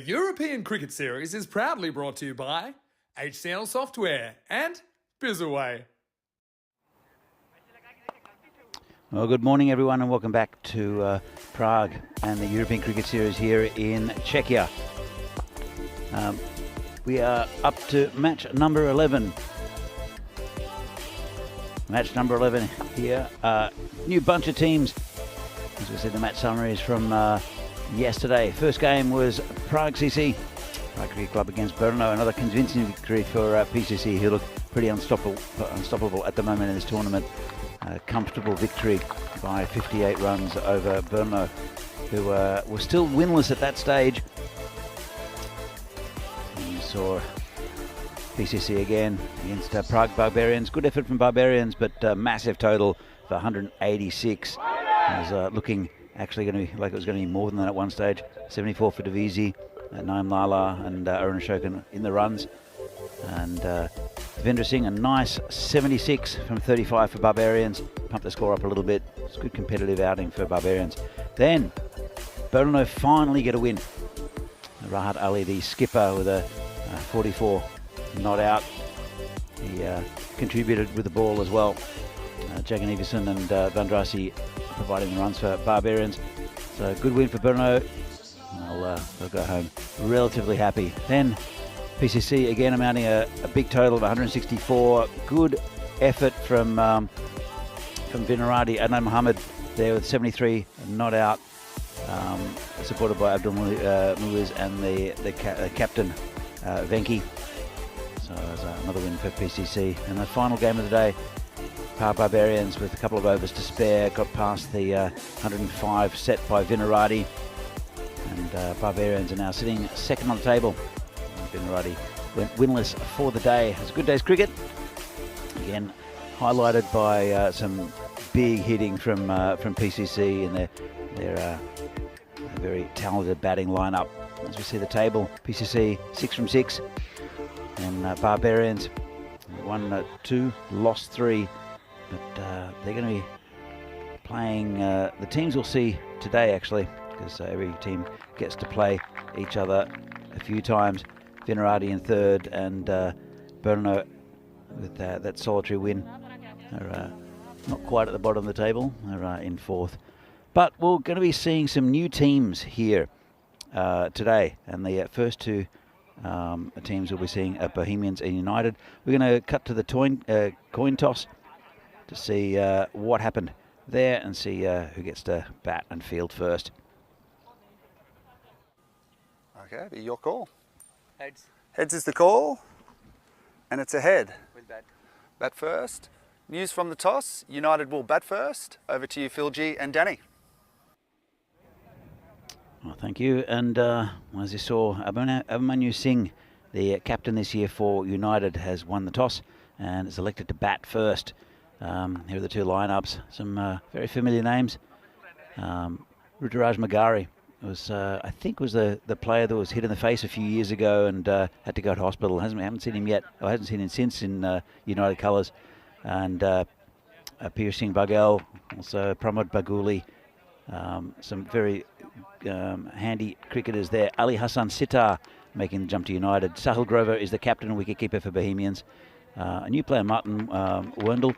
The European Cricket Series is proudly brought to you by HCL Software and Bizzaway. Well, good morning, everyone, and welcome back to Prague and the European Cricket Series here in Czechia. We are up to match number 11. Match number 11 here. New bunch of teams. As we said, the match summary is from yesterday. First game was Prague CC, Prague Cricket Club against Brno. Another convincing victory for PCC, who look pretty unstoppable at the moment in this tournament. Comfortable victory by 58 runs over Brno, who were still winless at that stage. And you saw PCC again against Prague Barbarians. Good effort from Barbarians, but massive total for 186. It was looking actually going to be like it was going to be more than that at one stage. 74 for Divisi, Naim Lala and Arun Ashokan in the runs. And Devendra Singh, a nice 76 from 35 for Barbarians. Pumped the score up a little bit. It's a good competitive outing for Barbarians. Then, Brno finally get a win. Rahat Ali, the skipper, with a 44 not out. He contributed with the ball as well. Jagan Everson and Vandrasi providing the runs for Barbarians. So good win for Brno. They'll go home relatively happy. Then PCC again amounting a big total of 164. Good effort from Vinarati. Adnan Mohammed there with 73 not out. Supported by Abdul Muiz and the captain Venki. So there's another win for PCC. And the final game of the day, Barbarians, with a couple of overs to spare, got past the 105 set by Vinarati. And Barbarians are now sitting second on the table. Vinarati went winless for the day. It was a good day's cricket. Again, highlighted by some big hitting from PCC and their very talented batting lineup. As we see the table, PCC 6 from 6, and Barbarians 1-2, lost 3. But they're going to be playing. The teams we'll see today, actually, because every team gets to play each other a few times. Vinarati in third, and Brno with that solitary win. They're not quite at the bottom of the table. They're in fourth. But we're going to be seeing some new teams here today, and the first two teams we'll be seeing are Bohemians and United. We're going to cut to the coin toss to see what happened there and see who gets to bat and field first. Okay, be your call. Heads. Heads is the call, and it's a head. With bat. Bat first. News from the toss, United will bat first. Over to you, Phil G and Danny. Well, thank you. And as you saw, Abhimanyu Singh, the captain this year for United, has won the toss and is elected to bat first. Here are the two lineups. Some very familiar names. Ruturaj Magari was, I think, was the player that was hit in the face a few years ago and had to go to hospital. Haven't seen him yet. I haven't seen him since in United colours. And Piyush Singh Baghel, also Pramod Baguli. Some very handy cricketers there. Ali Hassan Sitar making the jump to United. Sahil Grover is the captain and wicketkeeper for Bohemians. A new player, Martin Werndl,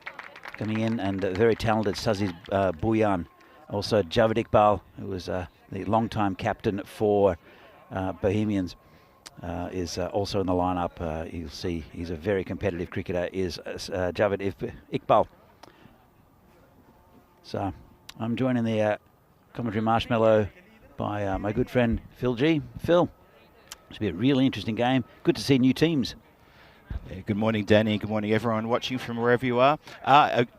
coming in, and very talented Saziz Bhuyan. Also Javed Iqbal, who was the long-time captain for Bohemians, is also in the lineup. You'll see he's a very competitive cricketer, is Javed Iqbal. So I'm joining the commentary marshmallow by my good friend Phil G. Phil, it's be a really interesting game. Good to see new teams. Yeah, good morning, Danny. Good morning, everyone watching from wherever you are.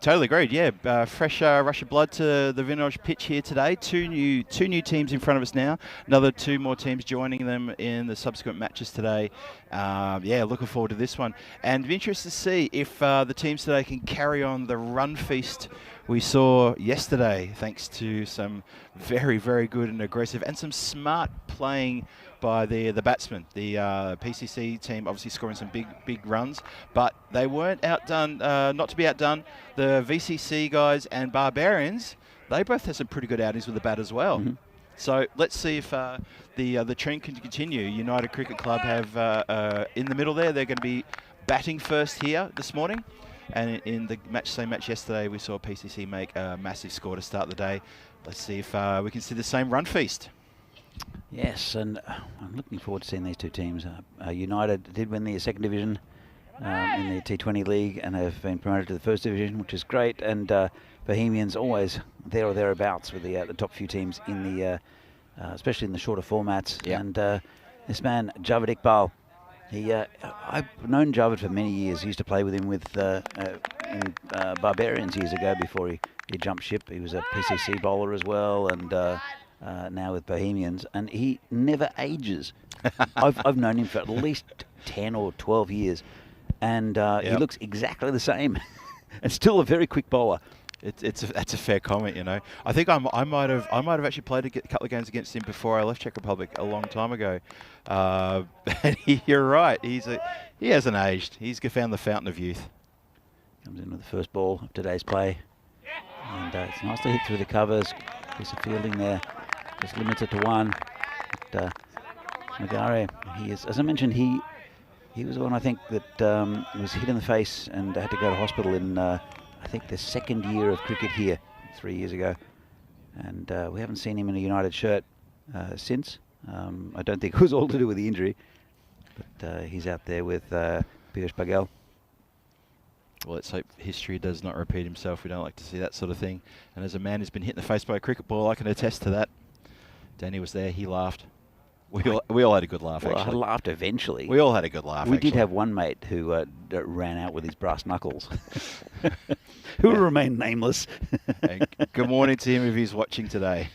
Totally agreed. Yeah, fresh rush of blood to the Vinoj pitch here today. Two new teams in front of us now. Another two more teams joining them in the subsequent matches today. Yeah, looking forward to this one. And be interested to see if the teams today can carry on the run feast we saw yesterday, thanks to some very, very good and aggressive and some smart playing by the batsmen. The PCC team obviously scoring some big runs, but they weren't outdone, not to be outdone. The VCC guys and Barbarians, they both had some pretty good outings with the bat as well. Mm-hmm. So let's see if the trend can continue. United Cricket Club have in the middle there. They're going to be batting first here this morning. And in the same match yesterday, we saw PCC make a massive score to start the day. Let's see if we can see the same run feast. Yes, and I'm looking forward to seeing these two teams. United did win the second division in the T20 league and have been promoted to the first division, which is great. And Bohemians always there or thereabouts with the top few teams in the, especially in the shorter formats. Yep. And this man, Javed Iqbal, I've known Javed for many years. He used to play with him in Barbarians years ago before he jumped ship. He was a PCC bowler as well, and now with Bohemians, and he never ages. I've known him for at least 10 or 12 years, and he looks exactly the same. And still a very quick bowler. That's a fair comment, you know. I think I might have actually played a couple of games against him before I left Czech Republic a long time ago. And you're right, he hasn't aged. He's found the fountain of youth. Comes in with the first ball of today's play, and it's nicely hit through the covers. Piece of fielding there, just limits it to one. But Magare, he is, as I mentioned, he was the one I think that was hit in the face and had to go to hospital in I think the second year of cricket here 3 years ago, and we haven't seen him in a United shirt since. I don't think it was all to do with the injury, but he's out there with Piyush Paghel. Well, let's hope history does not repeat himself. We don't like to see that sort of thing. And as a man who's been hit in the face by a cricket ball, I can attest to that. Danny was there. He laughed. We all had a good laugh, Well, actually. I laughed eventually. We all had a good laugh, We actually. did have one mate who ran out with his brass knuckles, who will remain nameless. And good morning to him if he's watching today.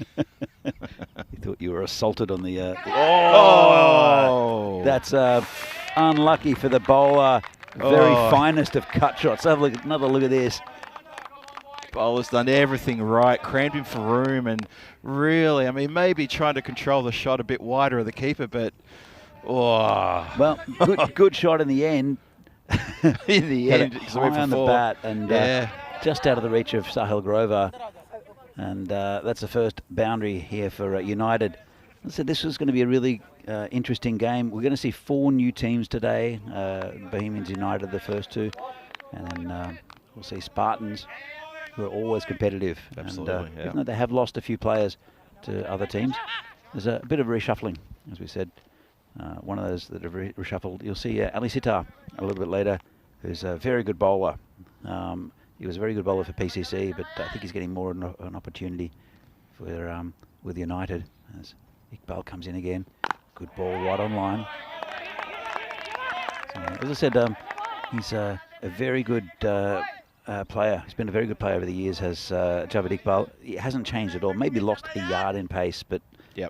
He thought you were assaulted on the... Oh! That's unlucky for the bowler. Very finest of cut shots. Have a look, another look at this. Bowler's done everything right, crammed him for room, and really, I mean, maybe trying to control the shot a bit wider of the keeper, but Well, good shot in the end. in the Had end, it it's a win high for on the four. bat and Yeah. just out of the reach of Sahil Grover, and that's the first boundary here for United. I said this was going to be a really interesting game. We're going to see 4 new teams today. Bohemians United, the first two, and then we'll see Spartans, who are always competitive. Absolutely, and, yeah. Even though they have lost a few players to other teams, there's a bit of reshuffling, as we said. One of those that have reshuffled. You'll see Ali Sitar a little bit later, who's a very good bowler. He was a very good bowler for PCC, but I think he's getting more an opportunity for with United as Iqbal comes in again. Good ball right on line. So, as I said, he's a very good player. He's been a very good player over the years, has Javed Iqbal. He hasn't changed at all. Maybe lost a yard in pace, but he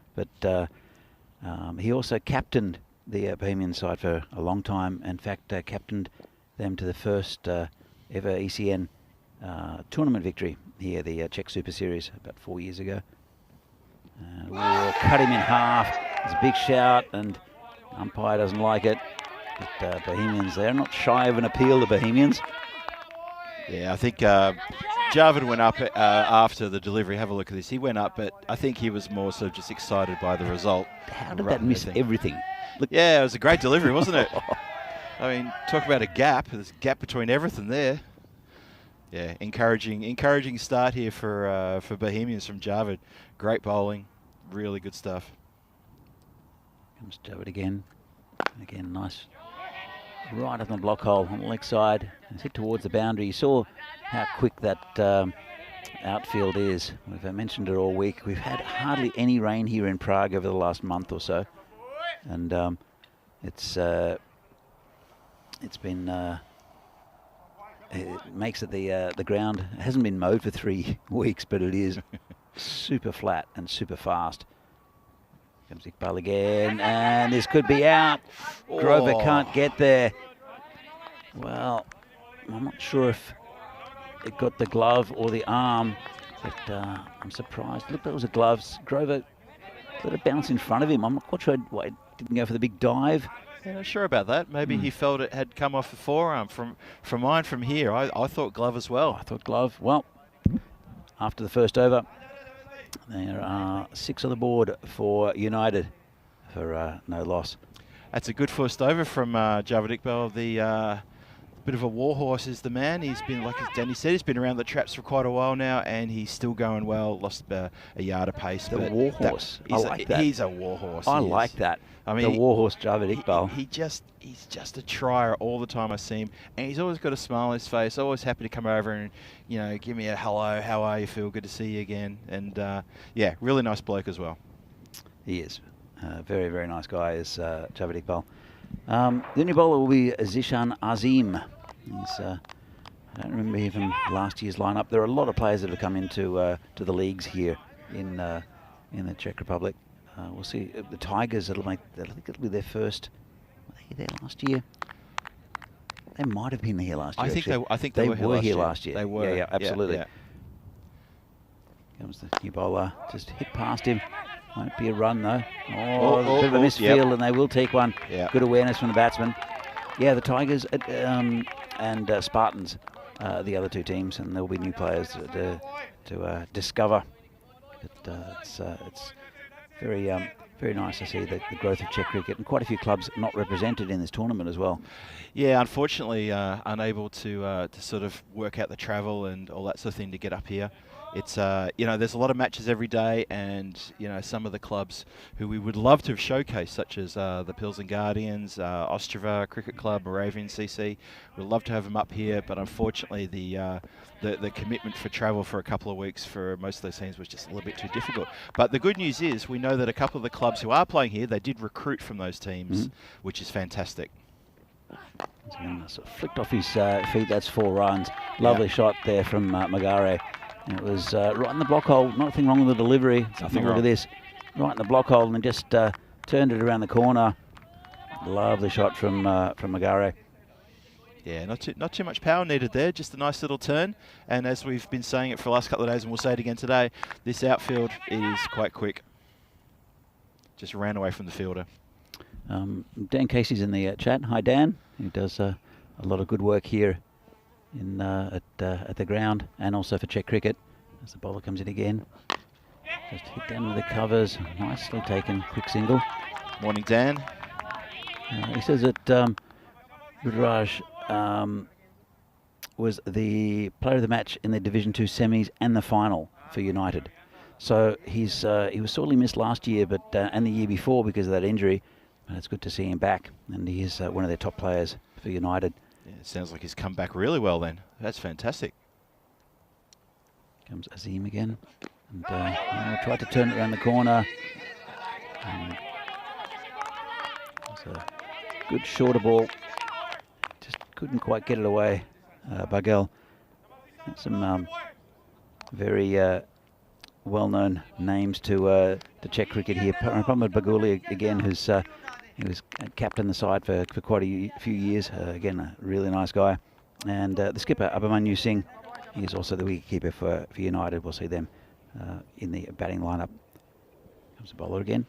also captained the Bohemian side for a long time. In fact, captained them to the first ever ECN tournament victory here, the Czech Super Series, about 4 years ago. Cut him in half. It's a big shout, and umpire doesn't like it. But Bohemians, they're not shy of an appeal, the Bohemians. Yeah, I think Javed went up after the delivery. Have a look at this. He went up, but I think he was more so just excited by the result. How did that miss everything? Look. Yeah, it was a great delivery, wasn't it? I mean, talk about a gap. There's a gap between everything there. Yeah, encouraging start here for Bohemians from Javed. Great bowling, really good stuff. Comes Javed again, and again nice, right up on the block hole on the leg side. It's hit towards the boundary. You saw how quick that outfield is. We've mentioned it all week. We've had hardly any rain here in Prague over the last month or so, and it's been. It makes it the ground hasn't been mowed for 3 weeks, but it is super flat and super fast. Comes Iqbal again, and this could be out. Grover can't get there. Well, I'm not sure if it got the glove or the arm, but I'm surprised. Look, that was a glove. Grover let it bounce in front of him. I'm not quite sure why it didn't go for the big dive. Yeah, not sure about that. Maybe he felt it had come off the forearm. From mine from here, I thought glove as well. I thought glove. Well, after the first over, There are 6 on the board for United for no loss. That's a good first over from Javad Iqbal. The bit of a warhorse is the man. He's been, like as Danny said, he's been around the traps for quite a while now, and he's still going well. Lost a yard of pace. The warhorse. I like that. He's a warhorse. I like that. I mean, the warhorse Javad Iqbal. He's just a trier all the time I see him, and he's always got a smile on his face. Always happy to come over and give me a hello. How are you? Phil? Good to see you again. And yeah, really nice bloke as well. He is. Very, very nice guy is Javad Iqbal. The new bowler will be Zishan Azim. He's, I don't remember even last year's lineup. There are a lot of players that have come into to the leagues here in the Czech Republic. We'll see the Tigers. I think it'll be their first. Were they there last year? They might have been here last year. I think they were here last year. They were. Yeah, absolutely. Yeah. Comes the new bowler. Just hit past him. Won't be a run though. A bit of a misfield, and they will take one. Yep. Good awareness from the batsman. Yeah, the Tigers and Spartans, the other 2 teams, and there will be new players to discover. It's very very nice to see the growth of Czech cricket, and quite a few clubs not represented in this tournament as well. Yeah, unfortunately, unable to sort of work out the travel and all that sort of thing to get up here. It's there's a lot of matches every day, and some of the clubs who we would love to have showcased, such as the Pilsen Guardians, Ostrava Cricket Club, Moravian CC. We'd love to have them up here, but unfortunately the commitment for travel for a couple of weeks for most of those teams was just a little bit too difficult. But the good news is we know that a couple of the clubs who are playing here, they did recruit from those teams, which is fantastic. Sort of flicked off his feet. That's 4 runs. Lovely shot there from Magare. It was right in the block hole. Nothing wrong with the delivery. Nothing wrong. Look at this. Right in the block hole, and just turned it around the corner. Lovely shot from Magare. Yeah, not too much power needed there. Just a nice little turn. And as we've been saying it for the last couple of days, and we'll say it again today, this outfield is quite quick. Just ran away from the fielder. Dan Casey's in the chat. Hi, Dan. He does a lot of good work here at the ground, and also for Czech cricket. As the bowler comes in again, just hit down with the covers. Nicely taken, quick single. Morning, Dan. He says that Rudraj was the player of the match in the Division 2 semis and the final for United. So he was sorely missed last year, but and the year before because of that injury. But it's good to see him back, and he is one of their top players for United. Yeah, it sounds like he's come back really well then. That's fantastic. Comes Azim again, and tried to turn it around the corner. It's a good shorter ball. Just couldn't quite get it away. Bagel. Some very well-known names to Czech cricket here. Pramod Baguli again, he was captain the side for quite a few years. Again, a really nice guy. And the skipper, Abhimanyu Singh, he is also the wicketkeeper for United. We'll see them in the batting lineup. Comes the bowler again.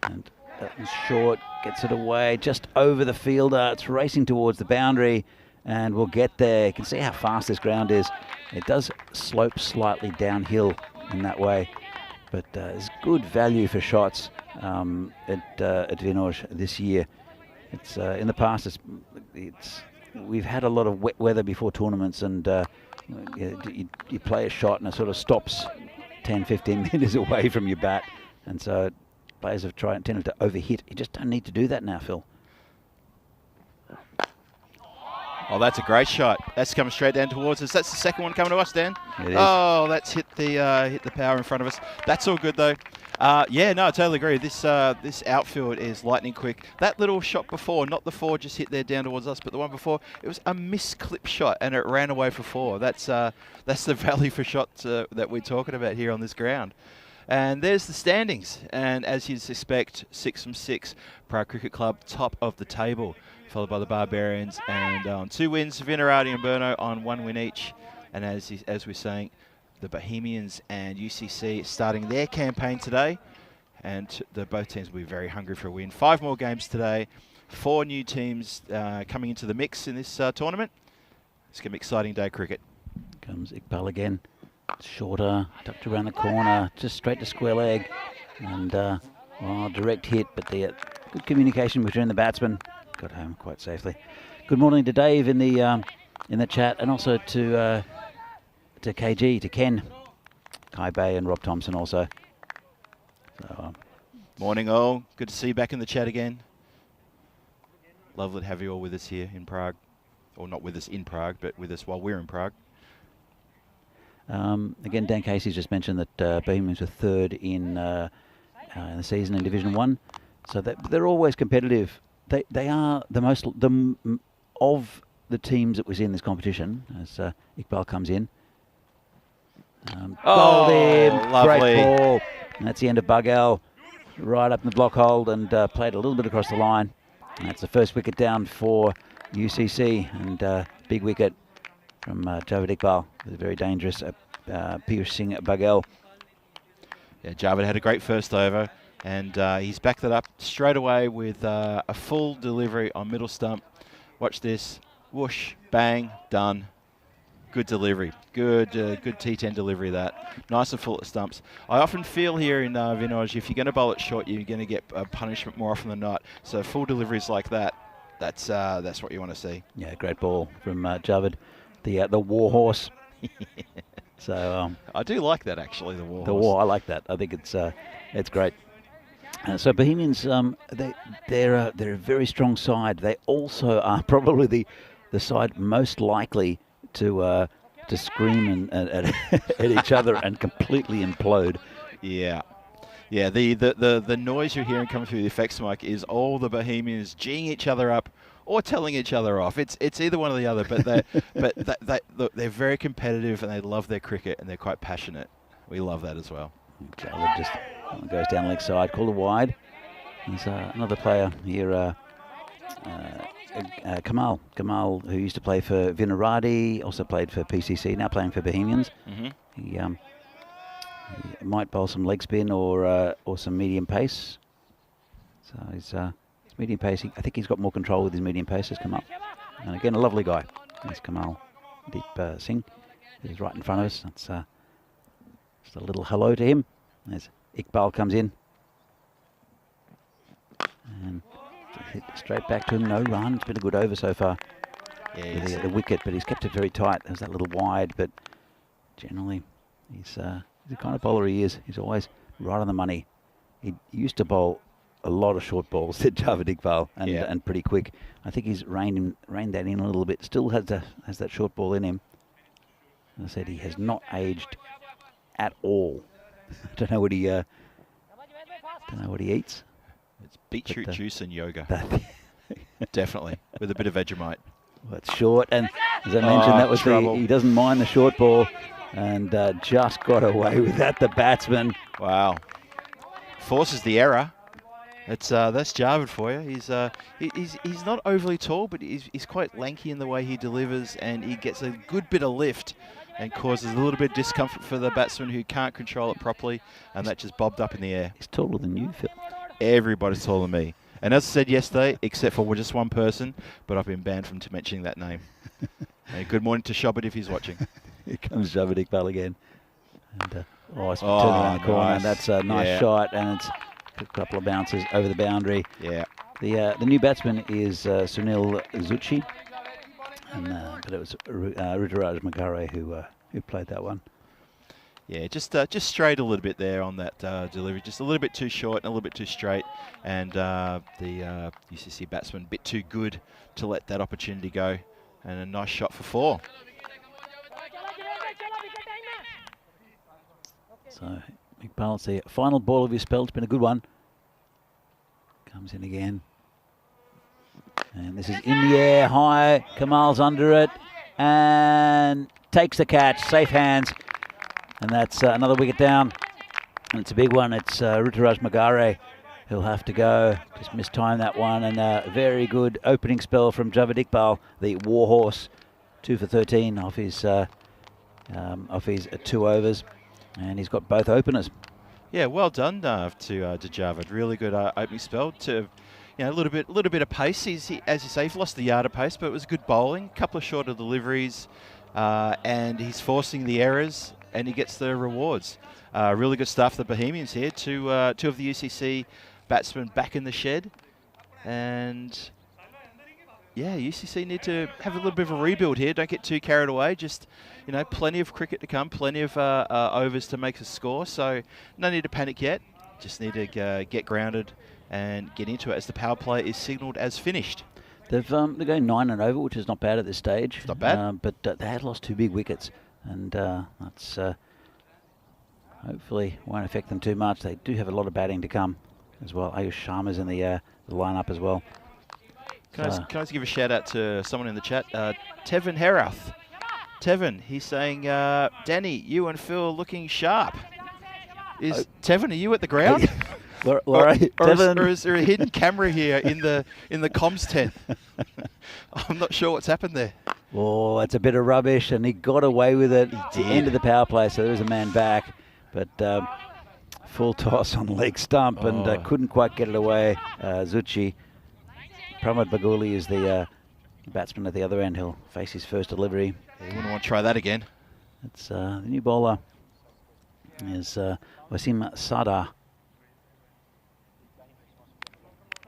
And that was short, gets it away, just over the fielder. It's racing towards the boundary, and we'll get there. You can see how fast this ground is. It does slope slightly downhill in that way, but there's good value for shots at Vinoj this year. It's in the past we've had a lot of wet weather before tournaments, and you play a shot and it sort of stops 10-15 meters away from your bat, and so players have tended to overhit. You just don't need to do that now, Phil. Oh, that's a great shot. That's coming straight down towards us. That's the second one coming to us, Dan. It is. Oh, that's hit the power in front of us. That's all good though. Yeah, no, I totally agree. This outfield is lightning quick. That little shot before, not the 4 just hit there down towards us, but the one before, it was a misclip shot and it ran away for 4. That's the value for shots that we're talking about here on this ground. And there's the standings. And as you'd suspect, 6 from 6, Prague Cricket Club top of the table, followed by the Barbarians, and on 2 wins, Vinarati and Brno on 1 win each. And as we're saying, the Bohemians and UCC starting their campaign today, and both teams will be very hungry for a win. 5 more games today, 4 new teams coming into the mix in this tournament. It's going to be exciting day of cricket. Comes Iqbal again. Shorter, tucked around the corner, just straight to square leg. And, well, direct hit, but the good communication between the batsmen. Got home quite safely. Good morning to Dave in the chat, and also to KG, to Ken, Kai Bay and Rob Thompson also. So, Morning all. Good to see you back in the chat again. Lovely to have you all with us here in Prague. Or not with us in Prague, but with us while we're in Prague. Again, Dan Casey's just mentioned that Bohemians were third in the season in Division 1. So they're always competitive. They are the most of the teams that was in this competition, as Iqbal comes in. Bowled in, lovely. Great ball. And that's the end of Bugell. Right up in the block hold and played a little bit across the line. And that's the first wicket down for UCC, and big wicket from Javed Iqbal with a very dangerous piercing Bugell. Yeah, Javed had a great first over, and he's backed that up straight away with a full delivery on middle stump. Watch this. Whoosh, bang, done. Good delivery. Good T10 delivery that. Nice and full at stumps. I often feel here in Vinoj, if you're going to bowl it short, you're going to get punishment more often than not. So full deliveries like that, that's what you want to see. Yeah, great ball from Javed, the war horse. So I do like that actually, the war. The war, I like that. I think it's great. So Bohemians, they're a very strong side. They also are probably the side most likely to scream at each other and completely implode. Yeah. Yeah, the noise you're hearing coming through the effects mic is all the Bohemians geeing each other up or telling each other off. It's either one or the other, but they're very competitive and they love their cricket and they're quite passionate. We love that as well. Javed just goes down leg side, called a wide. There's another player here, Kamal, who used to play for Vinaradi, also played for PCC, now playing for Bohemians. Mm-hmm. He might bowl some leg spin or some medium pace. So his medium pace, I think he's got more control with his medium pace as Kamal. And again, a lovely guy. There's Kamal Deep Singh. He's right in front of us. That's just a little hello to him. As Iqbal comes in. And hit straight back to him, no run. It's been a good over so far. Yeah, the wicket, but he's kept it very tight. There's that little wide, but generally he's the kind of bowler he is. He's always right on the money. He used to bowl a lot of short balls, did Javed Iqbal, and pretty quick. I think he's reined that in a little bit. Still has that short ball in him. As I said, he has not aged at all. I don't know what he eats. It's beetroot juice and yoga. Definitely, with a bit of Vegemite. Well, it's short, and as I mentioned, that was he doesn't mind the short ball, and just got away with that, the batsman. Wow. Forces the error. That's Javed for you. He's not overly tall, but he's quite lanky in the way he delivers, and he gets a good bit of lift and causes a little bit of discomfort for the batsman who can't control it properly, and that just bobbed up in the air. He's taller than you, Phil. Everybody's taller than me. And as I said yesterday, except for just one person, but I've been banned from mentioning that name. Hey, good morning to Shobit if he's watching. Here comes Javed Iqbal again. And, it's turning around the corner, and that's a nice shot, and it's a couple of bounces over the boundary. Yeah. The new batsman is Sunil Zucchi, and but it was Ruturaj Magare who played that one. Yeah, just strayed a little bit there on that delivery, just a little bit too short and a little bit too straight, and the UCC batsman a bit too good to let that opportunity go, and a nice shot for 4. So Iqbal, it's the final ball of his spell. It's been a good one. Comes in again. And this is in the air, high. Kamal's under it. And takes the catch. Safe hands. And that's another wicket down. And it's a big one. It's Ruturaj Magare. He'll have to go. Just mistimed that one. And a very good opening spell from Javed Iqbal, the warhorse. 2 for 13 off his 2 overs. And he's got both openers. Yeah, well done to Javed. Really good opening spell. To a little bit of pace. He, as you say, he's lost the yard of pace, but it was good bowling. A couple of shorter deliveries, and he's forcing the errors. and he gets the rewards. Really good stuff, the Bohemians here. Two of the UCC batsmen back in the shed. And yeah, UCC need to have a little bit of a rebuild here. Don't get too carried away. Just, plenty of cricket to come, plenty of overs to make a score. So no need to panic yet. Just need to get grounded and get into it as the power play is signalled as finished. They're going 9 and over, which is not bad at this stage. Not bad. But they had lost 2 big wickets, and that's hopefully won't affect them too much. They do have a lot of batting to come as well. Ayush Sharma's in the lineup as well. Can I just give a shout out to someone in the chat? Tevin Herath. Tevin, he's saying, Danny, you and Phil looking sharp. Tevin, are you at the ground? Or is there a hidden camera here in the comms tent? I'm not sure what's happened there. Oh, that's a bit of rubbish, and he got away with it. It's the end of the power play, so there's a man back. But full toss on leg stump, and couldn't quite get it away. Zuchi. Pramod Baguli is the batsman at the other end. He'll face his first delivery. Yeah, you wouldn't want to try that again. It's the new bowler is Wasim Sada.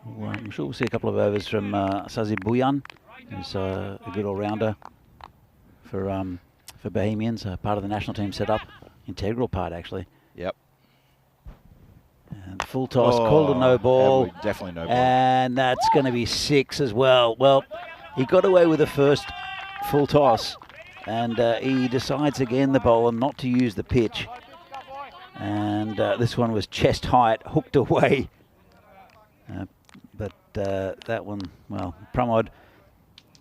Well, I'm sure we'll see a couple of overs from Sazib Bhuyan, who's a good all-rounder for Bohemians, part of the national team setup, integral part actually. Yep. And full toss, called a no ball. Definitely no ball. And that's going to be 6 as well. Well, he got away with the first full toss, and he decides again, the bowler, not to use the pitch. And this one was chest height, hooked away. But that one, well, Pramod,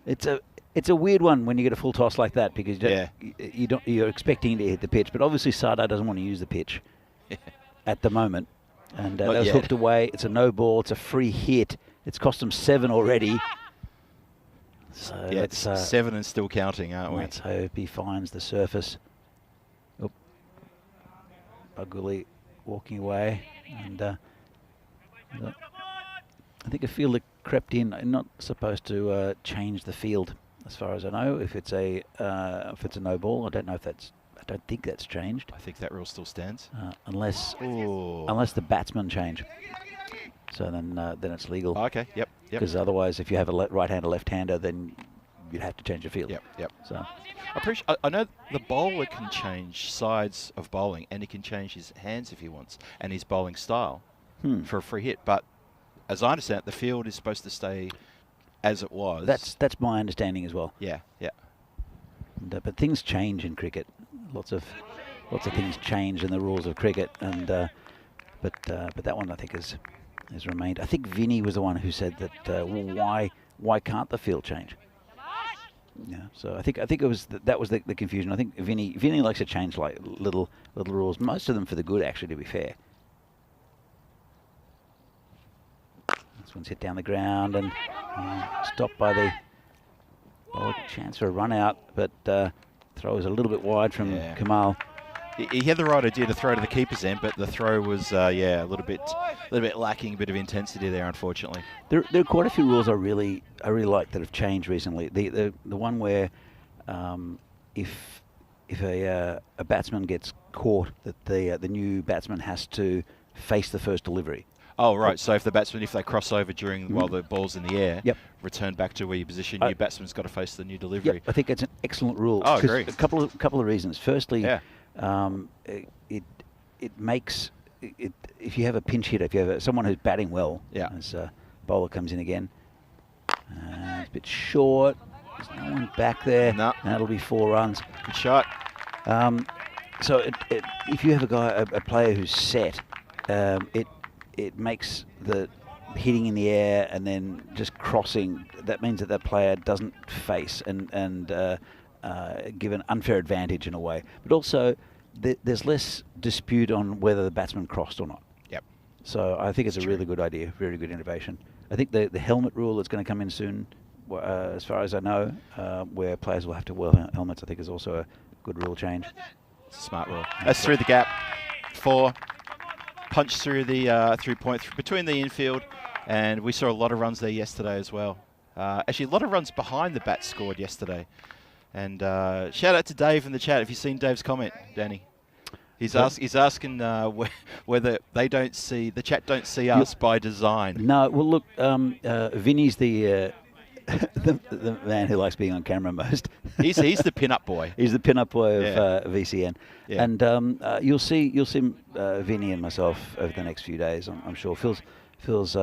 it's a weird one when you get a full toss like that, because you're expecting to hit the pitch, but obviously Sada doesn't want to use the pitch at the moment, and that was hooked away. It's a no ball. It's a free hit. It's cost him 7 already. So yeah, it's 7 and still counting, aren't we? Let's hope he finds the surface. Oh, Baguli walking away, and I think a fielder crept in. Not supposed to change the field, as far as I know. If it's a no ball, I don't know if that's. I don't think that's changed. I think that rule still stands, unless the batsmen change. So then it's legal. Okay. Yep. Because otherwise, if you have a right-hander, left-hander, then you'd have to change the field. Yep. So I know the bowler can change sides of bowling, and he can change his hands if he wants, and his bowling style for a free hit. But as I understand it, the field is supposed to stay as it was. That's my understanding as well. Yeah. And, but things change in cricket. Lots of things change in the rules of cricket, and but that one I think has remained. I think Vinny was the one who said that why can't the field change? Yeah. So I think it was that was the confusion. I think Vinny likes to change like little rules. Most of them for the good, actually, to be fair. This one's hit down the ground and stopped by the chance for a run out, but throw was a little bit wide from Kamal. He had the right idea to throw to the keeper's end, but the throw was a little bit lacking a bit of intensity there, unfortunately. There are quite a few rules I really like that have changed recently. The one where if a batsman gets caught, that the new batsman has to face the first delivery. Oh, right. So if they cross over while the ball's in the air, return back to where you position, new batsman's got to face the new delivery. Yep, I think it's an excellent rule. Oh, agree. A couple of reasons. Firstly, it makes it, if you have a pinch hitter, if you have someone who's batting well, as a bowler comes in again, it's a bit short. There's no one back there. No. That'll be 4 runs. Good shot. So if you have a player who's set, it makes the hitting in the air and then just crossing. That means that player doesn't face and give an unfair advantage in a way. But also, there's less dispute on whether the batsman crossed or not. Yep. So I think it's a really good idea, very good innovation. I think the helmet rule that's going to come in soon, as far as I know, where players will have to wear helmets, I think is also a good rule change. It's a smart rule. That's through the gap. 4. Punch through the point between the infield, and we saw a lot of runs there yesterday as well. Actually, a lot of runs behind the bat scored yesterday. And shout out to Dave in the chat. Have you seen Dave's comment, Danny? He's asking whether they don't see the chat don't see us by design. No, well look, Vinny's the the man who likes being on camera most. He's the pin-up boy. He's the pin-up boy of ECN, and you'll see Vinny and myself over the next few days. I'm sure Phil's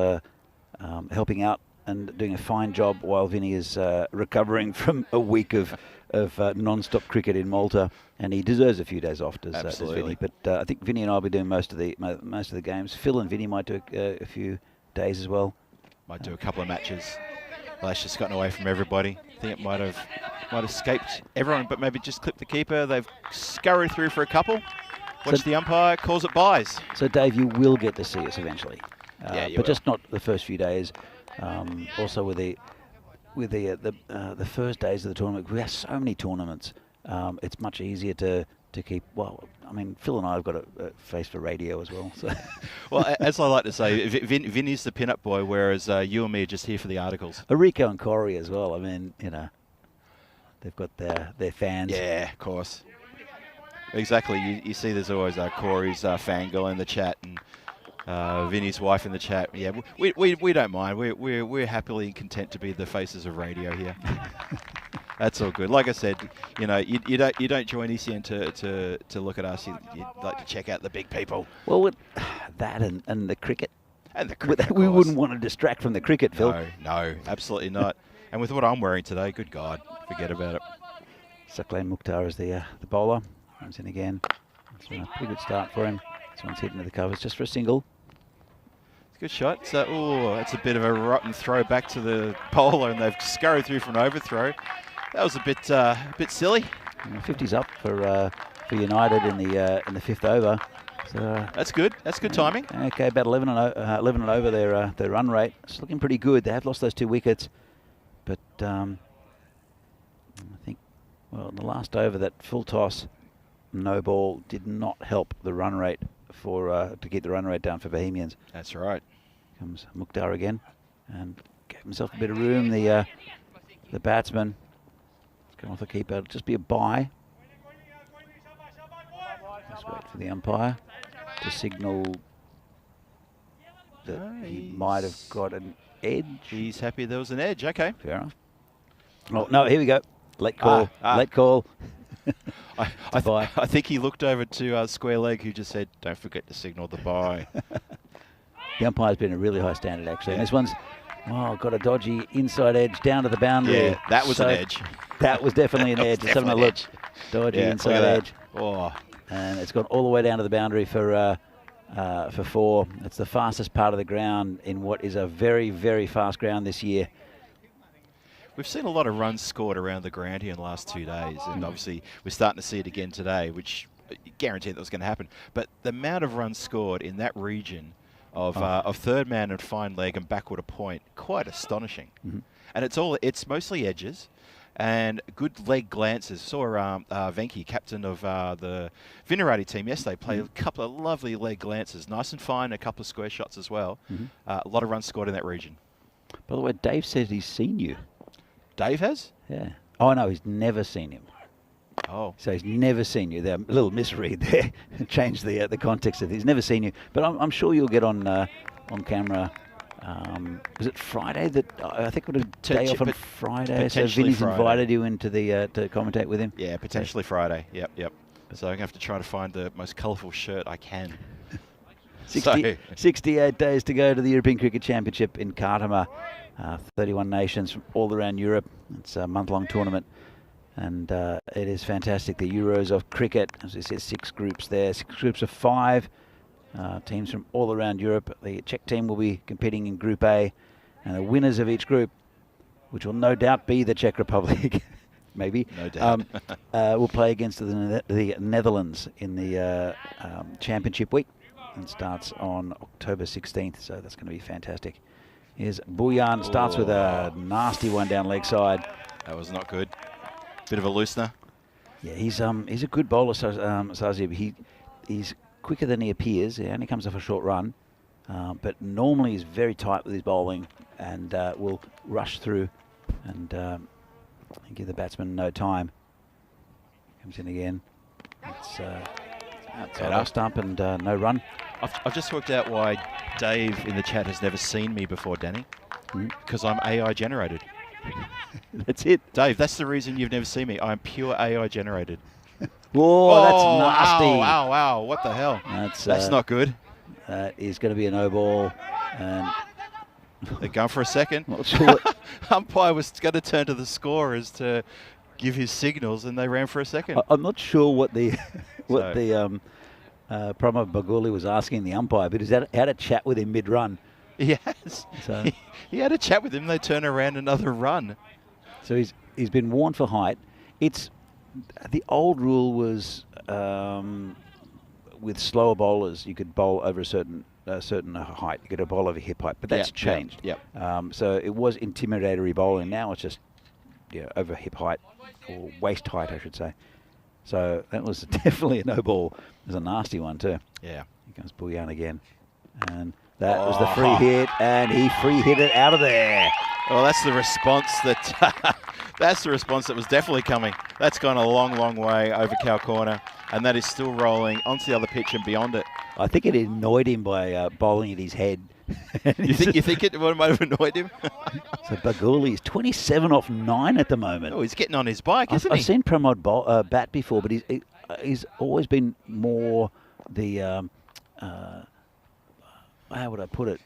helping out and doing a fine job while Vinny is recovering from a week of non-stop cricket in Malta, and he deserves a few days off, does Vinny. But I think Vinny and I will be doing most of the games. Phil and Vinny might do a few days as well. Might do a couple of matches. Well, that's just gotten away from everybody. I think it might have escaped everyone, but maybe just clipped the keeper. They've scurried through for a couple. Watch the umpire, calls it buys. So Dave, you will get to see us eventually, you but will. just not the first few days. Also with the first days of the tournament, we have so many tournaments. It's much easier to keep. Well, I mean, Phil and I have got a face for radio as well. So. Well, as I like to say, Vinny's the pin-up boy, whereas you and me are just here for the articles. Rico and Corey as well. I mean, they've got their fans. Yeah, of course. Exactly. You see, there's always Corey's fangirl in the chat and Vinny's wife in the chat. Yeah, we don't mind. We're happily content to be the faces of radio here. That's all good. Like I said, you don't join ECN to look at us. You'd like to check out the big people. Well, with that and the cricket. And the cricket, we wouldn't want to distract from the cricket, Phil. No, absolutely not. And with what I'm wearing today, good God, forget about it. Saklan Mukhtar is the bowler. Comes in again. It's been a pretty good start for him. This one's hitting to the covers just for a single. Good shot. So, that's a bit of a rotten throw back to the bowler, and they've scurried through for an overthrow. That was a bit silly. 50's up for United in the fifth over. So that's good. That's good timing. Okay, about 11 and over their run rate. It's looking pretty good. They have lost those 2 wickets, but I think in the last over that full toss, no ball did not help the run rate to keep the run rate down for Bohemians. That's right. Comes Mukhtar again and gave himself a bit of room. The batsman. Come off the keeper. It'll just be a bye. Just wait for the umpire to signal that he might have got an edge. He's happy there was an edge. Okay. Fair enough. Oh, no, here we go. Late call. Late call. I think he looked over to Square Leg, who just said, don't forget to signal the bye. The umpire's been a really high standard, actually. And this one's got a dodgy inside edge down to the boundary. Yeah, that was an edge. That was definitely an edge. Just having a look. Dodgy inside edge. Oh. And it's gone all the way down to the boundary for 4. It's the fastest part of the ground in what is a very, very fast ground this year. We've seen a lot of runs scored around the ground here in the last 2 days, and obviously we're starting to see it again today, which guaranteed that was going to happen. But the amount of runs scored in that region of third man and fine leg and backward a point, quite astonishing. Mm-hmm. And it's mostly edges and good leg glances. Saw Venki, captain of the Vinarati team yesterday, play a couple of lovely leg glances, nice and fine, a couple of square shots as well. Mm-hmm. A lot of runs scored in that region. By the way, Dave says he's seen you. Dave has? Yeah. Oh, no, he's never seen him. Oh. So he's never seen you. There, a little misread there. Change the context of it. He's never seen you. But I'm sure you'll get on camera. Was it Friday? I think it was a day off on Friday. So Vinny's invited you into to commentate with him? Yeah, potentially Friday. Yep. So I'm going to have to try to find the most colourful shirt I can. 68 days to go to the European Cricket Championship in Khartoum. 31 nations from all around Europe. It's a month-long tournament, and it is fantastic. The Euros of cricket, as we said, 6 groups there, 6 groups of 5 teams from all around Europe. The Czech team will be competing in Group A, and the winners of each group, which will no doubt be the Czech Republic, maybe, no doubt, will play against the Netherlands in the championship week, and starts on October 16th, so that's going to be fantastic. Here's Buyan, starts with a nasty one down leg side. That was not good. Bit of a loosener. Yeah, he's a good bowler, Sazib. He's quicker than he appears. He only comes off a short run, but normally he's very tight with his bowling and will rush through and give the batsman no time. Comes in again. It's outside off stump and no run. I've just worked out why Dave in the chat has never seen me before, Danny. Because I'm AI generated. That's it. Dave, that's the reason you've never seen me. I'm pure AI generated. Whoa, that's nasty. Ow, ow, what the hell? That's not good. That is going to be a no ball. And they're going for a second. Not sure Umpire was going to turn to the scorers to give his signals, and they ran for a second. I'm not sure what the Promo Baguli was asking the umpire, but he's had a chat with him mid-run. He has. So he had a chat with him. They turn around another run. So he's been warned for height. It's the old rule was with slower bowlers, you could bowl over a certain height. You could bowl over hip height, but that's changed. Yep. So it was intimidatory bowling. Now it's just over hip height or waist height, I should say. So that was definitely a no ball. It was a nasty one too. Yeah. Here comes Bullion again, and that was the free hit, and he free hit it out of there. Well, that's the response that that's the response that was definitely coming. That's gone a long, long way over cow corner, and that is still rolling onto the other pitch and beyond it. I think it annoyed him by bowling at his head. You think it might have annoyed him? So Baguli is 27 off 9 at the moment. Oh, he's getting on his bike, isn't he? I've seen Pramod bat before, but he's always been more the how would I put it?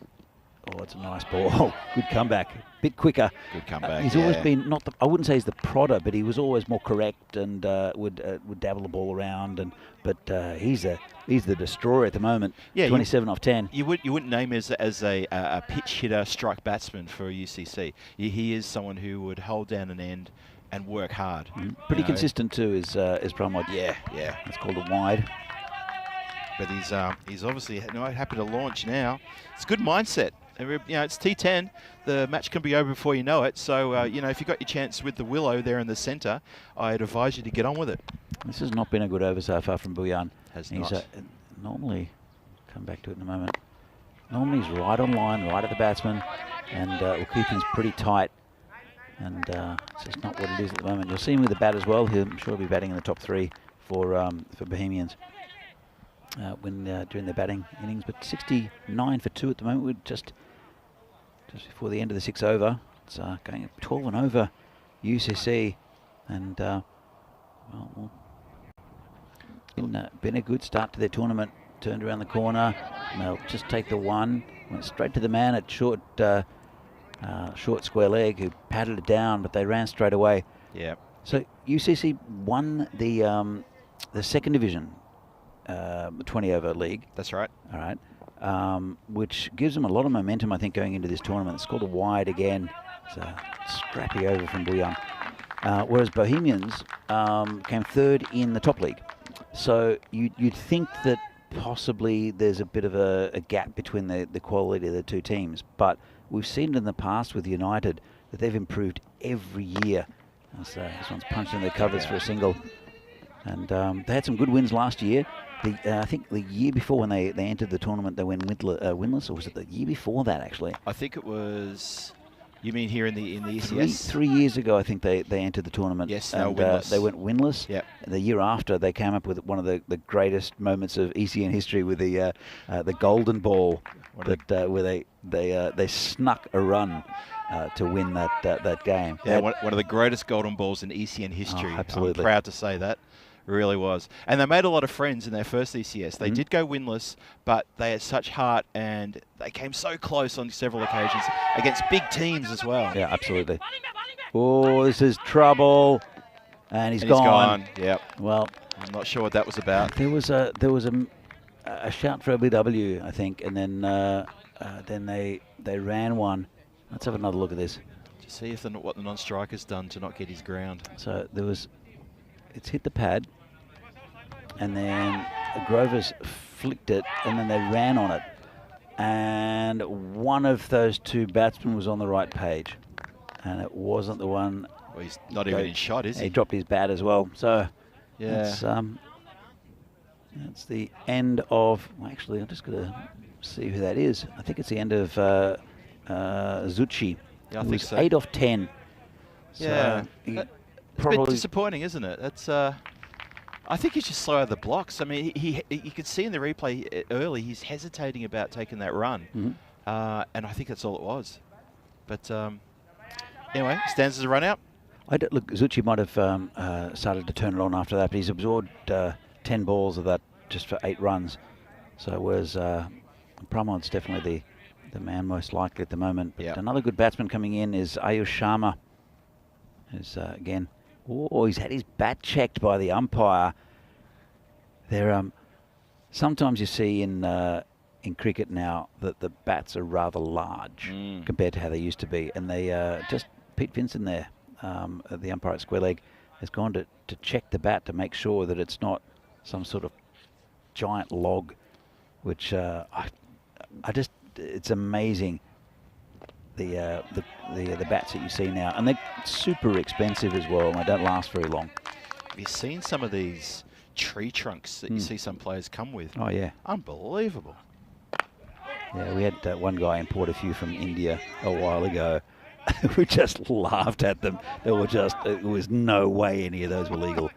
Oh, it's a nice ball. Oh, good comeback. Bit quicker. Good comeback. He's always been I wouldn't say he's the prodder, but he was always more correct and would dabble the ball around. But he's the destroyer at the moment. Yeah, 27 off 10. You wouldn't name him as a pitch hitter, strike batsman for UCC. He is someone who would hold down an end and work hard. Pretty consistent too, is Pramod. Yeah. It's called a wide. But he's obviously happy to launch now. It's a good mindset. It's T10. The match can be over before you know it. So, if you've got your chance with the willow there in the centre, I'd advise you to get on with it. This has not been a good over so far from Bullion. He's normally, come back to it in a moment, normally he's right on line, right at the batsman, and will keep things pretty tight. And it's just not what it is at the moment. You'll see him with the bat as well. I'm sure he'll be batting in the top 3 for Bohemians. During their batting innings, but 69 for 2 at the moment. We're just before the end of the 6 over. It's going at 12 and over UCC, and been a good start to their tournament. Turned around the corner, and they'll just take the one. Went straight to the man at short square leg, who patted it down, but they ran straight away. Yeah. So UCC won the second division. 20-over league. That's right. All right. Which gives them a lot of momentum, I think, going into this tournament. It's called a wide again. It's a scrappy over from Bullion. Whereas Bohemians came 3rd in the top league. So you'd think that possibly there's a bit of a gap between the quality of the two teams. But we've seen it in the past with United that they've improved every year. So this one's punched in their covers for a single. And they had some good wins last year. I think the year before when they entered the tournament, they went winless, or was it the year before that, actually? I think it was... You mean here in the ECS? 3 years ago, I think they entered the tournament. Yes, and winless. They went winless. Yep. The year after, they came up with one of the greatest moments of ECN history with the golden ball, where they snuck a run to win that game. Yeah, one of the greatest golden balls in ECN history. Oh, absolutely. I'm proud to say that. Really was. And they made a lot of friends in their first ECS. They did go winless, but they had such heart, and they came so close on several occasions against big teams as well. Yeah, absolutely. Oh, this is trouble. And he's gone. Yep. Well, I'm not sure what that was about. There was a shout for LBW, I think, and then they ran one. Let's have another look at this. To see if what the non-striker's done to not get his ground. So it's hit the pad, and then Grover's flicked it, and then they ran on it. And one of those two batsmen was on the right page, and it wasn't the one. Well, he's not even in shot, is he? He dropped his bat as well. So yeah, that's the end of. Well, actually, I'm just going to see who that is. I think it's the end of Zucchi. Yeah, I think so. 8 off 10. Yeah. So It's a bit disappointing, isn't it? That's I think he's just slow out of the blocks. I mean, you could see in the replay early he's hesitating about taking that run, and I think that's all it was. But anyway, stands as a run out. Look, Zucchi might have started to turn it on after that, but he's absorbed 10 balls of that just for 8 runs. So whereas Pramon's definitely the man most likely at the moment. But another good batsman coming in is Ayush Sharma, who's again, he's had his bat checked by the umpire. There, sometimes you see in cricket now that the bats are rather large compared to how they used to be, and they just Pete Vincent there, the umpire at square leg, has gone to check the bat to make sure that it's not some sort of giant log, which it's amazing the bats that you see now, and they're super expensive as well, and they don't last very long. Have you seen some of these tree trunks that you see some players come with? Oh yeah, unbelievable. Yeah, we had one guy import a few from India a while ago. We just laughed at them. There was no way any of those were legal.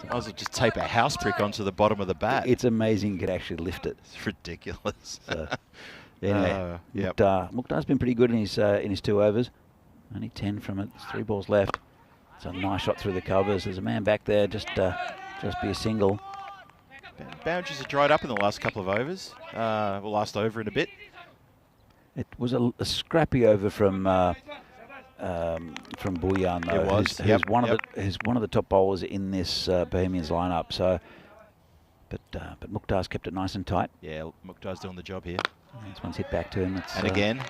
I was just tape a house brick onto the bottom of the bat. It's amazing you could actually lift it. It's ridiculous. So, anyway, Mukhtar's been pretty good in his 2 overs. Only 10 from it. There's 3 balls left. It's a nice shot through the covers. There's a man back there. Just be a single. Boundaries have dried up in the last couple of overs. Last over in a bit. It was a scrappy over from Bhuyan, though. It was. Who's one of the top bowlers in this Bohemians lineup. So, but Mukhtar's kept it nice and tight. Yeah, Mukhtar's doing the job here. This one's hit back to him. And again,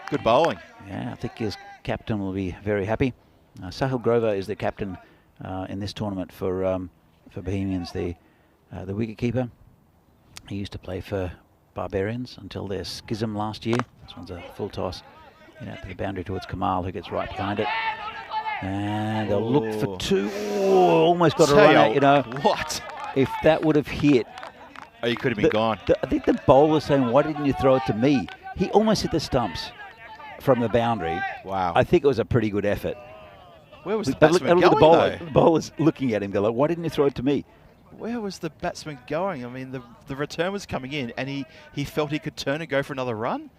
good bowling. Yeah, I think his captain will be very happy. Sahil Grover is the captain in this tournament for Bohemians, the wicketkeeper. He used to play for Barbarians until their schism last year. This one's a full toss. Out to the boundary towards Kamal, who gets right behind it. And they'll look for 2. Almost got a run out, What? If that would have hit... Oh, you could have been gone. I think the bowler's saying, why didn't you throw it to me? He almost hit the stumps from the boundary. Wow. I think it was a pretty good effort. Where was the batsman going, the bowler's looking at him, go like, why didn't you throw it to me? Where was the batsman going? I mean, the return was coming in, and he felt he could turn and go for another run.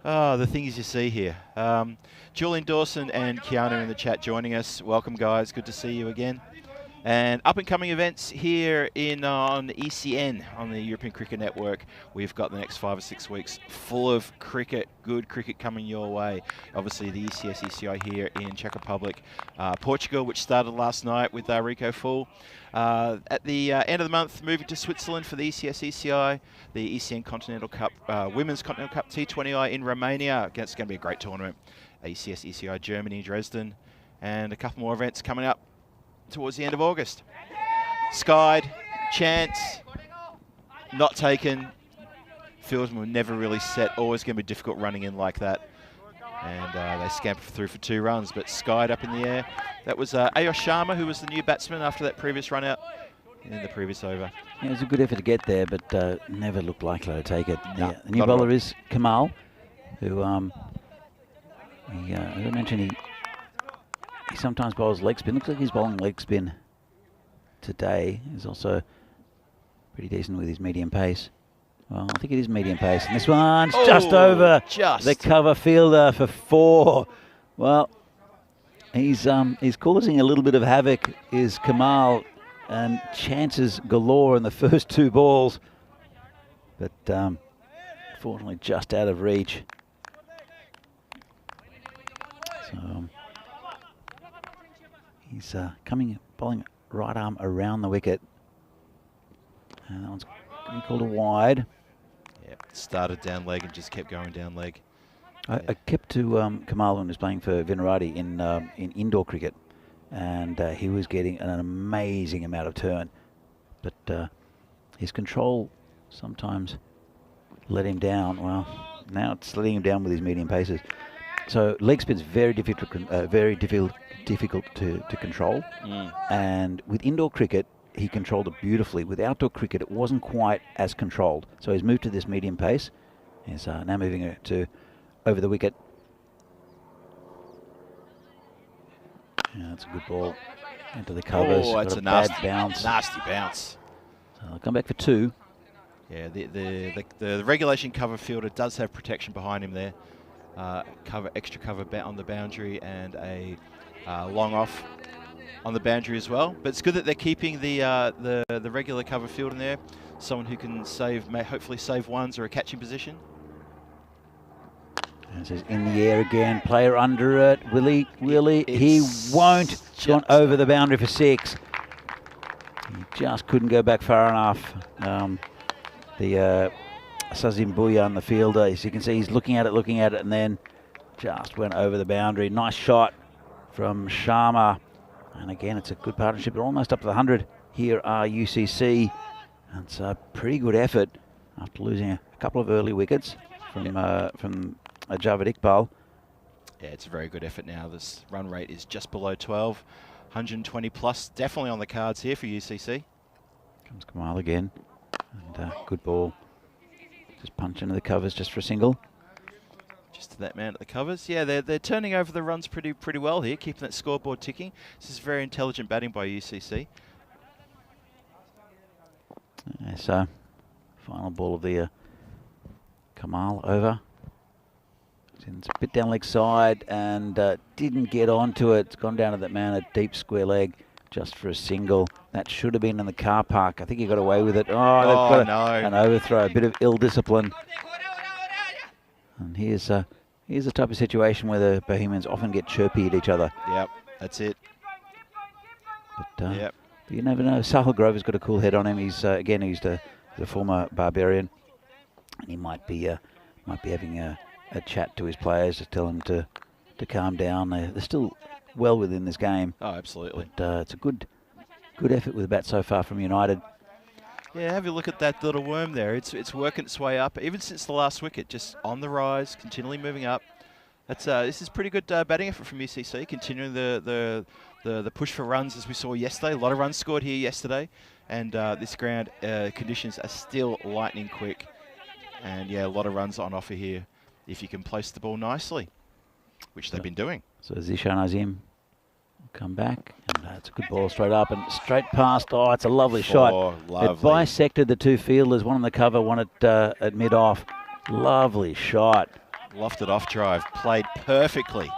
The things you see here. Julian Dawson and Keanu in the chat joining us. Welcome, guys. Good to see you again. And up-and-coming events here on ECN, on the European Cricket Network. We've got the next 5 or 6 weeks full of cricket, good cricket coming your way. Obviously, the ECI here in Czech Republic. Portugal, which started last night with Rico Full. At the end of the month, moving to Switzerland for the ECI, the ECN Continental Cup, Women's Continental Cup T20I in Romania. It's going to be a great tournament. ECI Germany, Dresden, and a couple more events coming up towards the end of August. Skied, chance, not taken. Fieldsmen were never really set. Always going to be difficult running in like that. And they scampered through for 2 runs, but skied up in the air. That was Ayush Sharma, who was the new batsman after that previous run out in the previous over. Yeah, it was a good effort to get there, but never looked likely to take it. No, yeah, the new bowler is Kamal, who, as I mentioned, he sometimes bowls leg spin. Looks like he's bowling leg spin today. He's also pretty decent with his medium pace. Well, I think it is medium pace. And this one's just over the cover fielder for 4. Well, he's causing a little bit of havoc, is Kamal, and chances galore in the first 2 balls. But fortunately just out of reach. So he's bowling right arm around the wicket. And that one's going to be called a wide. Yeah, started down leg and just kept going down leg. I kept to Kamal when he was playing for Vinarati in indoor cricket, and he was getting an amazing amount of turn. But his control sometimes let him down. Well, now it's letting him down with his medium paces. So leg spin's very difficult to control. And with indoor cricket, he controlled it beautifully. With outdoor cricket, it wasn't quite as controlled. So he's moved to this medium pace. He's now moving it to over the wicket. Yeah, that's a good ball. into the covers. Oh, that's Got a bad nasty bounce. Nasty bounce. So they'll come back for 2. Yeah, the regulation cover fielder does have protection behind him there. Extra cover on the boundary and a long off on the boundary as well. But it's good that they're keeping the regular cover field in there. Someone who can hopefully save ones or a catching position. This is in the air again. Player under it. Will he? He won't. Gone over the boundary for 6. He just couldn't go back far enough. The Sazim Bouyan, the fielder, as you can see, he's looking at it, and then just went over the boundary. Nice shot from Sharma. And again, it's a good partnership. They're almost up to the 100. Here are UCC. It's a pretty good effort after losing a couple of early wickets from Javed Iqbal. Yeah, it's a very good effort now. This run rate is just below 12. 120 plus, definitely on the cards here for UCC. Comes Kamal again. And good ball. Just punch into the covers just for a single. Just to that man at the covers. Yeah, they're turning over the runs pretty well here, keeping that scoreboard ticking. This is very intelligent batting by UCC. So, final ball of the Kamal over. It's a bit down leg side and didn't get onto it. It's gone down to that man at deep square leg just for a single. That should have been in the car park. I think he got away with it. Oh, they've got an overthrow, a bit of ill discipline. And here's the type of situation where the Bohemians often get chirpy at each other. Yep, that's it. But you never know. Sahil Grover's got a cool head on him. He's he's a former Barbarian, and he might be having a chat to his players to tell them to calm down. They're still well within this game. Oh, absolutely. But it's a good effort with the bat so far from United. Yeah, have a look at that little worm there. It's working its way up, even since the last wicket, just on the rise, continually moving up. That's this is pretty good batting effort from UCC, continuing the push for runs as we saw yesterday. A lot of runs scored here yesterday, and this ground conditions are still lightning quick. And yeah, a lot of runs on offer here if you can place the ball nicely, which they've been doing. So Zishan Azim will come back, and it's a good ball straight up and straight past. Oh, it's a lovely shot. Lovely. It bisected the 2 fielders, one on the cover, one at mid-off. Lovely shot. Lofted off drive, played perfectly.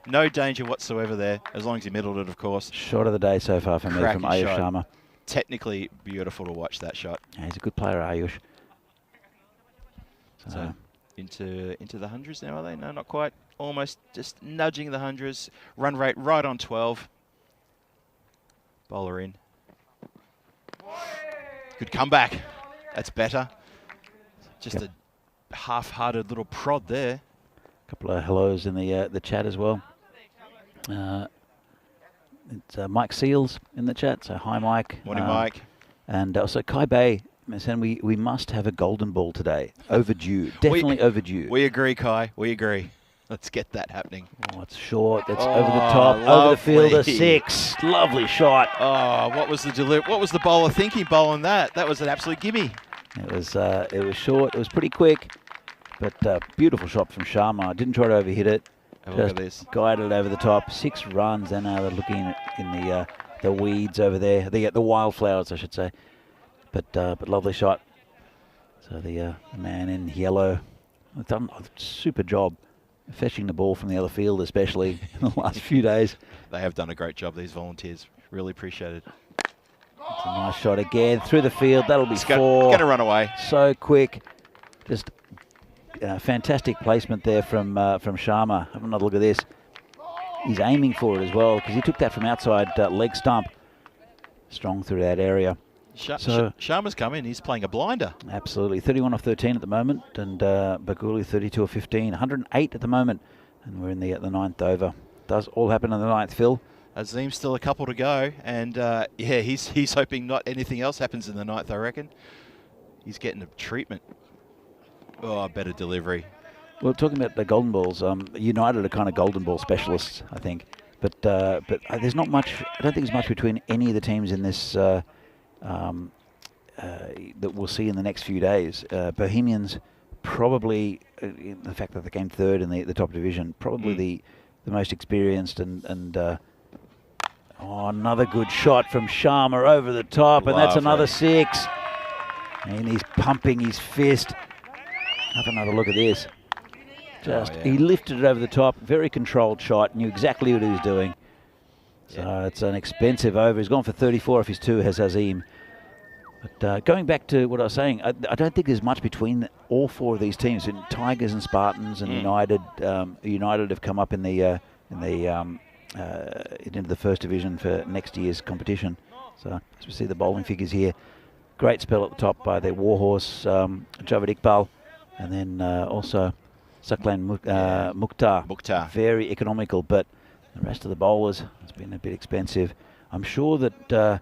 No danger whatsoever there, as long as he middled it, of course. Shot of the day so far for me from Ayush Sharma. Technically beautiful to watch that shot. Yeah, he's a good player, Ayush. So into the hundreds now, are they? No, not quite. Almost just nudging the hundreds. Run rate right on 12. Bowler in. Good comeback. That's better. Just a half-hearted little prod there. A couple of hellos in the chat as well. It's Mike Seals in the chat, so hi Mike. Morning Mike. And also Kai Bay saying we must have a golden ball today. Overdue, definitely overdue. We agree, Kai, we agree. Let's get that happening. Oh, it's short, it's over the top, over the fielder, 6. Lovely shot. Oh, what was the bowler thinking bowling that? That was an absolute gimme. It was short, it was pretty quick, but beautiful shot from Sharma. Didn't try to overhit it. Have a look at this. Guided over the top. 6 runs, and now they're looking in the weeds over there. The wildflowers, I should say. But lovely shot. So the man in yellow has done a super job fetching the ball from the other field, especially in the last few days. They have done a great job, these volunteers. Really appreciate it. It's a nice shot again through the field. That'll be 4. Going to run away. So quick. Just fantastic placement there from Sharma. Have another look at this. He's aiming for it as well because he took that from outside leg stump. Strong through that area. Sharma's come in. He's playing a blinder. Absolutely. 31 off 13 at the moment, and Baguli 32 off 15. 108 at the moment, and we're in the 9th over. Does all happen in the 9th, Phil? Azim's still a couple to go, and yeah, he's hoping not anything else happens in the 9th, I reckon. He's getting a treatment. Oh, better delivery. Well, talking about the golden balls, United are kind of golden ball specialists, I think. But there's not much. I don't think there's much between any of the teams in this that we'll see in the next few days. Bohemians probably, the fact that they came 3rd in the top division, probably the most experienced and Oh, another good shot from Sharma over the top, and that's another 6. And he's pumping his fist. Have another look at this. He lifted it over the top, very controlled shot, knew exactly what he was doing. So it's an expensive over. He's gone for 34 off his 2, has Azim. But going back to what I was saying, I don't think there's much between all 4 of these teams. Tigers and Spartans and United. United have come up into the first division for next year's competition. So as we see the bowling figures here, great spell at the top by their warhorse Javed Iqbal, and then also Saklan Mukhtar. Very economical, but the rest of the bowlers, it's been a bit expensive. I'm sure that the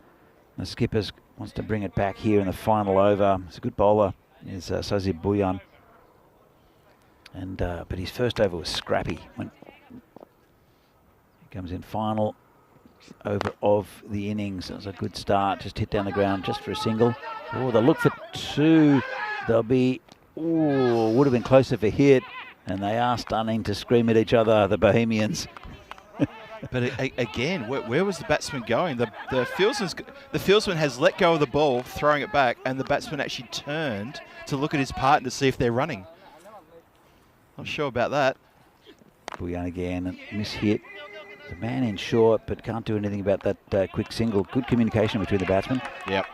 skippers wants to bring it back here in the final over. It's a good bowler, is Sazib Bhuyan. And but his first over was scrappy. He comes in final over of the innings. It was a good start. Just hit down the ground just for a single. Oh, they'll look for 2. They'll be, would have been closer for hit. And they are starting to scream at each other, the Bohemians. But again, where was the batsman going? The fieldsman has let go of the ball, throwing it back, and the batsman actually turned to look at his partner to see if they're running. Not sure about that. Bhuyan again, miss-hit. The man in short, but can't do anything about that quick single. Good communication between the batsmen. Yep.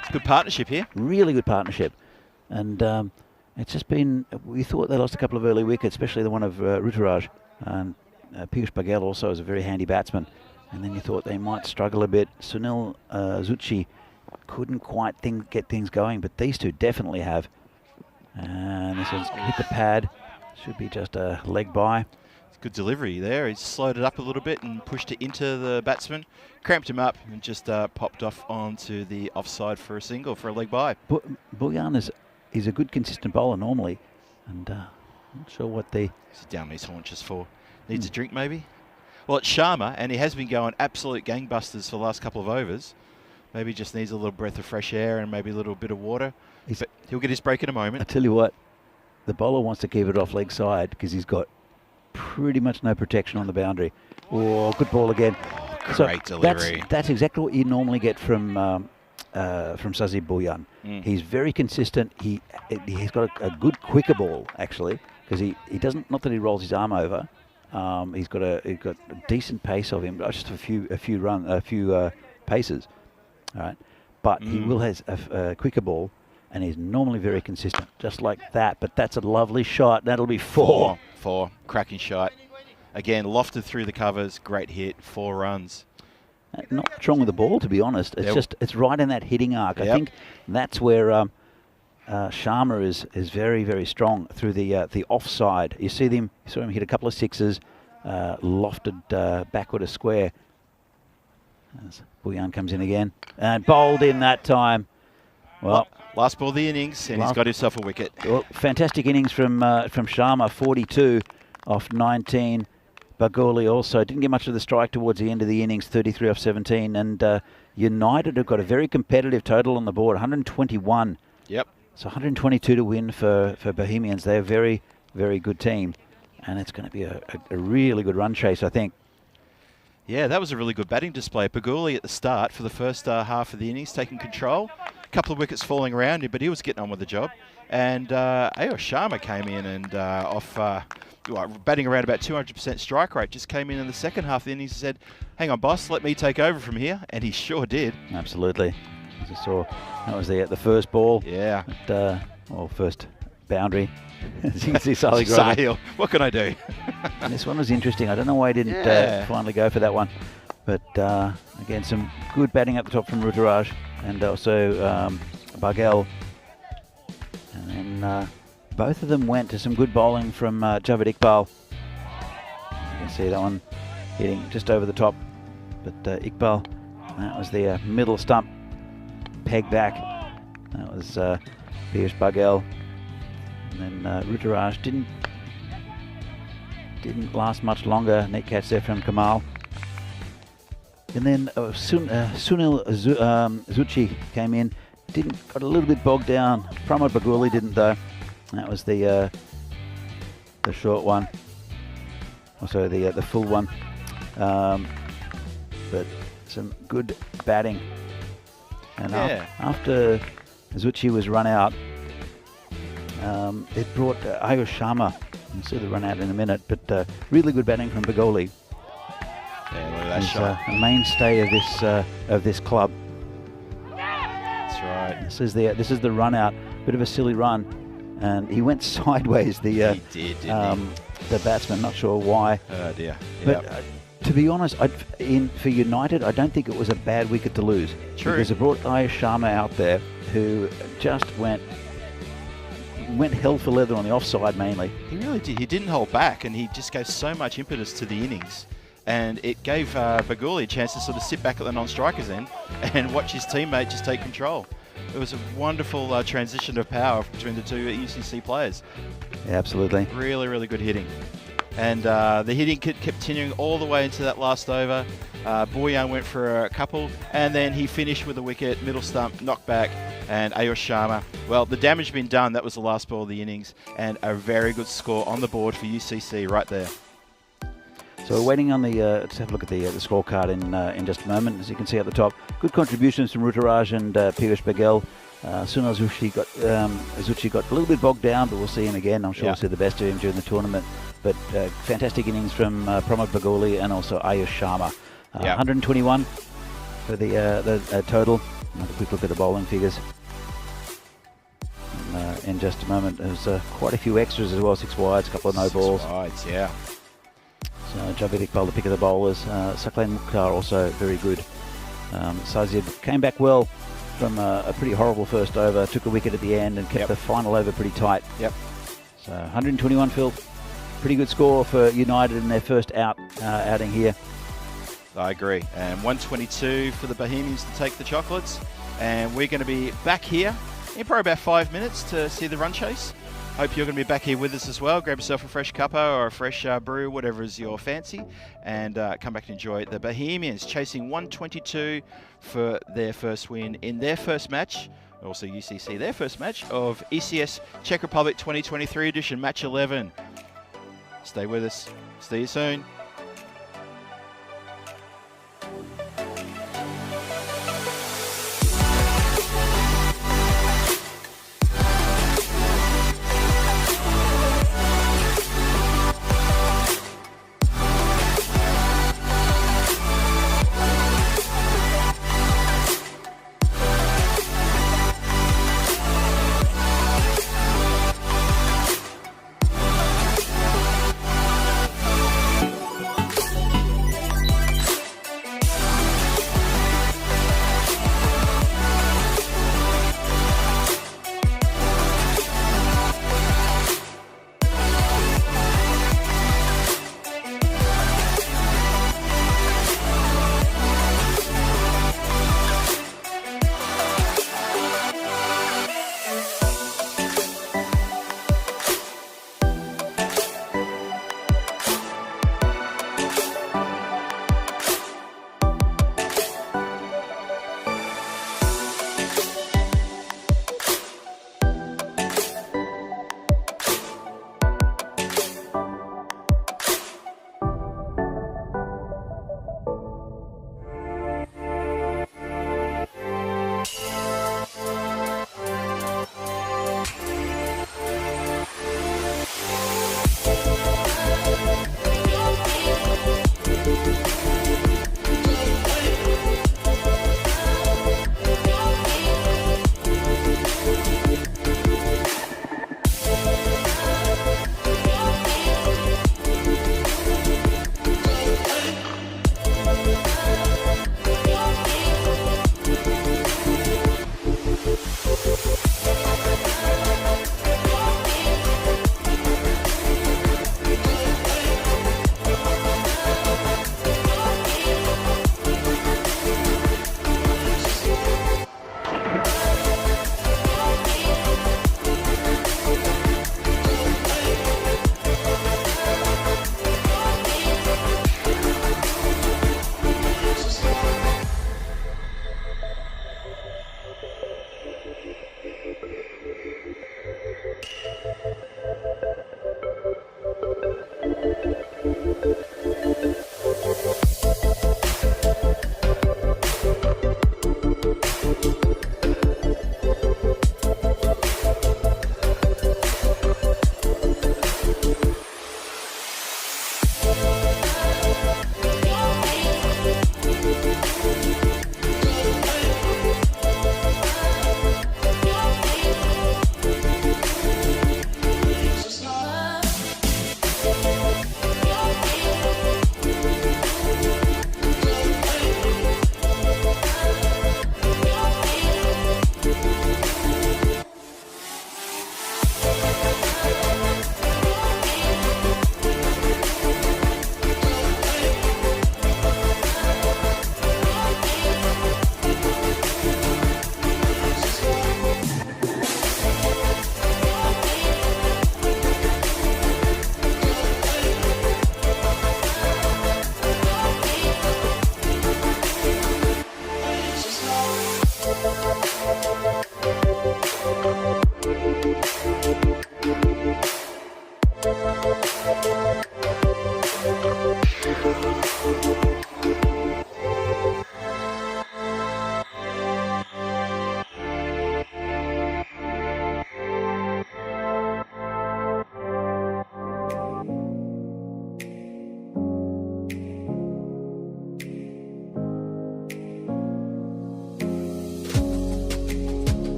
It's a good partnership here. Really good partnership. And it's just been, we thought they lost a couple of early wickets, especially the one of Ruturaj. And Piyush Baghel also is a very handy batsman. And then you thought they might struggle a bit. Sunil Zucchi couldn't quite get things going, but these two definitely have. And this one's hit the pad. Should be just a leg by. Good delivery there. He slowed it up a little bit and pushed it into the batsman, cramped him up, and just popped off onto the offside for a single, for a leg by. Bhuyan is a good consistent bowler normally, and not sure what they... He's down these haunches for. Needs a drink maybe? Well, it's Sharma, and he has been going absolute gangbusters for the last couple of overs. Maybe just needs a little breath of fresh air and maybe a little bit of water. But he'll get his break in a moment. I tell you what, the bowler wants to keep it off leg side because he's got pretty much no protection on the boundary. Oh, good ball again. Great delivery. That's exactly what you normally get from Sazib Bhuyan. He's very consistent. He's got a good quicker ball actually, because he doesn't, not that he rolls his arm over. He's got a decent pace of him, just a few paces. All right, but he will has a quicker ball, and he's normally very consistent, just like that. But that's a lovely shot. That'll be 4. 4. Cracking shot. Again, lofted through the covers. Great hit. 4 runs. Not wrong with the ball, to be honest. It's it's right in that hitting arc. I think that's where Sharma is very, very strong through the offside. You saw him hit a couple of 6s, lofted backward a square. As Bhuyan comes in again and bowled in that time. Well, last ball of the innings, and he's got himself a wicket. Well, fantastic innings from Sharma, 42 off 19. Bagoli also didn't get much of the strike towards the end of the innings, 33 off 17. And United have got a very competitive total on the board, 121. Yep. So 122 to win for Bohemians. They're a very, very good team. And it's going to be a really good run chase, I think. Yeah, that was a really good batting display. Baguli at the start for the first half of the innings, taking control. A couple of wickets falling around him, but he was getting on with the job. And Ayo Sharma came in and batting around about 200% strike rate, just came in the second half of the innings and said, hang on, boss, let me take over from here. And he sure did. Absolutely. As you saw, that was the first ball. Yeah. First boundary. As you can see, Sahil, what can I do? And this one was interesting. I don't know why he didn't finally go for that one. But again, some good batting up the top from Ruturaj and also Baghel. And then both of them went to some good bowling from Javed Iqbal. You can see that one hitting just over the top. But Iqbal, that was the middle stump peg back. That was Piyush Baghel. And then Ruturaj didn't last much longer. Net catch there from Kamal. And then Sunil Zucchi came in. Got a little bit bogged down. Pramod Baguli didn't though. That was the short one. Also the full one. But some good batting. And Yeah. after Azuchi was run out, it brought Ayush Sharma. We'll see the run out in a minute, but really good batting from Bagoli. Yeah, look at that He's shot. a mainstay of this club. That's right. This is the run out. Bit of a silly run, and he went sideways. He did, didn't he? The batsman, not sure why. Oh dear. But Yep. to be honest, for United, I don't think it was a bad wicket to lose. True. Because it brought Ayush Sharma out there, who just went hell for leather on the offside mainly. He really did. He didn't hold back, and he just gave so much impetus to the innings. And it gave Baguli a chance to sort of sit back at the non-strikers end and watch his teammate just take control. It was a wonderful transition of power between the two UCC players. Yeah, absolutely. Really, really good hitting. And the hitting kept continuing all the way into that last over. Boyan went for a couple, and then he finished with a wicket, middle stump, knockback, and Ayush Sharma. Well, the damage had been done. That was the last ball of the innings, and a very good score on the board for UCC right there. So we're waiting on let's have a look at the scorecard in just a moment. As you can see at the top, good contributions from Ruturaj and Piyush Baghel. Soon Azuchi got a little bit bogged down, but we'll see him again. I'm sure we'll see the best of him during the tournament. But fantastic innings from Pramod Bagoli and also Ayush Sharma. 121 for the total. Another quick look at the bowling figures. In just a moment, there's quite a few extras as well. 6 wides, a couple of no balls. 6 wides, yeah. So Javed Iqbal, the pick of the bowlers. Saqlain Mukhtar also very good. Sajid came back well from a pretty horrible first over, took a wicket at the end and kept the final over pretty tight. Yep. So 121, Phil. Pretty good score for United in their first outing here. I agree. And 122 for the Bohemians to take the chocolates. And we're going to be back here in probably about 5 minutes to see the run chase. Hope you're going to be back here with us as well. Grab yourself a fresh cuppa or a fresh brew, whatever is your fancy, and come back and enjoy it. The Bohemians chasing 122 for their first win in their first match. Also UCC, their first match of ECS Czech Republic 2023 edition, match 11. Stay with us. See you soon.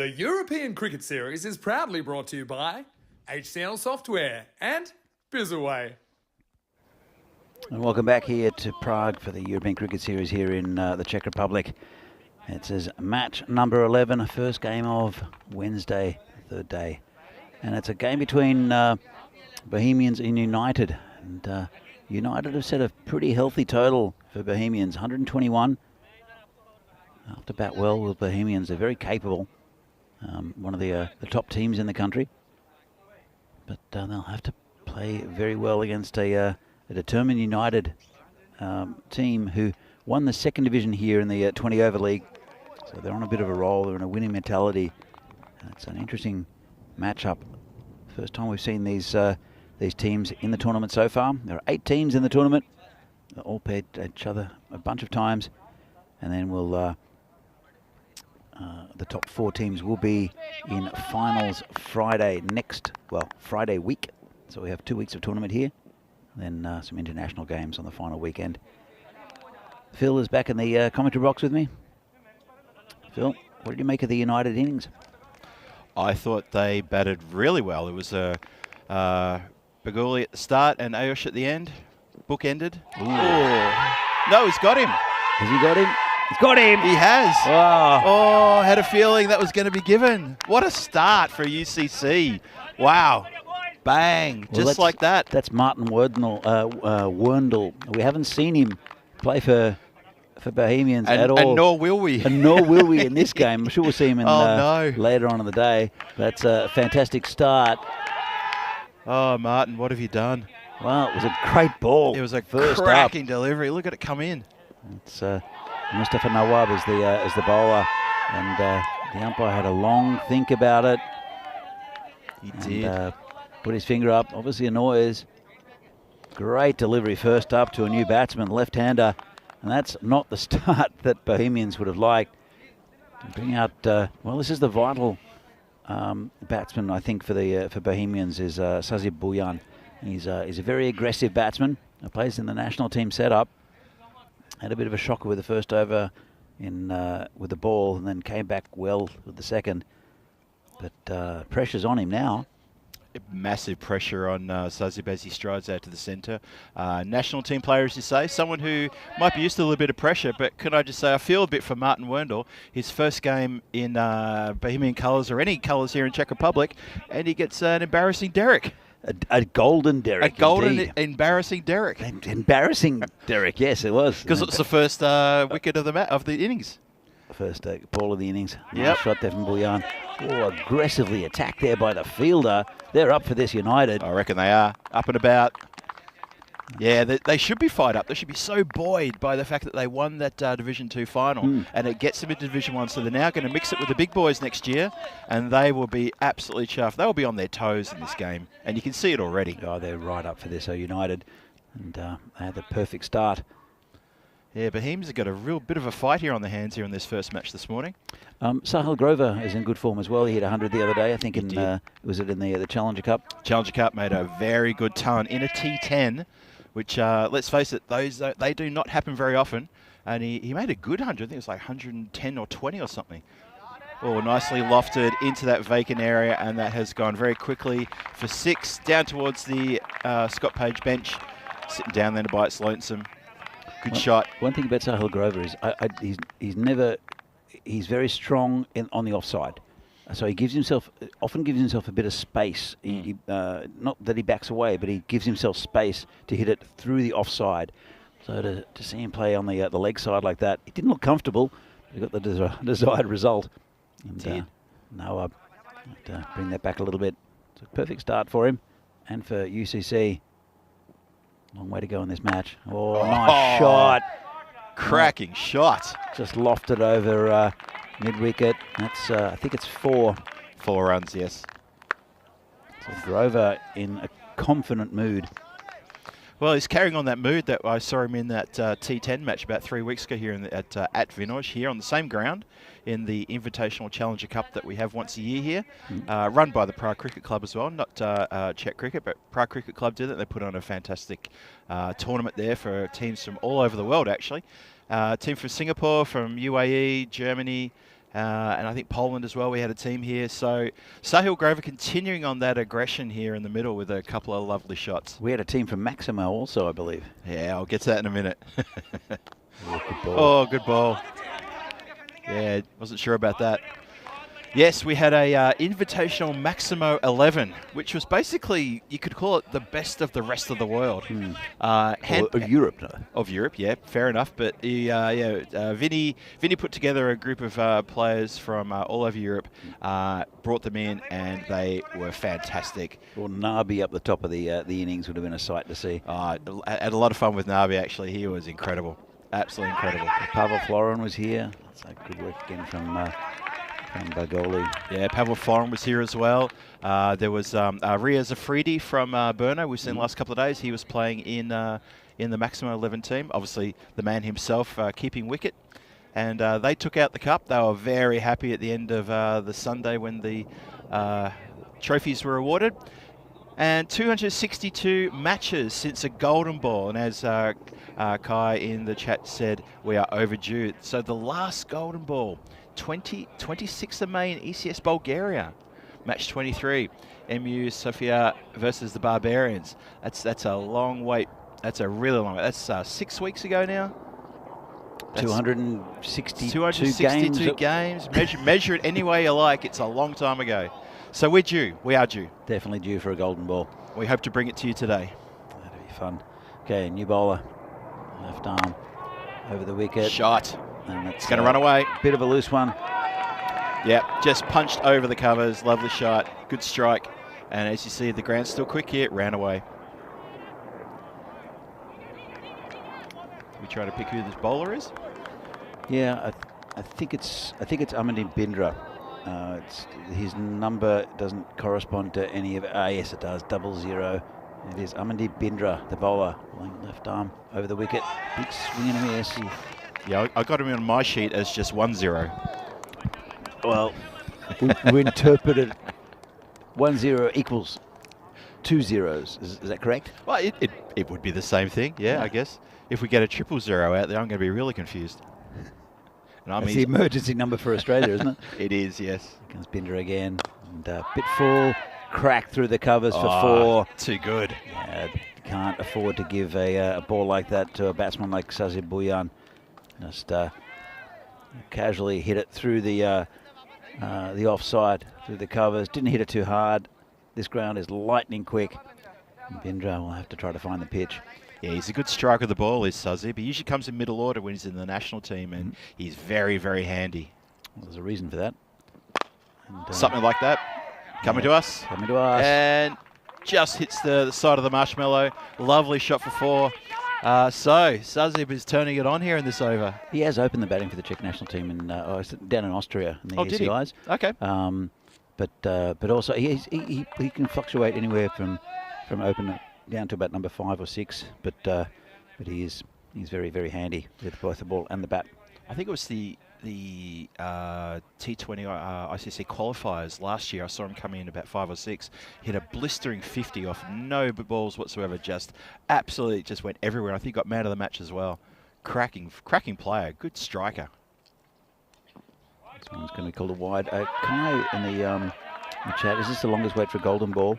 The European Cricket Series is proudly brought to you by HCL Software and Bizaway. And welcome back here to Prague for the European Cricket Series here in the Czech Republic. It says match number 11, first game of Wednesday, third day. And it's a game between Bohemians and United. And United have set a pretty healthy total for Bohemians, 121. After bat well with Bohemians, they're very capable. One of the top teams in the country. But they'll have to play very well against a determined United team who won the second division here in the 20-over league. So they're on a bit of a roll. They're in a winning mentality. It's an interesting matchup. First time we've seen these teams in the tournament so far. There are 8 teams in the tournament. They all played each other a bunch of times. And then we'll the top 4 teams will be in finals Friday Friday week. So we have 2 weeks of tournament here. Then some international games on the final weekend. Phil is back in the commentary box with me. Phil, what did you make of the United innings? I thought they batted really well. It was Baguli at the start and Ayosh at the end. Book-ended. Ooh. No, he's got him. Has he got him? He's got him. He has. Wow. Oh, had a feeling that was going to be given. What a start for UCC. Wow. Bang. Well, just like that. That's Martin Werndl. We haven't seen him play for Bohemians at all. And nor will we. And nor will we in this game. I'm sure we'll see him in, no. later on in the day. That's a fantastic start. Oh, Martin, what have you done? Well, it was a great ball. It was a first cracking delivery. Look at it come in. It's Mustafa Nawab as the bowler, and the umpire had a long think about it. He did. Put his finger up. Obviously a noise. Great delivery first up to a new batsman, left-hander, and that's not the start that Bohemians would have liked. To bring out this is the vital batsman I think for Bohemians is Sazib Buyan. He's a very aggressive batsman. He plays in the national team setup. Had a bit of a shocker with the first over with the ball, and then came back well with the second. But pressure's on him now. Massive pressure on Sazib as he strides out to the centre. National team player, as you say, someone who might be used to a little bit of pressure, but can I just say I feel a bit for Martin Werndl. His first game in Bohemian colours or any colours here in Czech Republic, and he gets an embarrassing derrick. A golden derrick. A golden embarrassing derrick. Embarrassing derrick, yes it was. Because it's the first wicket of the innings. First ball of the innings. Yep. Nice shot there from Buyan. Oh, aggressively attacked there by the fielder. They're up for this, United. I reckon they are. Up and about. Yeah, they should be fired up. They should be so buoyed by the fact that they won that Division 2 final. And it gets them into Division 1. So they're now going to mix it with the big boys next year. And they will be absolutely chuffed. They will be on their toes in this game. And you can see it already. Oh, they're right up for this, United. And they had the perfect start. Yeah, Bohemians have got a real bit of a fight here on the hands here in this first match this morning. Sahil Grover is in good form as well. He hit 100 the other day, I think. Was it in the Challenger Cup? Challenger Cup made a very good ton in a T10, which, let's face it, they do not happen very often. And he made a good 100. I think it was like 110 or 20 or something. Oh, nicely lofted into that vacant area, and that has gone very quickly for 6 down towards the Scott Page bench, sitting down there by its lonesome. Good shot. One thing about Sahil Grover is he's very strong on the offside. So he often gives himself a bit of space. Not that he backs away, but he gives himself space to hit it through the offside. So to see him play on the leg side like that, it didn't look comfortable, but he got the desired result. And now have to bring that back a little bit. It's a perfect start for him and for UCC. Long way to go in this match. Oh, nice shot. Cracking shot. Just lofted over mid-wicket. That's, I think it's 4. 4 runs, yes. So Grover in a confident mood. Well, he's carrying on that mood that I saw him in that T10 match about 3 weeks ago here at Vinoj, here on the same ground in the Invitational Challenger Cup that we have once a year here, run by the Prague Cricket Club as well, not Czech Cricket, but Prague Cricket Club did it. They put on a fantastic tournament there for teams from all over the world, actually. Team from Singapore, from UAE, Germany, And I think Poland as well, we had a team here. So Sahil Grover continuing on that aggression here in the middle with a couple of lovely shots. We had a team from Maximo also, I believe. Yeah, I'll get to that in a minute. Oh, good ball. Oh, good ball. Yeah, wasn't sure about that. Yes, we had a Invitational Maximo 11, which was basically, you could call it the best of the rest of the world. Of Europe, no? Of Europe, yeah, fair enough. But Vinny put together a group of players from all over Europe, brought them in, and they were fantastic. Well, Nabi up the top of the innings would have been a sight to see. I had a lot of fun with Nabi, actually. He was incredible. Absolutely incredible. Pavel Florin was here. That's good work again from Bagoli. Yeah, Pavel Florin was here as well. There was Ria Zafridi from Brno. We've seen the last couple of days. He was playing in the Maximo 11 team. Obviously, the man himself keeping wicket. And they took out the cup. They were very happy at the end of the Sunday when the trophies were awarded. And 262 matches since a golden ball. And as Kai in the chat said, we are overdue. So the last golden ball, 26th of May in ECS Bulgaria. Match 23, MU Sofia versus the Barbarians. That's a long wait. That's a really long wait. That's 6 weeks ago now. 262 games. Measure it any way you like. It's a long time ago. So we're due. We are due. Definitely due for a golden ball. We hope to bring it to you today. That'll be fun. Okay, new bowler. Left arm over the wicket. Shot. And It's going to run away. Bit of a loose one. Yep, just punched over the covers. Lovely shot. Good strike. And as you see, the ground's still quick here. It ran away. We try to pick who this bowler is? Yeah, I think it's Amandeep Bindra. His number doesn't correspond to any of it. Yes, it does. 00. It is Amandeep Bindra, the bowler, left arm over the wicket. Big swing and a miss. Yeah, I got him on my sheet as just 1-0. Well, we interpreted 1-0 equals 2 zeros. Is that correct? Well, it would be the same thing, yeah, I guess. If we get a 000 out there, I'm going to be really confused. And That's the emergency number for Australia, isn't it? It is, yes. Comes Binder again. And bit full, crack through the covers for 4. Too good. Yeah, can't afford to give a ball like that to a batsman like Sazib Bhuyan. Just casually hit it through the offside, through the covers. Didn't hit it too hard. This ground is lightning quick. And Bindra will have to try to find the pitch. Yeah, he's a good striker of the ball, is Sazib. He usually comes in middle order when he's in the national team, and he's very, very handy. Well, there's a reason for that. And, something like that. Coming to us. Coming to us. And just hits the side of the marshmallow. Lovely shot for 4. So Sazib is turning it on here in this over. He has opened the batting for the Czech national team down in Austria in the ECIs. Okay. But also he can fluctuate anywhere from open down to about number 5 or 6. But he's very, very handy with both the ball and the bat. I think it was the T10 ICC qualifiers last year. I saw him coming in about 5 or 6. Hit a blistering 50 off no balls whatsoever. Just absolutely just went everywhere. I think he got man of the match as well. Cracking player. Good striker. This one's going to be called a wide. Kai in the chat, is this the longest wait for a golden ball?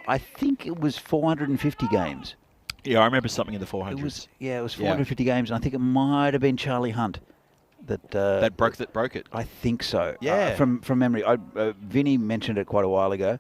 I think it was 450 games. Yeah, I remember something in the 400s. It was 450 games, and I think it might have been Charlie Hunt that broke it. I think so. Yeah. From memory, Vinny mentioned it quite a while ago,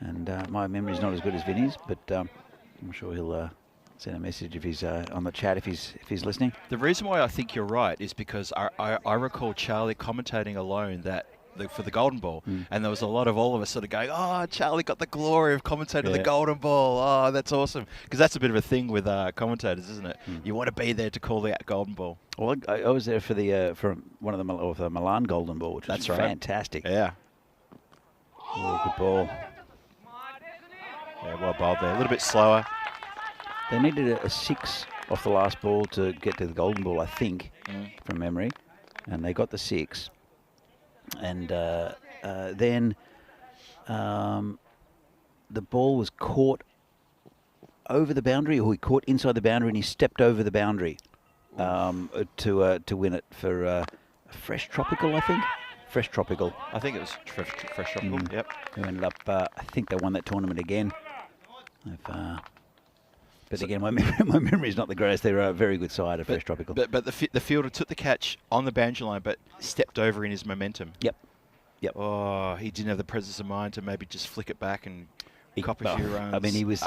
and my memory's not as good as Vinny's, but I'm sure he'll send a message if he's on the chat if he's listening. The reason why I think you're right is because I recall Charlie commentating alone that for the golden ball, and there was a lot of all of us sort of going, oh, Charlie got the glory of commentating the golden ball. Oh, that's awesome. Because that's a bit of a thing with commentators, isn't it? You want to be there to call the golden ball. Well, I was there for for one of the Milan golden ball, which was fantastic. Yeah. Oh, good ball. Yeah, well bowled there. A little bit slower. They needed a 6 off the last ball to get to the golden ball, I think, from memory, and they got the 6. And then the ball was caught over the boundary, or he caught inside the boundary, and he stepped over the boundary to win it for Fresh Tropical, I think. Fresh Tropical. I think it was Fresh Tropical. Yep. Who ended up, I think they won that tournament again. But again, my memory is not the greatest. They're a very good side of Fresh Tropical. But the fielder took the catch on the boundary line, but stepped over in his momentum. Yep. Oh, he didn't have the presence of mind to maybe just flick it back and cop a few runs. I mean, he was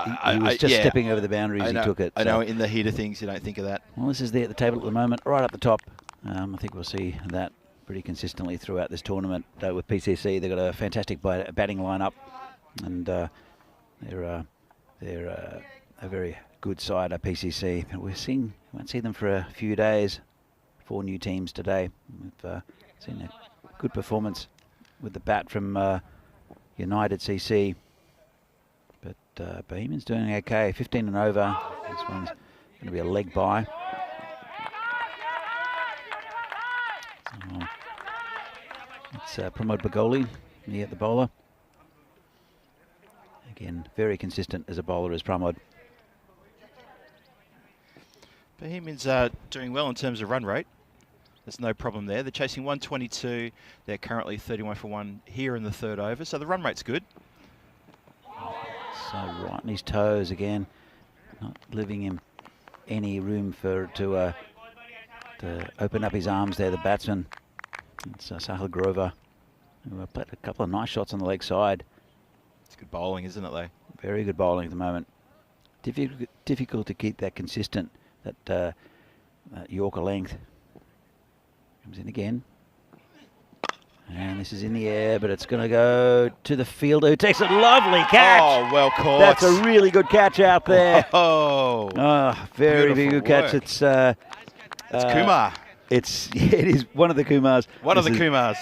just stepping over the boundaries. He took it. I know. In the heat of things, you don't think of that. Well, this is there at the table at the moment, right up the top. I think we'll see that pretty consistently throughout this tournament. With PCC, they've got a fantastic batting lineup, and they're a very good side at PCC. But won't see them for a few days. 4 new teams today. We've seen a good performance with the bat from United CC. But Bohemian's doing okay. 15 and over. This one's going to be a leg bye. So it's Pramod Bagoli, me at the bowler. Again, very consistent as a bowler as Pramod. Bohemians are doing well in terms of run rate. There's no problem there. They're chasing 122. They're currently 31 for 1 here in the 3rd over, so the run rate's good. So right on his toes again, not leaving him any room to open up his arms there, the batsman. It's Sahil Grover, who played a couple of nice shots on the leg side. It's good bowling, isn't it, though? Very good bowling at the moment. Difficult to keep that consistent, that Yorker length. Comes in again. And this is in the air, but it's going to go to the fielder, who takes a lovely catch. Oh, well caught. That's a really good catch out there. Oh, very good catch. It's Kumar. It is one of the Kumars. One of the Kumars.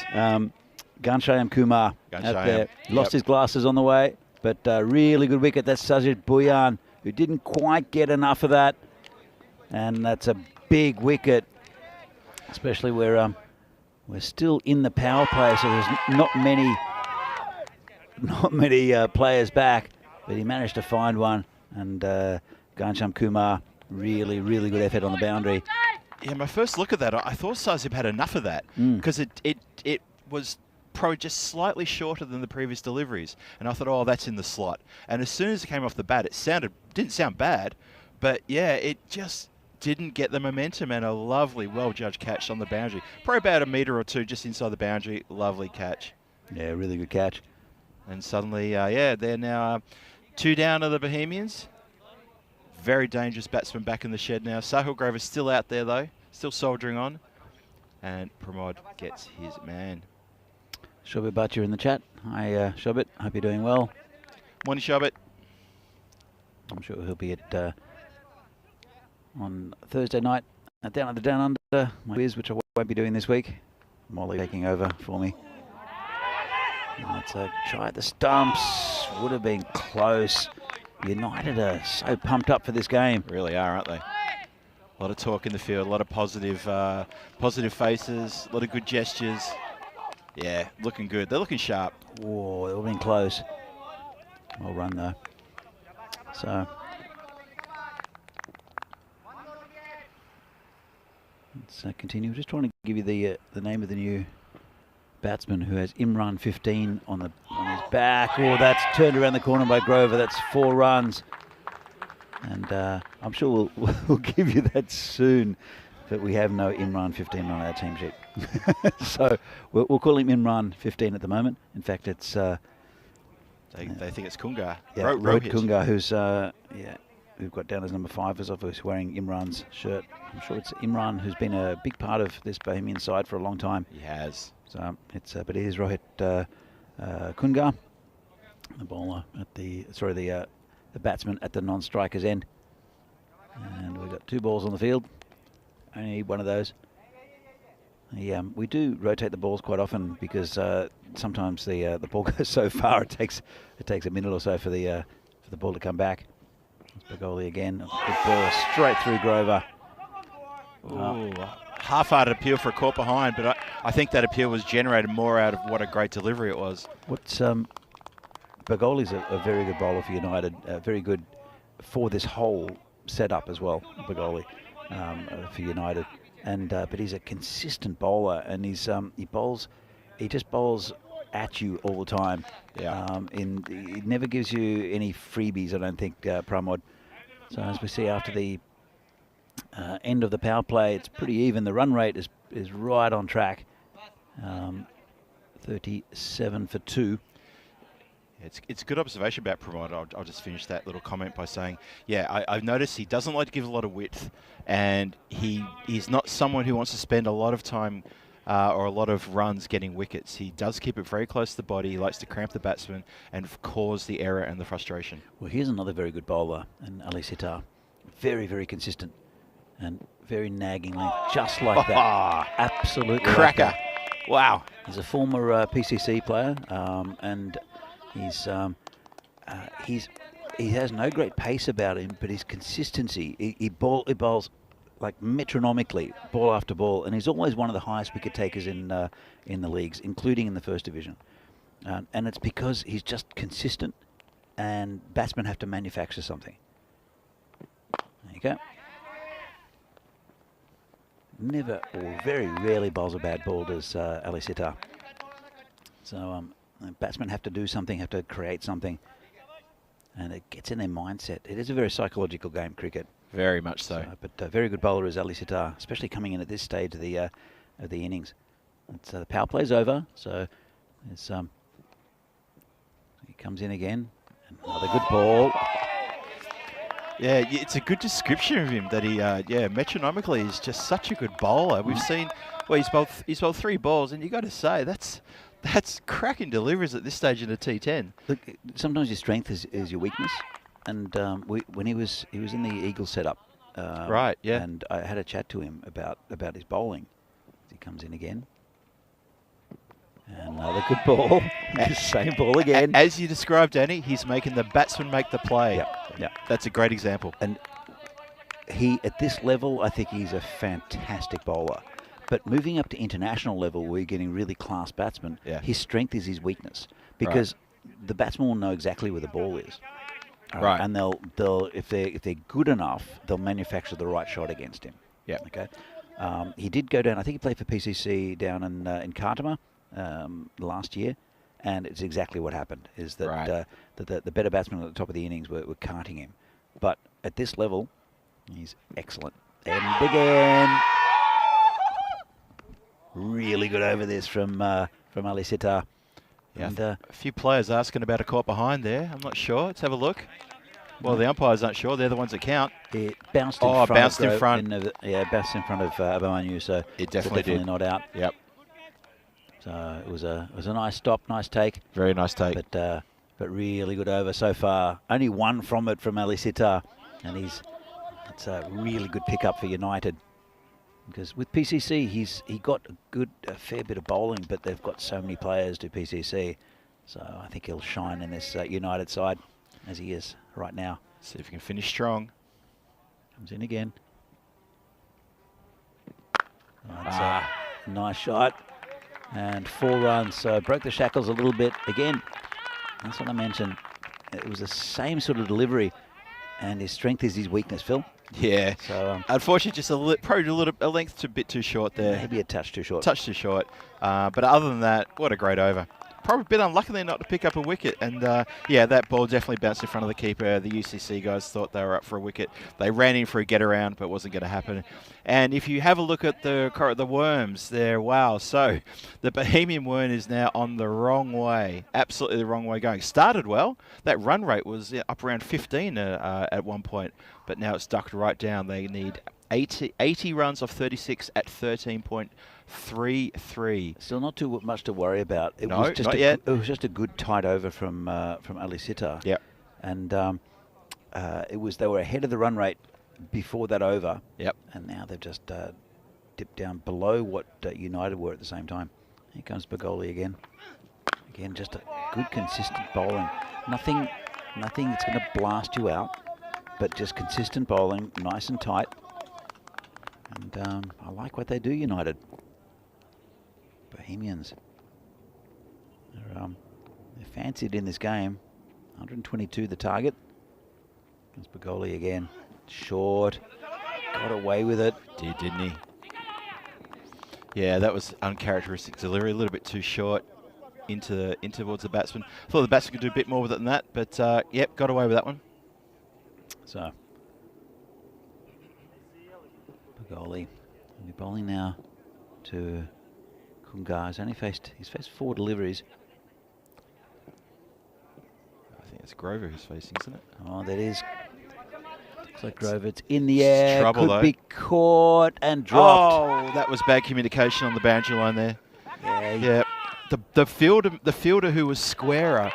Ghanshyam Kumar out there. Lost his glasses on the way, but really good wicket. That's Sajid Bhuyan, who didn't quite get enough of that. And that's a big wicket, especially where we're still in the power play, so there's not many players back, but he managed to find one. And Ghanshyam Kumar, really good effort on the boundary. Yeah, my first look at that, I thought Sazib had enough of that because it was just slightly shorter than the previous deliveries, and I thought, oh, that's in the slot. And as soon as it came off the bat, didn't sound bad, but yeah, it just didn't get the momentum, and a lovely, well-judged catch on the boundary. Probably about a metre or two just inside the boundary. Lovely catch. Yeah, really good catch. And suddenly, they're now 2 down to the Bohemians. Very dangerous batsman back in the shed now. Sahil Grover still out there, though. Still soldiering on. And Pramod gets his man. Shobit Bhatt, you're in the chat. Hi, Shobit. Hope you're doing well. Morning, Shobit. I'm sure he'll be at on Thursday night down at the Down Under, my quiz, which I won't be doing this week. Molly taking over for me. That's a try at the stumps. Would have been close. United are so pumped up for this game. Really are, aren't they? A lot of talk in the field, a lot of positive faces, a lot of good gestures. Yeah, looking good. They're looking sharp. Whoa, they've all been close. Well run though. So let's continue. Just trying to give you the name of the new batsman who has Imran 15 on his back. Oh, that's turned around the corner by Grover. That's 4 runs. And I'm sure we'll give you that soon. But we have no Imran 15 on our team sheet. So we'll call him Imran 15 at the moment. In fact, it's... they think it's Kungar. Yeah, Rohit Kungar, who's... we've got down as number 5 as who's wearing Imran's shirt. I'm sure it's Imran who's been a big part of this Bohemian side for a long time. He has. So it's but it is Rohit Kungar, the bowler at the batsman at the non-strikers end. And we've got 2 balls on the field. Only one of those. We do rotate the balls quite often because sometimes the ball goes so far it takes a minute or so for the ball to come back. Bagoli again, a good ball straight through Grover. Ooh, half-hearted appeal for a caught behind, but I think that appeal was generated more out of what a great delivery it was. Bagoli's a very good bowler for United, very good for this whole setup as well, Bagoli, for United. and but he's a consistent bowler, and he just bowls at you all the time. Yeah. He never gives you any freebies, I don't think, Pramod. So as we see after the end of the power play, it's pretty even. The run rate is right on track. 37 for 2. It's a good observation about Promoter. I'll just finish that little comment by saying, yeah, I've noticed he doesn't like to give a lot of width, and he's not someone who wants to spend a lot of time or a lot of runs getting wickets. He does keep it very close to the body. He likes to cramp the batsman and cause the error and the frustration. Well, here's another very good bowler, and Ali Sitar. Very, very consistent and very nagging length, just like that. Absolutely. Cracker. Like that. Wow. He's a former PCC player, and he has no great pace about him, but his consistency, he bowls like metronomically, ball after ball, and he's always one of the highest wicket takers in the leagues, including in the first division. And it's because he's just consistent, and batsmen have to manufacture something. There you go. Never or very rarely bowls a bad ball, does Ali Sitar. So batsmen have to do something, have to create something, and it gets in their mindset. It is a very psychological game, cricket. Very much so. But very good bowler is Ali Sitar, especially coming in at this stage of the innings. The power play's over, so it's, he comes in again. Another good ball. Yeah, it's a good description of him that he, metronomically is just such a good bowler. We've seen, well, he's bowled 3 balls, and you got to say that's cracking deliveries at this stage in the T10. Look, sometimes your strength is your weakness, and when he was in the Eagle setup, right? Yeah. And I had a chat to him about his bowling. He comes in again. Another good ball. Same ball again. As you described, Danny, he's making the batsman make the play. Yeah. That's a great example. And at this level, I think he's a fantastic bowler. But moving up to international level, where you're getting really class batsmen, his strength is his weakness, because the batsman will know exactly where the ball is. Right. And they'll if they're good enough, they'll manufacture the right shot against him. Yeah. Okay. He did go down. I think he played for PCC down in Khartoum last year, and it's exactly what happened. Is that the better batsmen at the top of the innings were carting him, but at this level, he's excellent. And again, really good over this from Ali Sitar. Yeah, and, a few players asking about a caught behind there. I'm not sure. Let's have a look. Well, the umpires aren't sure. They're the ones that count. It bounced in front. Bounced in front. Bounced in front of Abamanu, so it definitely did. Not out. Yep. So it was a nice stop, nice take. Very nice take. But really good over so far. Only one from it from Ali Sitar, and it's a really good pickup for United. Because with PCC, he got a fair bit of bowling, but they've got so many players to PCC. So I think he'll shine in this United side, as he is right now. See if he can finish strong. Comes in again. That's a nice shot. And 4 runs, so broke the shackles a little bit. Again, that's what I mentioned. It was the same sort of delivery, and his strength is his weakness, Phil. Yeah. So unfortunately, just probably a length a bit too short there. Maybe a touch too short. Touch too short. But other than that, what a great over. Probably a bit unlucky not to pick up a wicket. And that ball definitely bounced in front of the keeper. The UCC guys thought they were up for a wicket. They ran in for a get around, but it wasn't going to happen. And if you have a look at the worms there, wow. So the Bohemian Worm is now on the wrong way. Absolutely the wrong way going. Started well. That run rate was up around 15 at one point, but now it's ducked right down. They need 80 runs off 36 at 13.33. Still not too much to worry about. It was just a good tight over from Ali Sitar. Yep. And they were ahead of the run rate before that over. Yep. And now they've just dipped down below what United were at the same time. Here comes Bagoli again. Again, just a good consistent bowling. Nothing that's going to blast you out, but just consistent bowling, nice and tight. And I like what they do, United. Bohemians. They're fancied in this game. 122 the target. It's Bagoli again. Short. Got away with it. Didn't he? Yeah, that was uncharacteristic delivery, a little bit too short in towards the batsman. Thought the batsman could do a bit more with it than that, but yep, got away with that one. So, Bagoli will be bowling now to Kungar. He's faced 4 deliveries. I think it's Grover who's facing, isn't it? Oh, that is. Looks like Grover. It's in the air. Trouble, Could though. be caught and dropped. Oh, that was bad communication on the boundary line there. Yeah. Yeah, the fielder who was squarer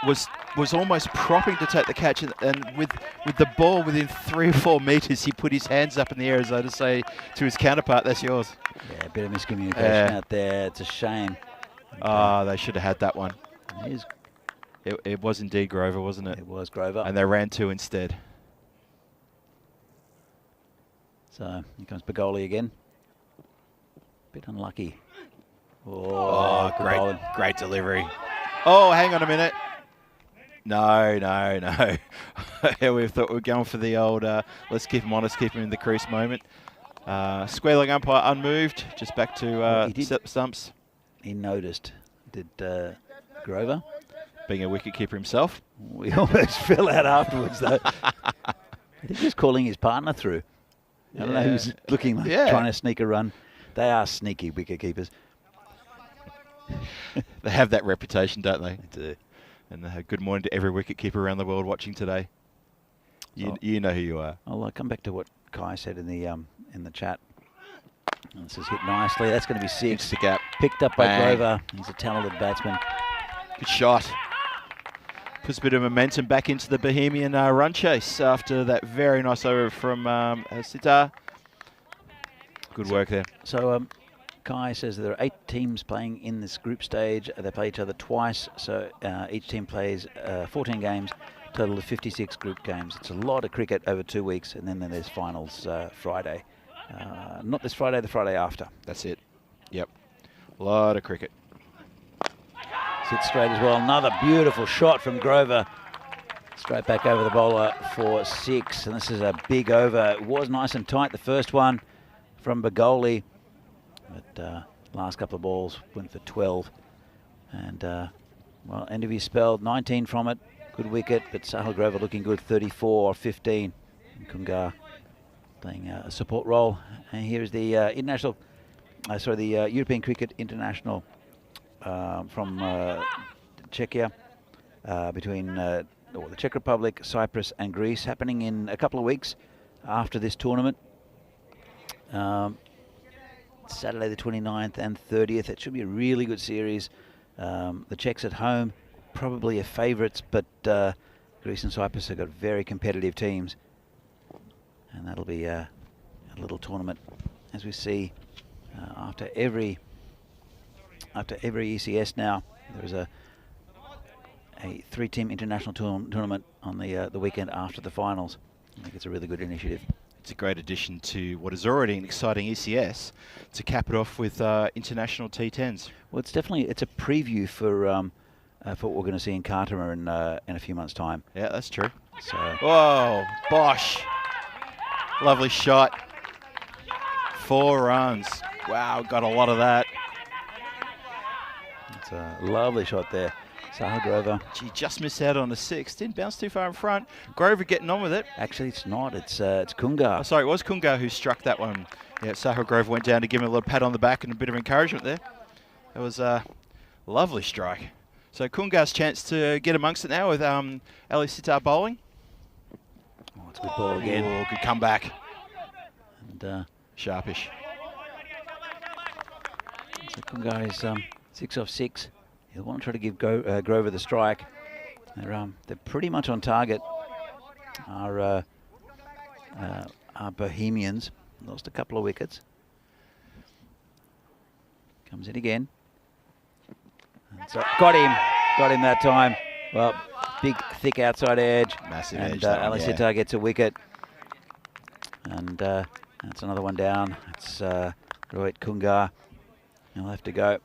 was almost propping to take the catch, and with the ball within 3 or 4 metres, he put his hands up in the air as though to say to his counterpart, "That's yours." Yeah, a bit of miscommunication out there. It's a shame. Oh, they should have had that one. It is. It was indeed Grover, wasn't it? It was Grover. And they ran 2 instead. So here comes Bagoli again. Bit unlucky. Oh, good bowling. great delivery. Oh, hang on a minute. No. We thought we were going for the old, let's keep him honest, keep him in the crease moment. Square leg umpire unmoved, just back to set the stumps. He noticed, did Grover? Being a wicketkeeper himself. We almost fell out afterwards, though. I think he was calling his partner through. I don't know who's looking like trying to sneak a run. They are sneaky wicketkeepers. They have that reputation, don't they? They do. And good morning to every wicketkeeper around the world watching today. You know who you are. I'll come back to what Kai said in the chat. And this is hit nicely. That's going to be 6. Into the gap. Picked up by Bang. Grover. He's a talented batsman. Good shot. Puts a bit of momentum back into the Bohemian run chase after that very nice over from Sitar. Good work there. So Kai says there are 8 teams playing in this group stage. They play each other twice, so each team plays 14 games, total of 56 group games. It's a lot of cricket over 2 weeks, and then there's finals Friday. Not this Friday, the Friday after. That's it. Yep. A lot of cricket. Sits straight as well. Another beautiful shot from Grover. Straight back over the bowler for 6. And this is a big over. It was nice and tight, the first one from Bagoli. But last couple of balls went for 12. And, well, end of his spell, 19 from it. Good wicket, but Sahil Grover looking good, 34 or 15. And Kungar playing a support role. And here's the European Cricket International from Czechia, between the Czech Republic, Cyprus and Greece, happening in a couple of weeks after this tournament. Saturday the 29th and 30th. It should be a really good series. The Czechs at home, probably a favourites, but Greece and Cyprus have got very competitive teams. And that'll be a little tournament, as we see after every ECS now. There's a 3-team international tournament on the weekend after the finals. I think it's a really good initiative. It's a great addition to what is already an exciting ECS to cap it off with international T10s. Well, it's a preview for what we're going to see in Carter in a few months' time. Yeah, that's true. So, whoa, Bosch. Lovely shot. 4 runs. Wow, got a lot of that. it's a lovely shot there. Sahil Grover. Gee, just missed out on the 6. Didn't bounce too far in front. Grover getting on with it. Actually, it's not. It's Kungar. Oh, sorry, it was Kungar who struck that one. Yeah, Sahil Grover went down to give him a little pat on the back and a bit of encouragement there. That was a lovely strike. So Kungar's chance to get amongst it now with Ali Sitar bowling. Oh, it's a good ball again. Oh, good comeback. And sharpish. So Kungar is 6 off 6. He'll want to try to give Grover the strike. They're pretty much on target. Our Bohemians lost a couple of wickets. Comes in again. And so got him that time. Well, big, thick outside edge. Massive and edge. Ali Sitar gets a wicket. And that's another one down. It's Rohit Kungar. He'll have to go.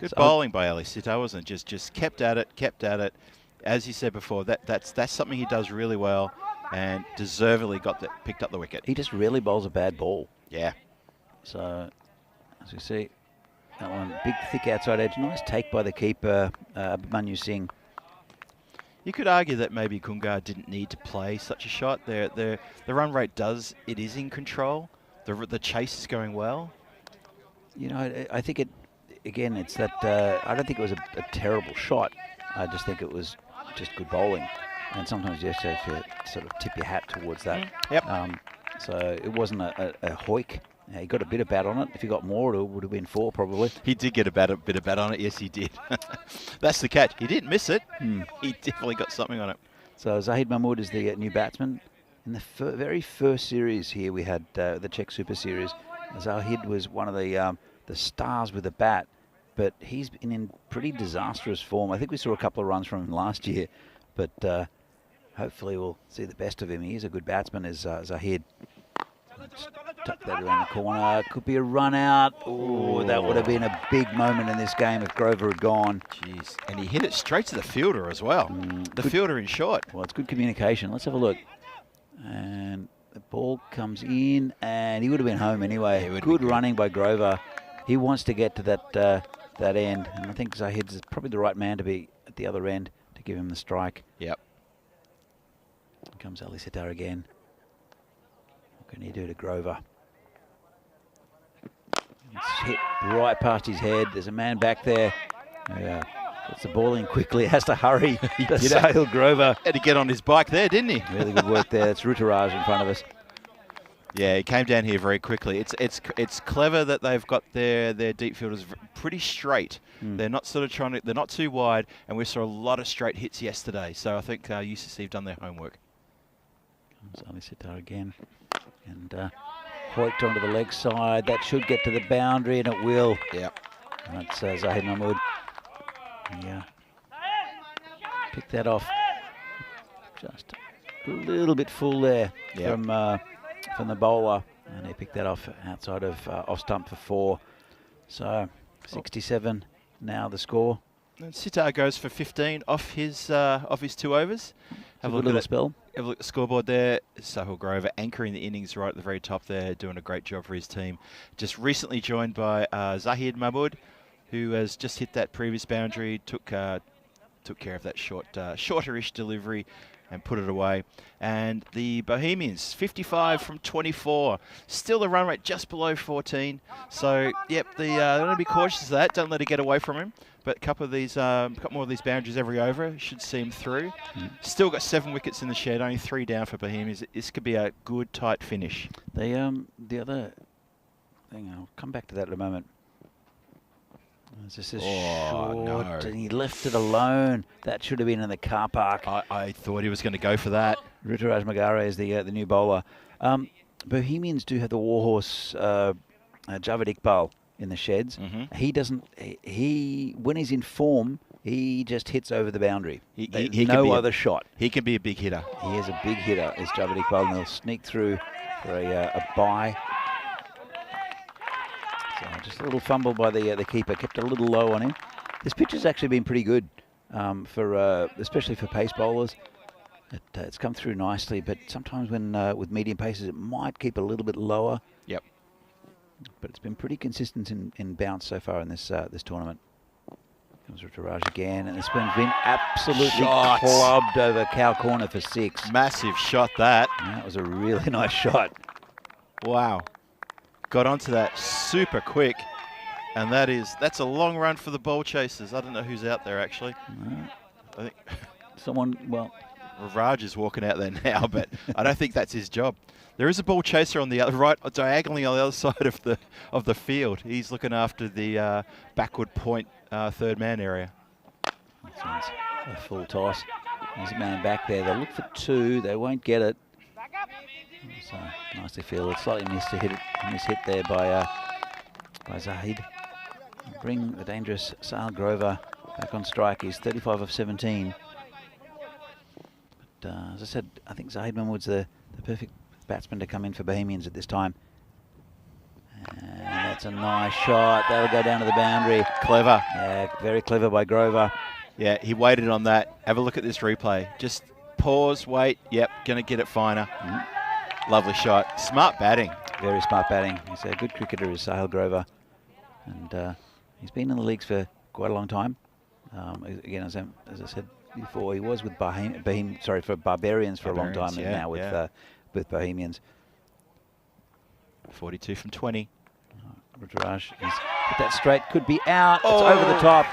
Good bowling by Ali Sitar, wasn't it? Just kept at it. As you said before, that's something he does really well, and deservedly picked up the wicket. He just really bowls a bad ball. Yeah. So As we see, that one, big, thick outside edge. Nice take by the keeper, Manu Singh. You could argue that maybe Kungar didn't need to play such a shot. The run rate is in control. The chase is going well. You know, I think again, it's that, I don't think it was a terrible shot. I just think it was just good bowling. And sometimes you just have to sort of tip your hat towards that. Yep. So it wasn't a hoik. He got a bit of bat on it. If he got more, it would have been 4 probably. He did get a bit of bat on it. Yes, he did. That's the catch. He didn't miss it. He definitely got something on it. So Zahid Mahmood is the new batsman. In the very first series here, we had the Czech Super Series. Zahid was one of the stars with the bat, but he's been in pretty disastrous form. I think we saw a couple of runs from him last year, but hopefully we'll see the best of him. He is a good batsman, is Zahid. Tuck that around the corner. Could be a run out. Oh, that would have been a big moment in this game if Grover had gone. Jeez. And he hit it straight to the fielder as well. The fielder in short. Well, it's good communication. Let's have a look. And the ball comes in, and he would have been home anyway. Good running by Grover. He wants to get to that end, and I think Zahid's probably the right man to be at the other end to give him the strike. Yep. Here comes Ali Sitar again. What can he do to Grover? It's hit right past his head. There's a man back there. Gets the ball in quickly. Has to hurry to Sahil Grover. Had to get on his bike there, didn't he? Really good work there. It's Ruturaj in front of us. Yeah, he came down here very quickly. It's clever that they've got their deep fielders pretty straight. They're not sort of they're not too wide, and we saw a lot of straight hits yesterday. So I think UCC have done their homework. Comes Ali Sitar again, and hoiked onto the leg side. That should get to the boundary, and it will. Yep. That's Zahid Mahmood. Yeah. Pick that off. Just a little bit full there from the bowler, and he picked that off outside of off stump for 4. So 67 now the score. And Sitar goes for 15 off his 2 overs. Have a look at spell. Have a look at the scoreboard there. Sahil Grover anchoring the innings right at the very top there, doing a great job for his team. Just recently joined by Zahid Mahmood, who has just hit that previous boundary, took care of that shorter-ish delivery and put it away. And the Bohemians, 55 from 24. Still the run rate just below 14. So, yep, they're going to be cautious of that. Don't let it get away from him. But a couple more of these boundaries every over should see him through. Still got 7 wickets in the shed, only 3 down for Bohemians. This could be a good, tight finish. The other thing, I'll come back to that in a moment. It's just short, no. And he left it alone. That should have been in the car park. I thought he was going to go for that. Ruturaj Magare is the new bowler. Bohemians do have the warhorse Javed Iqbal in the sheds. He doesn't. When he's in form, he just hits over the boundary. He no other shot. He can be a big hitter. He is a big hitter. Is Javed Iqbal, and he'll sneak through for a bye. So just a little fumble by the keeper, kept it a little low on him. This pitch has actually been pretty good especially for pace bowlers. It's come through nicely, but sometimes when with medium paces, it might keep a little bit lower. Yep. But it's been pretty consistent in bounce so far in this tournament. Comes Ruturaj again, and this one's been absolutely clubbed over cow corner for 6. Massive shot that. That was a really nice shot. Wow. Got onto that super quick, and that's a long run for the ball chasers. I don't know who's out there actually. I think Raj is walking out there now, but I don't think that's his job. There is a ball chaser on the other diagonally on the other side of the field. He's looking after the backward point third man area. That's a full toss. There's a man back there. They'll look for 2. They won't get it. So nicely fielded. Slightly mishit there by Zahid. Bring the dangerous Sahil Grover back on strike. He's 35 of 17. But as I said, I think Zahid Mahmood's the perfect batsman to come in for Bohemians at this time. And that's a nice shot. That'll go down to the boundary. Clever. Yeah, very clever by Grover. Yeah, he waited on that. Have a look at this replay. Just pause, wait. Yep, going to get it finer. Lovely shot. Smart batting. Very smart batting. He's a good cricketer, is Sahil Grover. And he's been in the leagues for quite a long time. Again, as I said before, he was with for Barbarians for a long time, and now with Bohemians. 42 from 20. Rudraj is hit that straight, could be out. It's over the top.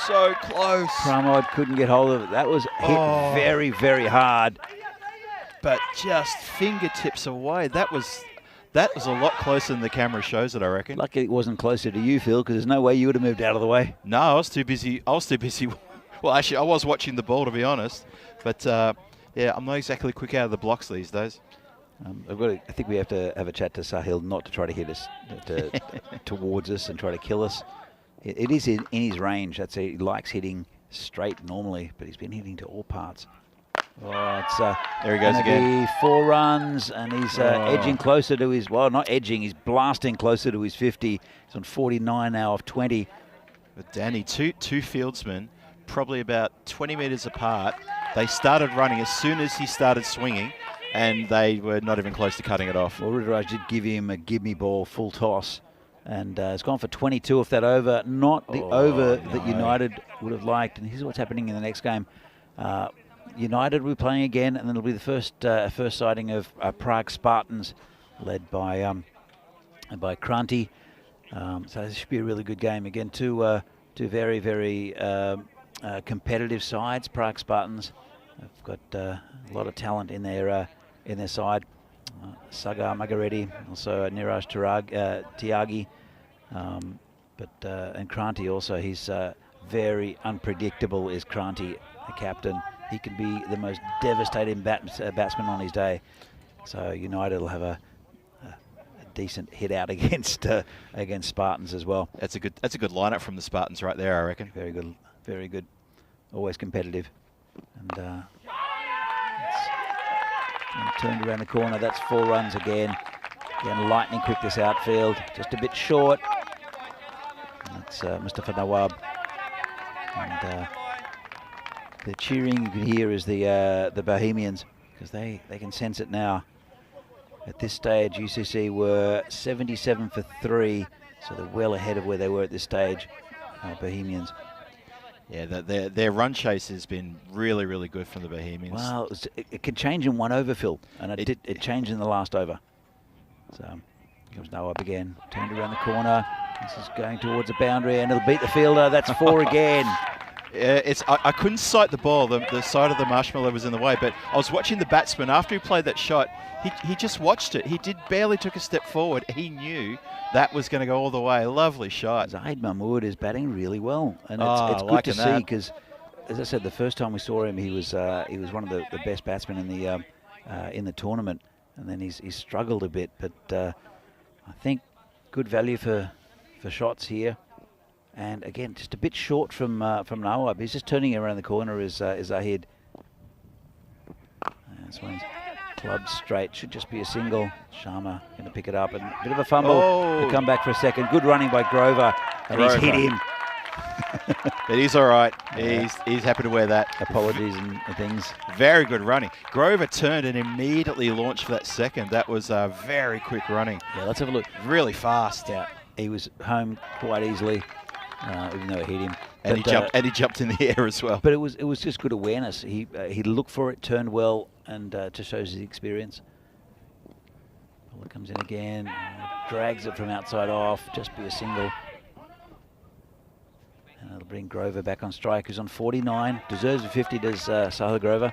So close. Pramod couldn't get hold of it. That was hit very, very hard. But just fingertips away. That was a lot closer than the camera shows it, I reckon. Lucky it wasn't closer to you, Phil, because there's no way you would have moved out of the way. No, I was too busy. Well, actually, I was watching the ball, to be honest. But, yeah, I'm not exactly quick out of the blocks these days. I think we have to have a chat to Sahil not to try to hit us towards us and try to kill us. It is in his range. He likes hitting straight normally, but he's been hitting to all parts. Oh, it's there he goes again. 4 runs, and he's edging closer to his, well, not edging, he's blasting closer to his 50. He's on 49 now of 20. But Danny, two fieldsmen, probably about 20 metres apart. They started running as soon as he started swinging, and they were not even close to cutting it off. Well, Rudraj did give him a give-me ball full toss, and it's gone for 22 off that over. Not the over that United would have liked. And here's what's happening in the next game. United will be playing again, and then it'll be the first sighting of Prague Spartans, led by Kranti. So this should be a really good game. Again, two very, very competitive sides. Prague Spartans have got a lot of talent in their side. Sagar Magareddy, also Niraj Tyagi, and Kranti also. He's very unpredictable. Is Kranti, the captain? He can be the most devastating batsman on his day. So United will have a decent hit out against Spartans as well. That's a good lineup from the Spartans right there, I reckon. Very good, very good. Always competitive. And turned around the corner. That's 4 runs again. Again, lightning quick this outfield. Just a bit short. That's Mustafa Nawab. And the cheering you can hear is the Bohemians, because they can sense it now. At this stage, UCC were 77 for 3, so they're well ahead of where they were at this stage, Bohemians. Yeah, their run chase has been really, really good from the Bohemians. Well, it could change in 1 over, Phil, and it changed in the last over. So here comes Nawab again, turned around the corner. This is going towards the boundary, and it'll beat the fielder. That's 4 again. I couldn't sight the ball. The side of the marshmallow was in the way, but I was watching the batsman after he played that shot. He just watched it. He barely took a step forward. He knew that was going to go all the way. Lovely shot. Zahid Mahmood is batting really well, and it's good to see, because, as I said, the first time we saw him, he was one of the best batsmen in the tournament, and then he's struggled a bit. But I think good value for shots here. And again, just a bit short from Nawab. He's just turning around the corner is Zahid. This one's clubbed straight. Should just be a single. Sharma going to pick it up, and a bit of a fumble. To come back for a second. Good running by Grover, and he's hit him. But he's all right. He's happy to wear that. Apologies and things. Very good running. Grover turned and immediately launched for that second. That was very quick running. Yeah, let's have a look. Really fast. Yeah, he was home quite easily. Even though it hit him, and he jumped in the air as well. But it was just good awareness. He looked for it, turned well, and just shows his experience. Ball comes in again, drags it from outside off. Just be a single, and it'll bring Grover back on strike. Who's on 49, deserves a 50. Does Sahil Grover?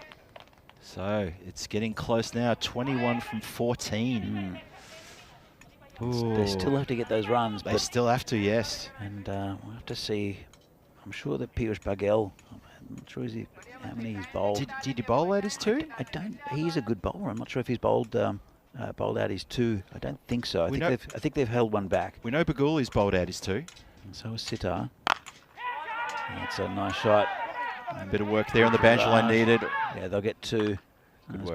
So it's getting close now. 21 from 14. They still have to get those runs. They still have to, yes. And we'll have to see. I'm sure that Piyush Baghel, I'm not sure how many he's bowled. Did he bowl out his 2? I don't. He's a good bowler. I'm not sure if he's bowled out his 2. I don't think so. I think they've held one back. We know Bagul's bowled out his 2. And so is Sitar. That's a nice shot. A bit of work there on the boundary line needed. Yeah, they'll get 2.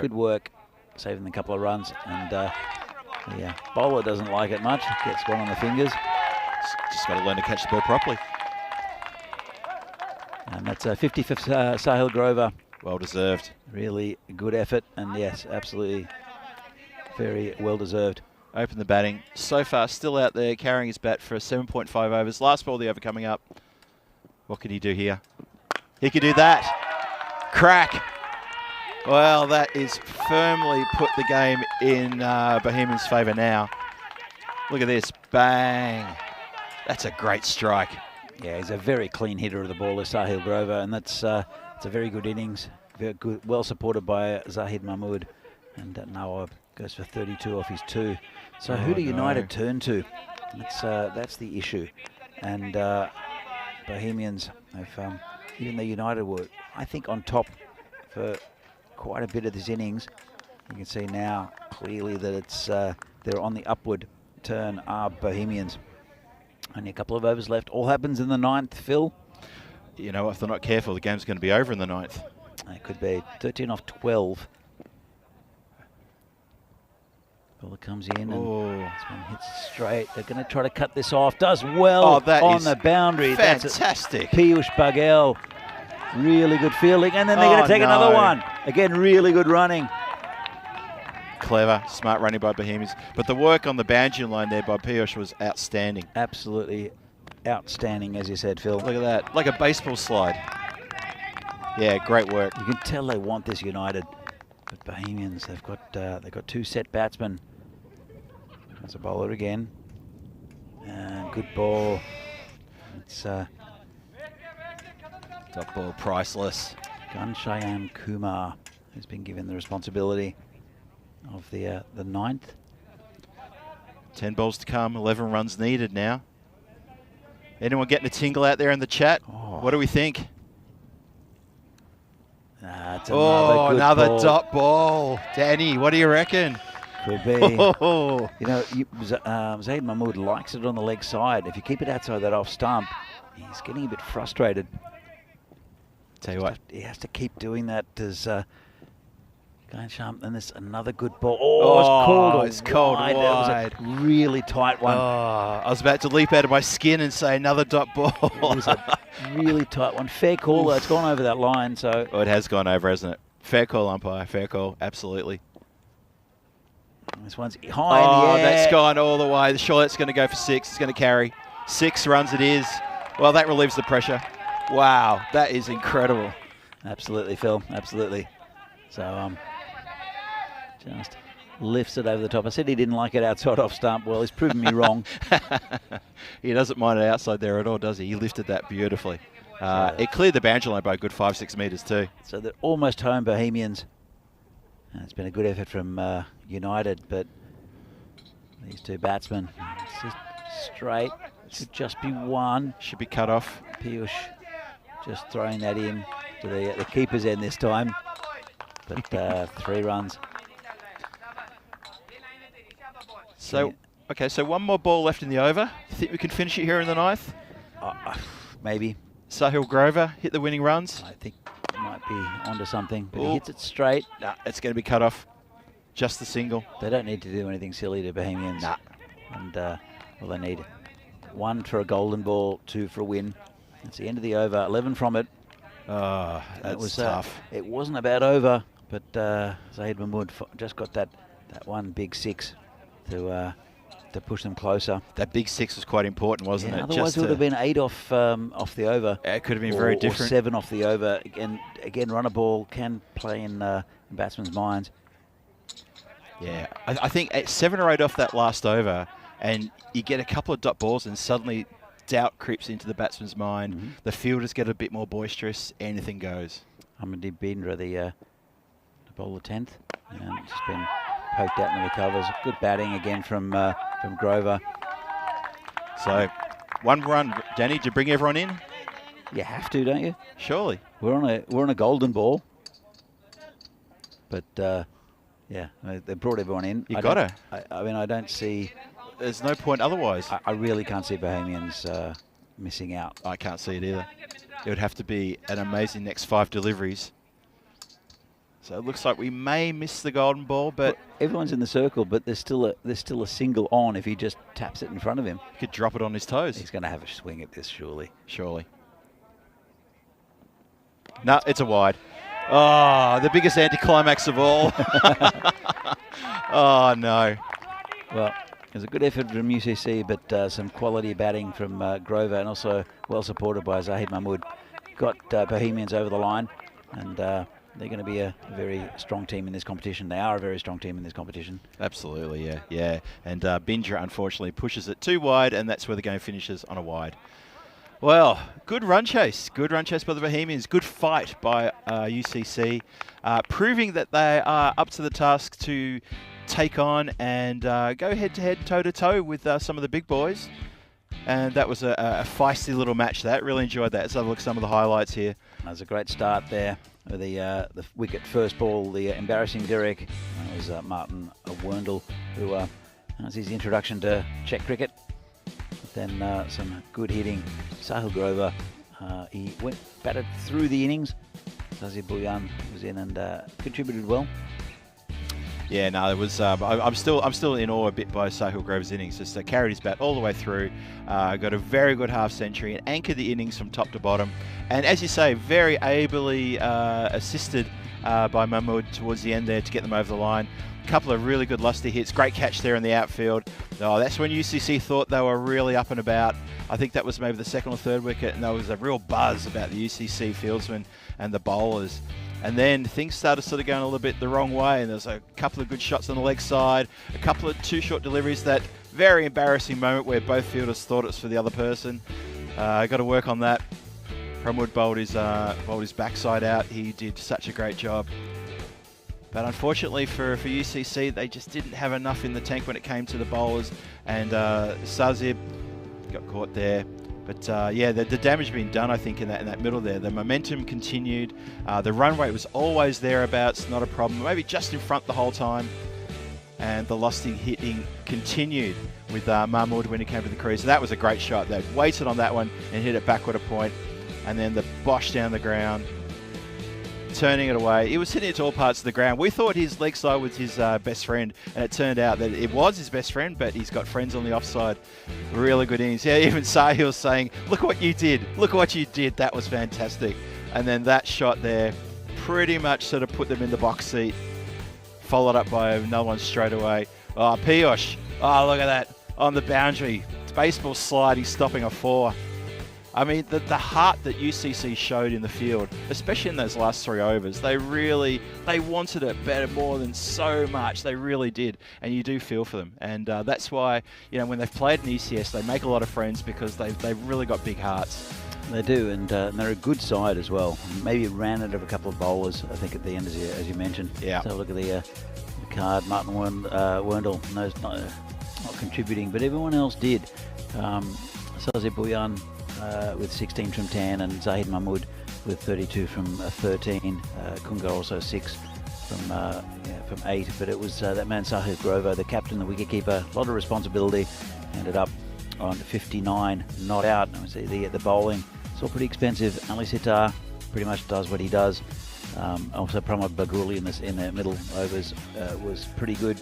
Good work, saving a couple of runs. And yeah, bowler doesn't like it much. Gets one on the fingers. Just got to learn to catch the ball properly. And that's a 50 for Sahil Grover. Well deserved. Really good effort, and yes, absolutely very well deserved. Open the batting. So far, still out there, carrying his bat for 7.5 overs. Last ball of the over coming up. What can he do here? He can do that. Crack. Well, that is firmly put the game in Bohemians' favour now. Look at this. Bang. That's a great strike. Yeah, he's a very clean hitter of the ball, Sahil Grover, and it's a very good innings. Very good, well supported by Zahid Mahmood. And Nawab goes for 32 off his 2. So who do United turn to? That's the issue. And Bohemians have, even though United were, I think, on top for quite a bit of this innings, you can see now clearly that it's they're on the upward turn are Bohemians. Only a couple of overs left. All happens in the 9th, Phil. You know, if they're not careful, the game's going to be over in the 9th. It could be 13 off 12. Ball comes in and this one hits straight. They're going to try to cut this off. Does well on the boundary. Fantastic. That's Piyush Baghel. Really good fielding. And then they're going to take another one. Again, really good running. Clever, smart running by Bohemians. But the work on the boundary line there by Piyush was outstanding. Absolutely outstanding, as you said, Phil. Look at that. Like a baseball slide. Yeah, great work. You can tell they want this United. But Bohemians, they've got 2 set batsmen. There's a bowler again. And good ball. It's top ball, priceless. Ghanshyam Kumar, who's been given the responsibility of the 9th. 10 balls to come, 11 runs needed now. Anyone getting a tingle out there in the chat? What do we think? It's another ball. Dot ball. Danny, what do you reckon? Could be. You know, Zaid Mahmood likes it on the leg side. If you keep it outside that off stump, he's getting a bit frustrated. Tell you what. He has to keep doing that as Ghanshyam, and there's another good ball. It's called wide. That was a really tight one. I was about to leap out of my skin and say another dot ball. It was a really tight one. Fair call, though. It's gone over that line. So it has gone over, hasn't it? Fair call, umpire. Fair call. Absolutely. This one's high in the air. That's gone all the way. Surely it's going to go for 6. It's going to carry. 6 runs it is. Well, that relieves the pressure. Wow, that is incredible. Absolutely, Phil. Absolutely. So, just lifts it over the top. I said he didn't like it outside off stump. Well, he's proven me wrong. He doesn't mind it outside there at all, does he? He lifted that beautifully. It cleared the boundary line by a good 5-6 metres too. So they're almost home, Bohemians. And it's been a good effort from United, but these 2 batsmen, it's just straight. Should just be 1. Should be cut off. Piyush just throwing that in to the keeper's end this time. But 3 runs. So, okay, so 1 more ball left in the over. You think we can finish it here in the 9th? Maybe. Sahil Grover hit the winning runs. I think he might be onto something, but he hits it straight. Nah, it's going to be cut off. Just the single. They don't need to do anything silly to Bohemians. Nah. And, well, they need 1 for a golden ball, 2 for a win. It's the end of the over, 11 from it. That's tough. It wasn't a bad over, but Zaid Mahmood just got that one big 6 to push them closer. That big 6 was quite important, wasn't it? Otherwise, it would have been 8 off the over. It could have been very different. Or 7 off the over. Again, run a ball can play in batsmen's minds. Yeah, I think 7 or 8 off that last over, and you get a couple of dot balls, and suddenly doubt creeps into the batsman's mind. The fielders get a bit more boisterous. Anything goes. Amandeep Bindra, the bowler 10th, and just been poked out in the covers. Good batting again from Grover. So, 1 run, Danny, to bring everyone in. You have to, don't you? Surely. We're on a golden ball, but yeah, they brought everyone in. You got to. I mean, I don't see. There's no point otherwise. I really can't see Bohemians missing out. I can't see it either. It would have to be an amazing next 5 deliveries. So it looks like we may miss the golden ball, but everyone's in the circle. But there's still a single on if he just taps it in front of him. He could drop it on his toes. He's going to have a swing at this, surely. Surely. No, it's a wide. Oh, the biggest anticlimax of all. Oh, no. Well, it was a good effort from UCC, but some quality batting from Grover, and also well supported by Zahid Mahmood. Got Bohemians over the line, and they're going to be a very strong team in this competition. They are a very strong team in this competition. Absolutely, yeah. And Bindra, unfortunately, pushes it too wide, and that's where the game finishes, on a wide. Well, good run chase. Good run chase by the Bohemians. Good fight by UCC, proving that they are up to the task to take on and go head-to-head, toe-to-toe with some of the big boys. And that was a feisty little match. That really enjoyed that. Let's have a look at some of the highlights here. That was a great start there with the wicket first ball, the embarrassing Derek. That was Martin Werndl, who was his introduction to Czech cricket. But then some good hitting. Sahil Grover, he batted through the innings. Zazi Bouyan was in and contributed well. Yeah, no, it was. I'm still in awe a bit by Sahil Grover's innings. Just carried his bat all the way through. Got a very good half century and anchored the innings from top to bottom. And as you say, very ably assisted by Mahmood towards the end there to get them over the line. A couple of really good lusty hits. Great catch there in the outfield. Oh, that's when UCC thought they were really up and about. I think that was maybe the second or third wicket, and there was a real buzz about the UCC fieldsmen and the bowlers. And then things started sort of going a little bit the wrong way, and there was a couple of good shots on the leg side, a couple of too short deliveries, that very embarrassing moment where both fielders thought it was for the other person. Got to work on that. Pramwood bowled his backside out. He did such a great job. But unfortunately for UCC, they just didn't have enough in the tank when it came to the bowlers, and Sazib got caught there. But yeah, the damage had been done, I think, in that middle there. The momentum continued. The run rate was always thereabouts, not a problem. Maybe just in front the whole time. And the lusty hitting continued with Mahmood when he came to the crease. So that was a great shot. They waited on that one and hit it backward a point. And then the bosh down the ground, turning it away. He was hitting it to all parts of the ground. We thought his leg side was his best friend, and it turned out that it was his best friend, but he's got friends on the offside. Really good innings. Yeah, even Sahil was saying, look what you did. Look what you did. That was fantastic. And then that shot there pretty much sort of put them in the box seat, followed up by another one straight away. Oh, Piyush. Oh, look at that. On the boundary. Baseball slide. He's stopping a 4. I mean, the heart that UCC showed in the field, especially in those last 3 overs, they wanted it better more than so much. They really did, and you do feel for them. And that's why, when they've played in ECS, they make a lot of friends because they've really got big hearts. They do, and they're a good side as well. Maybe ran out of a couple of bowlers, I think, at the end, as you mentioned. Yeah. So look at the card. Martin Werndl, not contributing, but everyone else did. Sazib Bouyan with 16 from 10, and Zahid Mahmood with 32 from 13. Kungar also 6 from 8. But it was that man Sahil Grover, the captain, the wicketkeeper, a lot of responsibility. Ended up on 59, not out. I would say the bowling, it's all pretty expensive. Ali Sitar pretty much does what he does. Also Pramod Bagruli in the middle overs was pretty good.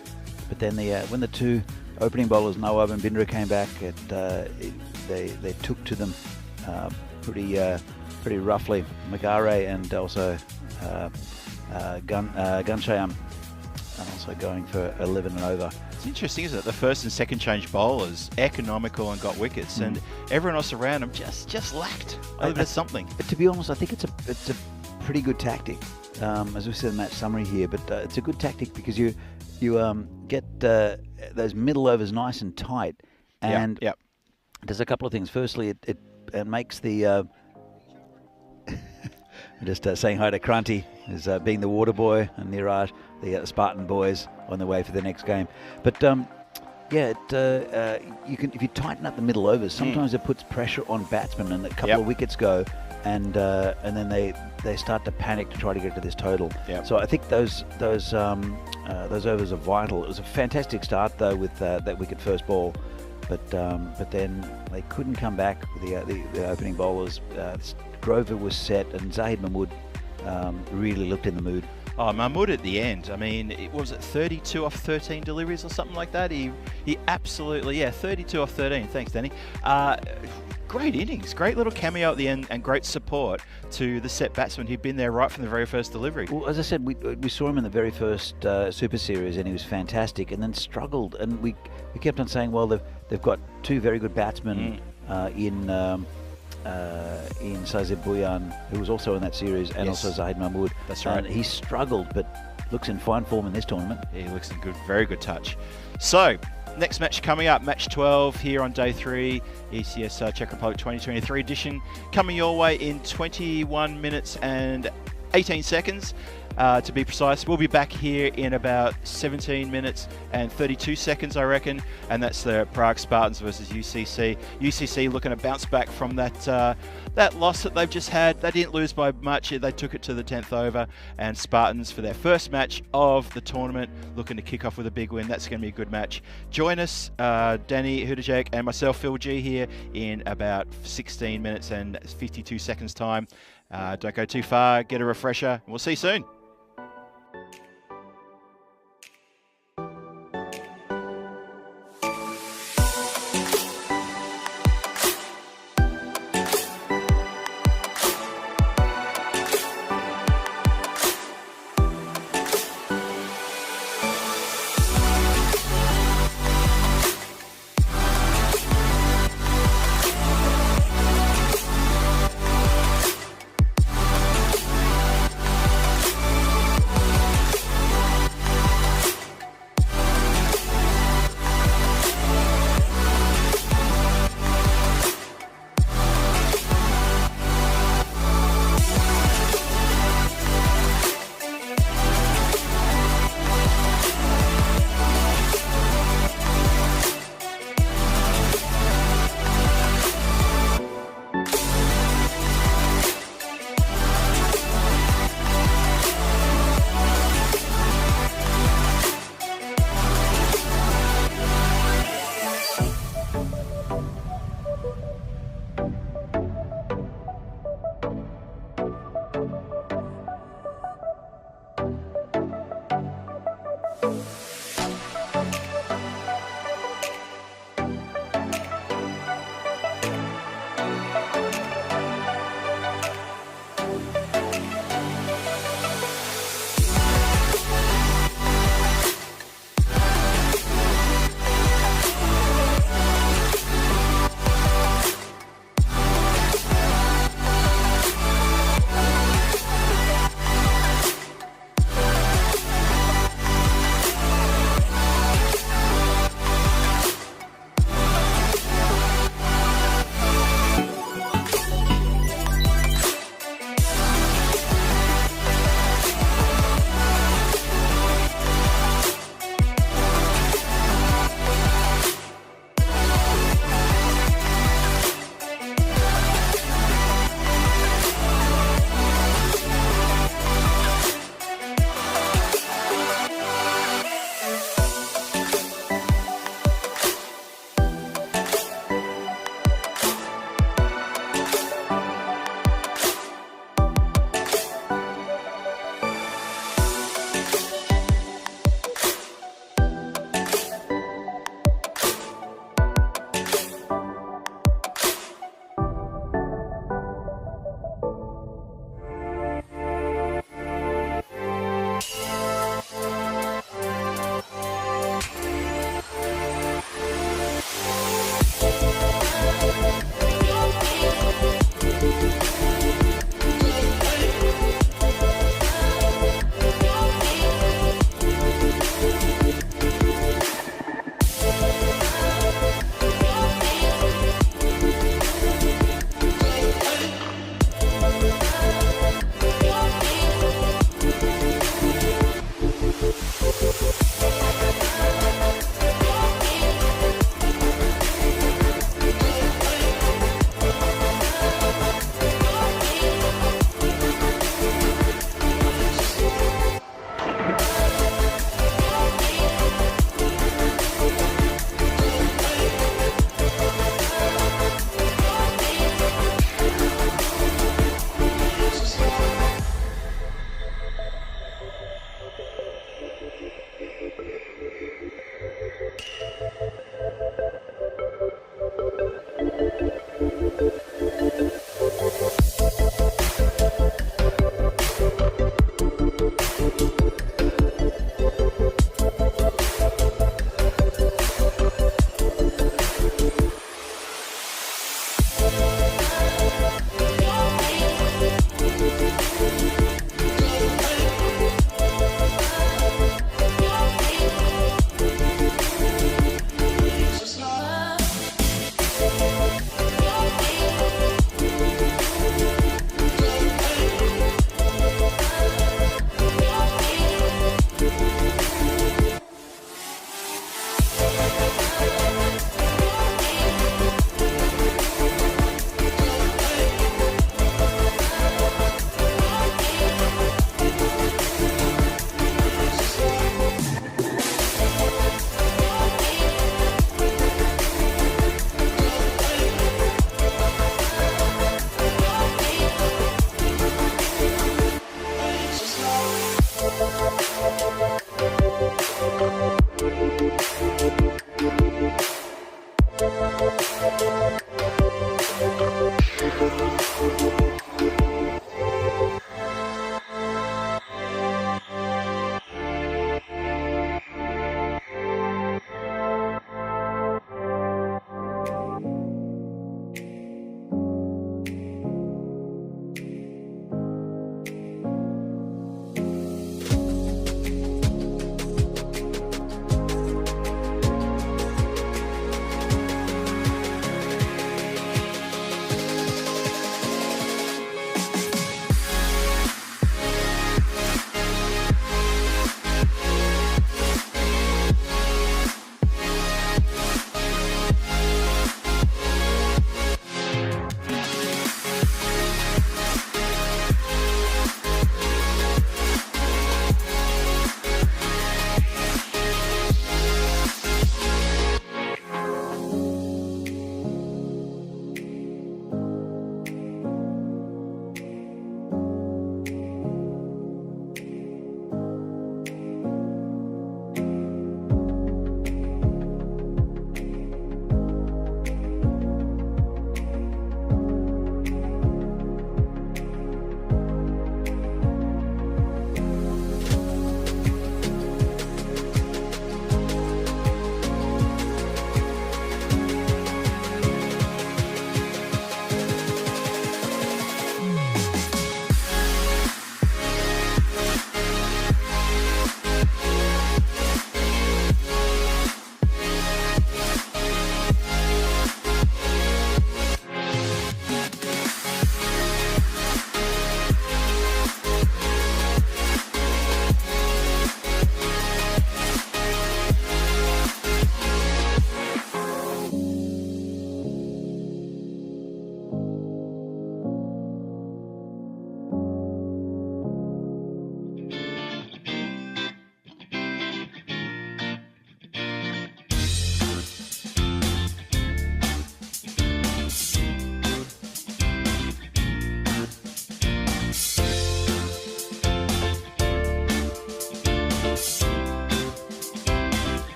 But then when the two opening bowlers, Nawab and Bindra, came back, they took to them pretty roughly. Magare and also Ganshayam also going for 11 and over. It's interesting, isn't it? The first and second change bowlers, economical and got wickets, and everyone else around them just lacked a little bit of something. But to be honest, I think it's a pretty good tactic. As we said in the match summary here, but it's a good tactic because you get those middle overs nice and tight, and Yep. There's a couple of things. Firstly, it makes the just saying hi to Kranti, as being the water boy, and Niraj, the Spartan boys, on the way for the next game. But you can, if you tighten up the middle overs, sometimes it puts pressure on batsmen, and a couple of wickets go, and then they start to panic to try to get to this total. Yep. So I think those overs are vital. It was a fantastic start though with that wicket first ball. But then they couldn't come back with the opening bowlers. Grover was set, and Zahid Mahmood really looked in the mood. Oh, Mahmoud at the end. I mean, it was it 32 off 13 deliveries or something like that. He absolutely, 32 off 13. Thanks, Danny. Great innings, great little cameo at the end, and great support to the set batsman who'd been there right from the very first delivery. Well, as I said, we saw him in the very first Super Series, and he was fantastic, and then struggled. And we kept on saying, well, they've got two very good batsmen in Sazib Bhuyan, who was also in that series, and also Zahid Mahmood. That's right. He struggled, but looks in fine form in this tournament. Yeah, he looks in good, very good touch. So, next match coming up, match 12 here on day 3, ECS Czech Republic 2023 edition, coming your way in 21 minutes and 18 seconds. To be precise, we'll be back here in about 17 minutes and 32 seconds, I reckon, and that's the Prague Spartans versus UCC. UCC looking to bounce back from that loss that they've just had. They didn't lose by much. They took it to the 10th over, and Spartans, for their first match of the tournament, looking to kick off with a big win. That's going to be a good match. Join us, Danny Hudajek and myself, Phil G, here in about 16 minutes and 52 seconds time. Don't go too far, get a refresher, and we'll see you soon.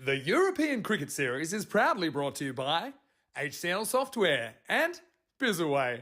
The European Cricket Series is proudly brought to you by HCL Software and Bizzaway.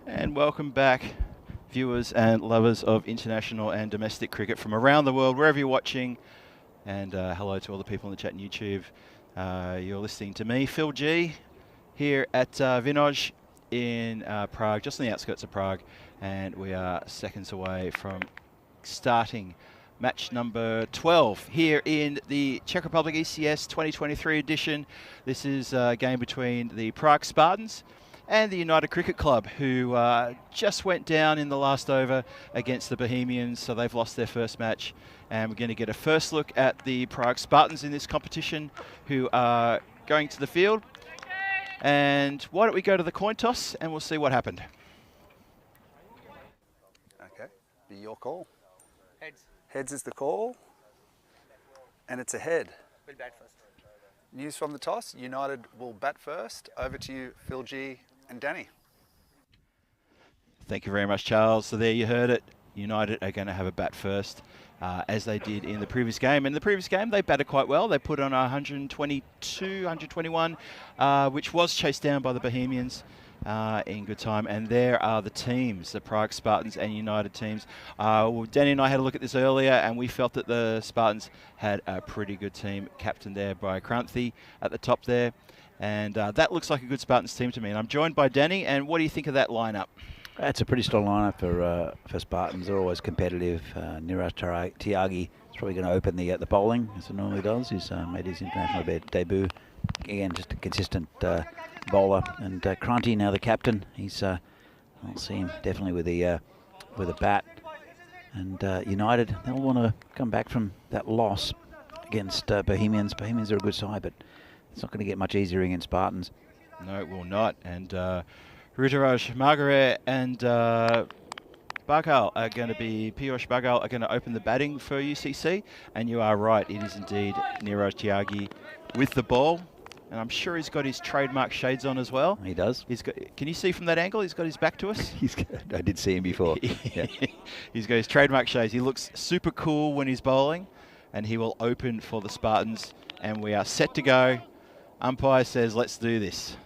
And welcome back, viewers and lovers of international and domestic cricket from around the world, wherever you're watching. And hello to all the people in the chat and YouTube. You're listening to me, Phil G, here at Vinoj in Prague, just on the outskirts of Prague. And we are seconds away from starting match number 12 here in the Czech Republic ECS 2023 edition. This is a game between the Prague Spartans and the United Cricket Club, who just went down in the last over against the Bohemians, so they've lost their first match. And we're going to get a first look at the Prague Spartans in this competition, who are going to the field. And why don't we go to the coin toss, and we'll see what happened. Okay, be your call. Heads. Heads is the call, and it's a head. We'll bat first. News from the toss, United will bat first. Over to you, Phil G and Danny. Thank you very much, Charles. So there you heard it. United are going to have a bat first, as they did in the previous game. In the previous game, they batted quite well. They put on 122, 121, which was chased down by the Bohemians in good time. And there are the teams, the Prague Spartans and United teams. Well, Danny and I had a look at this earlier, and we felt that the Spartans had a pretty good team, captained there by Kranthi at the top there. And that looks like a good Spartans team to me. And I'm joined by Danny, and what do you think of that lineup? That's a pretty strong lineup for Spartans. They're always competitive. Niraj Tyagi is probably going to open the bowling, as he normally does. He's made his international debut. Again, just a consistent bowler. And Kranthi, now the captain, he's I'll see him definitely with a bat. And United, they'll want to come back from that loss against Bohemians. Bohemians are a good side, but it's not going to get much easier against Spartans. No, it will not. And Ruturaj Margaret and Bagal are going to be, Piyush Bagal are going to open the batting for UCC. And you are right, it is indeed Niraj Tyagi with the ball. And I'm sure he's got his trademark shades on as well. He does. He's got, can you see from that angle? He's got his back to us. I did see him before. Yeah. He's got his trademark shades. He looks super cool when he's bowling. And he will open for the Spartans. And we are set to go. Umpire says, let's do this.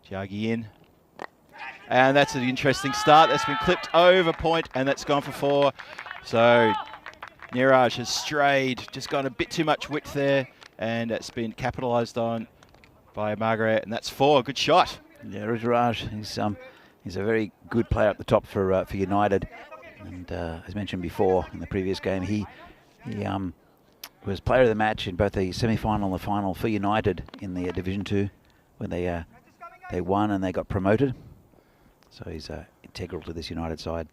Tyagi in. And that's an interesting start. That's been clipped over point, and that's gone for 4. So Niraj has strayed, just gone a bit too much width there, and it's been capitalised on by Margaret, and that's 4. Good shot. Yeah, Ruturaj, he's a very good player up the top for United. And as mentioned before in the previous game, he was player of the match in both the semi-final and the final for United in the Division 2 when they won and they got promoted. So he's integral to this United side.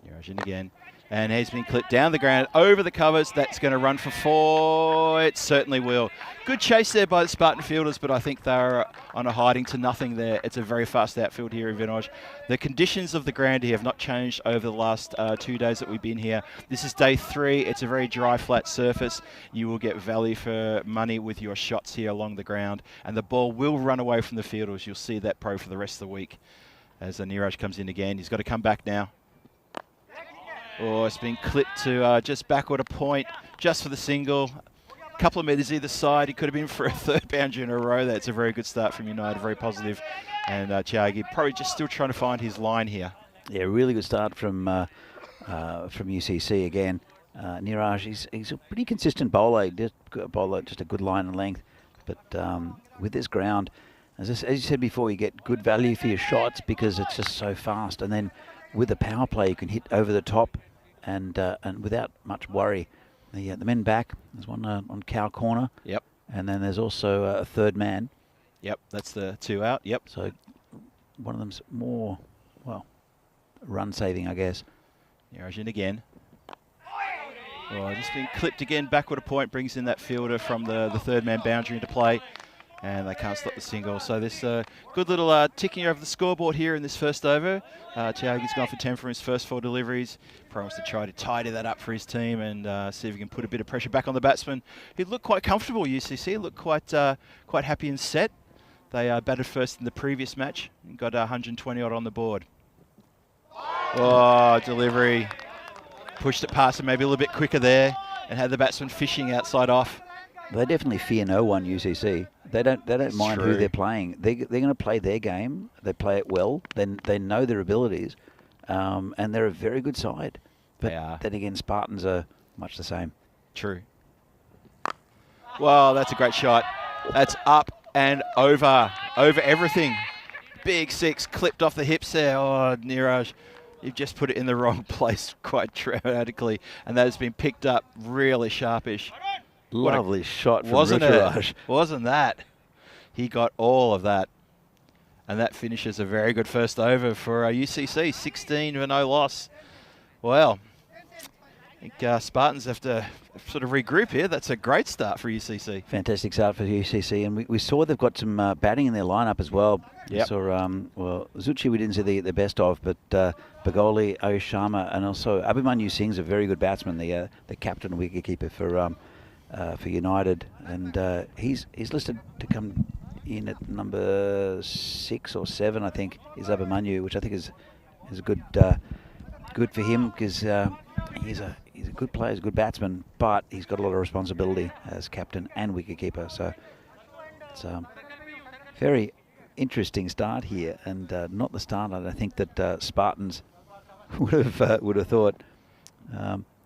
Niraj in again. And he's been clipped down the ground, over the covers. That's going to run for 4. It certainly will. Good chase there by the Spartan fielders, but I think they're on a hiding to nothing there. It's a very fast outfield here in Vinoj. The conditions of the ground here have not changed over the last 2 days that we've been here. This is day 3. It's a very dry, flat surface. You will get value for money with your shots here along the ground. And the ball will run away from the fielders. You'll see that pro for the rest of the week. As Niraj comes in again, he's got to come back now. Oh, it's been clipped to just backward a point, just for the single. A couple of metres either side. He could have been for a 3rd boundary in a row. That's a very good start from United, very positive. And Tyagi probably just still trying to find his line here. Yeah, really good start from UCC again. Niraj, he's a pretty consistent bowler. Just a good line and length. But with this ground, as you said before, you get good value for your shots because it's just so fast. And then with the power play, you can hit over the top and without much worry. The men back, there's one on cow corner. Yep. And then there's also a third man. Yep, that's the 2 out. Yep. So one of them's more, well, run saving, I guess. Niraj in again. Oh, just been clipped again. Backward a point brings in that fielder from the third man boundary into play. And they can't stop the single. So this good little ticking over the scoreboard here in this first over. Tiagi's gone for 10 from his first 4 deliveries. Promised to try to tidy that up for his team and see if he can put a bit of pressure back on the batsman. He looked quite comfortable, UCC. Looked quite happy and set. They batted first in the previous match and got 120 odd on the board. Oh, delivery. Pushed it past him maybe a little bit quicker there and had the batsman fishing outside off. They definitely fear no one, UCC. They don't mind who they're playing. They're going to play their game. They play it well. Then they know their abilities, and they're a very good side. But They are. then again, Spartans are much the same. True. Well, that's a great shot. That's up and over everything. Big 6 clipped off the hips there. Oh, Niraj, you've just put it in the wrong place quite dramatically, and that has been picked up really sharpish. Lovely shot from Wasn't Ruturaj. it? Wasn't that? He got all of that. And that finishes a very good first over for UCC. 16 for no loss. Well, I think Spartans have to sort of regroup here. That's a great start for UCC. Fantastic start for UCC, and we saw they've got some batting in their lineup as well. Yep. So, well, Zuchi we didn't see the best of, but Bagoli, Ayush Sharma, and also Abhimanyu Singh's a very good batsman, the captain and wicketkeeper for United, and he's listed to come in at number 6 or 7, I think, is Abhimanyu, which I think is good for him because he's a good player, he's a good batsman, but he's got a lot of responsibility as captain and wicketkeeper. So it's a very interesting start here, and not the start I think that Spartans would have thought.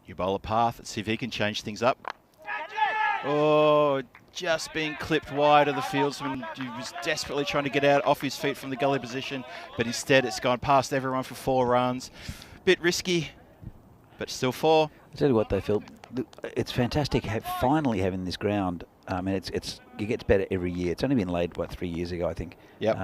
You bowl a path. Let's see if he can change things up. Oh, just being clipped wide of the fieldsman. He was desperately trying to get out off his feet from the gully position, but instead it's gone past everyone for 4 runs. Bit risky, but still 4. I tell you what, they feel it's fantastic finally having this ground. I mean, it gets better every year. It's only been laid 3 years ago, I think. Yep.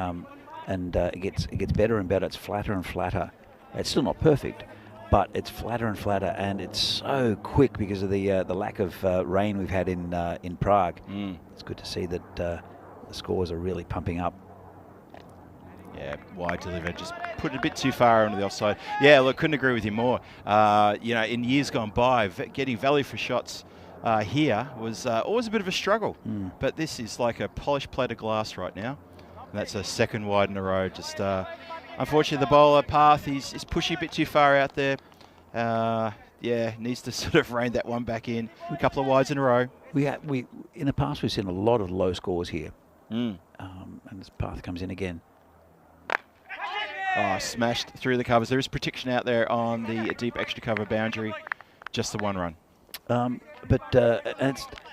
And it gets better and better. It's flatter and flatter. It's still not perfect, but it's flatter and flatter, and it's so quick because of the lack of rain we've had in Prague. It's good to see that the scores are really pumping up. Yeah, wide deliver, just put it a bit too far onto the offside. Yeah, look, couldn't agree with you more. In years gone by, getting value for shots here was always a bit of a struggle. But this is like a polished plate of glass right now. And that's a second wide in a row. Just unfortunately, the bowler path is pushing a bit too far out there. Needs to sort of rein that one back in. A couple of wides in a row. We in the past we've seen a lot of low scores here, Mm. and this path comes in again. Oh, smashed through the covers. There is protection out there on the deep extra cover boundary. Just the 1 run. But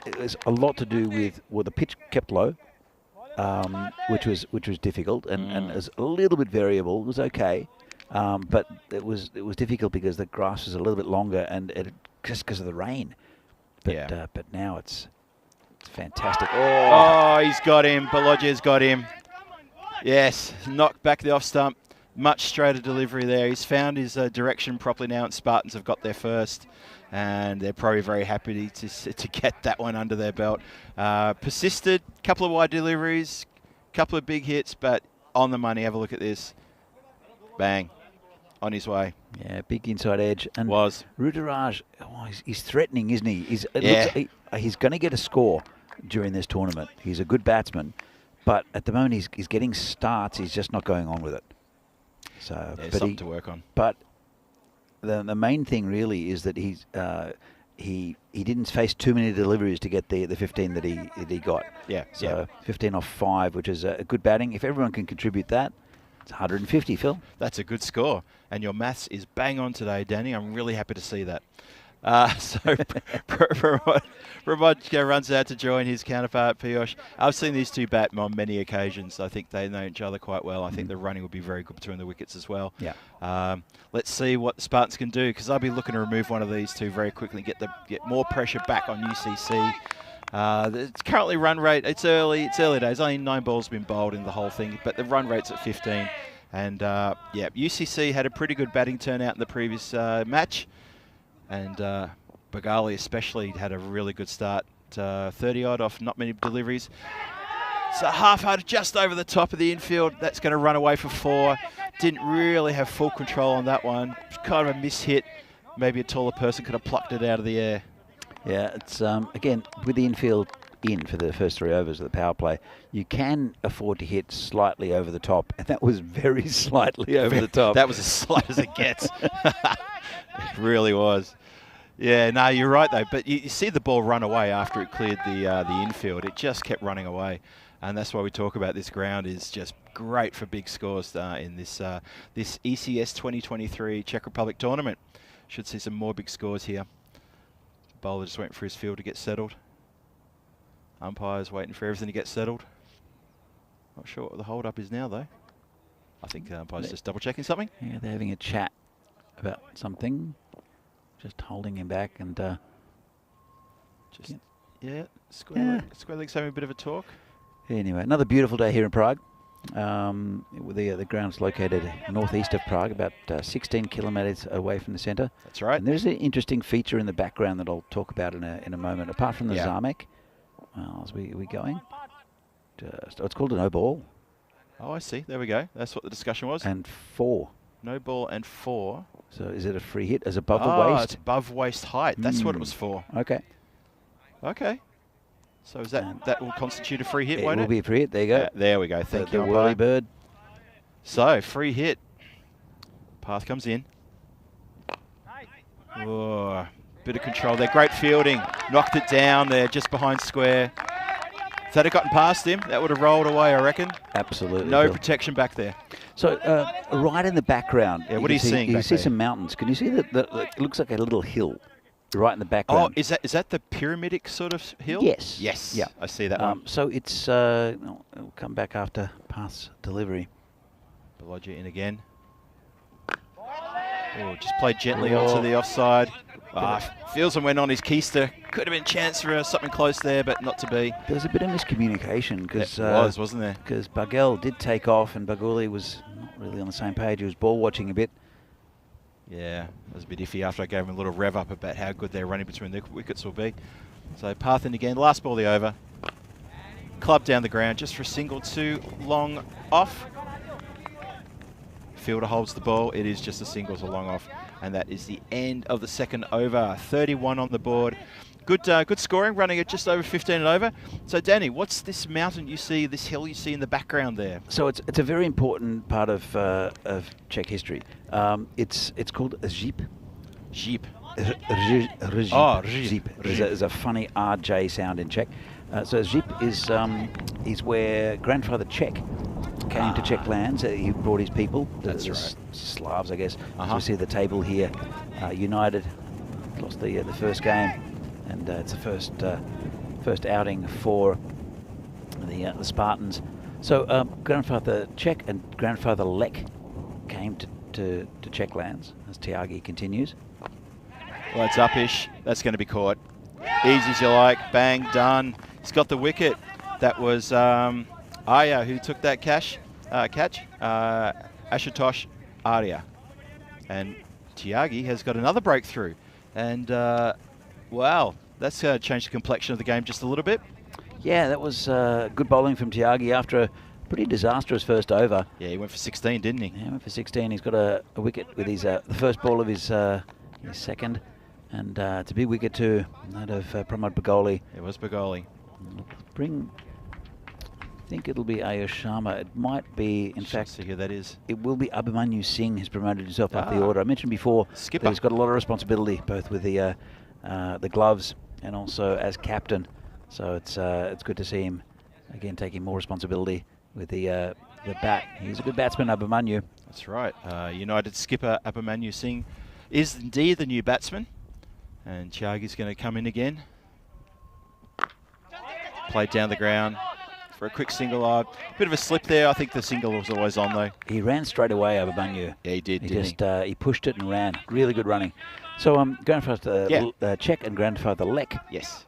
it's a lot to do with the pitch kept low, which was difficult, and it was a little bit variable. It was okay, but it was difficult because the grass was a little bit longer, and just because of the rain. But but now it's fantastic. Oh, he's got him. Balogya's got him. Yes, knocked back the off stump. Much straighter delivery there. He's found his direction properly now, and Spartans have got there first. And they're probably very happy to get that one under their belt. Persisted, couple of wide deliveries, couple of big hits, but on the money. Have a look at this. Bang. On his way. Yeah, big inside edge. And Ruturaj, he's threatening, isn't he? He's going to get a score during this tournament. He's a good batsman, but at the moment he's getting starts. He's just not going on with it. So, yeah, something to work on. But the main thing really is that he didn't face too many deliveries to get the 15 that he got. Yeah. So 15 off 5, which is a good batting. If everyone can contribute that, it's 150, Phil. That's a good score. And your maths is bang on today, Danny. I'm really happy to see that. So Pramod runs out to join his counterpart, Piyush. I've seen these two bat on many occasions. I think they know each other quite well. I think the running will be very good between the wickets as well. Yeah. Let's see what the Spartans can do, because I'll be looking to remove one of these two very quickly, get more pressure back on UCC. It's currently run rate, it's early days. Only 9 balls been bowled in the whole thing, but the run rate's at 15. And yeah, UCC had a pretty good batting turnout in the previous match. And Bagali especially had a really good start, 30-odd off not many deliveries. So half-hearted just over the top of the infield. That's going to run away for 4. Didn't really have full control on that one. Kind of a miss-hit. Maybe a taller person could have plucked it out of the air. Yeah, it's again, with the infield in for the first 3 overs of the power play, you can afford to hit slightly over the top, and that was very slightly over the top. That was as slight as it gets. It really was. Yeah, no, you're right though. But you see the ball run away after it cleared the infield. It just kept running away, and that's why we talk about this ground is just great for big scores in this this ECS 2023 Czech Republic tournament. Should see some more big scores here. Bowler just went for his field to get settled. Umpire's waiting for everything to get settled. Not sure what the hold-up is now though. I think the umpire's just double-checking something. Yeah, they're having a chat about something. Just holding him back and Square Leg's having a bit of a talk. Anyway, another beautiful day here in Prague. The ground's located northeast of Prague, about 16 kilometres away from the centre. That's right. And there's an interesting feature in the background that I'll talk about in a moment. Apart from the Zamek, as we going, it's called a no ball. Oh, I see. There we go. That's what the discussion was. And 4. No ball and 4. So is it a free hit as above the waist? It's above waist height. That's what it was for. Okay. Okay. So is that will constitute a free hit, won't it? It will be a free hit. There you go. There we go. Thank you, the whirly bird. So, free hit. Path comes in. Oh, bit of control there. Great fielding. Knocked it down there just behind square. If that had gotten past him, that would have rolled away, I reckon. Absolutely. No protection back there. So, right in the background. Yeah, what are you seeing? You see some mountains. Can you see that? It looks like a little hill right in the background. Oh, is that the pyramidic sort of hill? Yes. Yes. Yeah. I see that one. So it's it'll come back after pass delivery. Bologna in again. Oh, just played gently onto the offside. Fieldsman went on his keister. Could have been a chance for something close there, but not to be. There was a bit of miscommunication because wasn't there? Because Bagel did take off and Baguli was not really on the same page. He was ball watching a bit. Yeah, it was a bit iffy after I gave him a little rev up about how good their running between the wickets will be. So Path in again, last ball of the over. Club down the ground just for a single, 2 long off. Fielder holds the ball. It is just a single to long off. And that is the end of the second over. 31 on the board. Good scoring, running at just over 15 and over. So Danny, what's this mountain you see, this hill you see in the background there? So it's a very important part of Czech history. It's called a Žip. Žip. Žip. There's a funny RJ sound in Czech. So Žip is where grandfather Czech came to Czech lands. He brought his people, the Slavs, I guess. So we see the table here. United lost the first game, and it's the first outing for the Spartans. So grandfather Czech and grandfather Lek came to Czech lands, as Tyagi continues. Well, it's upish. That's going to be caught. Easy as you like. Bang, done. He's got the wicket. That was Arya who took that catch. Ashutosh Arya. And Tyagi has got another breakthrough. And, wow, that's changed the complexion of the game just a little bit. Yeah, that was good bowling from Tyagi after a pretty disastrous first over. Yeah, he went for 16, didn't he? Yeah, he went for 16. He's got a wicket with his the first ball of his second. And it's a big wicket too, that of Pramod Bagoli. It was Bagoli. I think it'll be Ayush Sharma. It might be, in fact, see who that is. It will be Abhimanyu Singh who's promoted himself up the order. I mentioned before Skipper. that he's got a lot of responsibility, both with the gloves and also as captain. So it's good to see him again taking more responsibility with the bat. He's a good batsman, Abhimanyu. That's right. United skipper Abhimanyu Singh is indeed the new batsman. And Chiagi's going to come in again. Played down the ground for a quick single. Bit of a slip there. I think the single was always on though. He ran straight away over Bunyu. Yeah, he did. He pushed it and ran. Really good running. So grandfather check and grandfather Lek. Yes.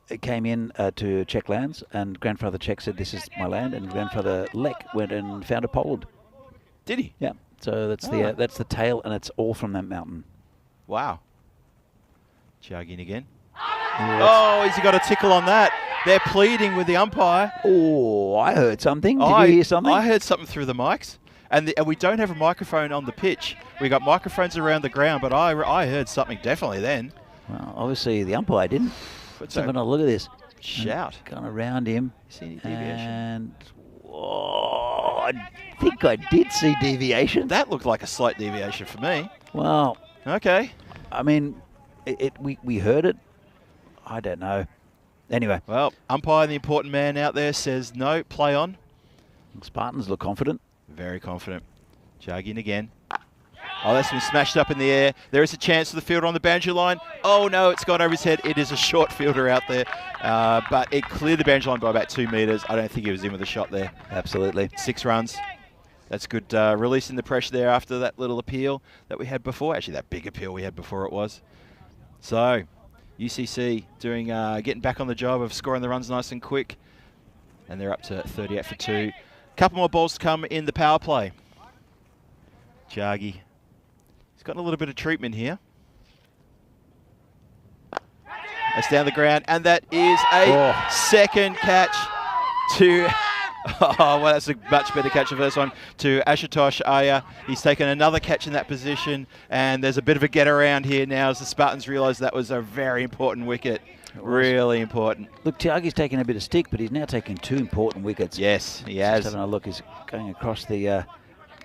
It came in to check lands, and grandfather check said, "This is my land," and grandfather Lek went and found a Poland. Did he? Yeah. So that's the tail, and it's all from that mountain. Wow. Chiagi again. Oh, has he got a tickle on that? They're pleading with the umpire. Oh, I heard something. Did you hear something? I heard something through the mics. And we don't have a microphone on the pitch. We got microphones around the ground, but I heard something definitely then. Well, obviously the umpire didn't. Let's have a look at this. Shout. Gone around him. See any deviation? And I think I did see deviation. That looked like a slight deviation for me. Well, okay. I mean, we heard it. I don't know. Anyway. Well, umpire, the important man out there, says no, play on. Spartans look confident. Very confident. Jogging again. Oh, that's been smashed up in the air. There is a chance for the fielder on the boundary line. Oh, no, it's gone over his head. It is a short fielder out there. But it cleared the boundary line by about 2 metres. I don't think he was in with a shot there. Absolutely. 6 runs. That's good releasing the pressure there after that little appeal that we had before. Actually, that big appeal we had before it was. So, UCC doing getting back on the job of scoring the runs nice and quick. And they're up to 38 for 2. Couple more balls to come in the power play. Jagi. He's gotten a little bit of treatment here. That's down the ground, and that is a second catch to... Oh, well, that's a much better catch of this one to Ashutosh Arya. He's taken another catch in that position, and there's a bit of a get around here now as the Spartans realise that was a very important wicket. Really important. Look, Tiagi's taking a bit of stick, but he's now taking 2 important wickets. Yes, he has. Just having a look, he's going across the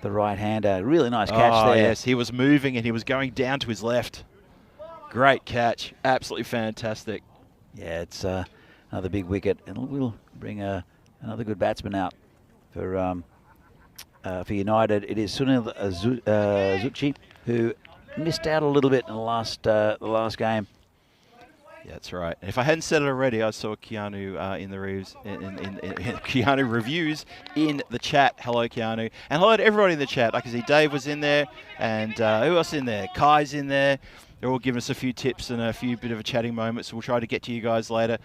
right hander. Really nice catch there. Yes, he was moving and he was going down to his left. Great catch. Absolutely fantastic. Yeah, it's another big wicket, and we'll bring another good batsman out for United. It is Sunil Zucchi, who missed out a little bit in the last game. Yeah, that's right. And if I hadn't said it already, I saw Keanu in the reviews, in Keanu reviews in the chat. Hello, Keanu, and hello to everybody in the chat. I can see Dave was in there, and who else in there? Kai's in there. They're all giving us a few tips and a few bit of a chatting moments. So we'll try to get to you guys later.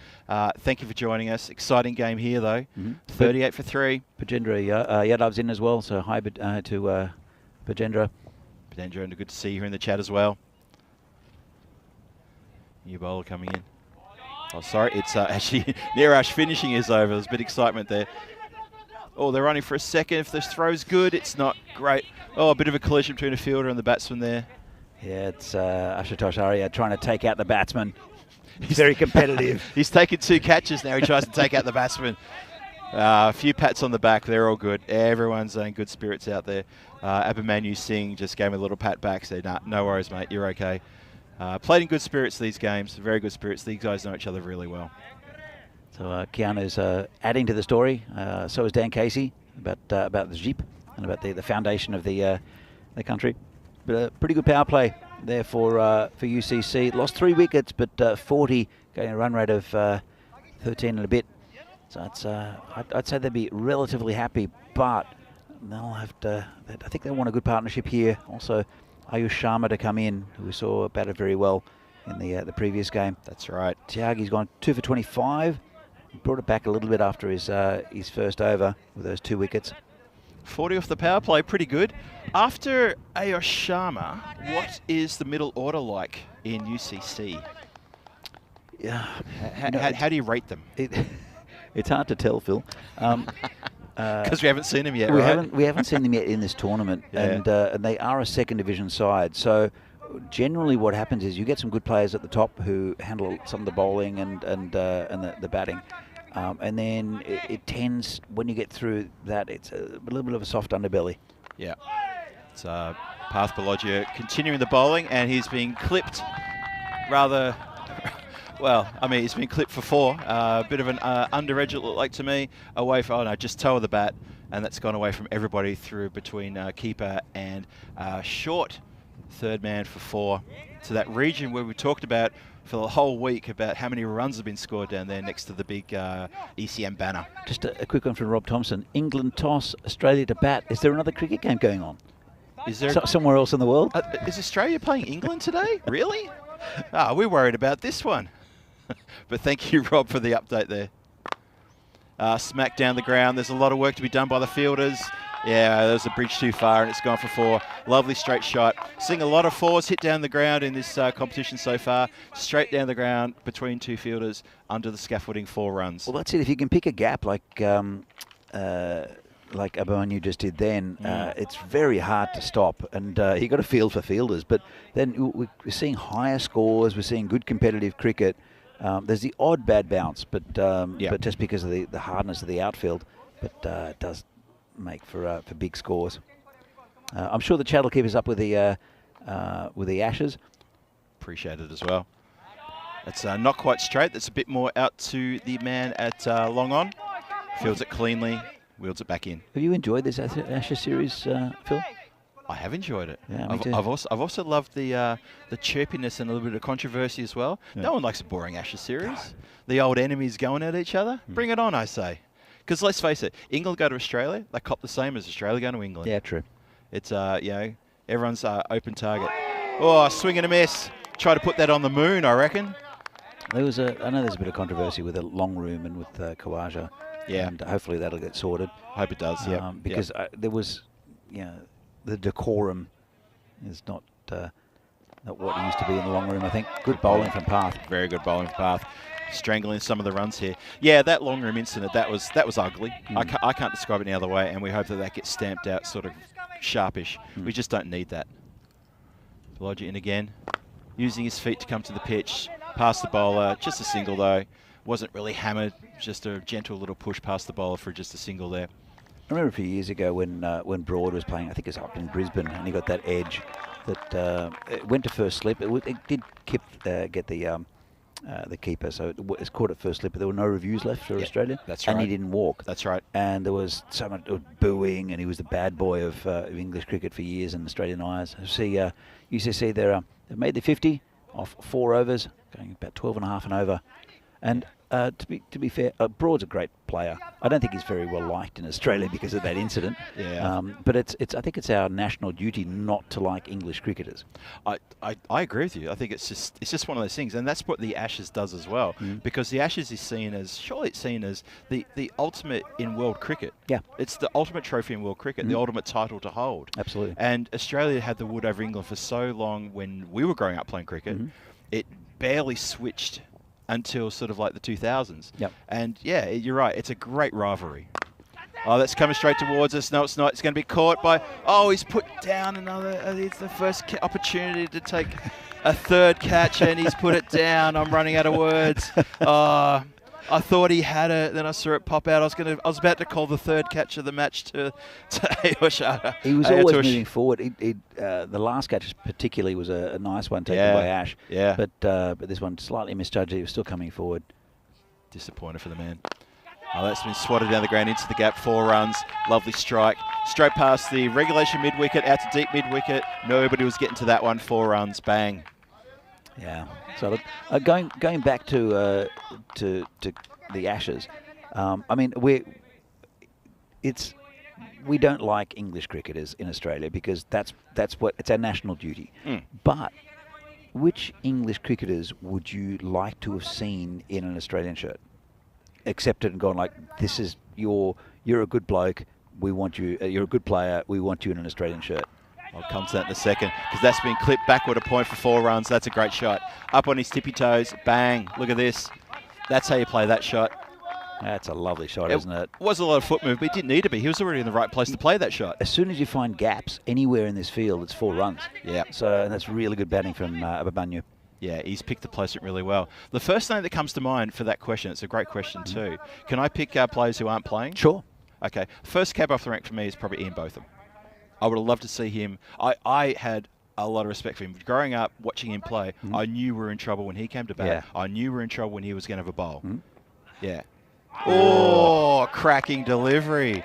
Thank you for joining us. Exciting game here, though. 38 for 3. Pajendra Yadav's in as well, so hi to Pajendra. Pajendra, and good to see you here in the chat as well. New bowler coming in. Oh, sorry, it's actually Neerash finishing is over. There's a bit of excitement there. Oh, they're running for a second. If this throw's good, it's not great. Oh, a bit of a collision between a fielder and the batsman there. Yeah, it's Ashutosh Arya trying to take out the batsman. He's very competitive. He's taken 2 catches now. He tries to take out the batsman. A few pats on the back. They're all good. Everyone's in good spirits out there. Abhimanyu Singh just gave me a little pat back. Said, nah, no worries, mate. You're okay. Played in good spirits these games. Very good spirits. These guys know each other really well. So Keanu's adding to the story. So is Dan Casey about the Jeep and about the foundation of the country. But a pretty good power play there for UCC. Lost 3 wickets, but 40, getting a run rate of 13 and a bit. So it's I'd say they'd be relatively happy, but they'll have to. I think they want a good partnership here. Also, Ayush Sharma to come in, who we saw batted very well in the previous game. That's right. Tiagi's gone 2 for 25. He brought it back a little bit after his first over with those 2 wickets. 40 off the power play, pretty good. After Ayush Sharma, what is the middle order like in UCC? Yeah. How do you rate them? It's hard to tell, Phil. Because we haven't seen them yet, right? We haven't seen them yet in this tournament, and they are a second division side. So generally, what happens is you get some good players at the top who handle some of the bowling and the batting, and then it tends, when you get through that, it's a little bit of a soft underbelly. Yeah, it's Parth Balogia continuing the bowling, and he's being clipped rather. Well, I mean, he's been clipped for 4. A bit of an under edge, it looked like to me. Away from, oh no, just toe of the bat. And that's gone away from everybody through between keeper and short. Third man for 4. to that region where we talked about for the whole week about how many runs have been scored down there next to the big ECN banner. Just a quick one from Rob Thompson. England toss, Australia to bat. Is there another cricket game going on? Is there somewhere else in the world? Is Australia playing England today? Really? We're worried about this one. But thank you, Rob, for the update there. Smack down the ground. There's a lot of work to be done by the fielders. Yeah, there's a bridge too far, and it's gone for 4. Lovely straight shot. Seeing a lot of 4s hit down the ground in this competition so far. Straight down the ground between 2 fielders under the scaffolding, 4 runs. Well, that's it. If you can pick a gap like Abamanyu just did then, it's very hard to stop, and you've got to field for fielders. But then we're seeing higher scores. We're seeing good competitive cricket. There's the odd bad bounce, but just because of the hardness of the outfield, but it does make for big scores. I'm sure the chat will keep us up with the Ashes. Appreciate it as well. It's not quite straight. That's a bit more out to the man at long on. Fields it cleanly, wheels it back in. Have you enjoyed this Ashes series, Phil? I have enjoyed it. Yeah, me too. I've also loved the chirpiness and a little bit of controversy as well. Yeah. No one likes a boring Ashes series. The old enemies going at each other. Bring it on, I say. Because let's face it, England go to Australia, they cop the same as Australia going to England. Yeah, true. It's everyone's open target. Oh, swing and a miss. Try to put that on the moon, I reckon. I know there's a bit of controversy with the long room and with Khawaja. Yeah. And hopefully that'll get sorted. Hope it does. Yeah. Because there was, the decorum is not what it used to be in the long room. I think good bowling from Path. Very good bowling from Path. Strangling some of the runs here. Yeah, that long room incident, that was ugly. I can't describe it any other way, and we hope that gets stamped out sort of sharpish. We just don't need that. Lodge it in again. Using his feet to come to the pitch. Past the bowler. Just a single, though. Wasn't really hammered. Just a gentle little push past the bowler for just a single there. I remember a few years ago when Broad was playing, I think it was up in Brisbane, and he got that edge that it went to first slip. It did get the keeper, so it was caught at first slip, but there were no reviews left for Australia. That's right. And he didn't walk. That's right. And there was someone booing, and he was the bad boy of English cricket for years in Australian eyes. See, UCC, they've made the 50 off 4 overs, going about 12 and a half and over. And to be fair, Broad's a great player. I don't think he's very well liked in Australia because of that incident. Yeah. But I think it's our national duty not to like English cricketers. I agree with you. I think it's just one of those things, and that's what the Ashes does as well. Because the Ashes is seen as the ultimate in world cricket. Yeah. It's the ultimate trophy in world cricket, the ultimate title to hold. Absolutely. And Australia had the wood over England for so long when we were growing up playing cricket. It barely switched until sort of like the 2000s. Yep. And yeah, you're right. It's a great rivalry. Oh, that's coming straight towards us. No, it's not. It's going to be caught by... Oh, he's put down another... It's the first opportunity to take a third catch, and he's put it down. I'm running out of words. I thought he had it, then I saw it pop out. I was about to call the third catch of the match to Ayush. He was always moving forward. The last catch particularly was a nice one taken by Ash. Yeah. But this one slightly misjudged. He was still coming forward. Disappointed for the man. Oh, that's been swatted down the ground into the gap. 4 runs. Lovely strike. Straight past the regulation mid-wicket, out to deep mid-wicket. Nobody was getting to that one. 4 runs. Bang. Yeah. So look, going back to the Ashes, I mean we don't like English cricketers in Australia because that's what it's our national duty. But which English cricketers would you like to have seen in an Australian shirt? Accepted and gone like, this is you're a good bloke. We want you. You're a good player. We want you in an Australian shirt. I'll come to that in a second because that's been clipped backward a point for 4 runs. That's a great shot. Up on his tippy toes. Bang. Look at this. That's how you play that shot. That's a lovely shot, isn't it? It was a lot of foot move, but he didn't need to be. He was already in the right place to play that shot. As soon as you find gaps anywhere in this field, it's 4 runs. Yeah. So and that's really good batting from Abamanyu. Yeah, he's picked the placement really well. The first name that comes to mind for that question, it's a great question too. Can I pick players who aren't playing? Sure. Okay. First cab off the rank for me is probably Ian Botham. I would have loved to see him. I had a lot of respect for him. Growing up, watching him play, I knew we were in trouble when he came to bat. Yeah. I knew we were in trouble when he was going to have a bowl. Yeah. Oh, cracking delivery.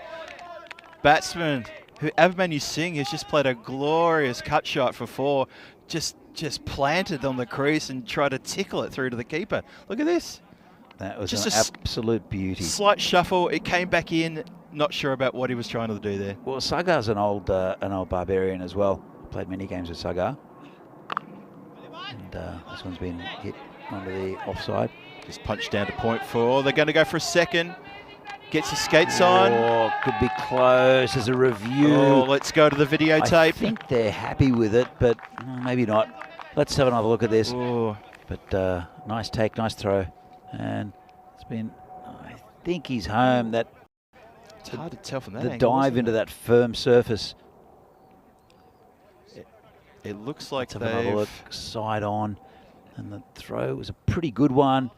Batsman, who Abamanyu Singh has just played a glorious cut shot for 4. just planted on the crease and tried to tickle it through to the keeper. Look at this. That was Just an absolute beauty. Slight shuffle. It came back in. Not sure about what he was trying to do there. Well, Sagar's an old barbarian as well. Played many games with Sagar. And this one's been hit onto the offside. Just punched down to point 4. They're going to go for a second. Gets his skates on. Oh, could be close as a review. Oh, let's go to the videotape. I think they're happy with it, but maybe not. Let's have another look at this. Oh. But nice take, nice throw. And it's been, I think he's home. It's hard to tell from that the angle, dive into that firm surface. It looks like Let's have another look. Side on. And the throw was a pretty good one.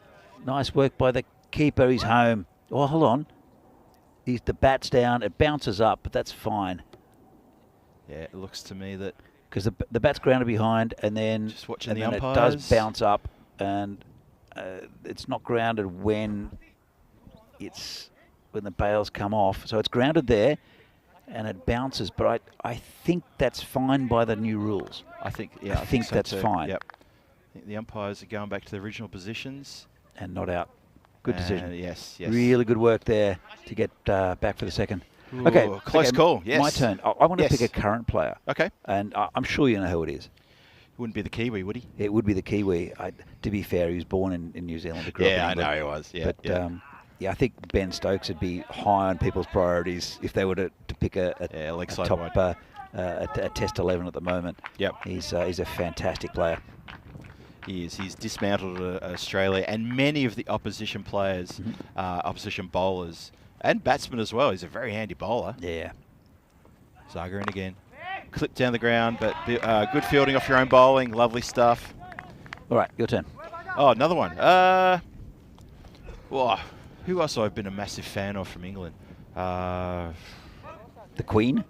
Nice work by the keeper. He's home. Oh, hold on. The bat's down. It bounces up, but that's fine. Yeah, it looks to me that... Because the bat's grounded behind, and then, just watching the it umpires. does bounce up, and it's not grounded when the bails come off. So it's grounded there, and it bounces. But I think that's fine by the new rules. I think so that's too. fine. Yep. I think the umpires are going back to their original positions. And not out. Good decision. Yes. Really good work there to get back for the second. Ooh, Okay. Close call, yes. My turn. I want to pick a current player. Okay. And I'm sure you know who it is. Wouldn't be the Kiwi, would he? It would be the Kiwi. To be fair, he was born in New Zealand. He grew up in I England. know he was. Yeah, But I think Ben Stokes would be high on people's priorities if they were to pick a top a Test 11 at the moment. Yep. He's a fantastic player. He is. He's dismantled Australia and many of the opposition players, opposition bowlers and batsmen as well. He's a very handy bowler. Yeah. Zaga in again. Clip down the ground, but good fielding off your own bowling. Lovely stuff. All right, your turn. Oh, another one. Who else I've been a massive fan of from England? The Queen?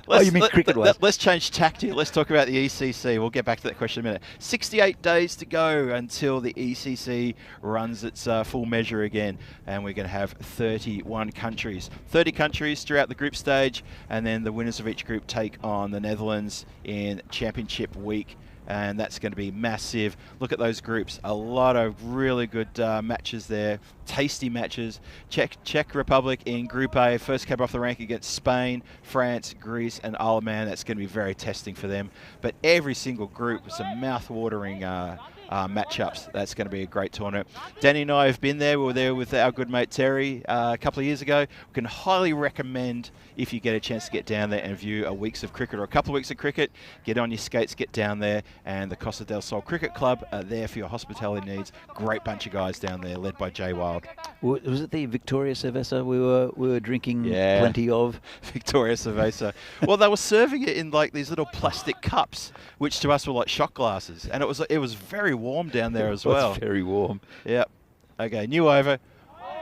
You mean cricket-wise? Let's change tact here. Let's talk about the ECC. We'll get back to that question in a minute. 68 days to go until the ECC runs its full measure again, and we're going to have 31 countries. 30 countries throughout the group stage, and then the winners of each group take on the Netherlands in Championship Week. And that's going to be massive. Look at those groups. A lot of really good matches there. Tasty matches. Czech Republic in Group A. First came off the rank against Spain, France, Greece, and Isle of Man. That's going to be very testing for them. But every single group with some mouth-watering matchups. That's going to be a great tournament. Danny and I have been there. We were there with our good mate Terry a couple of years ago. We can highly recommend, if you get a chance to get down there and view a weeks of cricket or a couple of weeks of cricket, get on your skates, get down there. And the Costa del Sol Cricket Club are there for your hospitality needs. Great bunch of guys down there, led by Jay Wild. Was it the Victoria Cerveza we were drinking plenty of? Victoria Cerveza. Well, they were serving it in like these little plastic cups, which to us were like shot glasses, and it was very warm down there as well. It was very warm. Yep. Okay, new over.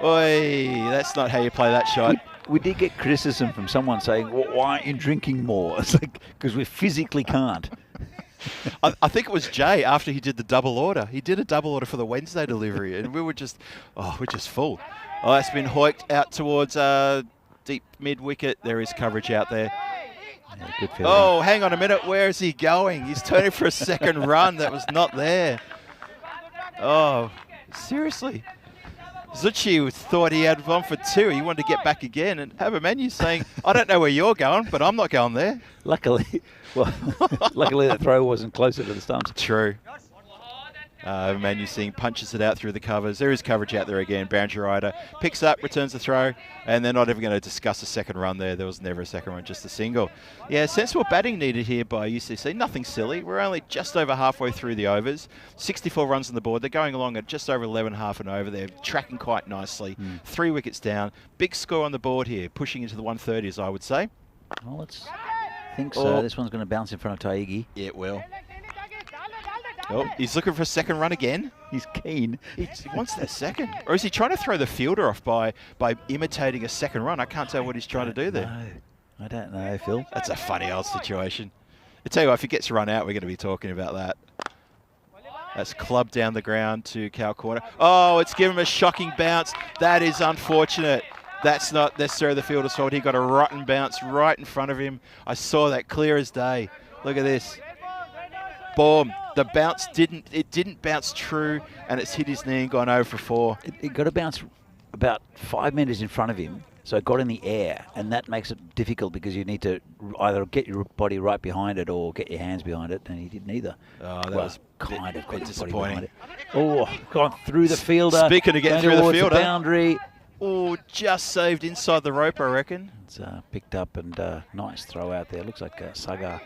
Oi, that's not how you play that shot. We did get criticism from someone saying, why aren't you drinking more? It's like, because we physically can't. I think it was Jay after he did the double order. He did a double order for the Wednesday delivery, and we're just full. Oh, it's been hoiked out towards deep mid wicket. There is coverage out there. Yeah, good fielding. Oh, hang on a minute. Where is he going? He's turning for a second run. That was not there. Oh, seriously. Zucchi thought he had one for 2. He wanted to get back again, and Habermanu saying, I don't know where you're going, but I'm not going there. Luckily that throw wasn't closer to the stumps. True. Manu Singh punches it out through the covers. There is coverage out there again. Boundary rider picks up, returns the throw, and they're not even going to discuss a second run there. There was never a second run, just a single. Yeah, sensible batting needed here by UCC. Nothing silly. We're only just over halfway through the overs. 64 runs on the board. They're going along at just over 11 half an over. They're tracking quite nicely. 3 wickets down. Big score on the board here, pushing into the 130s, I would say. Well, let's think so. This one's going to bounce in front of Taigi. Yeah, it will. Oh, he's looking for a second run again. He's keen. He wants that second. Or is he trying to throw the fielder off by imitating a second run? I can't tell what he's trying to do there. No, I don't know, Phil. That's a funny old situation. I tell you what, if he gets run out, we're going to be talking about that. That's clubbed down the ground to Cal corner. Oh, it's given him a shocking bounce. That is unfortunate. That's not necessarily the fielder's fault. He got a rotten bounce right in front of him. I saw that clear as day. Look at this. Boom. The bounce didn't bounce true, and it's hit his knee and gone over for 4. It got a bounce about 5 meters in front of him, so it got in the air, and that makes it difficult because you need to either get your body right behind it or get your hands behind it, and he did neither. Oh, that well, was kind of got his body disappointing. behind it. Oh, gone through the fielder. Speaking of getting through the towards fielder. boundary. Oh, just saved inside the rope, I reckon. It's picked up and nice throw out there. Looks like Sagar.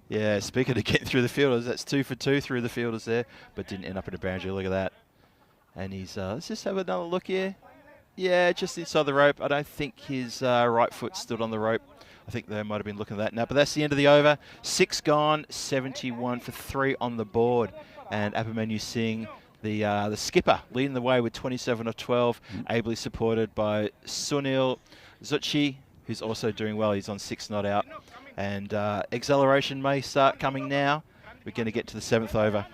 Yeah, speaking of getting through the fielders, that's 2 for 2 through the fielders there, but didn't end up in a boundary. Look at that. And he's, let's just have another look here. Yeah, just inside the rope. I don't think his right foot stood on the rope. I think they might have been looking at that now, but that's the end of the over. 6 gone, 71 for 3 on the board. And Abhimanyu Singh, the skipper, leading the way with 27 of 12, ably supported by Sunil Zucchi, who's also doing well. He's on 6 not out. And acceleration may start coming now. We're going to get to the 7th over.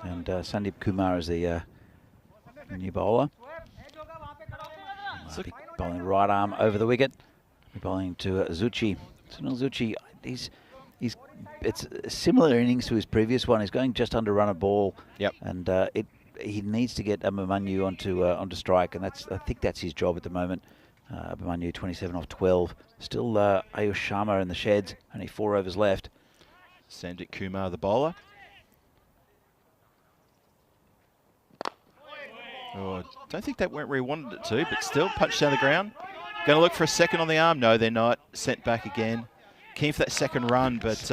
And Sandeep Kumar is the new bowler. Bowling right arm over the wicket. Bowling to Zucchi. Sunil Zucchi, it's a similar innings to his previous one. He's going just under run a ball. Yep. And he needs to get Abhimanyu onto strike, and I think that's his job at the moment. Abhimanyu 27 off 12. Still Ayush Sharma in the sheds. Only 4 overs left. Sandeep Kumar, the bowler. Oh, don't think that went where he wanted it to, but still punched down the ground. Going to look for a second on the arm. No, they're not. Sent back again. Keen for that second run, but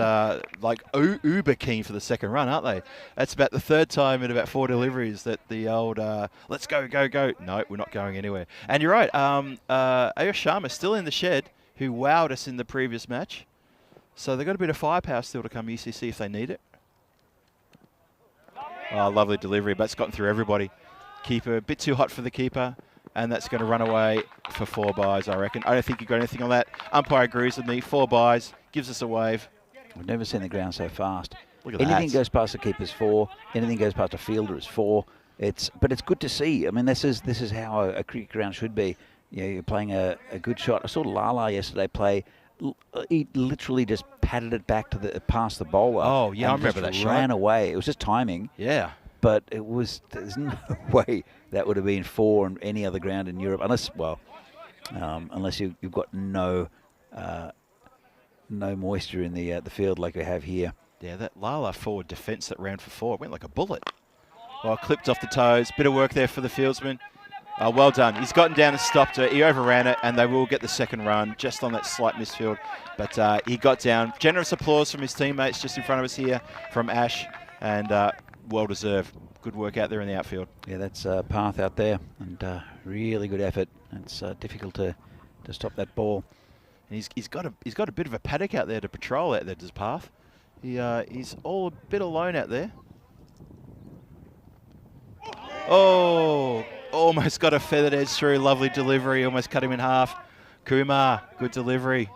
like uber keen for the second run, aren't they? That's about the 3rd time in about 4 deliveries that the old let's go, go, go. No, we're not going anywhere. And you're right. Ayush Sharma still in the shed, who wowed us in the previous match. So they've got a bit of firepower still to come UCC if they need it. Oh, lovely delivery, but it's gotten through everybody. Keeper, a bit too hot for the keeper. And that's going to run away for 4 byes, I reckon. I don't think you got anything on that. Umpire agrees with me. 4 byes, gives us a wave. We've never seen the ground so fast. Look at Anything that. goes past the keeper's 4. Anything goes past a fielder is 4. But it's good to see. I mean, this is how a cricket ground should be. You know, you're playing a good shot. I saw Lala yesterday play. He literally just patted it back to past the bowler. Oh yeah, I and remember that just shot. ran away. It was just timing. Yeah. But there's no way that would have been 4 on any other ground in Europe, unless you've got no moisture in the field like we have here. Yeah, that Lala forward defence that ran for 4 went like a bullet. Well, clipped off the toes. Bit of work there for the fieldsman. Well done. He's gotten down and stopped it. He overran it, and they will get the second run just on that slight misfield. But he got down. Generous applause from his teammates just in front of us here from Ash, and well deserved. Good work out there in the outfield. Yeah, that's Path out there, and really good effort. It's difficult to stop that ball. And he's got a bit of a paddock out there to patrol out there, does Path. He's all a bit alone out there. Oh, almost got a feathered edge through. Lovely delivery. Almost cut him in half. Kumar, good delivery.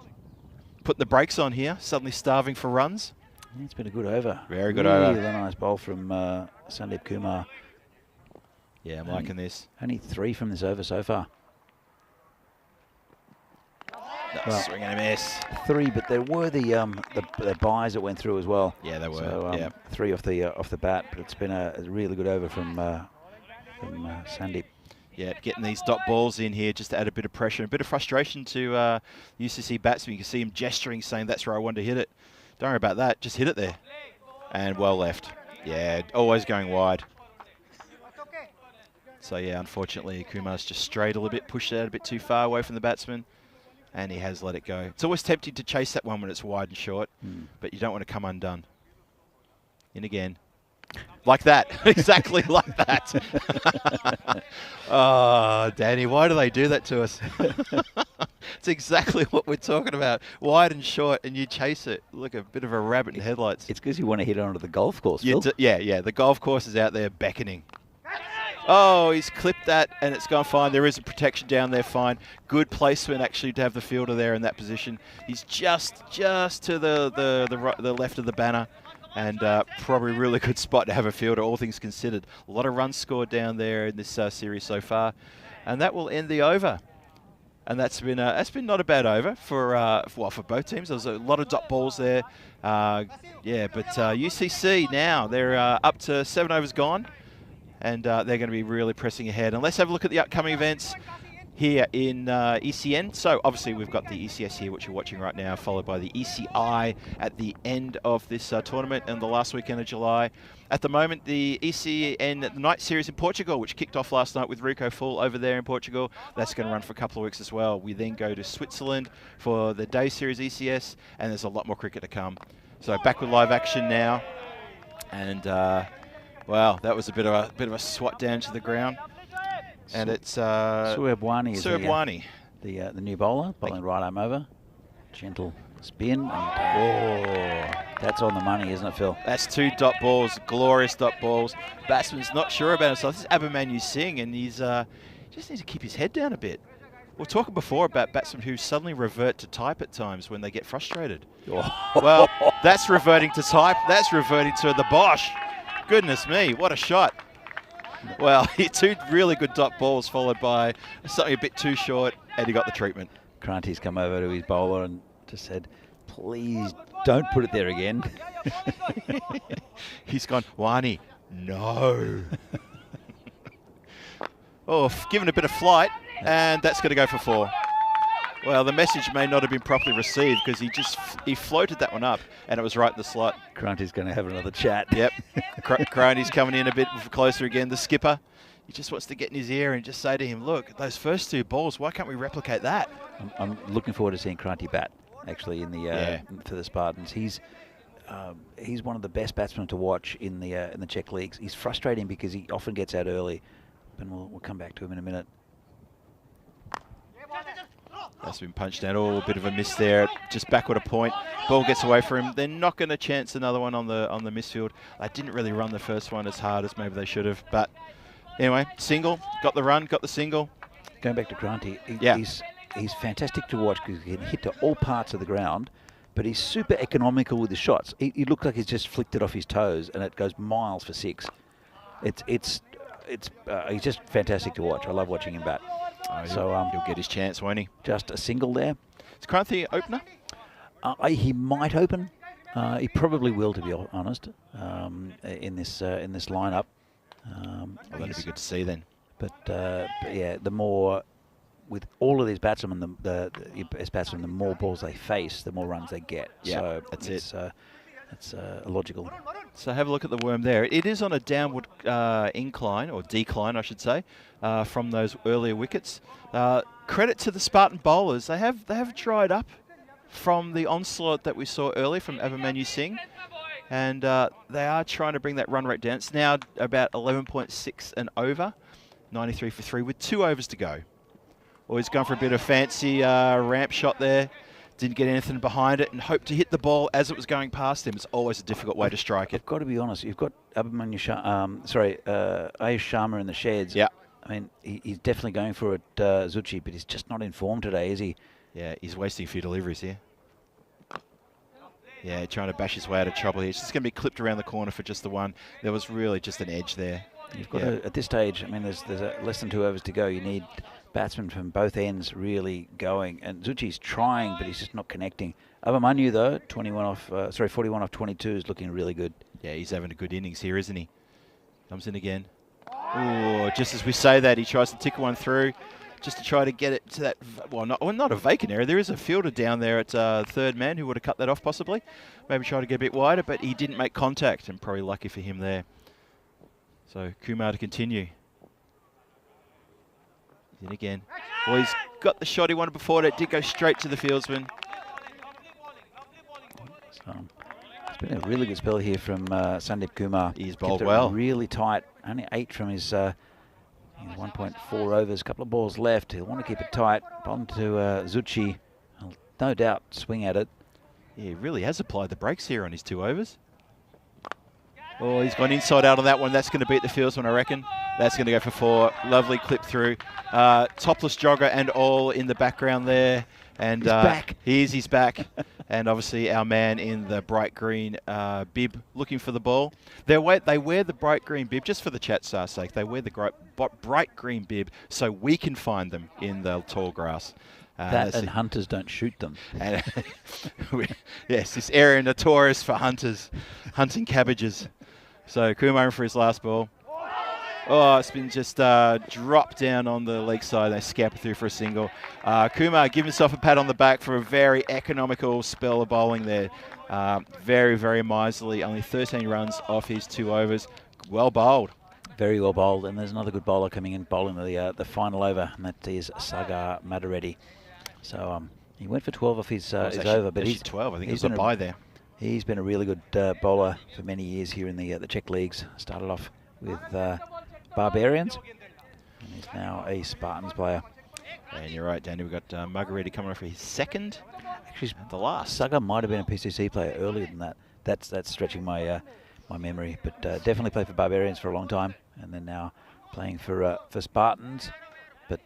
Putting the brakes on here. Suddenly starving for runs. Yeah, it's been a good over. Very good really over. Really nice bowl from Sandeep Kumar. Yeah, I'm liking this. Only 3 from this over so far. Swing and a miss. 3, but there were the byes that went through as well. Yeah, they were. So, yeah. 3 off the bat, but it's been a really good over from Sandeep. Yeah, getting these dot balls in here just to add a bit of pressure, a bit of frustration to UCC batsmen. You can see him gesturing, saying that's where I want to hit it. Don't worry about that. Just hit it there. And well left. Yeah, always going wide. So yeah, unfortunately, Kumar's just strayed a little bit, pushed it out a bit too far away from the batsman, and he has let it go. It's always tempting to chase that one when it's wide and short, but you don't want to come undone. In again. Like that. Exactly like that. Oh, Danny, why do they do that to us? It's exactly what we're talking about. Wide and short, and you chase it. Look, a bit of a rabbit in headlights. It's because you want to hit it onto the golf course, Phil. Yeah. The golf course is out there beckoning. Oh, he's clipped that, and it's gone fine. There is a protection down there, fine. Good placement, actually, to have the fielder there in that position. He's just to the left of the banner, and probably a really good spot to have a fielder, all things considered. A lot of runs scored down there in this series so far, and that will end the over. And that's been not a bad over for both teams. There was a lot of dot balls there. But UCC now, they're up to 7 overs gone. And they're going to be really pressing ahead. And let's have a look at the upcoming events here in ECN. So obviously we've got the ECS here, which you're watching right now, followed by the ECI at the end of this tournament and the last weekend of July. At the moment, the ECN the night series in Portugal, which kicked off last night with Rico Full over there in Portugal, that's going to run for a couple of weeks as well. We then go to Switzerland for the day series ECS, and there's a lot more cricket to come. So back with live action now, and wow, that was a bit of a swat down to the ground. And it's Suebwani is the the new bowler, bowling right arm over. Gentle spin, and that's on the money, isn't it, Phil? That's 2 dot balls, glorious dot balls. Batsman's not sure about himself. This is Abhimanyu Singh, and he's just needs to keep his head down a bit. We're talking before about batsmen who suddenly revert to type at times when they get frustrated. Well, that's reverting to type. That's reverting to the Bosch. Goodness me, what a shot. Well, 2 really good dot balls followed by something a bit too short, and he got the treatment. Kranti's come over to his bowler and just said, please don't put it there again. He's gone, Wani, no. Given a bit of flight, and that's going to go for 4. Well, the message may not have been properly received because he floated that one up, and it was right in the slot. Kranti's going to have another chat. Yep. Kranti's coming in a bit closer again. The skipper, he just wants to get in his ear and just say to him, look, those first 2 balls, why can't we replicate that? I'm looking forward to seeing Kranti bat, actually, in the for the Spartans. He's one of the best batsmen to watch in the Czech leagues. He's frustrating because he often gets out early, and we'll come back to him in a minute. That's been punched out. A bit of a miss there. Just backward a point. Ball gets away from him. They're not going to chance another one on the misfield. They didn't really run the first one as hard as maybe they should have. But anyway, single. Got the run. Got the single. Going back to Kranti, he's fantastic to watch because he can hit to all parts of the ground, but he's super economical with his shots. He looks like he's just flicked it off his toes, and it goes miles for 6. He's just fantastic to watch. I love watching him bat. So he'll get his chance, won't he? Just a single there. Is Kranti opener? He might open. He probably will, to be honest, in this lineup. That'd be good to see then. But yeah, the more with all of these batsmen, the best batsmen, the more balls they face, the more runs they get. Yeah, so that's it. It's logical. So have a look at the worm there. It is on a downward incline, or decline, I should say, from those earlier wickets. Credit to the Spartan bowlers. They have dried up from the onslaught that we saw earlier from Abhimanyu Singh, and they are trying to bring that run rate down. It's now about 11.6 and over, 93 for 3 with 2 overs to go. Well, he's gone for a bit of fancy ramp shot there. Didn't get anything behind it and hoped to hit the ball as it was going past him. It's always a difficult way to strike it. I've got to be honest. You've got Ayush Sharma in the sheds. Yeah. I mean, he's definitely going for it, Zucchi, but he's just not in form today, is he? Yeah, he's wasting a few deliveries here. Yeah, trying to bash his way out of trouble here. It's just going to be clipped around the corner for just the one. There was really just an edge there. You've got to, at this stage, I mean, there's less than 2 overs to go. You need batsmen from both ends really going. And Zucchi's trying, but he's just not connecting. Abhimanyu, though, 41 off 22 is looking really good. Yeah, he's having a good innings here, isn't he? Comes in again. Oh, just as we say that, he tries to tick one through just to try to get it to that, not a vacant area. There is a fielder down there at third man who would have cut that off possibly. Maybe try to get a bit wider, but he didn't make contact, and probably lucky for him there. So Kumar to continue. He's in again. Well, he's got the shot he wanted before that. Did go straight to the fieldsman. So it's been a really good spell here from Sandeep Kumar. He's bowled Kept it well. Really tight. Only 8 from his 1.4 overs. A couple of balls left. He'll want to keep it tight. On to Zucchi. He'll no doubt swing at it. Yeah, he really has applied the brakes here on his 2 overs. Oh, he's gone inside out on that one. That's going to beat the fieldsman, I reckon. That's going to go for 4. Lovely clip through. Topless jogger and all in the background there. And he's back. He's back. And obviously our man in the bright green bib looking for the ball. They wear the bright green bib, just for the chat's sake, they wear the bright green bib so we can find them in the tall grass. That and hunters don't shoot them. And yes, this area notorious for hunters hunting cabbages. So Kumar in for his last ball. Oh, it's been just dropped down on the leg side. They scamper through for a single. Kumar give himself a pat on the back for a very economical spell of bowling there. Very, very miserly. Only 13 runs off his 2 overs. Well bowled. Very well bowled. And there's another good bowler coming in bowling the final over, and that is Sagar Madareddy. So he went for 12 off his over, but he's 12. I think he's a bye there. He's been a really good bowler for many years here in the Czech leagues. Started off with Barbarians, and he's now a Spartans player. And you're right, Danny. We've got Margaretti coming off for his second. Actually, the last. Sagar might have been a PCC player earlier than that. That's stretching my my memory, but definitely played for Barbarians for a long time, and then now playing for Spartans. But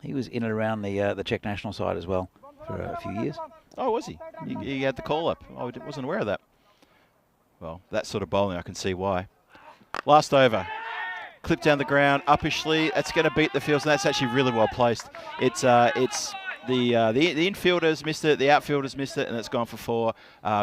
he was in and around the Czech national side as well for a few years. Oh, was he? He had the call up. I wasn't aware of that. Well, that sort of bowling, I can see why. Last over. Clip down the ground, uppishly. That's going to beat the fields, and that's actually really well placed. It's the infielders missed it, the outfielders missed it, and it's gone for 4.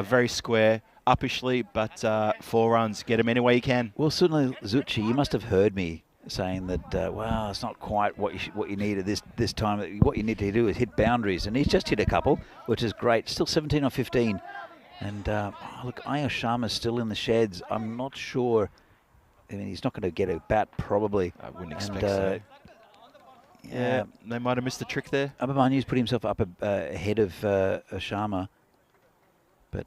Very square, uppishly, but 4 runs. Get him any way you can. Well, certainly, Zucchi, you must have heard me saying that, well, it's not quite what you need at this time. What you need to do is hit boundaries, and he's just hit a couple, which is great. Still 17 or 15. And look, Ayush Sharma's still in the sheds. I'm not sure. I mean, he's not going to get a bat, probably. I wouldn't expect so. Yeah, they might have missed the trick there. Abhimanyu's put himself up ahead of Sharma. But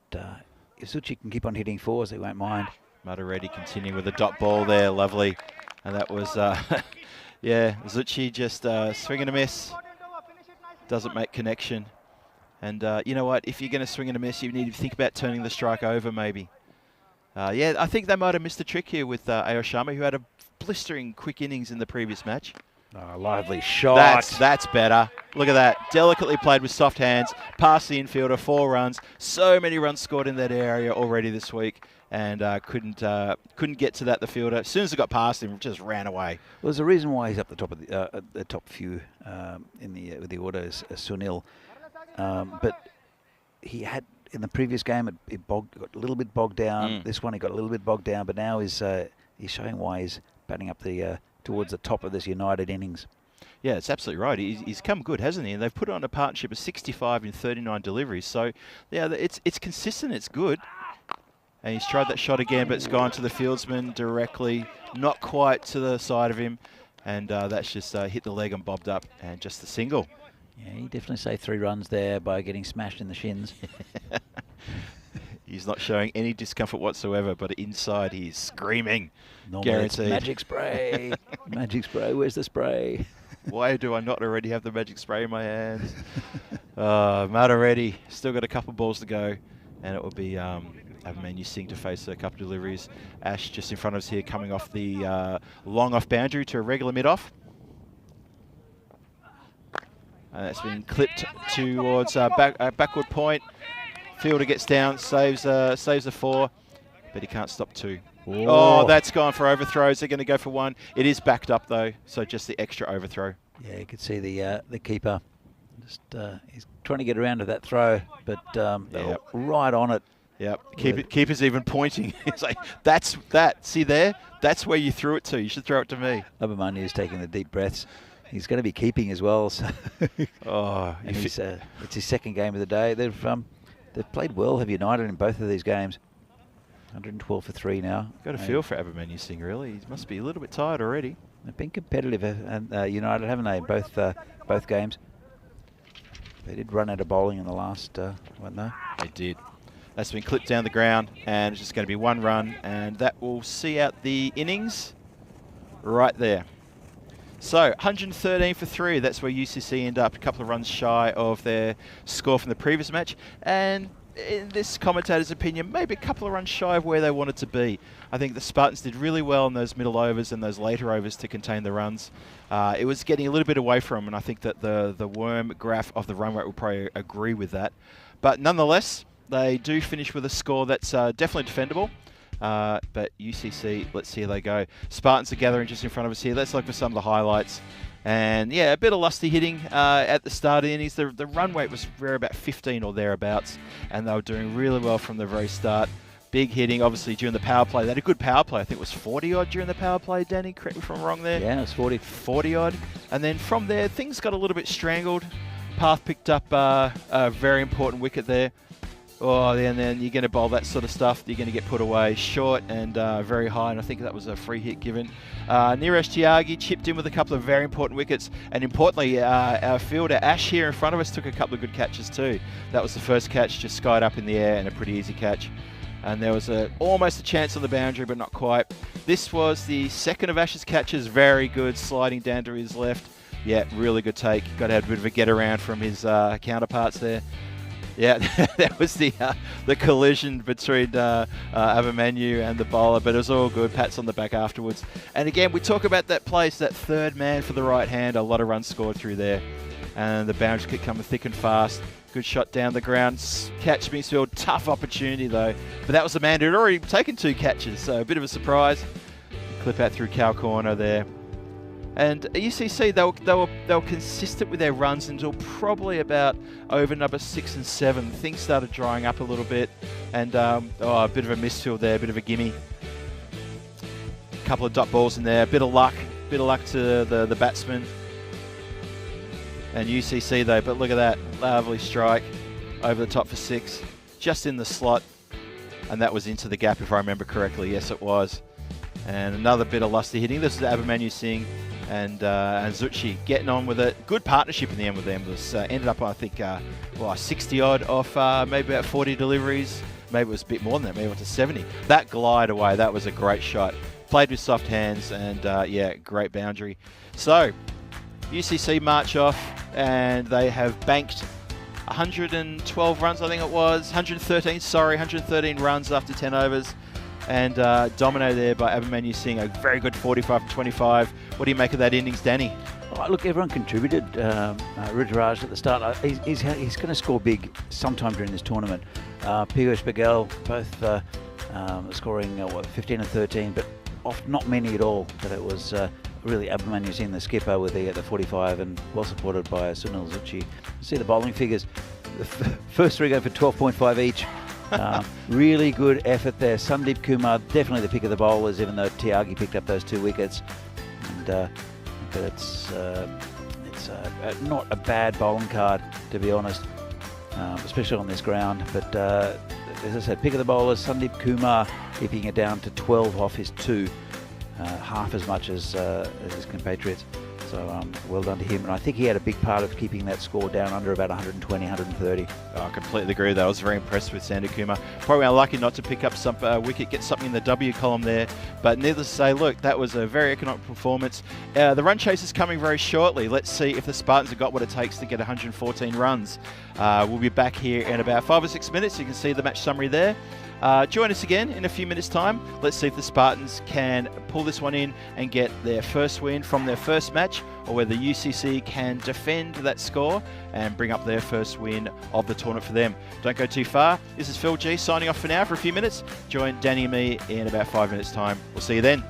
if Zucchi can keep on hitting 4s, they won't mind. Madareddy continuing with a dot ball there. Lovely. And that was, yeah, Zucchi just swing and a miss. Doesn't make connection. And you know what? If you're going to swing and a miss, you need to think about turning the strike over, maybe. Yeah, I think they might have missed a trick here with Ayush Sharma, who had a blistering quick innings in the previous match. Oh, lively shot. That's better. Look at that. Delicately played with soft hands. Past the infielder, 4 runs. So many runs scored in that area already this week. And couldn't get to that, the fielder. As soon as it got past him, just ran away. Well, there's a reason why he's up the top of the top few with the order is Sunil. But he had, in the previous game, it got a little bit bogged down. This one, he got a little bit bogged down, but now he's showing why he's batting up towards the top of this United innings. Yeah, it's absolutely right. He's come good, hasn't he? And they've put on a partnership of 65 in 39 deliveries. So, yeah, it's consistent. It's good. And he's tried that shot again, but it's gone to the fieldsman directly, not quite to the side of him. And that's just hit the leg and bobbed up, and just the single. Yeah, he definitely saved 3 runs there by getting smashed in the shins. He's not showing any discomfort whatsoever, but inside he's screaming. Guaranteed. Magic spray. Magic spray. Where's the spray? Why do I not already have the magic spray in my hands? Madareddy, still got a couple balls to go, and it will be Abhimanyu's Singh to face a couple of deliveries. Ash just in front of us here, coming off the long off boundary to a regular mid-off. It's been clipped towards backward point. Fielder gets down, saves a 4, but he can't stop 2. Oh, that's gone for overthrows. They're going to go for 1. It is backed up though, so just the extra overthrow. Yeah, you could see the keeper just he's trying to get around to that throw, but they're right on it. Yep. Keeper's even pointing. It's like, that's that. See there? That's where you threw it to. You should throw it to me. Abhimanyu's taking the deep breaths. He's going to be keeping as well. So it's his second game of the day. They've played well, have United, in both of these games. 112 for 3 now. Got a feel for Abhimanyu Singh, really. He must be a little bit tired already. They've been competitive, United, haven't they? Both games. They did run out of bowling in the last one, though. They did. That's been clipped down the ground, and it's just going to be 1 run, and that will see out the innings right there. So 113 for 3. That's where UCC end up, a couple of runs shy of their score from the previous match, and in this commentator's opinion, maybe a couple of runs shy of where they wanted to be. I think the Spartans did really well in those middle overs and those later overs to contain the runs. It was getting a little bit away from them, and I think that the worm graph of the run rate will probably agree with that. But nonetheless, they do finish with a score that's definitely defendable. But UCC, let's see how they go. Spartans are gathering just in front of us here. Let's look for some of the highlights. And yeah, a bit of lusty hitting at the start of the innings. The run weight was around about 15 or thereabouts, and they were doing really well from the very start. Big hitting, obviously, during the power play. They had a good power play. I think it was 40-odd during the power play, Danny. Correct me if I'm wrong there. Yeah, it was 40. 40-odd. And then from there, things got a little bit strangled. Path picked up a very important wicket there. Oh, and then you're going to bowl that sort of stuff. You're going to get put away short and very high, and I think that was a free hit given. Neeraj Tyagi chipped in with a couple of very important wickets, and importantly, our fielder Ash here in front of us took a couple of good catches too. That was the first catch, just skied up in the air, and a pretty easy catch. And there was almost a chance on the boundary, but not quite. This was the second of Ash's catches, very good, sliding down to his left. Yeah, really good take. Got to have a bit of a get around from his counterparts there. Yeah, that was the collision between Abhimanyu and the bowler, but it was all good. Pats on the back afterwards. And again, we talk about that place, that third man for the right hand. A lot of runs scored through there. And the boundary kick coming thick and fast. Good shot down the ground. Catch Smithfield. Tough opportunity, though. But that was the man who had already taken 2 catches, so a bit of a surprise. Clip out through cow corner there. And UCC, they were consistent with their runs until probably about over number 6 and 7. Things started drying up a little bit, and a bit of a misfield there, a bit of a gimme. A couple of dot balls in there, a bit of luck to the batsman. And UCC though, but look at that, lovely strike over the top for 6, just in the slot, and that was into the gap if I remember correctly. Yes, it was. And another bit of lusty hitting. This is Abhimanyu Singh and Zuchi getting on with it. Good partnership in the end with them. It was ended up, I think, 60 odd off maybe about 40 deliveries. Maybe it was a bit more than that. Maybe it went to 70. That glide away, that was a great shot. Played with soft hands, and yeah, great boundary. So UCC march off, and they have banked 112 runs, I think it was. 113 runs after 10 overs. And dominated there by Abhimanyu Singh, a very good 45 for 25. What do you make of that innings, Danny? Oh, look, everyone contributed. Ruturaj at the start, he's going to score big sometime during this tournament. Piyush Baghel, both scoring 15 and 13, but not many at all. But it was really Abhimanyu Singh, the skipper, with the 45, and well supported by Sunil Zuchi. See the bowling figures. The first 3 go for 12.5 each. Really good effort there. Sandeep Kumar, definitely the pick of the bowlers, even though Tyagi picked up those 2 wickets. And, but it's not a bad bowling card, to be honest, especially on this ground. But as I said, pick of the bowlers, Sandeep Kumar keeping it down to 12 off his 2, half as much as his compatriots. So well done to him, and I think he had a big part of keeping that score down under about 120, 130. I completely agree with that. I was very impressed with Sandeep Kumar. Probably unlucky not to pick up some wicket, get something in the W column there, but needless to say, look, that was a very economic performance. The run chase is coming very shortly. Let's see if the Spartans have got what it takes to get 114 runs. We'll be back here in about 5 or 6 minutes. You can see the match summary there. Join us again in a few minutes' time. Let's see if the Spartans can pull this one in and get their first win from their first match, or whether UCC can defend that score and bring up their first win of the tournament for them. Don't go too far. This is Phil G signing off for now for a few minutes. Join Danny and me in about 5 minutes' time. We'll see you then.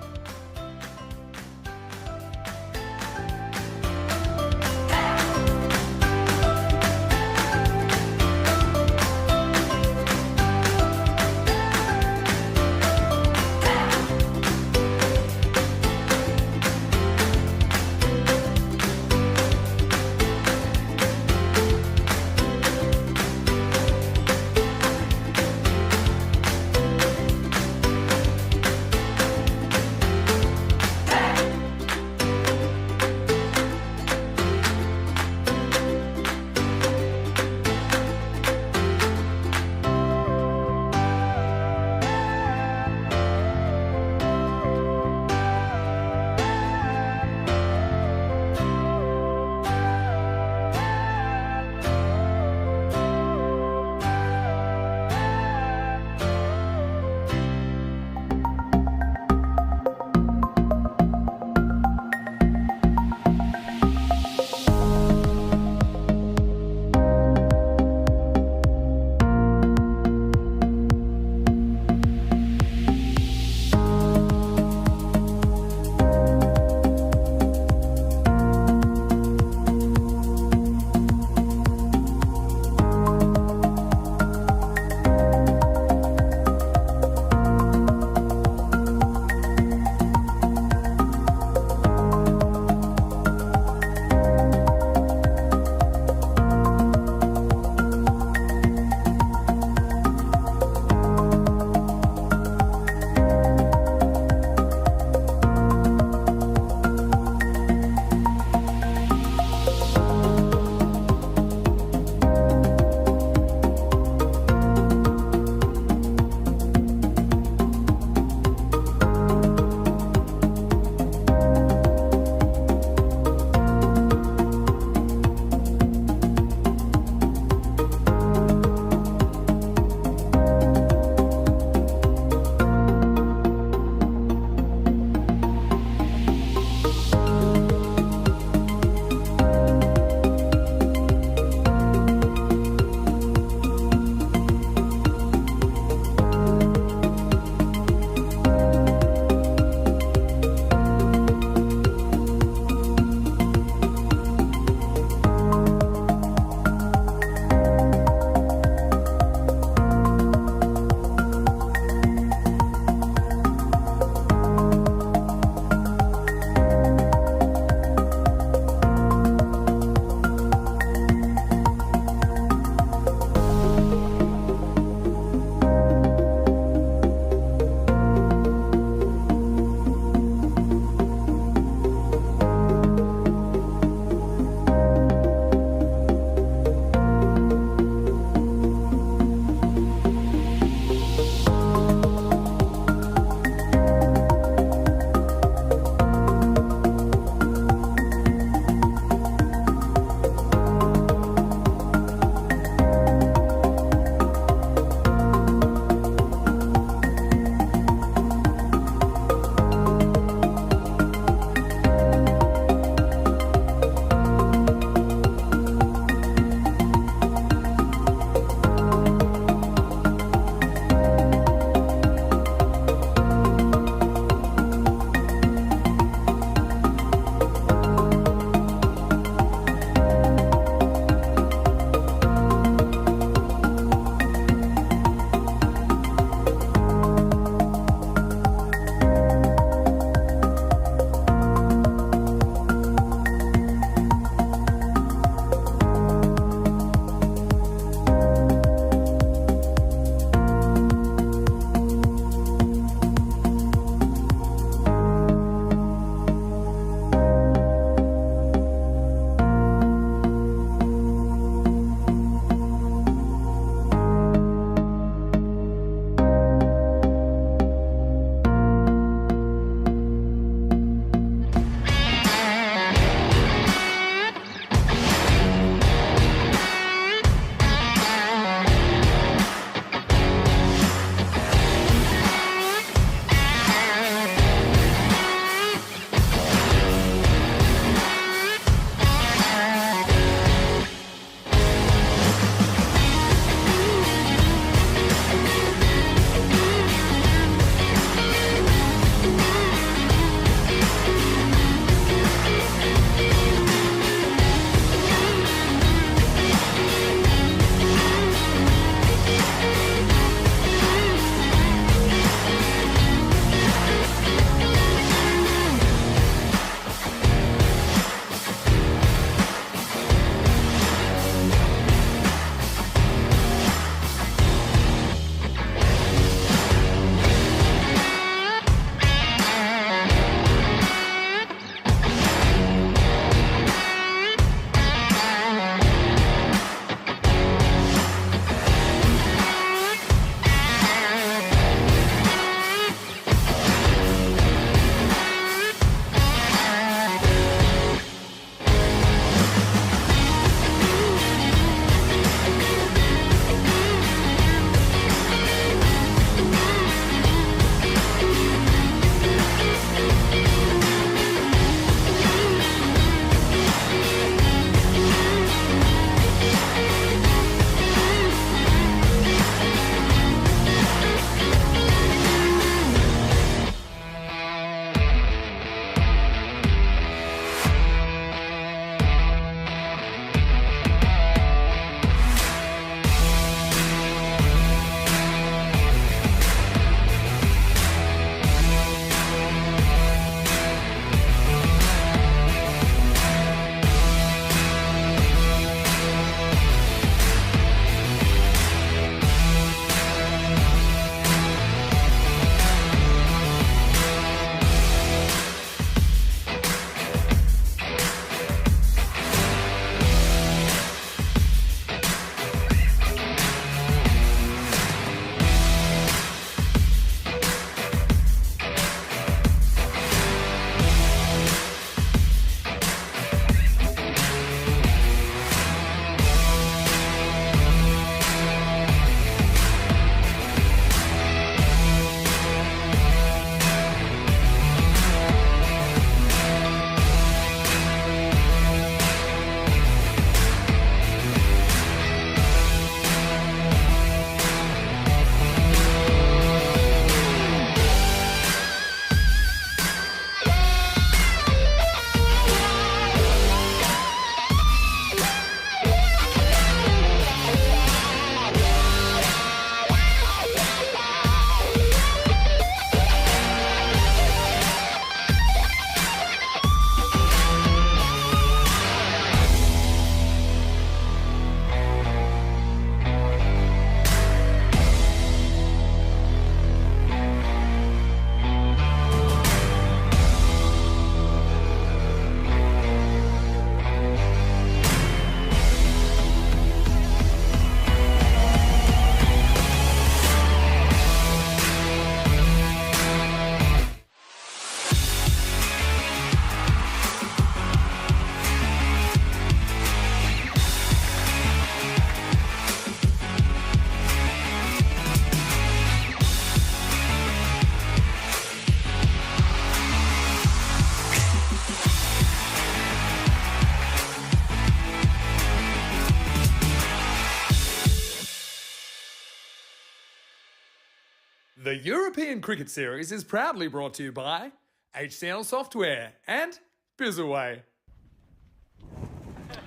The European Cricket Series is proudly brought to you by HCL Software and Bizaway.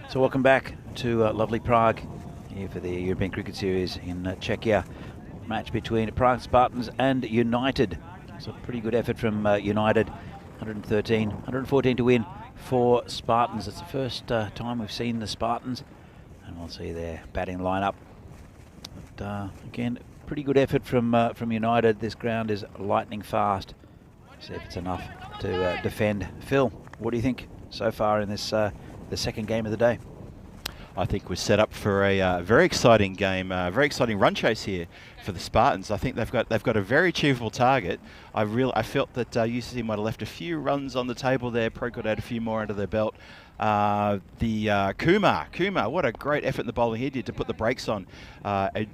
So welcome back to lovely Prague here for the European Cricket Series in Czechia. Match between Prague Spartans and United. It's a pretty good effort from United. 114 to win for Spartans. It's the first time we've seen the Spartans, and we'll see their batting lineup. But again, pretty good effort from United. This ground is lightning fast. See if it's enough to defend. Phil, what do you think so far in this the second game of the day? I think we're set up for a very exciting game, very exciting run chase here for the Spartans. I think they've got a very achievable target. I felt that UCC might have left a few runs on the table there. Pro could add a few more under their belt. Kumar, what a great effort in the bowling he did to put the brakes on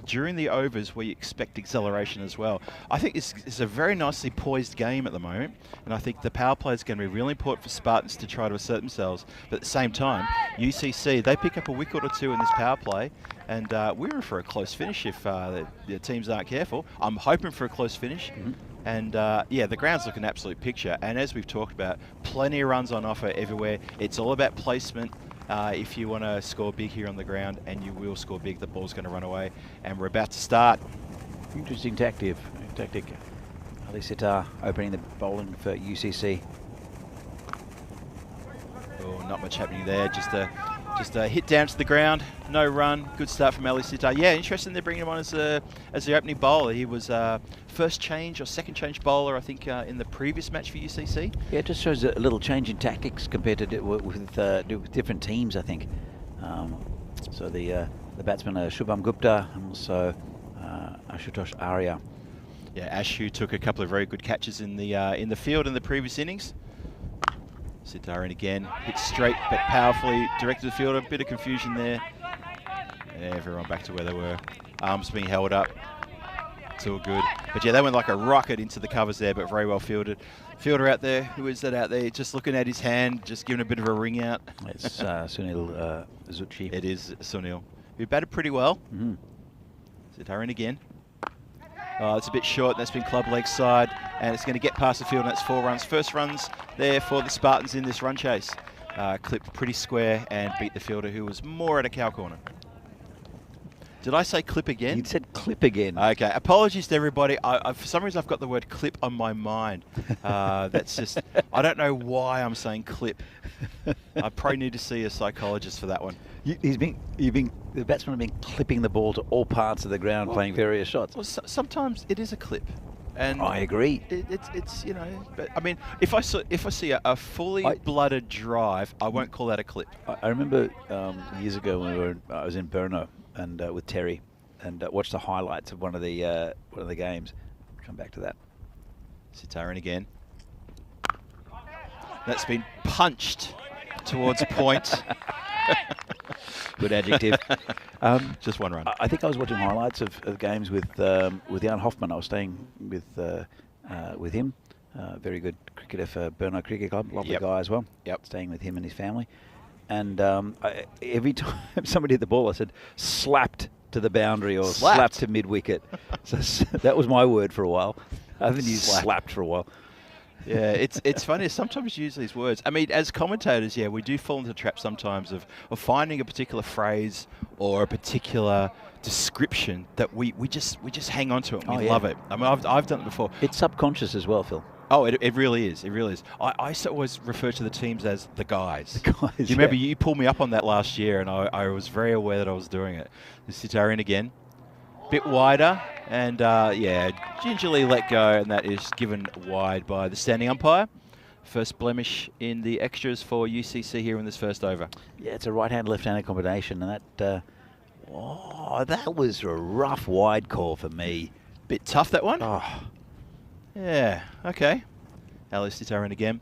during the overs where you expect acceleration as well. I think it's a very nicely poised game at the moment, and I think the power play is going to be really important for Spartans to try to assert themselves. But at the same time, UCC, they pick up a wicket or two in this power play, and we're in for a close finish if the teams aren't careful. I'm hoping for a close finish. Mm-hmm. And yeah, the ground's looking an absolute picture. And as we've talked about, plenty of runs on offer everywhere. It's all about placement. If you want to score big here on the ground, and you will score big, the ball's going to run away. And we're about to start. Interesting tactic. Ali Sitar opening the bowling for UCC. Oh, not much happening there. Just a hit down to the ground. No run. Good start from Ali Sitar. Yeah, interesting they're bringing him on as the opening bowler. He was first change or second change bowler, I think, in the previous match for UCC. Yeah, it just shows a little change in tactics compared to with different teams, I think. So the batsmen are Shubham Gupta and also Ashutosh Arya. Yeah, Ashu took a couple of very good catches in the field in the previous innings. Sitar in again, hit straight but powerfully directed to the field. A bit of confusion there. Everyone back to where they were. Arms being held up. It's all good. But yeah, they went like a rocket into the covers there, but very well fielded. Fielder out there, who is that out there? Just looking at his hand, just giving a bit of a ring out. It's Sunil Zucchi. It is Sunil, who batted pretty well. Mm-hmm. Sitar in again. Oh, it's a bit short. That's been club leg side, and it's going to get past the field, and that's 4 runs. First runs there for the Spartans in this run chase. Clipped pretty square and beat the fielder, who was more at a cow corner. Did I say clip again? You said clip again. Okay, apologies to everybody. For some reason, I've got the word clip on my mind. That's just, I don't know why I'm saying clip. I probably need to see a psychologist for that one. The batsmen have been clipping the ball to all parts of the ground, playing various shots. Well, sometimes it is a clip. And I agree. It's you know, but I mean, if I see a fully blooded drive, I won't call that a clip. I remember years ago when I was in Brno and with Terry, and watched the highlights of one of the games. Come back to that. Sitar in again. That's been punched towards point. Good adjective. Just one run. I think I was watching highlights of games with Jan Hoffman. I was staying with him. Very good cricketer for Brno Cricket Club. Lovely guy as well. Yep. Staying with him and his family. And every time somebody hit the ball, I said, slapped to the boundary or slapped to mid-wicket. So that was my word for a while. I haven't used slapped for a while. Yeah, it's funny. Sometimes you use these words. I mean, as commentators, yeah, we do fall into the trap sometimes of finding a particular phrase or a particular description that we just hang on to it. And we love it. I mean, I've done it before. It's subconscious as well, Phil. Oh, it really is. It really is. I always refer to the teams as the guys. The guys. You remember you pulled me up on that last year, and I was very aware that I was doing it. Sitar in again. Bit wider, and gingerly let go, and that is given wide by the standing umpire. First blemish in the extras for UCC here in this first over. Yeah, it's a right-hand, left-handed combination, and that that was a rough wide call for me. Bit tough, that one? Oh. Yeah, okay. Ali Sitar in again.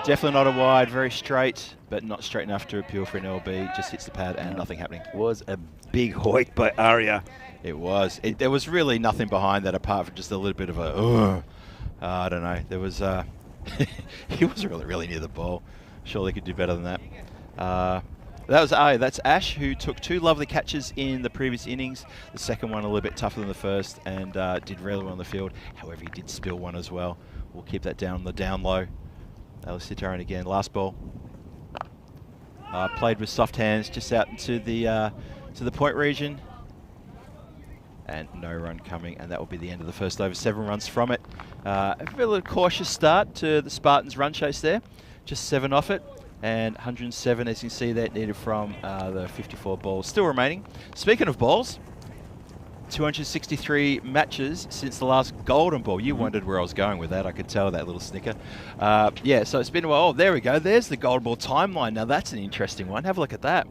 Definitely not a wide, very straight, but not straight enough to appeal for an LB. Just hits the pad and nothing happening. Was a big hoik by Arya. It was. There was really nothing behind that apart from just a little bit of a, I don't know. There was, he was really near the ball. Surely he could do better than that. That's Ash, who took 2 lovely catches in the previous innings. The second one a little bit tougher than the first, and did really well on the field. However, he did spill one as well. We'll keep that down on the down low. Alisitaran again, last ball. Played with soft hands just out into the point region. And no run coming, and that will be the end of the first over. 7 runs from it. A little cautious start to the Spartans' run chase there. Just 7 off it. And 107, as you can see, that needed from the 54 balls still remaining. Speaking of balls, 263 matches since the last golden ball. You wondered where I was going with that. I could tell that little snicker. Yeah, so it's been a while. Oh, there we go. There's the golden ball timeline. Now that's an interesting one. Have a look at that.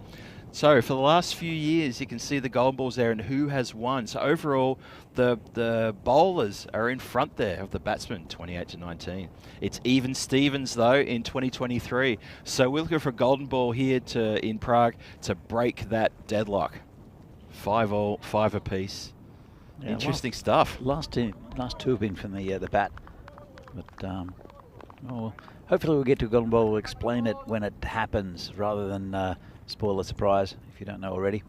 So for the last few years, you can see the golden balls there and who has won. So overall, the bowlers are in front there of the batsmen, 28 to 19. It's even Stevens though in 2023. So we're looking for a golden ball here in Prague to break that deadlock. 5 all, 5 apiece. Yeah, interesting stuff. Last two have been from the bat, but well, hopefully we'll get to a golden ball. We'll explain it when it happens rather than spoil the surprise if you don't know already.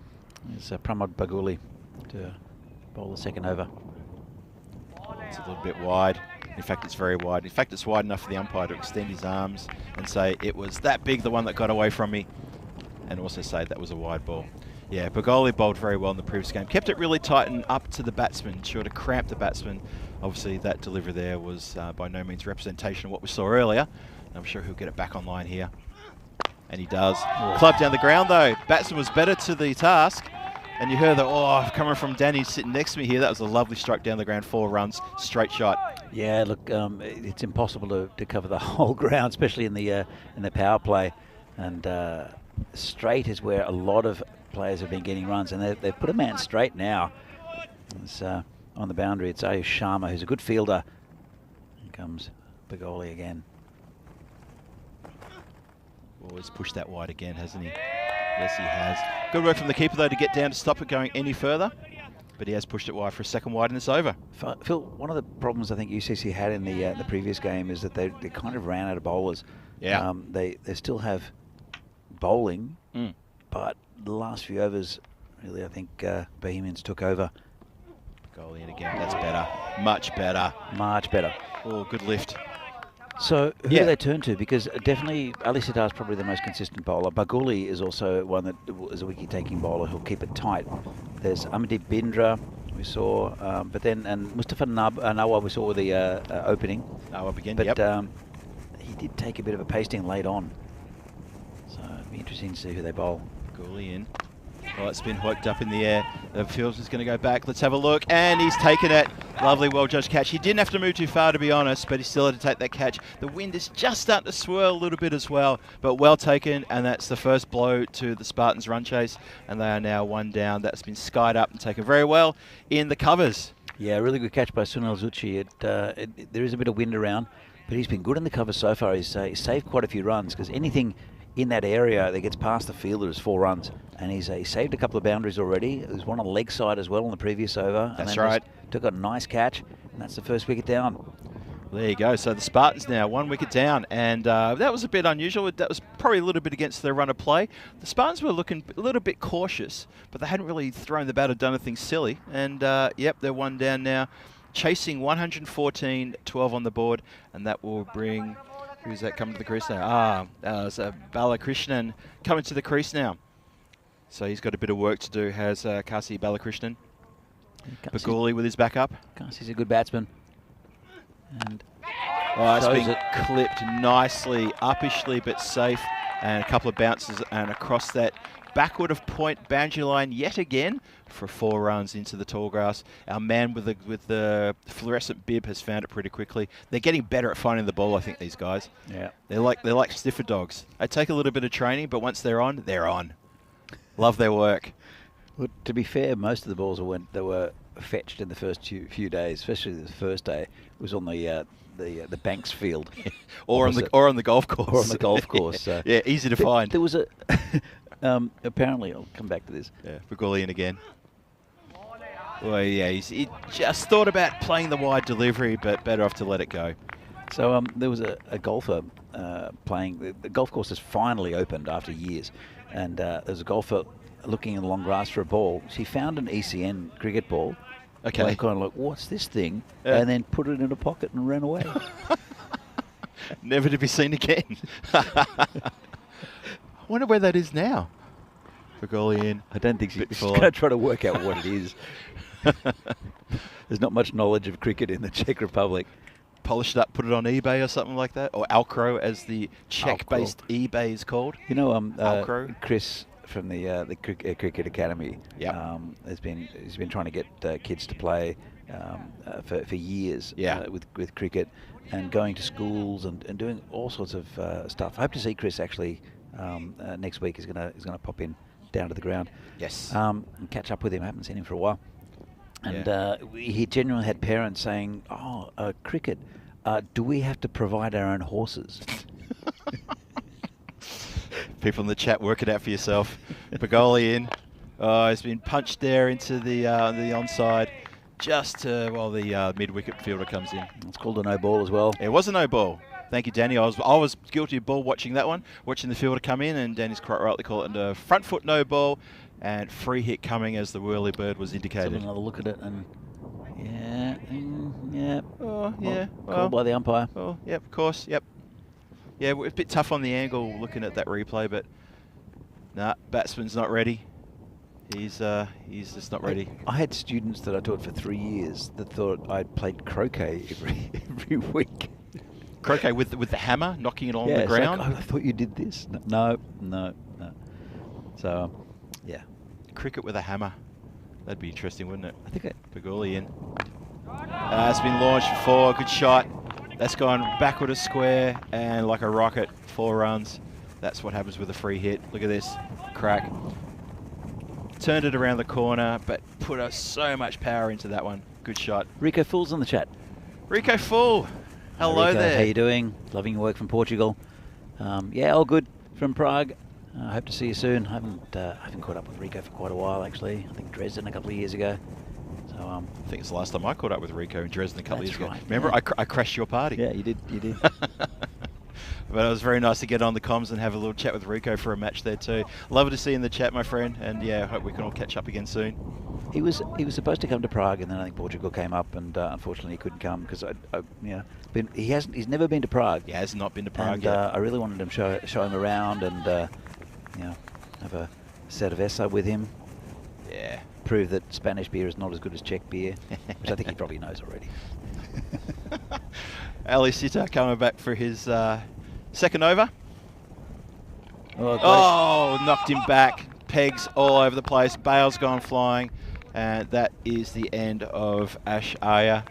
It's Pramod Baguli to bowl the second over. It's a little bit wide. In fact, it's very wide. In fact, it's wide enough for the umpire to extend his arms and say it was that big, the one that got away from me, and also say that was a wide ball. Yeah, Bagoli bowled very well in the previous game. Kept it really tight and up to the batsman, sure to cramp the batsman. Obviously, that delivery there was by no means representation of what we saw earlier. I'm sure he'll get it back online here. And he does. Club down the ground, though. Batsman was better to the task. And you heard that, coming from Danny sitting next to me here, that was a lovely strike down the ground, 4 runs, straight shot. Yeah, look, it's impossible to cover the whole ground, especially in the power play. And straight is where a lot of players have been getting runs, and they've put a man straight now. It's, on the boundary, it's Ayush Sharma, who's a good fielder. Here comes Bagoli again. Always pushed that wide again, hasn't he? Yes, he has. Good work from the keeper, though, to get down to stop it going any further. But he has pushed it wide for a second wide, and it's over. Phil, one of the problems I think UCC had in the previous game is that they kind of ran out of bowlers. Yeah. They still have bowling, but the last few overs, really, I think Bohemians took over. Goal in again. That's better. Much better. Much better. Oh, good lift. So who do they turn to? Because definitely Ali Siddar is probably the most consistent bowler. Baguli is also one that is a wicket-taking bowler who'll keep it tight. There's Amandeep Bindra, we saw, but then, and Mustafa Nawab we saw with the opening. Nawab again, but he did take a bit of a pasting late on. So it'd be interesting to see who they bowl. Baguli in. Well, it's been hooked up in the air. The fielder's going to go back. Let's have a look. And he's taken it. Lovely, well-judged catch. He didn't have to move too far, to be honest, but he still had to take that catch. The wind is just starting to swirl a little bit as well, but well taken. And that's the first blow to the Spartans' run chase. And they are now 1 down. That's been skied up and taken very well in the covers. Yeah, really good catch by Sunil Zucchi. There is a bit of wind around, but he's been good in the covers so far. He's saved quite a few runs, because anything in that area that gets past the fielder is 4 runs, and he's saved a couple of boundaries already. There's one on the leg side as well on the previous over. That's right. Took a nice catch, and that's the first wicket down. There you go. So the Spartans now 1 wicket down, and that was a bit unusual. That was probably a little bit against their run of play. The Spartans were looking a little bit cautious, but they hadn't really thrown the bat or done anything silly. And yep, they're 1 down now, chasing 114, 12 on the board, and that will bring. Who's that coming to the crease now? It's Balakrishnan coming to the crease now. So he's got a bit of work to do, has Kasi Balakrishnan. Baguli with his backup. Kasi's a good batsman. And it's been clipped nicely, uppishly but safe. And a couple of bounces and across that backward of point boundary line yet again for 4 runs into the tall grass. Our man with the fluorescent bib has found it pretty quickly. They're getting better at finding the ball, I think, these guys. Yeah. They're like sniffer dogs. They take a little bit of training, but once they're on, they're on. Love their work. Well, to be fair, most of the balls that were fetched in the first few days, especially the first day, was on the Banks field, or on the golf course. Or on the golf course. Yeah, easy to find. There was a apparently, I'll come back to this. Yeah, Baguli in again. Well, yeah, he just thought about playing the wide delivery, but better off to let it go. So there was a golfer playing. The golf course has finally opened after years. and there's a golfer looking in the long grass for a ball. She found an ECN cricket ball. Okay. And kind of like, what's this thing? Yeah. And then put it in a pocket and ran away. Never to be seen again. I wonder where that is now. Bergolian. I don't think she's Bit full going to try to work out what it is. There's not much knowledge of cricket in the Czech Republic. Polish it up, put it on eBay or something like that, or Alcro, as the Czech-based eBay is called. You know, Alcro. Chris from the Cricket Academy. Yep. He's been trying to get kids to play for years. Yeah. With cricket, and going to schools and doing all sorts of stuff. I hope to see Chris actually next week. Is gonna pop in down to the ground. Yes. And catch up with him. I haven't seen him for a while. And he genuinely had parents saying, cricket, do we have to provide our own horses? People in the chat, work it out for yourself. Bergolian, has been punched there into the onside, just while the mid-wicket fielder comes in. It's called a no ball as well. It was a no ball. Thank you, Danny. I was guilty of ball watching that one, watching the fielder come in, and Danny's quite rightly call it a front foot no ball, and free hit coming as the whirly bird was indicated. Another look at it, and Called by the umpire. Oh, yep, of course, yep. Yeah, a bit tough on the angle looking at that replay, but nah, batsman's not ready. He's just not ready. I had students that I taught for 3 years that thought I'd played croquet every week. Croquet with the hammer, knocking it on the it's like, ground. I thought you did this. No. So, yeah. Cricket with a hammer. That'd be interesting, wouldn't it? I think Bergolian. It's been launched for 4. Good shot. That's gone backward a square and like a rocket, 4 runs. That's what happens with a free hit. Look at this. Crack. Turned it around the corner, but put so much power into that one. Good shot. Rico Fool's on the chat. Rico Fool. Hello Rico, there. How you doing? Loving your work from Portugal. All good from Prague. I hope to see you soon. I haven't caught up with Rico for quite a while, actually. I think Dresden a couple of years ago. So I think it's the last time I caught up with Rico in Dresden a couple of years ago. Right, Remember, yeah. I crashed your party. Yeah, you did. But it was very nice to get on the comms and have a little chat with Rico for a match there too. Love to see you in the chat, my friend, and yeah, I hope we can all catch up again soon. He was supposed to come to Prague, and then I think Portugal came up, and unfortunately he couldn't come because he's never been to Prague. He has not been to Prague and, yet. I really wanted him show him around and have a set of Essa with him. Yeah. Prove that Spanish beer is not as good as Czech beer, which I think he probably knows already. Ali Sitter coming back for his second over. Oh, Knocked him back. Pegs all over the place. Bale's gone flying. And that is the end of Ash Arya.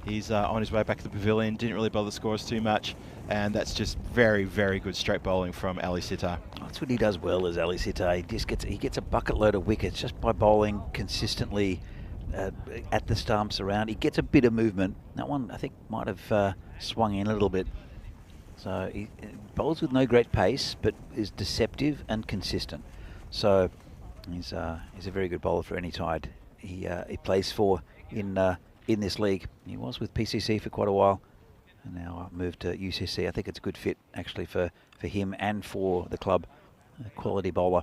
He's on his way back to the pavilion. Didn't really bother the scores too much. And that's just very, very good straight bowling from Ali Sitter. That's what he does well, is Ali Sitter. He gets a bucket load of wickets just by bowling consistently at the stumps around. He gets a bit of movement. That one, I think, might have swung in a little bit. So he bowls with no great pace, but is deceptive and consistent. So he's a very good bowler for any tide he plays for in this league. He was with PCC for quite a while, and now moved to UCC. I think it's a good fit actually for him and for the club. A quality bowler.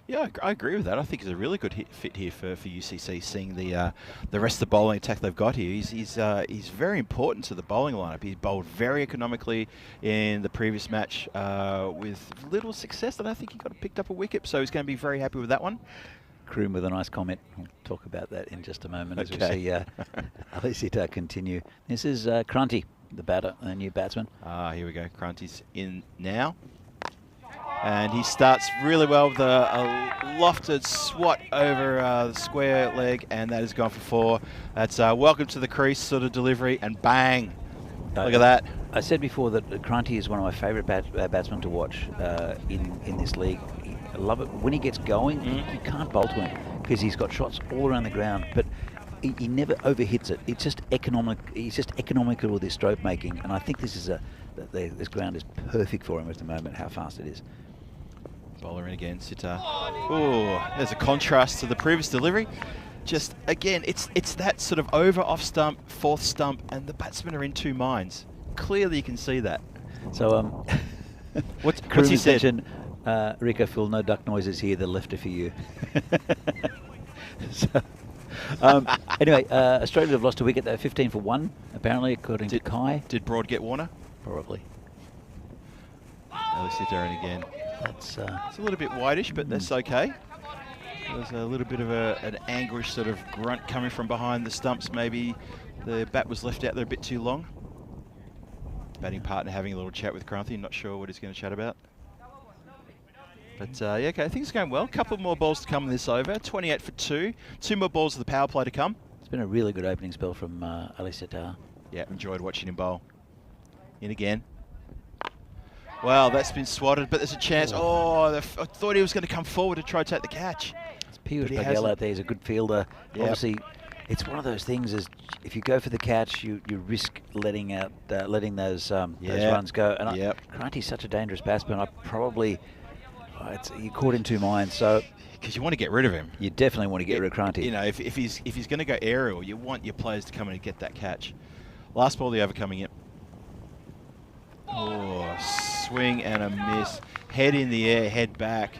Yeah, I agree with that. I think he's a really good fit here for UCC, seeing the rest of the bowling attack they've got here. He's very important to the bowling lineup. He bowled very economically in the previous match with little success. I don't think he picked up a wicket, so he's going to be very happy with that one. Kroom with a nice comment. We'll talk about that in just a moment as we Okay. see Ali Sitter continue. This is Krunty, the batter, the new batsman. Here we go. Krunty's in now. And he starts really well with a lofted swat over the square leg, and that has gone for 4. That's welcome to the crease sort of delivery, and bang. Look at that. I said before that Krunty is one of my favourite batsmen to watch in this league. I love it. When he gets going, you can't bowl to him because he's got shots all around the ground, but he never overhits it. It's just economic. He's just economical with his stroke making, and I think this ground is perfect for him at the moment, how fast it is. Bowler in again, Sitter. Oh, there's a contrast to the previous delivery. Just, again, it's that sort of over, off stump, fourth stump, and the batsmen are in 2 minds. Clearly you can see that. So, What's he said? Rico, Phil, no duck noises here. The left are for you. So, anyway, Australia have lost a wicket. They're 15 for 1, apparently, according to Kai. Did Broad get Warner? Probably. Ellie Sittaren again. That's It's a little bit whitish, but that's okay. There's a little bit of an anguish sort of grunt coming from behind the stumps. Maybe the bat was left out there a bit too long. Batting partner having a little chat with Crunthy. Not sure what he's going to chat about. But yeah, okay, I think it's going well. A couple more balls to come in this over. 28 for 2. 2 more balls of the power play to come. It's been a really good opening spell from Ali Sitar. Yeah, enjoyed watching him bowl. In again. Well, that's been swatted, but there's a chance. Oh, I thought he was going to come forward to try to take the catch. It's Piyush Patel out there. He's a good fielder. Yep. Obviously, it's one of those things. Is if you go for the catch, you risk letting those runs go. And Crunthy's such a dangerous batsman. I probably you caught in two minds. So because you want to get rid of him. You definitely want to get rid of Crunthy. You know, if he's going to go aerial, you want your players to come in and get that catch. Last ball, the over coming in. Oh, swing and a miss. Head in the air, head back.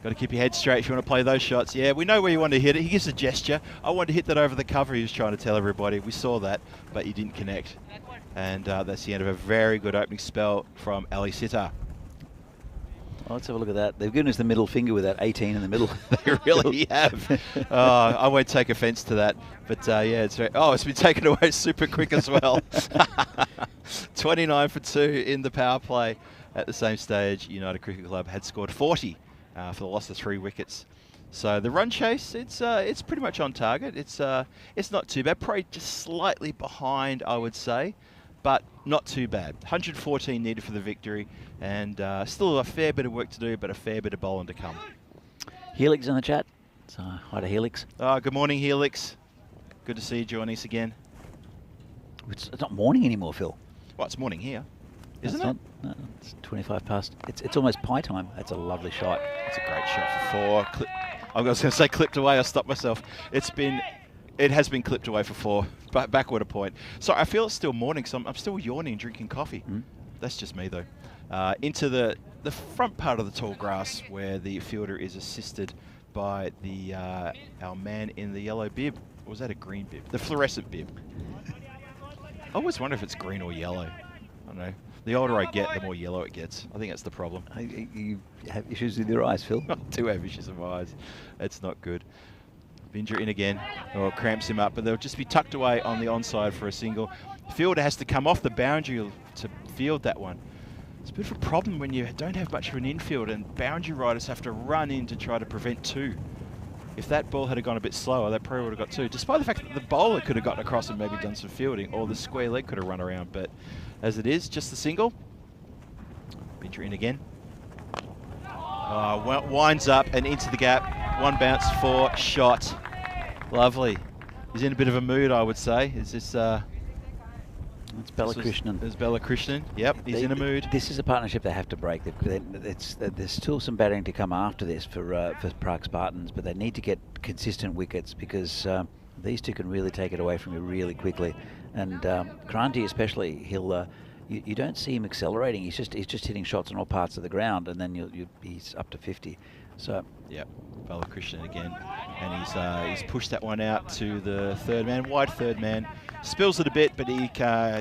Got to keep your head straight if you want to play those shots. Yeah, we know where you want to hit it. He gives a gesture. I wanted to hit that over the cover, he was trying to tell everybody. We saw that, but he didn't connect. And that's the end of a very good opening spell from Ali Sitar. Well, let's have a look at that. They've given us the middle finger with that 18 in the middle. They really have. I won't take offence to that. But yeah, it's been taken away super quick as well. 29 for 2 in the power play. At the same stage, United Cricket Club had scored 40 for the loss of 3 wickets. So the run chase, it's pretty much on target. It's not too bad. Probably just slightly behind, I would say, but not too bad. 114 needed for the victory, and still a fair bit of work to do, but a fair bit of bowling to come. Helix in the chat. So hi to Helix. Good morning, Helix. Good to see you join us again. It's not morning anymore, Phil. Well, it's morning here, isn't it? No, it's 25 past. It's almost pie time. That's a lovely shot. It's a great shot for 4. I was going to say clipped away. I stopped myself. It has been clipped away for 4. But backward a point. So I feel it's still morning, so I'm still yawning, drinking coffee. That's just me though. Into the front part of the tall grass where the fielder is assisted by our man in the yellow bib. Or was that a green bib? The fluorescent bib. I always wonder if it's green or yellow. I don't know. The older I get, the more yellow it gets. I think that's the problem. You have issues with your eyes, Phil? I do have issues with my eyes. It's not good. Binger in again. Oh, cramps him up, but they'll just be tucked away on the onside for a single. The fielder has to come off the boundary to field that one. It's a bit of a problem when you don't have much of an infield and boundary riders have to run in to try to prevent 2. If that ball had gone a bit slower, they probably would have got 2, despite the fact that the bowler could have gotten across and maybe done some fielding, or the square leg could have run around. But as it is, just the single. Binger in again. Winds up and into the gap. 1 bounce, 4 shot. Lovely. He's in a bit of a mood, I would say. Is this... It's Bella Krishnan. It's Bella Krishnan. Yep, he's in a mood. This is a partnership they have to break. There's still some batting to come after this for Prague Spartans, but they need to get consistent wickets because these two can really take it away from you really quickly. And Crunthy especially, you don't see him accelerating. He's just hitting shots on all parts of the ground, and then he's up to 50. So yep, Bella Krishnan again, and he's pushed that one out to the third man, wide third man. Spills it a bit, but he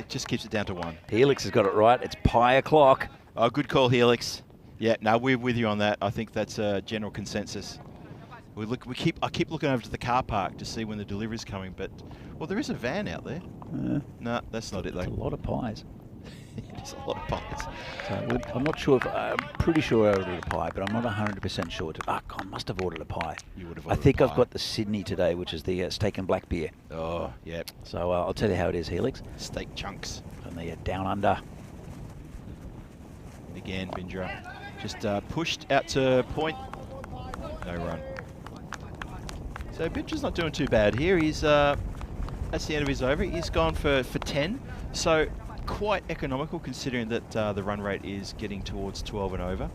just keeps it down to 1. Helix has got it right. It's pie o'clock. Oh, good call, Helix. Yeah, no, we're with you on that. I think that's a general consensus. I keep looking over to the car park to see when the delivery's coming, but well, there is a van out there. No, that's not it though. It's a lot of pies. It's a lot of pies. So I'm not sure I'm pretty sure I ordered a pie, but I'm not 100% sure. I must have ordered a pie. You would have ordered I think a pie. I've got the Sydney today, which is the steak and black beer. Oh, yeah. So I'll tell you how it is, Helix. Steak chunks. From the down under. And again, Bindra just pushed out to point. No run. So Bindra's not doing too bad here. He's that's the end of his over. He's gone for 10. So quite economical considering that the run rate is getting towards 12 and over.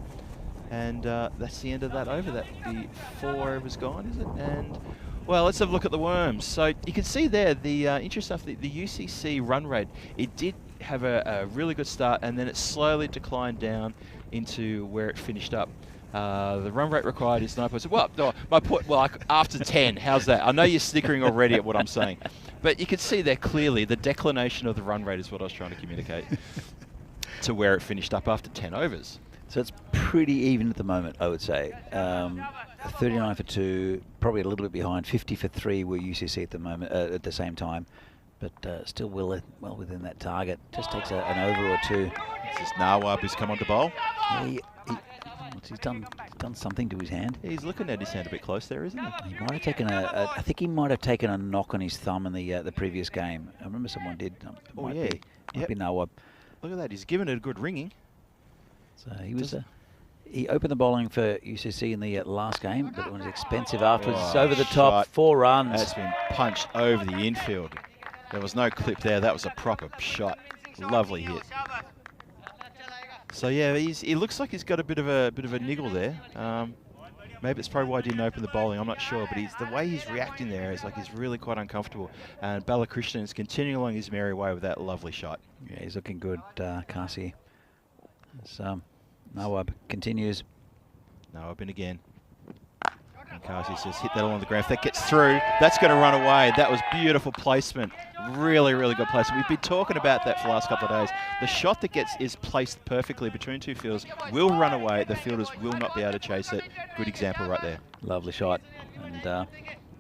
And that's the end of that over. That the 4 overs gone, is it? And well, let's have a look at the worms. So you can see there the interesting stuff. The UCC run rate, it did have a really good start, and then it slowly declined down into where it finished up. The run rate required is 9 points. Well, no, my point. Well, after 10, how's that? I know you're snickering already at what I'm saying, but you can see there clearly the declination of the run rate is what I was trying to communicate to where it finished up after 10 overs. So it's pretty even at the moment, I would say. 39 for 2, probably a little bit behind. 50 for 3 were UCC at the moment, at the same time, but still well within that target. Just takes an over or two. This is Nawab who's come on to bowl. He's done something to his hand. He's looking at his hand a bit close there, isn't he? He might have taken I think he might have taken a knock on his thumb in the previous game. I remember someone did. Might be Nawab. Look at that. He's given it a good ringing. So he was. He opened the bowling for UCC in the last game, but it was expensive afterwards. It's over the top, 4 runs. That's been punched over the infield. There was no clip there. That was a proper shot. Lovely hit. So yeah, he looks like he's got a bit of a niggle there. Maybe it's probably why he didn't open the bowling. I'm not sure, but the way he's reacting there is like he's really quite uncomfortable. And Balakrishnan is continuing along his merry way with that lovely shot. Yeah, he's looking good, Kasi. Nawab continues. Nawab in again. And Kasi says, hit that along the ground. If that gets through, that's going to run away. That was beautiful placement. Really, really good placement. We've been talking about that for the last couple of days. The shot that is placed perfectly between two fielders will run away. The fielders will not be able to chase it. Good example right there. Lovely shot. And,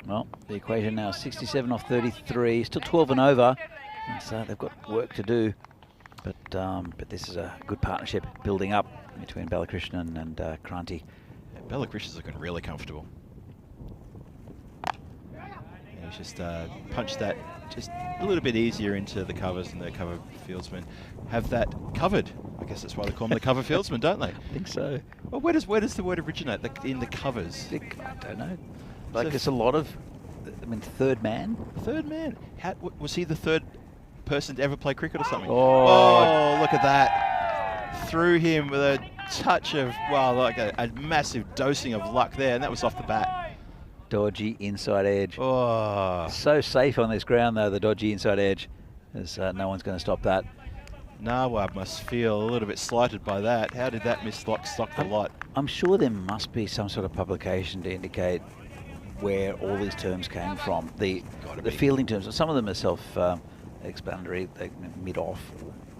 well, the equation now 67 off 33. Still 12 and over. And so they've got work to do. But this is a good partnership building up between Balakrishnan and Kranti. Yeah, Balakrishna's looking really comfortable. Yeah, he's just punched that just a little bit easier into the covers, and the cover fieldsmen have that covered. I guess that's why they call them the cover fieldsmen, don't they? I think so. Well, where does the word originate? In the covers? I don't know. Like there's a lot of, third man? Third man. Was he the third person to ever play cricket or something? Oh, look at that. Threw him with a touch of, like a massive dosing of luck there, and that was off the bat. Dodgy inside edge. Oh. So safe on this ground, though, the dodgy inside edge. As no one's going to stop that. Nawab must feel a little bit slighted by that. How did that miss stock the lot? I'm sure there must be some sort of publication to indicate where all these terms came from. The fielding terms, some of them are self-explanatory, mid-off,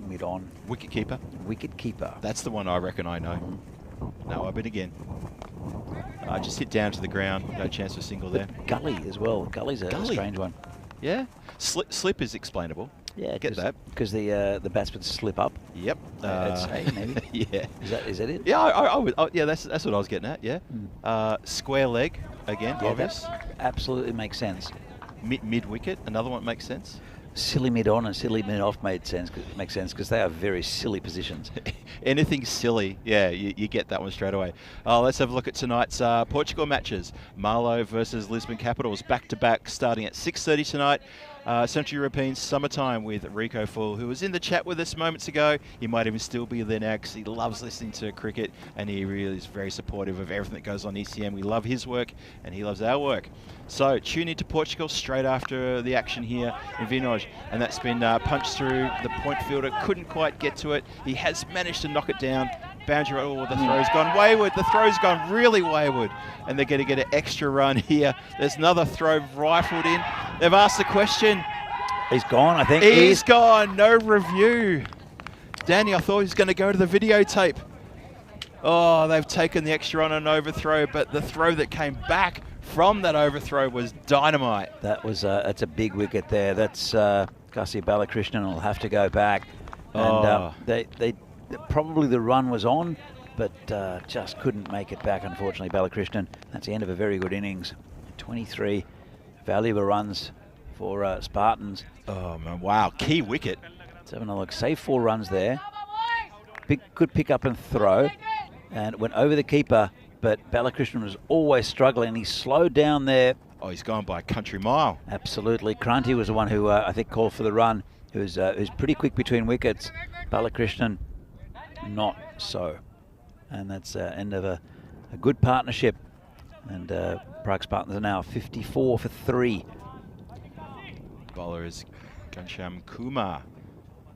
mid-on. Wicket-keeper? Wicket-keeper. That's the one I reckon I know. Nawab in again. Just hit down to the ground. No chance for a single there. Gully as well. Gully's a strange one. Yeah. Slip is explainable. Yeah, get that. Because the batsmen slip up. Yep. I'd say, maybe. Yeah. Is that it? Yeah, I would. Yeah, that's what I was getting at. Yeah. Square leg again. Yeah, obvious. That absolutely makes sense. Mid wicket. Another one makes sense. Silly mid-on and silly mid-off makes sense because they are very silly positions. Anything silly, yeah, you get that one straight away. Let's have a look at tonight's Portugal matches. Marlow versus Lisbon Capitals, back-to-back, starting at 6:30 tonight. Central European summertime with Rico Full, who was in the chat with us moments ago. He might even still be there now because he loves listening to cricket, and he really is very supportive of everything that goes on ECN. We love his work, and he loves our work. So tune into Portugal straight after the action here in Vinoj, and that's been punched through. The point fielder couldn't quite get to it. He has managed to knock it down. Boundary, the throw's gone wayward. The throw's gone really wayward, and they're going to get an extra run here. There's another throw rifled in. They've asked the question. He's gone, I think. He's gone. No review. Danny, I thought he was going to go to the videotape. Oh, they've taken the extra on an overthrow, but the throw that came back from that overthrow was dynamite. That's a big wicket there. That's Kasi Balakrishnan will have to go back. And they probably the run was on, but just couldn't make it back, unfortunately, Balakrishnan. That's the end of a very good innings. 23 valuable runs for Spartans. Oh, man, wow. Key wicket. Let's have another look. Save 4 runs there. Good pick up and throw. And went over the keeper, but Balakrishnan was always struggling. He slowed down there. Oh, he's gone by a country mile. Absolutely. Kranti was the one who I think called for the run, who's pretty quick between wickets. Balakrishnan, not so. And that's end of a good partnership. And Prague Spartans are now 54 for 3. Bowler is Ghanshyam Kumar,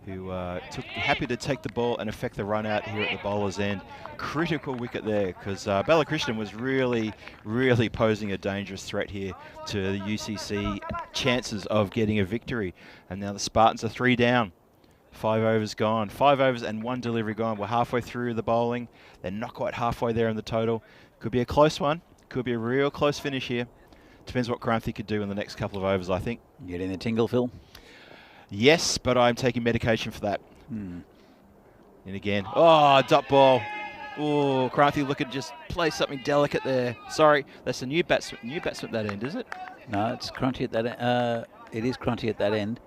who happy to take the ball and affect the run out here at the bowler's end. Critical wicket there, because Balakrishnan was really, really posing a dangerous threat here to the UCC chances of getting a victory. And now the Spartans are 3 down. 5 overs gone. 5 overs and 1 delivery gone. We're halfway through the bowling. They're not quite halfway there in the total. Could be a close one. Could be a real close finish here. Depends what Kranthi could do in the next couple of overs, I think. Getting the tingle, Phil? Yes, but I'm taking medication for that. And again, oh, dot ball. Oh, Kranthi looking to just play something delicate there. Sorry, that's a new batsman at that end, is it? No, it's Kranthi at that end. It is Kranthi at that end.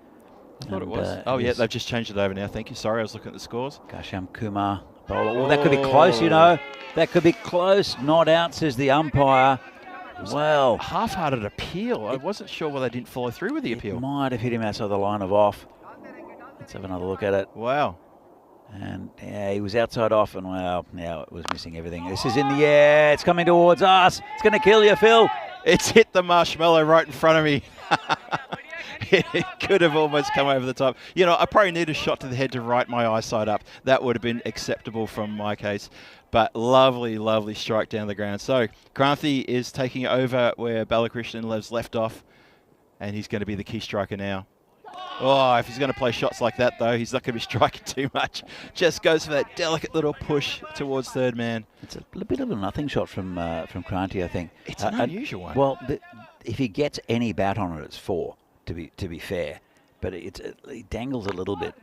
I thought it was. Oh, yeah, they've just changed it over now. Thank you. Sorry, I was looking at the scores. Kasham Kumar bowler. Oh, that could be close, you know. That could be close. Not out, says the umpire. Well, half-hearted appeal. I wasn't sure why they didn't follow through with the appeal. Might have hit him outside the line of off. Let's have another look at it. Wow. And yeah, he was outside off, and well, now it was missing everything. This is in the air. It's coming towards us. It's going to kill you, Phil. It's hit the marshmallow right in front of me. It could have almost come over the top. You know, I probably need a shot to the head to right my eyesight up. That would have been acceptable from my case. But lovely, lovely strike down the ground. So Kranthi is taking over where Balakrishnan left off, and he's going to be the key striker now. Oh, if he's going to play shots like that, though, he's not going to be striking too much. Just goes for that delicate little push towards third man. It's a bit of a nothing shot from Kranthi, I think. It's an unusual one. Well, if he gets any bat on it, it's 4, to be fair. But he dangles a little bit.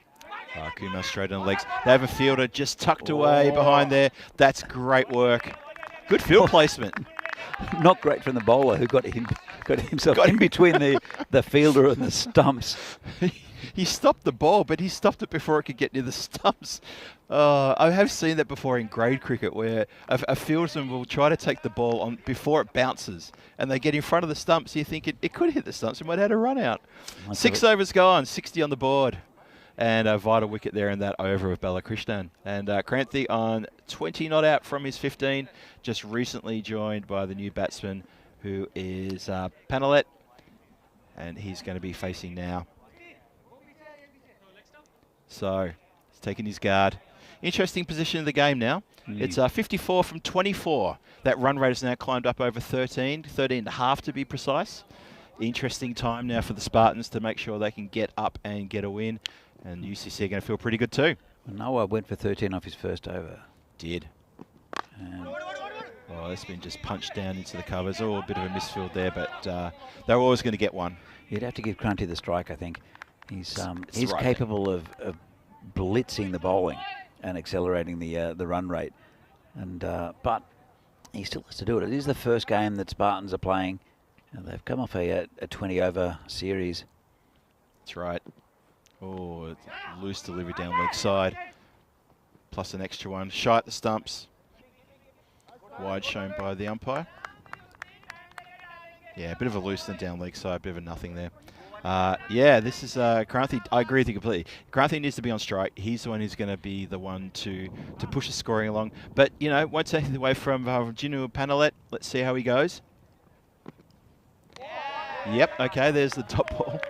Oh, Kumar straight on the legs. They have a fielder just tucked away behind there. That's great work. Good field placement. Not great from the bowler, who got himself in between the fielder and the stumps. He stopped the ball, but he stopped it before it could get near the stumps. I have seen that before in grade cricket, where a fieldsman will try to take the ball on before it bounces, and they get in front of the stumps. You think it could hit the stumps and might have had a run out. 6 overs gone, 60 on the board. And a vital wicket there in that over of Balakrishnan. And Kranthi on 20 not out from his 15, just recently joined by the new batsman, who is Panelet. And he's going to be facing now. So he's taking his guard. Interesting position in the game now. It's 54 from 24. That run rate has now climbed up over 13 and a half to be precise. Interesting time now for the Spartans to make sure they can get up and get a win. And UCC are going to feel pretty good too. Noah went for 13 off his first over. Did. It's been just punched down into the covers. Oh, a bit of a misfield there, but they were always going to get one. You'd have to give Kranthi the strike, I think. He's right capable of blitzing the bowling and accelerating the run rate. And but he still has to do it. It is the first game that Spartans are playing. And they've come off a 20-over series. That's right. Oh, loose delivery down leg side. Plus an extra one. Shy at the stumps. Wide shown by the umpire. Yeah, a bit of a loose and down leg side, a bit of a nothing there. Yeah, this is Kranthi. I agree with you completely. Kranthi needs to be on strike. He's the one who's going to be the one to push the scoring along. But, you know, won't take anything away from Jinu Panelet. Let's see how he goes. Yep, okay, there's the top ball.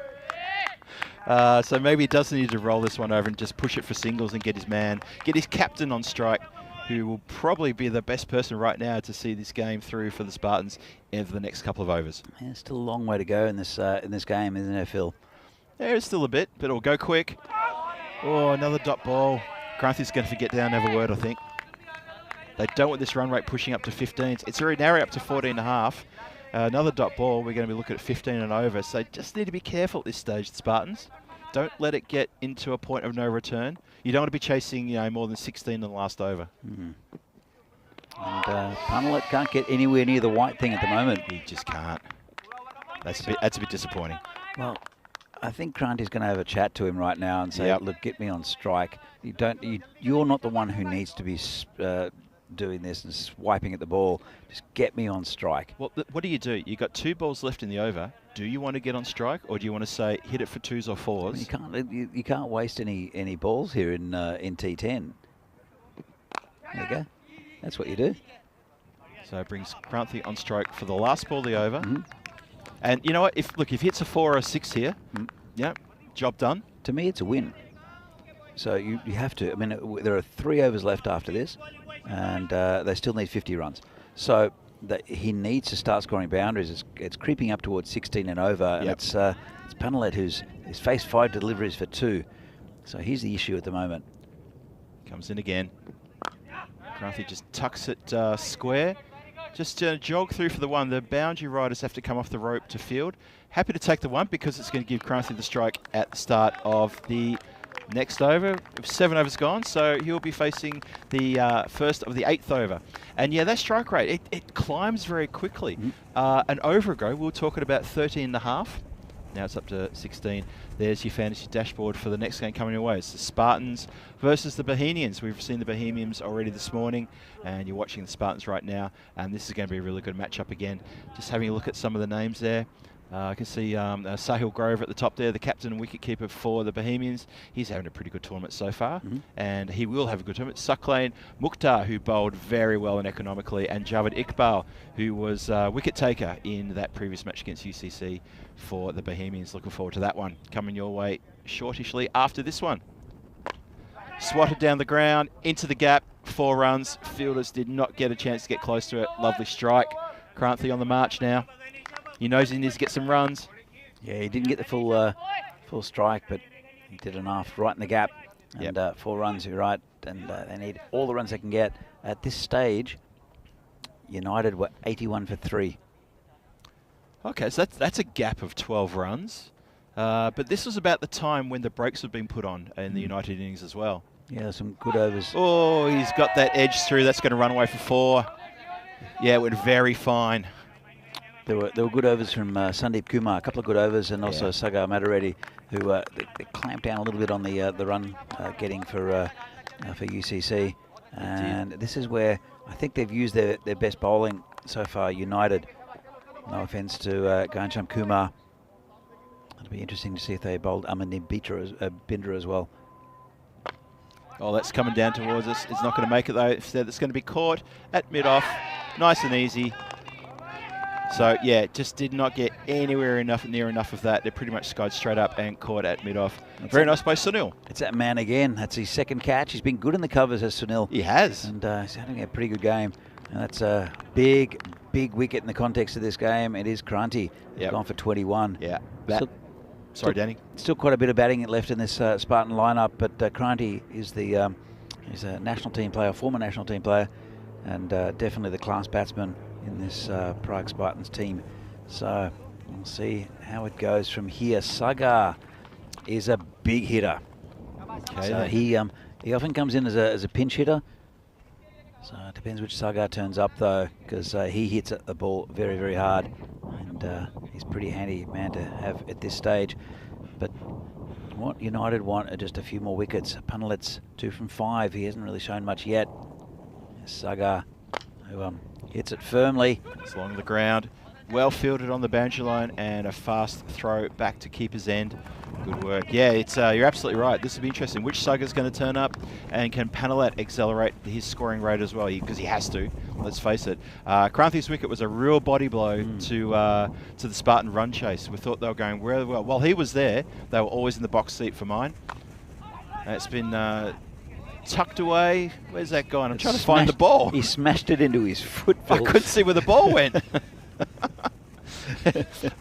So maybe he does need to roll this one over and just push it for singles and get his captain on strike, who will probably be the best person right now to see this game through for the Spartans over the next couple of overs. Yeah, still a long way to go in this game, isn't there, Phil? Yeah, it's still a bit, but it'll go quick. Oh, another dot ball. Kranthi's going to forget down and have a word, I think. They don't want this run rate pushing up to 15. It's already narrow up to 14.5. Another dot ball, we're going to be looking at 15 and over. So just need to be careful at this stage, the Spartans. Don't let it get into a point of no return. You don't want to be chasing, more than 16 in the last over. And Panelet can't get anywhere near the white thing at the moment. He just can't. That's a bit disappointing. Well, I think Kranti's going to have a chat to him right now and say, look, get me on strike. You're not the one who needs to be doing this and swiping at the ball. Just get me on strike. Well, what do? You've got 2 balls left in the over. Do you want to get on strike, or do you want to say hit it for 2s or 4s? You can't waste any balls here in T10. There you go. That's what you do. So it brings Kranthi on strike for the last ball of the over. And you know what? If he hits a 4 or a 6 here, yeah, job done. To me, it's a win. So you have to. I mean, there are 3 overs left after this, and they still need 50 runs. So he needs to start scoring boundaries. It's creeping up towards 16 and over, and it's Panelet who's faced 5 deliveries for 2. So here's the issue at the moment. Comes in again. Cranthi just tucks it square. Just jog through for the 1. The boundary riders have to come off the rope to field. Happy to take the 1 because it's going to give Cranthi the strike at the start of the next over. 7 overs gone, so he'll be facing the first of the 8th over. And yeah, that strike rate, it climbs very quickly. An over ago, we were talking about 13.5. Now it's up to 16. There's your fantasy dashboard for the next game coming your way. It's the Spartans versus the Bohemians. We've seen the Bohemians already this morning, and you're watching the Spartans right now. And this is going to be a really good matchup again. Just having a look at some of the names there. I can see Sahil Grover at the top there, the captain and wicketkeeper for the Bohemians. He's having a pretty good tournament so far, and he will have a good tournament. Sucklane Mukhtar, who bowled very well and economically, and Javed Iqbal, who was wicket taker in that previous match against UCC for the Bohemians. Looking forward to that one coming your way shortishly after this one. Swatted down the ground, into the gap, 4 runs. Fielders did not get a chance to get close to it. Lovely strike. Cranthi on the march now. He knows he needs to get some runs. Yeah, he didn't get the full strike, but he did enough right in the gap. And 4 runs, you're right. And they need all the runs they can get. At this stage, United were 81 for 3. Okay, so that's a gap of 12 runs. But this was about the time when the brakes had been put on in the United innings as well. Yeah, some good overs. Oh, he's got that edge through. That's going to run away for 4. Yeah, it went very fine. There were good overs from Sandeep Kumar, a couple of good overs, and also Sagar Madareddy, who they clamped down a little bit on the run getting for UCC. And this is where I think they've used their best bowling so far, United. No offence to Ghanshyam Kumar. It'll be interesting to see if they bowled Amandeep Binder as well. Oh, that's coming down towards us. It's not going to make it though. Instead, it's going to be caught at mid-off. Nice and easy. So yeah, just did not get anywhere near enough of that. They pretty much skied straight up and caught at mid-off. Very nice by Sunil. It's that man again. That's his 2nd catch. He's been good in the covers as Sunil. He has. And he's having a pretty good game. And that's a big wicket in the context of this game. It is Cranthi. He's gone for 21. Yeah. Sorry, Danny. Still quite a bit of batting left in this Spartan lineup, but Cranthi is he's a national team player, former national team player, and definitely the class batsman in this Prague Spartans team. So we'll see how it goes from here. Sagar is a big hitter. Okay. So he often comes in as a pinch hitter. So it depends which Sagar turns up though, because he hits at the ball very, very hard, and he's a pretty handy man to have at this stage. But what United want are just a few more wickets. Panelet's 2 from 5. He hasn't really shown much yet. Sagar, who hits it firmly. It's along the ground. Well fielded on the boundary line, and a fast throw back to keeper's end. Good work. Yeah, you're absolutely right. This will be interesting. Which Sagar's going to turn up, and can Panelet accelerate his scoring rate as well? Because he has to. Let's face it. Kranthi's wicket was a real body blow to the Spartan run chase. We thought they were going really well. While he was there, they were always in the box seat for mine. It's been tucked away. Where's that gone? I'm trying to find the ball. He smashed it into his foot. I couldn't see where the ball went.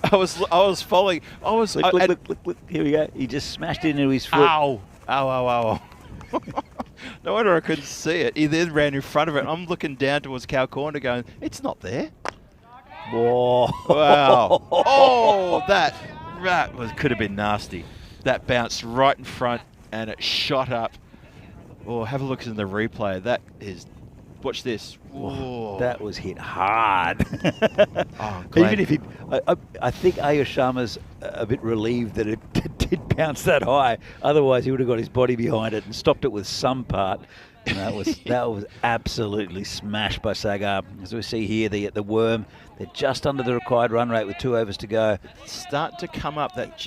I was following. Look. Here we go. He just smashed it into his foot. Ow. No wonder I couldn't see it. He then ran in front of it. I'm looking down towards Cow Corner going, it's not there. Whoa. Wow. Oh, that could have been nasty. That bounced right in front and it shot up. Oh, have a look in the replay. That is... Watch this. Whoa. That was hit hard. Even if I think Ayush Sharma's a bit relieved that it did bounce that high. Otherwise, he would have got his body behind it and stopped it with some part. And that was absolutely smashed by Sagar. As we see here, the worm, they're just under the required run rate with 2 overs to go. Start to come up that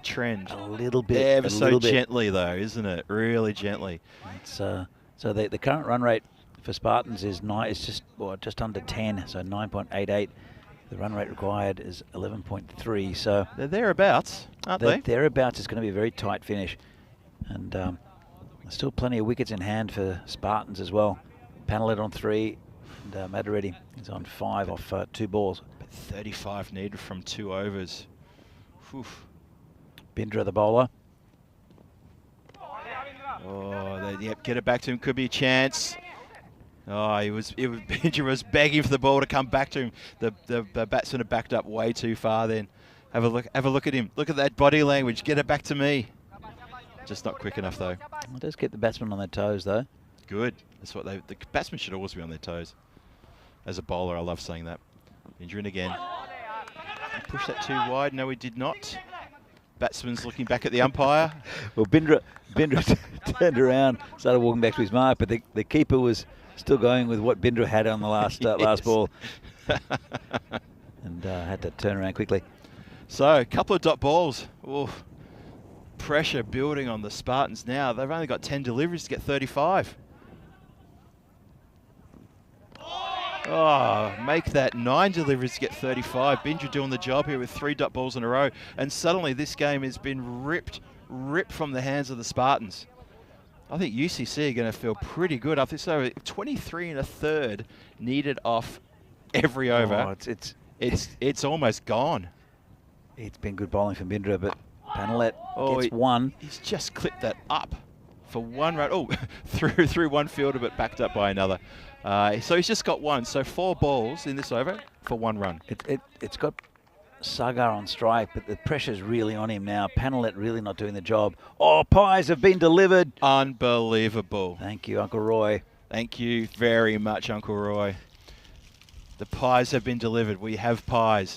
trend. A little bit. Ever so gently though, isn't it? Really gently. It's, so the current run rate for Spartans is just under 10, so 9.88. The run rate required is 11.3. So they're thereabouts, aren't they? Thereabouts is going to be a very tight finish, and Still plenty of wickets in hand for Spartans as well. Panelet on 3, and Madaretti is on 5 off 2 balls. But 35 needed from 2 overs. Oof. Bindra, the bowler. Oh, yep, get it back to him. Could be a chance. Oh, Bindra was begging for the ball to come back to him. The batsman had backed up way too far then. Have a look at him. Look at that body language. Get it back to me. Just not quick enough though. It does keep the batsman on their toes though. Good. That's what the batsman should always be on their toes. As a bowler, I love saying that. Injuring again. Push that too wide. No, he did not. Batsman's looking back at the umpire. Well, Bindra turned around, started walking back to his mark, but the keeper was still going with what Bindra had on the last last ball, and had to turn around quickly. So, a couple of dot balls. Oof. Pressure building on the Spartans now. They've only got 10 deliveries to get 35. Oh, make that 9 deliveries to get 35. Bindra doing the job here with 3 dot balls in a row. And suddenly this game has been ripped from the hands of the Spartans. I think UCC are going to feel pretty good after this over. 23 and a third needed off every over. Oh, it's almost gone. It's been good bowling from Bindra, but Panelet gets 1. one. He's just clipped that up for 1 run. Oh, through one fielder, but backed up by another. So he's just got 1. So 4 balls in this over for 1 run. It's got Sagar on strike, but the pressure's really on him now. Panelet really not doing the job. Oh, pies have been delivered. Unbelievable. Thank you, Uncle Roy. Thank you very much, Uncle Roy. The pies have been delivered. We have pies.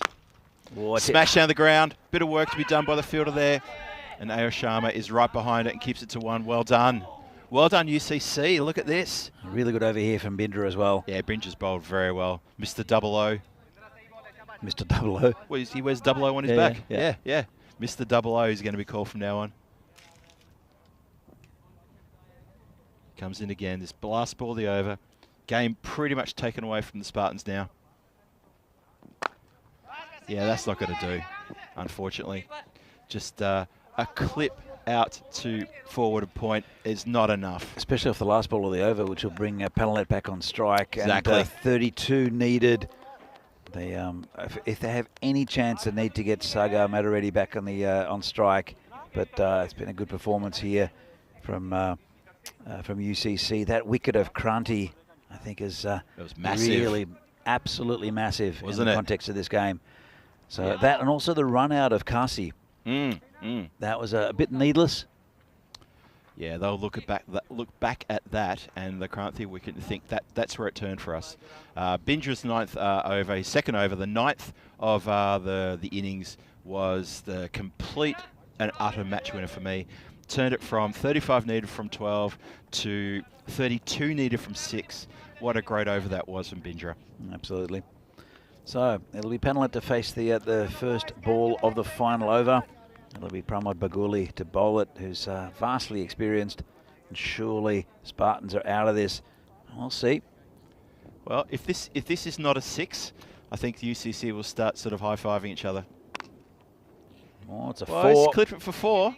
Smash down the ground. Bit of work to be done by the fielder there. And Ayo Sharma is right behind it and keeps it to 1. Well done. Well done, UCC. Look at this. Really good over here from Bindra as well. Yeah, Bindra's bowled very well. Mr. Double O. Mr. Double O. Well, he wears double O on his back. Yeah. Mr. Double O is going to be called from now on. Comes in again. This last ball of the over. Game pretty much taken away from the Spartans now. Yeah, that's not going to do, unfortunately. Just a clip out to forward a point is not enough. Especially off the last ball of the over, which will bring Panelet back on strike. Exactly. And 32 needed. They, if they have any chance, they need to get Sagar Madaretti back on the on strike. But it's been a good performance here from UCC. That wicket of Kranti, I think, is was massive. Really absolutely massive, wasn't in the it? Context of this game. So that, and also the run out of Kasi. That was a bit needless. Yeah, they'll look back at that and the Kranthi wicket and think that's where it turned for us. Bindra's 9th over, his 2nd over, the 9th of the innings was the complete and utter match winner for me. Turned it from 35 needed from 12 to 32 needed from 6. What a great over that was from Bindra. Absolutely. So it'll be Panelet to face the first ball of the final over. It'll be Pramod Baguli to bowl it, who's vastly experienced. And surely Spartans are out of this. We'll see. Well, if this is not a 6, I think the UCC will start sort of high-fiving each other. Oh, it's a 4. 4. He's clipped it for 4.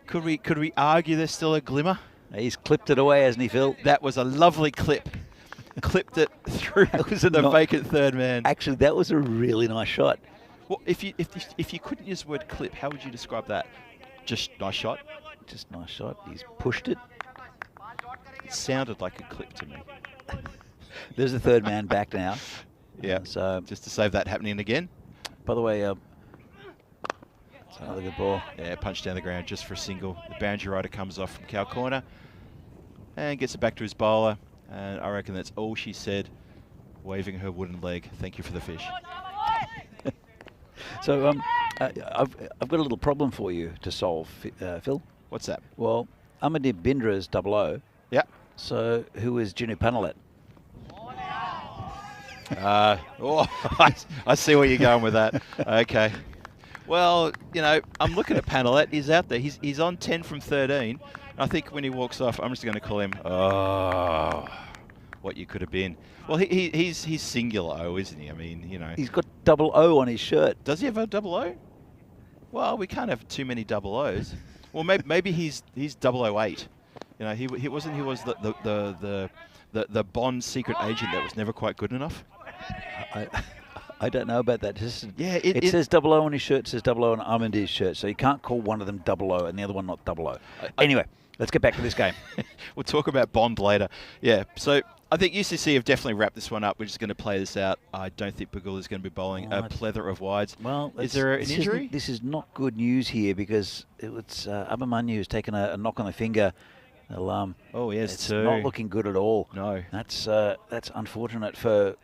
Could we argue there's still a glimmer? He's clipped it away, hasn't he, Phil? That was a lovely clip. Clipped it through the vacant third man. Actually, that was a really nice shot. Well, if you couldn't use the word clip, how would you describe that? Just nice shot? Just nice shot. He's pushed it. It sounded like a clip to me. There's the third man back now. Yeah. So just to save that happening again. By the way, it's another good ball. Yeah, punch down the ground just for a single. The boundary rider comes off from cow corner and gets it back to his bowler. And I reckon that's all she said, waving her wooden leg. Thank you for the fish. So I've got a little problem for you to solve, Phil. What's that? Well, Amandeep Bindra's 00. Yeah. So who is Jinu Panelet? I see where you're going with that. Okay. Well, you know, I'm looking at Panelet. He's out there. He's on 10 from 13. I think when he walks off, I'm just going to call him, oh, what you could have been. Well, he's singular O, isn't he? I mean, you know. He's got 00 on his shirt. Does he have a 00? Well, we can't have too many 00s. Well, maybe he's 008. You You know, he was the Bond secret agent that was never quite good enough. I don't know about that. Yeah, it says 00 on his shirt, it says 00 on Amandir's shirt, so you can't call one of them 00 and the other one not 00. Anyway, let's get back to this game. We'll talk about Bond later. Yeah, so I think UCC have definitely wrapped this one up. We're just going to play this out. I don't think Bagul is going to be bowling a plethora of wides. Well, is there an injury? This is not good news here because it's Abimanyu has taken a knock on the finger. Oh, yes, it's not looking good at all. No. That's unfortunate for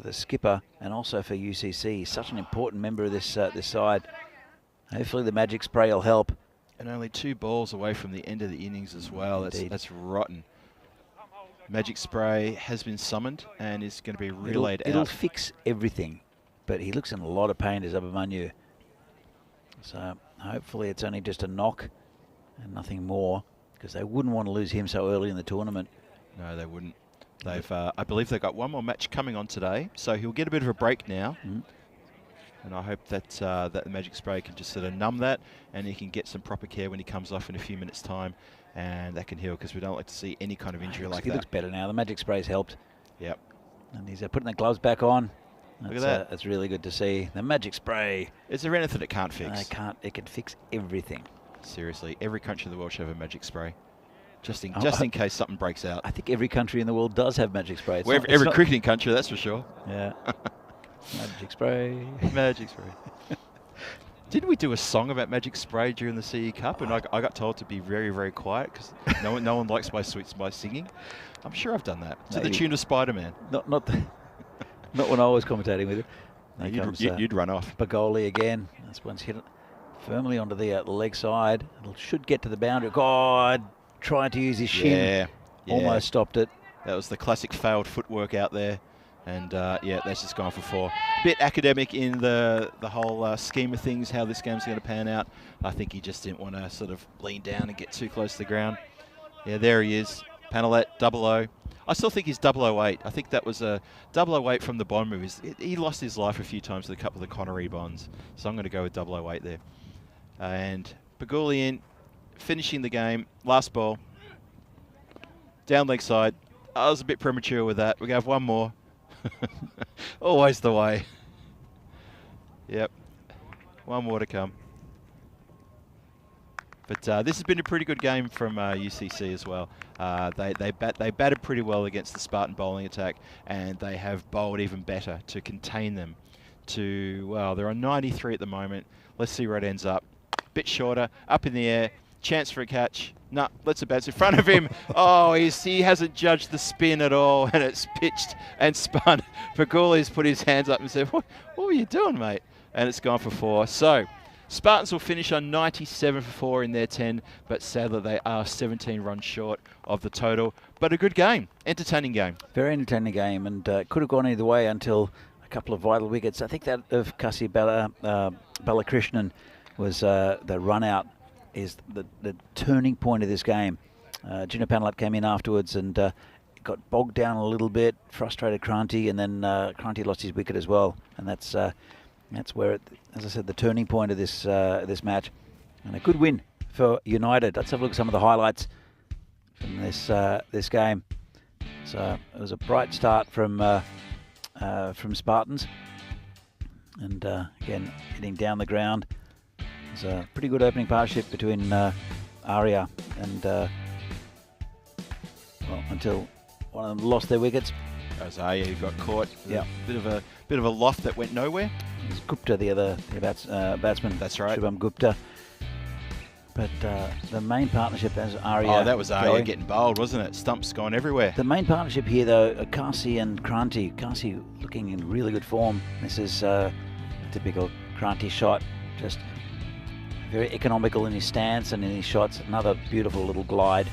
the skipper and also for UCC. He's such an important member of this side. Hopefully the magic spray will help. And only 2 balls away from the end of the innings as well. That's rotten. Magic spray has been summoned and is going to be relayed out. It'll fix everything, but he looks in a lot of pain as Abimanyu. So hopefully it's only just a knock and nothing more, because they wouldn't want to lose him so early in the tournament. No, they wouldn't. I believe they've got one more match coming on today, so he'll get a bit of a break now. And I hope that that the magic spray can just sort of numb that, and he can get some proper care when he comes off in a few minutes' time, and that can heal, because we don't like to see any kind of injury like that. He looks better now. The magic spray's helped. Yep. And he's putting the gloves back on. Look at that. That's really good to see. The magic spray. Is there anything it can't fix? It can't. It can fix everything. Seriously, every country in the world should have a magic spray. Just in case something breaks out. I think every country in the world does have magic spray. Every cricketing country, that's for sure. Yeah. Magic spray. Magic spray. Didn't we do a song about magic spray during the CE Cup? And I got told to be very, very quiet because no one likes my singing. I'm sure I've done that to the tune of Spider-Man. Not when I was commentating with it. You'd run off. Bagoli again. This one's hit it firmly onto the leg side. It should get to the boundary. God, trying to use his shin. Yeah. Almost stopped it. That was the classic failed footwork out there. And yeah, that's just gone for 4. Bit academic in the whole scheme of things, how this game's going to pan out. I think he just didn't want to sort of lean down and get too close to the ground. Yeah, there he is. Panelette, 00. I still think he's 008. I think that was a 008 from the Bond movies. He lost his life a few times with a couple of the Connery Bonds. So I'm going to go with 008 there. And Baguli finishing the game. Last ball. Down leg side. I was a bit premature with that. We're going to have one more. Always the way. Yep. One more to come. But this has been a pretty good game from UCC as well. They batted pretty well against the Spartan bowling attack, and they have bowled even better to contain them. Well, they're on 93 at the moment. Let's see where it ends up. Bit shorter, up in the air, chance for a catch. No, let's bounce in front of him. Oh, he hasn't judged the spin at all, and it's pitched and spun. Paguli's put his hands up and said, what were you doing, mate? And it's gone for 4. So Spartans will finish on 97 for 4 in their 10, but sadly they are 17 runs short of the total. But a good game, entertaining game. Very entertaining game, and could have gone either way until a couple of vital wickets. I think that of Kasi Balakrishnan was the run out. Is the turning point of this game. Gina Panelat came in afterwards and got bogged down a little bit, frustrated Kranti, and then Kranti lost his wicket as well. And that's where, as I said, the turning point of this this match. And a good win for United. Let's have a look at some of the highlights from this game. So it was a bright start from Spartans, and again hitting down the ground. It was a pretty good opening partnership between Arya and well, until one of them lost their wickets. As Arya got caught. Yeah, bit of a loft that went nowhere. It was Gupta, the other batsman. That's right. Shubham Gupta. But the main partnership as Arya. Oh, that was Arya getting bowled, wasn't it? Stumps gone everywhere. The main partnership here, though, Kasi and Kranti. Kasi looking in really good form. This is a typical Kranti shot. Just very economical in his stance and in his shots. Another beautiful little glide.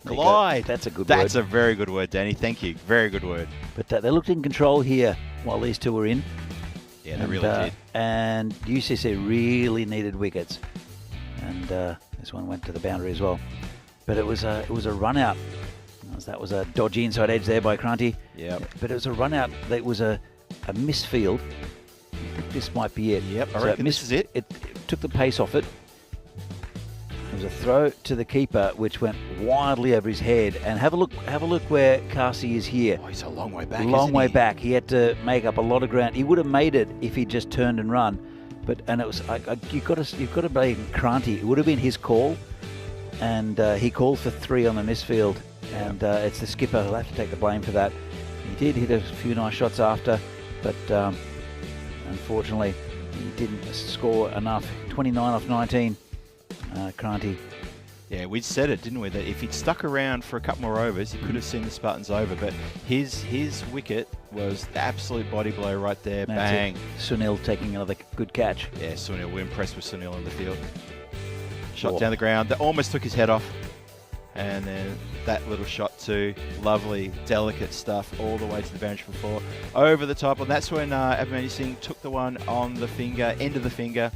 Glide. That's a good word. That's a very good word, Danny. Thank you. Very good word. But they looked in control here while these two were in. Yeah, they really did. And UCC really needed wickets. And this one went to the boundary as well. But it was a run out. That was a dodgy inside edge there by Kranti. Yeah. But it was a run out that was a misfield. I think this might be it. Yep, I reckon this is it. It took the pace off it. was a throw to the keeper which went wildly over his head. And have a look where Kasi is here. Oh, he's a long way back. Long way back. He had to make up a lot of ground. He would have made it if he just turned and run. And it was you've got to blame Kranti. It would have been his call, and he called for 3 on the misfield. And it's the skipper who'll have to take the blame for that. He did hit a few nice shots after, but unfortunately he didn't score enough. 29 off 19, Kranti. Yeah, we said it, didn't we? That if he'd stuck around for a couple more overs, he could have seen the Spartans over. But his wicket was the absolute body blow right there. That's Bang. it. Sunil taking another good catch. Yeah, Sunil. We're impressed with Sunil in the field. Shot down the ground. That almost took his head off. And then that little shot too. Lovely, delicate stuff all the way to the boundary for 4. Over the top. And that's when Abhimanyu Singh took the one on the finger, end of the finger.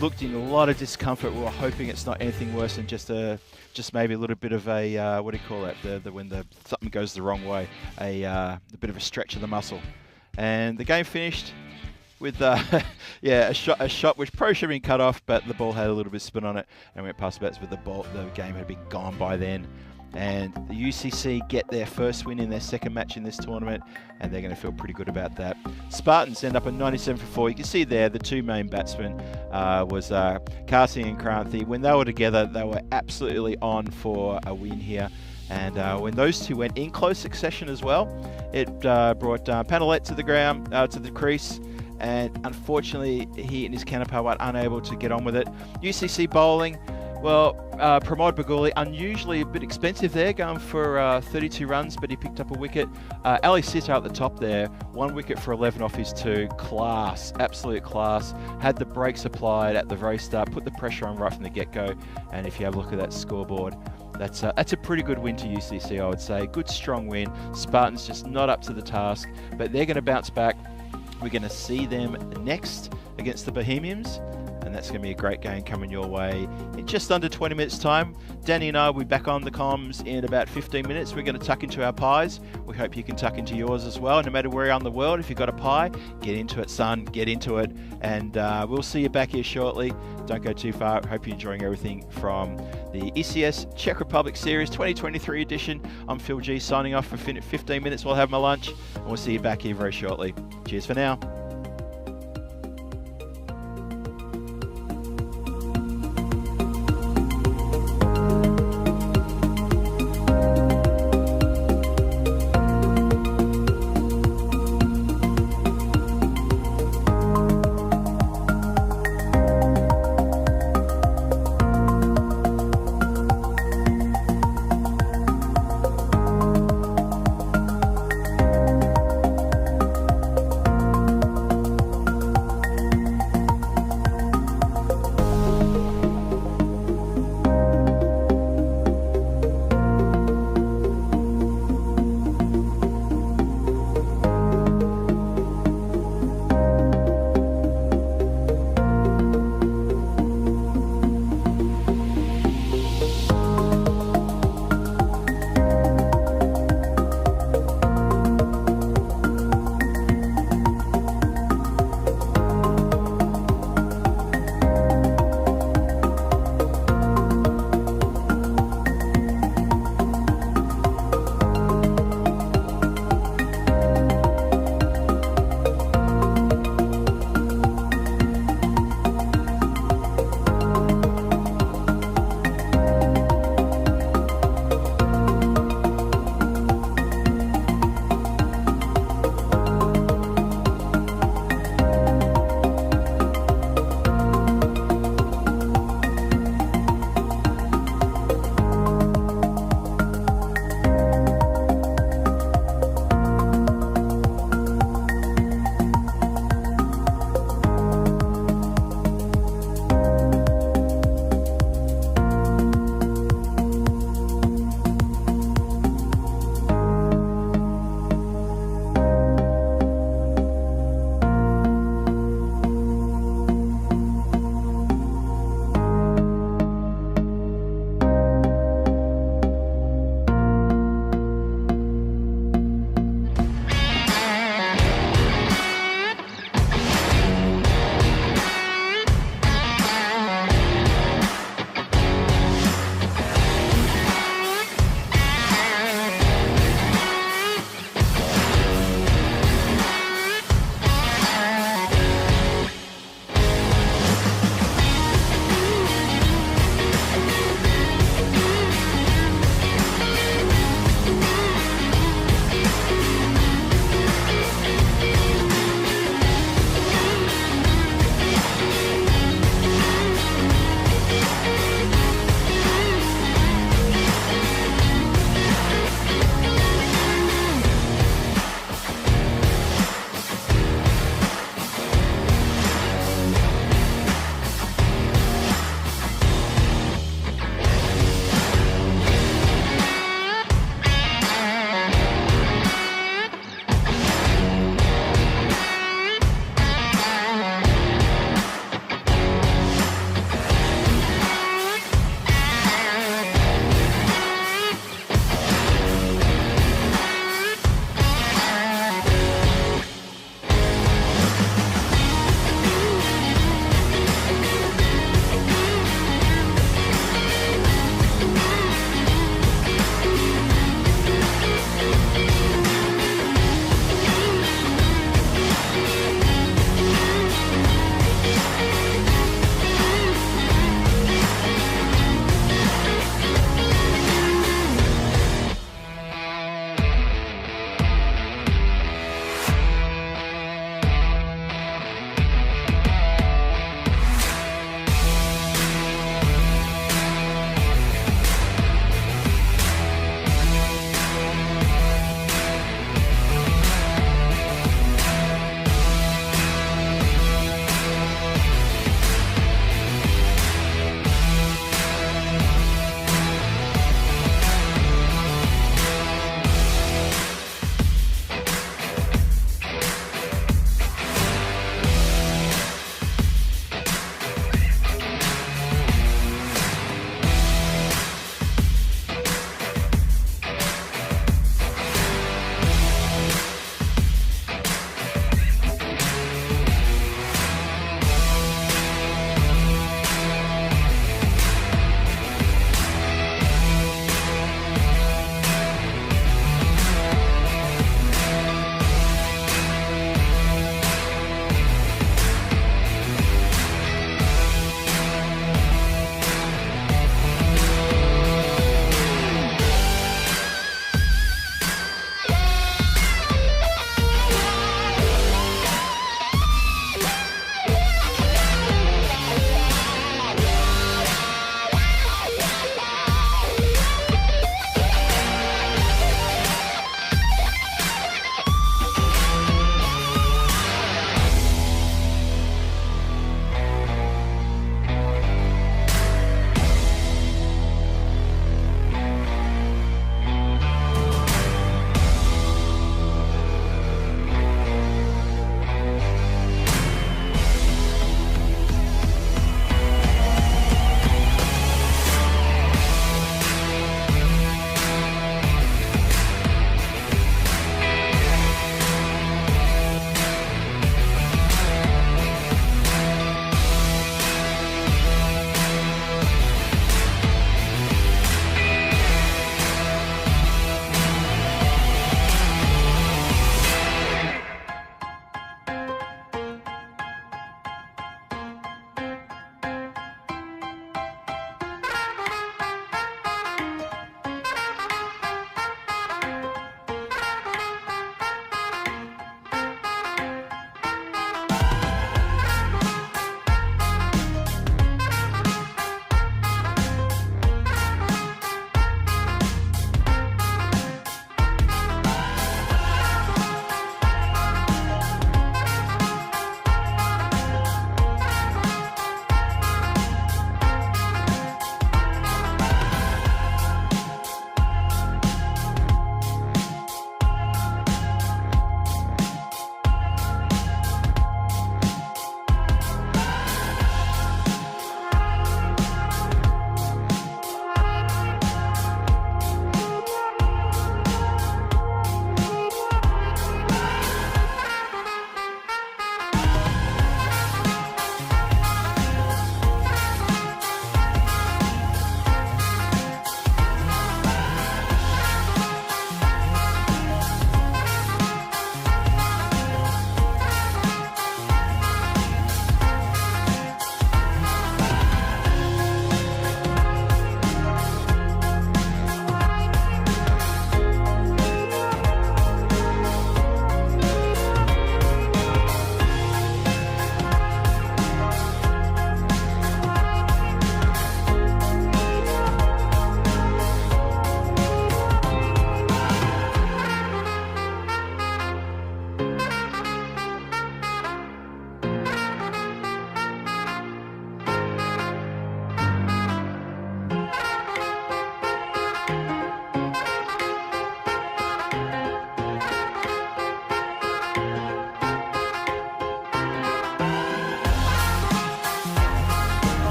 Looked in a lot of discomfort. We were hoping it's not anything worse than just maybe a little bit of a what do you call that? When something goes the wrong way, a bit of a stretch of the muscle. And the game finished with a shot which probably should have been cut off, but the ball had a little bit of spin on it and went past the bats. But the game had been gone by then. And the UCC get their first win in their second match in this tournament, and they're going to feel pretty good about that. Spartans end up at 97 for 4. You can see there the 2 main batsmen was Kasi and Kranti. When they were together, they were absolutely on for a win here. And when those two went in close succession as well, it brought Panellet to the ground, to the crease. And unfortunately, he and his counterpart were unable to get on with it. UCC bowling. Well, Pramod Baguli, unusually a bit expensive there, going for 32 runs, but he picked up a wicket. Ali Sitar at the top there, 1 wicket for 11 off his 2. Class, absolute class. Had the brakes applied at the very start, put the pressure on right from the get-go. And if you have a look at that scoreboard, that's a pretty good win to UCC, I would say. Good, strong win. Spartans just not up to the task, but they're going to bounce back. We're going to see them next against the Bohemians. And that's going to be a great game coming your way in just under 20 minutes time. Danny and I will be back on the comms in about 15 minutes. We're going to tuck into our pies. We hope you can tuck into yours as well. No matter where you are in the world, if you've got a pie, get into it, son, get into it. And we'll see you back here shortly. Don't go too far. Hope you're enjoying everything from the ECS Czech Republic Series 2023 edition. I'm Phil G signing off for 15 minutes while I have my lunch. And we'll see you back here very shortly. Cheers for now.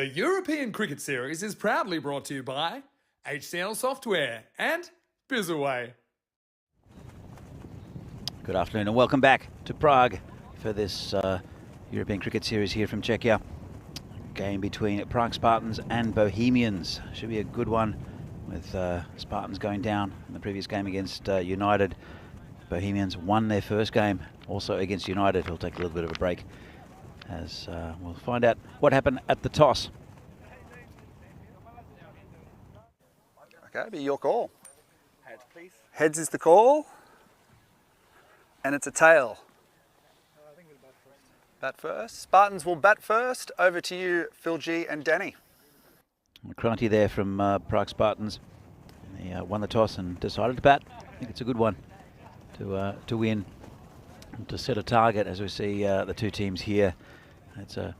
The European Cricket Series is proudly brought to you by HCL Software and Bizaway. Good afternoon and welcome back to Prague for this European Cricket Series here from Czechia. Game between Prague Spartans and Bohemians. Should be a good one with Spartans going down in the previous game against United. Bohemians won their first game also against United. He'll take a little bit of a break as we'll find out what happened at the toss. Okay, be your call. Heads, please. Heads is the call. And it's a tail. I think we'll bat first. Bat first. Spartans will bat first. Over to you, Phil G and Danny. Cranty there from Prague Spartans. They won the toss and decided to bat. I think it's a good one to win, and to set a target as we see the two teams here. It's a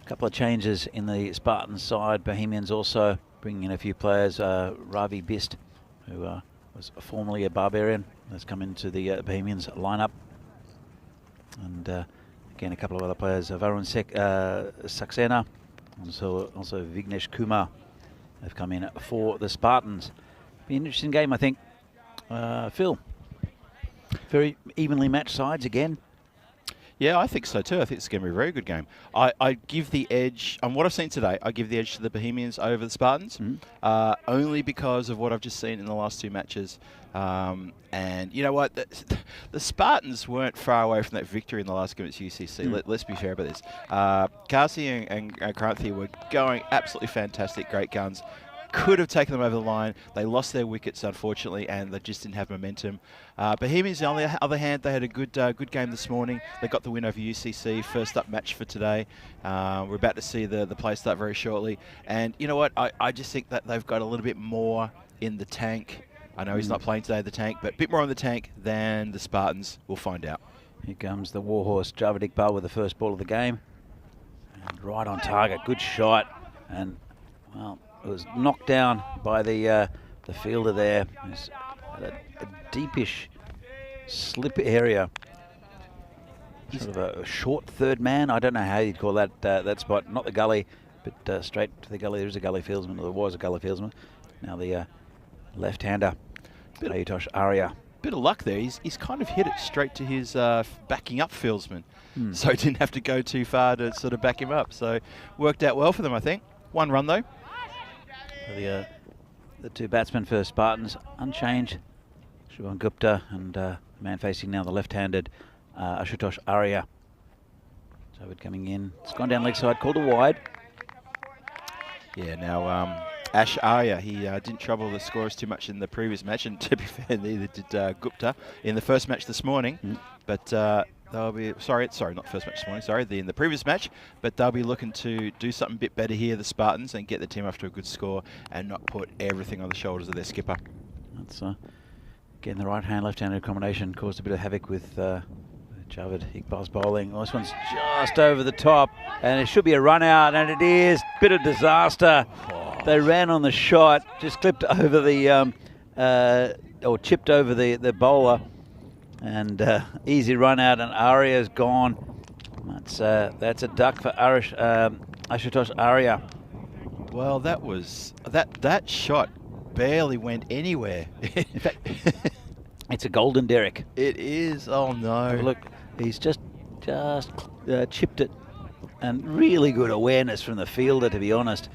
couple of changes in the Spartans side. Bohemians also bringing in a few players. Ravi Bist, who was formerly a Barbarian, has come into the Bohemians lineup. And again, a couple of other players. Varun Saxena, also Vignesh Kumar have come in for the Spartans. Be an interesting game, I think. Phil, very evenly matched sides again. Yeah, I think so too. I think it's going to be a very good game. I give the edge, on what I've seen today, I give the edge to the Bohemians over the Spartans, only because of what I've just seen in the last two matches. And you know what? The Spartans weren't far away from that victory in the last game at UCC. Let's be fair about this. Kasi and Kranthi were going absolutely fantastic, great guns. Could have taken them over the line. They lost their wickets, unfortunately, and they just didn't have momentum. Bohemians, on the other hand, they had a good game this morning. They got the win over UCC, first up match for today. We're about to see the play start very shortly. And you know what? I just think that they've got a little bit more in the tank. I know he's not playing today, the tank, but a bit more in the tank than the Spartans. We'll find out. Here comes the warhorse, Javed Iqbal, with the first ball of the game. And right on target, good shot. And, well, it was knocked down by the fielder there. It was at a deepish slip area. Sort of a short third man. I don't know how you'd call that spot. Not the gully, but straight to the gully. There is a gully fieldsman, or there was a gully fieldsman. Now the left-hander, Ayutosh Arya. Bit of luck there. He's kind of hit it straight to his backing up fieldsman. So he didn't have to go too far to sort of back him up. So worked out well for them, I think. One run though. The two batsmen for Spartans unchanged. Shubham Gupta and the man facing now the left-handed Ashutosh Arya. So we're coming in. It's gone down leg side, called a wide. Yeah, now Ash Arya, he didn't trouble the scorers too much in the previous match, and to be fair, neither did Gupta in the first match this morning. But they'll be sorry, not first match this morning. Sorry, in the previous match. But they'll be looking to do something a bit better here, the Spartans, and get the team off to a good score and not put everything on the shoulders of their skipper. That's again the right-hand, left-handed combination caused a bit of havoc with Javed Iqbal's bowling. Well, this one's just over the top, and it should be a run out, and it is. Bit of disaster. They ran on the shot, just clipped over the or chipped over the bowler. And easy run out, and Arya's gone. That's a duck for Ashutosh Arya. Well, that shot barely went anywhere. In fact, it's a golden derrick. It is. Oh no! Look, he's just chipped it, and really good awareness from the fielder, to be honest.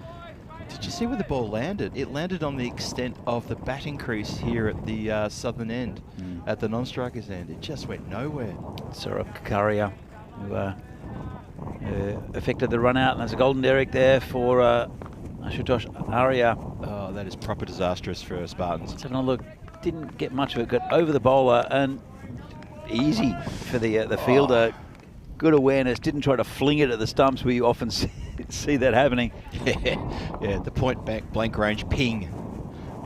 Did you see where the ball landed? It landed on the extent of the batting crease here at the southern end, at the non-strikers end. It just went nowhere. Saurabh Kakaria, who affected the run out, and there's a golden derrick there for Ashutosh Arya. Oh, that is proper disastrous for Spartans. Let's have a look. Didn't get much of it. Got over the bowler and easy for the fielder. Good awareness. Didn't try to fling it at the stumps where you often see that happening. Yeah, the point blank range ping.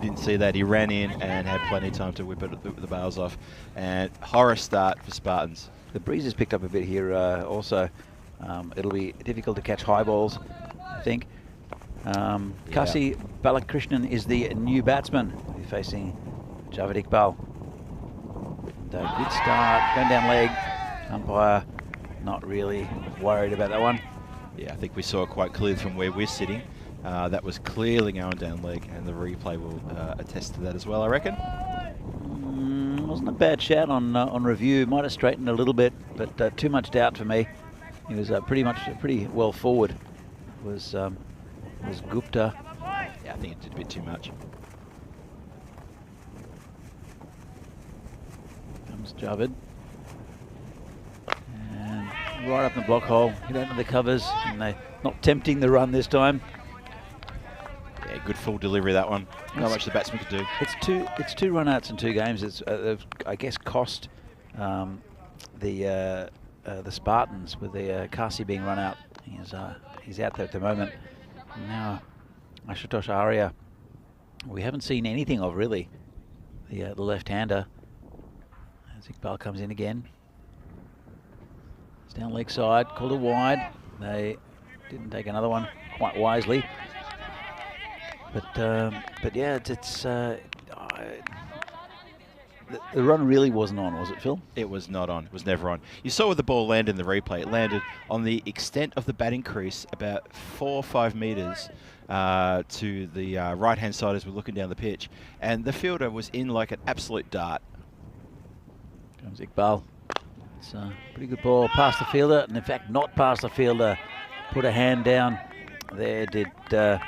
Didn't see that. He ran in and had plenty of time to whip the bails off. And horror start for Spartans. The breeze has picked up a bit here also. It'll be difficult to catch high balls, I think. Kasi Balakrishnan is the new batsman. He's facing Javed Iqbal. And, good start, going down leg. Umpire not really worried about that one. Yeah, I think we saw it quite clearly from where we're sitting. That was clearly going down leg, and the replay will attest to that as well, I reckon. Wasn't a bad shout on review. Might have straightened a little bit, but too much doubt for me. He was pretty well forward. Was Gupta. Yeah, I think it did a bit too much. Comes Javed. And right up in the block hole. Hit out of the covers, and they're not tempting the run this time. Yeah, good full delivery, that one. Not much the batsman could do. It's two run-outs in 2 games. It's I guess cost the Spartans with the Kasi being run out. He's out there at the moment. Now Ashutosh Arya, we haven't seen anything of really. The left-hander. As Iqbal comes in again. It's down leg side, called it wide. They didn't take another one quite wisely. But yeah, the run really wasn't on, was it, Phil? It was not on. It was never on. You saw where the ball landed in the replay. It landed on the extent of the batting crease, about 4 or 5 metres to the right-hand side as we're looking down the pitch. And the fielder was in like an absolute dart. Comes Iqbal. It's a pretty good ball past the fielder, and in fact not past the fielder. Put a hand down there, did the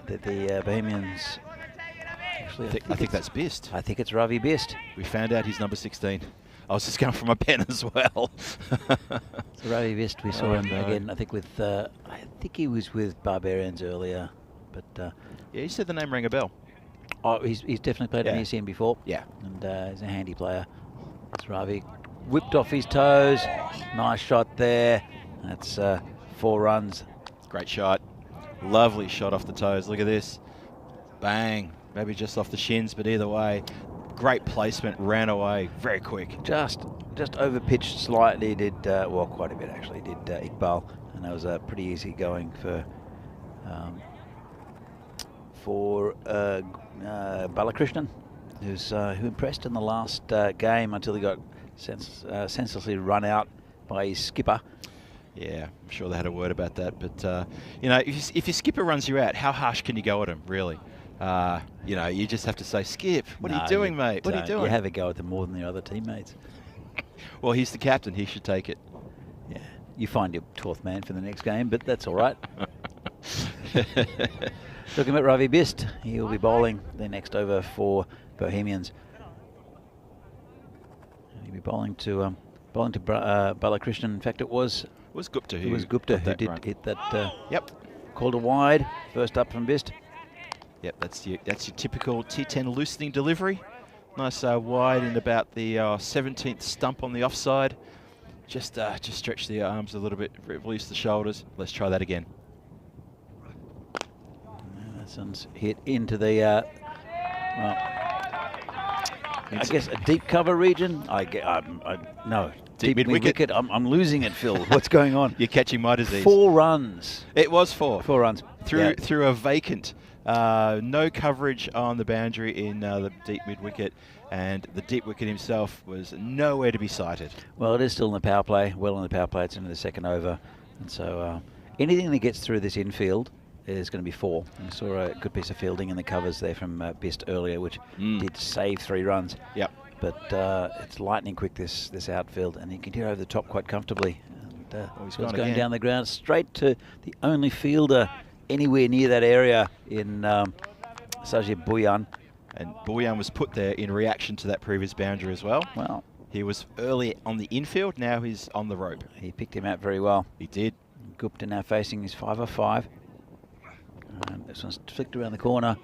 Bohemians. Actually, I think that's Bist. I think it's Ravi Bist. We found out he's number 16. I was just going for my pen as well. So Ravi Bist, we saw him again. I think he was with Barbarians earlier, but yeah, you said the name rang a bell. Oh, he's definitely played in ECN before. Yeah, and he's a handy player. It's Ravi. Whipped off his toes. Nice shot there. That's 4 runs. Great shot. Lovely shot off the toes. Look at this. Bang. Maybe just off the shins, but either way, great placement. Ran away very quick. Just over pitched slightly. Did well, quite a bit actually. Did Iqbal, and that was pretty easy going for Balakrishnan, who impressed in the last game until he got senselessly run out by his skipper. Yeah, I'm sure they had a word about that. But, you know, if your skipper runs you out, how harsh can you go at him, really? You know, you just have to say, Skip, what are you doing, mate? What are you doing? You have a go at them more than your other teammates. Well, he's the captain. He should take it. Yeah, you find your 12th man for the next game, but that's all right. Talking about Ravi Bist, he'll be bowling the next over for Bohemians. He'll be bowling to Balakrishnan. In fact, it was Gupta who did hit that. Yep. Called a wide. First up from Bist. Yep, that's your typical T10 loosening delivery. Nice wide in about the 17th stump on the offside. Just stretch the arms a little bit, release the shoulders. Let's try that again. That one's hit into the. I guess a deep cover region. No. Deep mid-wicket. I'm losing it, Phil. What's going on? You're catching my disease. 4 runs. It was 4. 4 runs. Through a vacant. No coverage on the boundary in the deep mid-wicket, and the deep wicket himself was nowhere to be sighted. Well, it is still in the power play. Well in the power play. It's into the second over. And so anything that gets through this infield is going to be 4. We saw a good piece of fielding in the covers there from Bist earlier, which did save 3 runs. Yep. But it's lightning quick, this outfield, and he can get over the top quite comfortably. And he's going down the ground straight to the only fielder anywhere near that area in Sajid Bhuyan. And Bhuyan was put there in reaction to that previous boundary as well. Well, he was early on the infield, now he's on the rope. He picked him out very well. He did. Gupta now facing his 5-5. This one's flicked around the corner.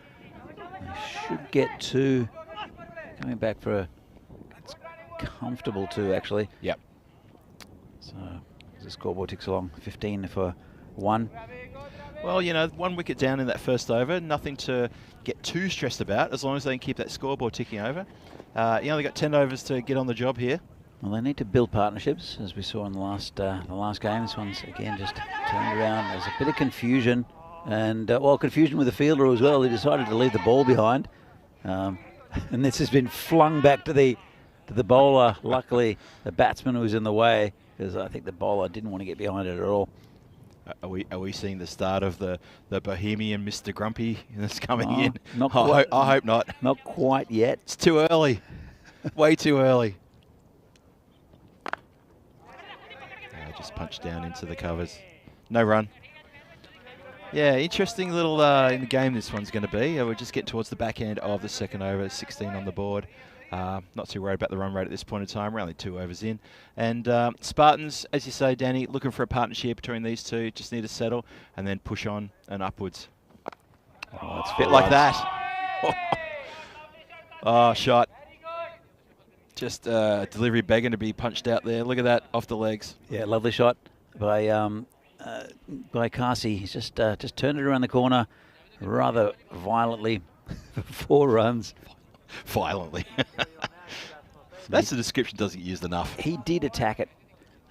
He should get 2. Coming back for a... It's comfortable 2, actually. Yep. So the scoreboard ticks along. 15 for 1. Well, you know, 1 wicket down in that first over. Nothing to get too stressed about as long as they can keep that scoreboard ticking over. You know, they got 10 overs to get on the job here. Well, they need to build partnerships, as we saw in the last game. This one's, again, just turned around. There's a bit of confusion. And, confusion with the fielder as well. He decided to leave the ball behind. And this has been flung back to the bowler. Luckily, the batsman was in the way, because I think the bowler didn't want to get behind it at all. Are we seeing the start of the Bohemian Mr. Grumpy that's coming in? Not quite, I hope not. Not quite yet. It's too early. Way too early. Just punched down into the covers. No run. Yeah, interesting little in the game this one's going to be. We're just getting towards the back end of the second over, 16 on the board. Not too worried about the run rate at this point in time. We're only 2 overs in. And Spartans, as you say, Danny, looking for a partnership between these two. Just need to settle and then push on and upwards. Oh, it's a bit like that. Oh, shot. Just delivery begging to be punched out there. Look at that, off the legs. Yeah, lovely shot by Kasi. He's just turned it around the corner rather violently for 4 runs. Violently. That's the description doesn't get used enough. He did attack it,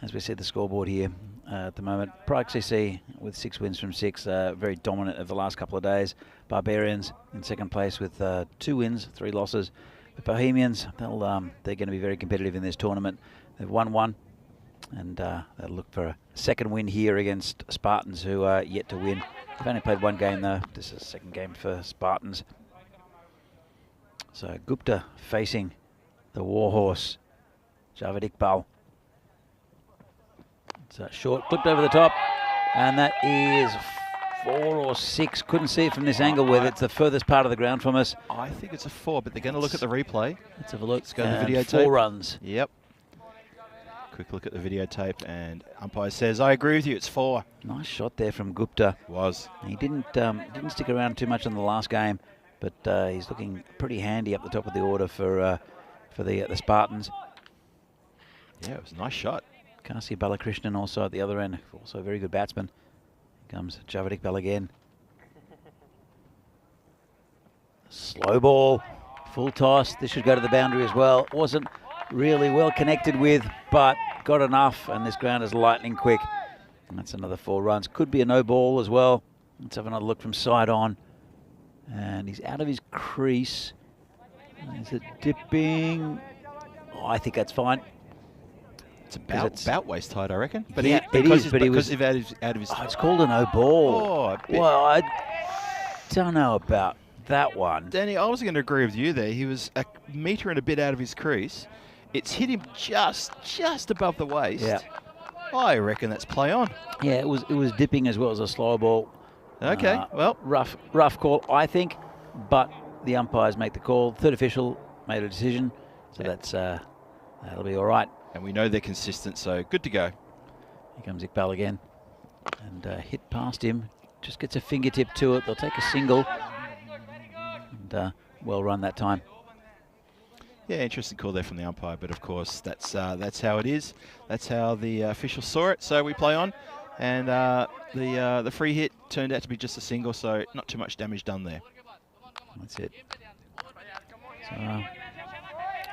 as we see the scoreboard here at the moment. Prague CC with 6 wins from 6, very dominant over the last couple of days. Barbarians in second place with 2 wins, 3 losses. The Bohemians, they're going to be very competitive in this tournament. They've won 1, and they'll look for a second win here against Spartans, who are yet to win. They've only played 1 game, though. This is the second game for Spartans. So Gupta facing the warhorse, Javed Iqbal. It's a short, clipped over the top, and that is 4 or 6. Couldn't see it from this angle where it's the furthest part of the ground from us. I think it's a 4, but they're going to look at the replay. Let's have a look. Let's go to the videotape. 4 runs. Yep. Quick look at the videotape, and umpire says, I agree with you, it's 4. Nice shot there from Gupta. Was. He didn't stick around too much in the last game, but he's looking pretty handy up the top of the order for the Spartans. Yeah, it was a nice shot. Kasi Balakrishnan also at the other end, also a very good batsman. Here comes Javed Iqbal again. Slow ball, full toss. This should go to the boundary as well. Wasn't really well connected with, but got enough, and this ground is lightning quick. And that's another 4 runs. Could be a no ball as well. Let's have another look from side on. And he's out of his crease. Is it dipping? Oh, I think that's fine. It's about waist height, I reckon. But yeah, it is. But he was out of his. Oh, it's called a no ball. Oh, well, I don't know about that one. Danny, I was going to agree with you there. He was a metre and a bit out of his crease. It's hit him just above the waist. Yeah. I reckon that's play on. Yeah, it was dipping as well as a slow ball. Okay, well, rough call, I think, but the umpires make the call. Third official made a decision, so that'll be all right. And we know they're consistent, so good to go. Here comes Iqbal again, and hit past him. Just gets a fingertip to it. They'll take a single, and well run that time. Yeah, interesting call there from the umpire, but of course that's how it is. That's how the officials saw it. So we play on, and the free hit turned out to be just a single, so not too much damage done there. That's it. So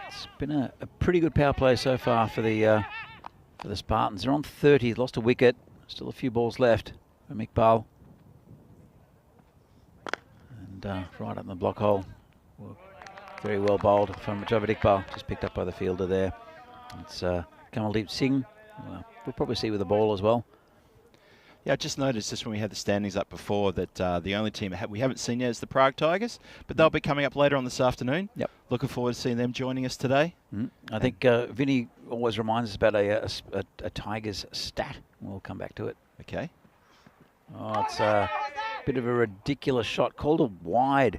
it's been a pretty good power play so far for the Spartans. They're on 30, lost a wicket, still a few balls left for Iqbal. And right up in the block hole. Very well bowled from Javed Iqbal, just picked up by the fielder there. It's Kamaldeep Singh. We'll probably see with the ball as well. Yeah, I just noticed just when we had the standings up before that the only team we haven't seen yet is the Prague Tigers, but they'll be coming up later on this afternoon. Yep. Looking forward to seeing them joining us today. I think Vinny always reminds us about a Tigers stat. We'll come back to it. Okay. Oh, it's a bit of a ridiculous shot, called a wide.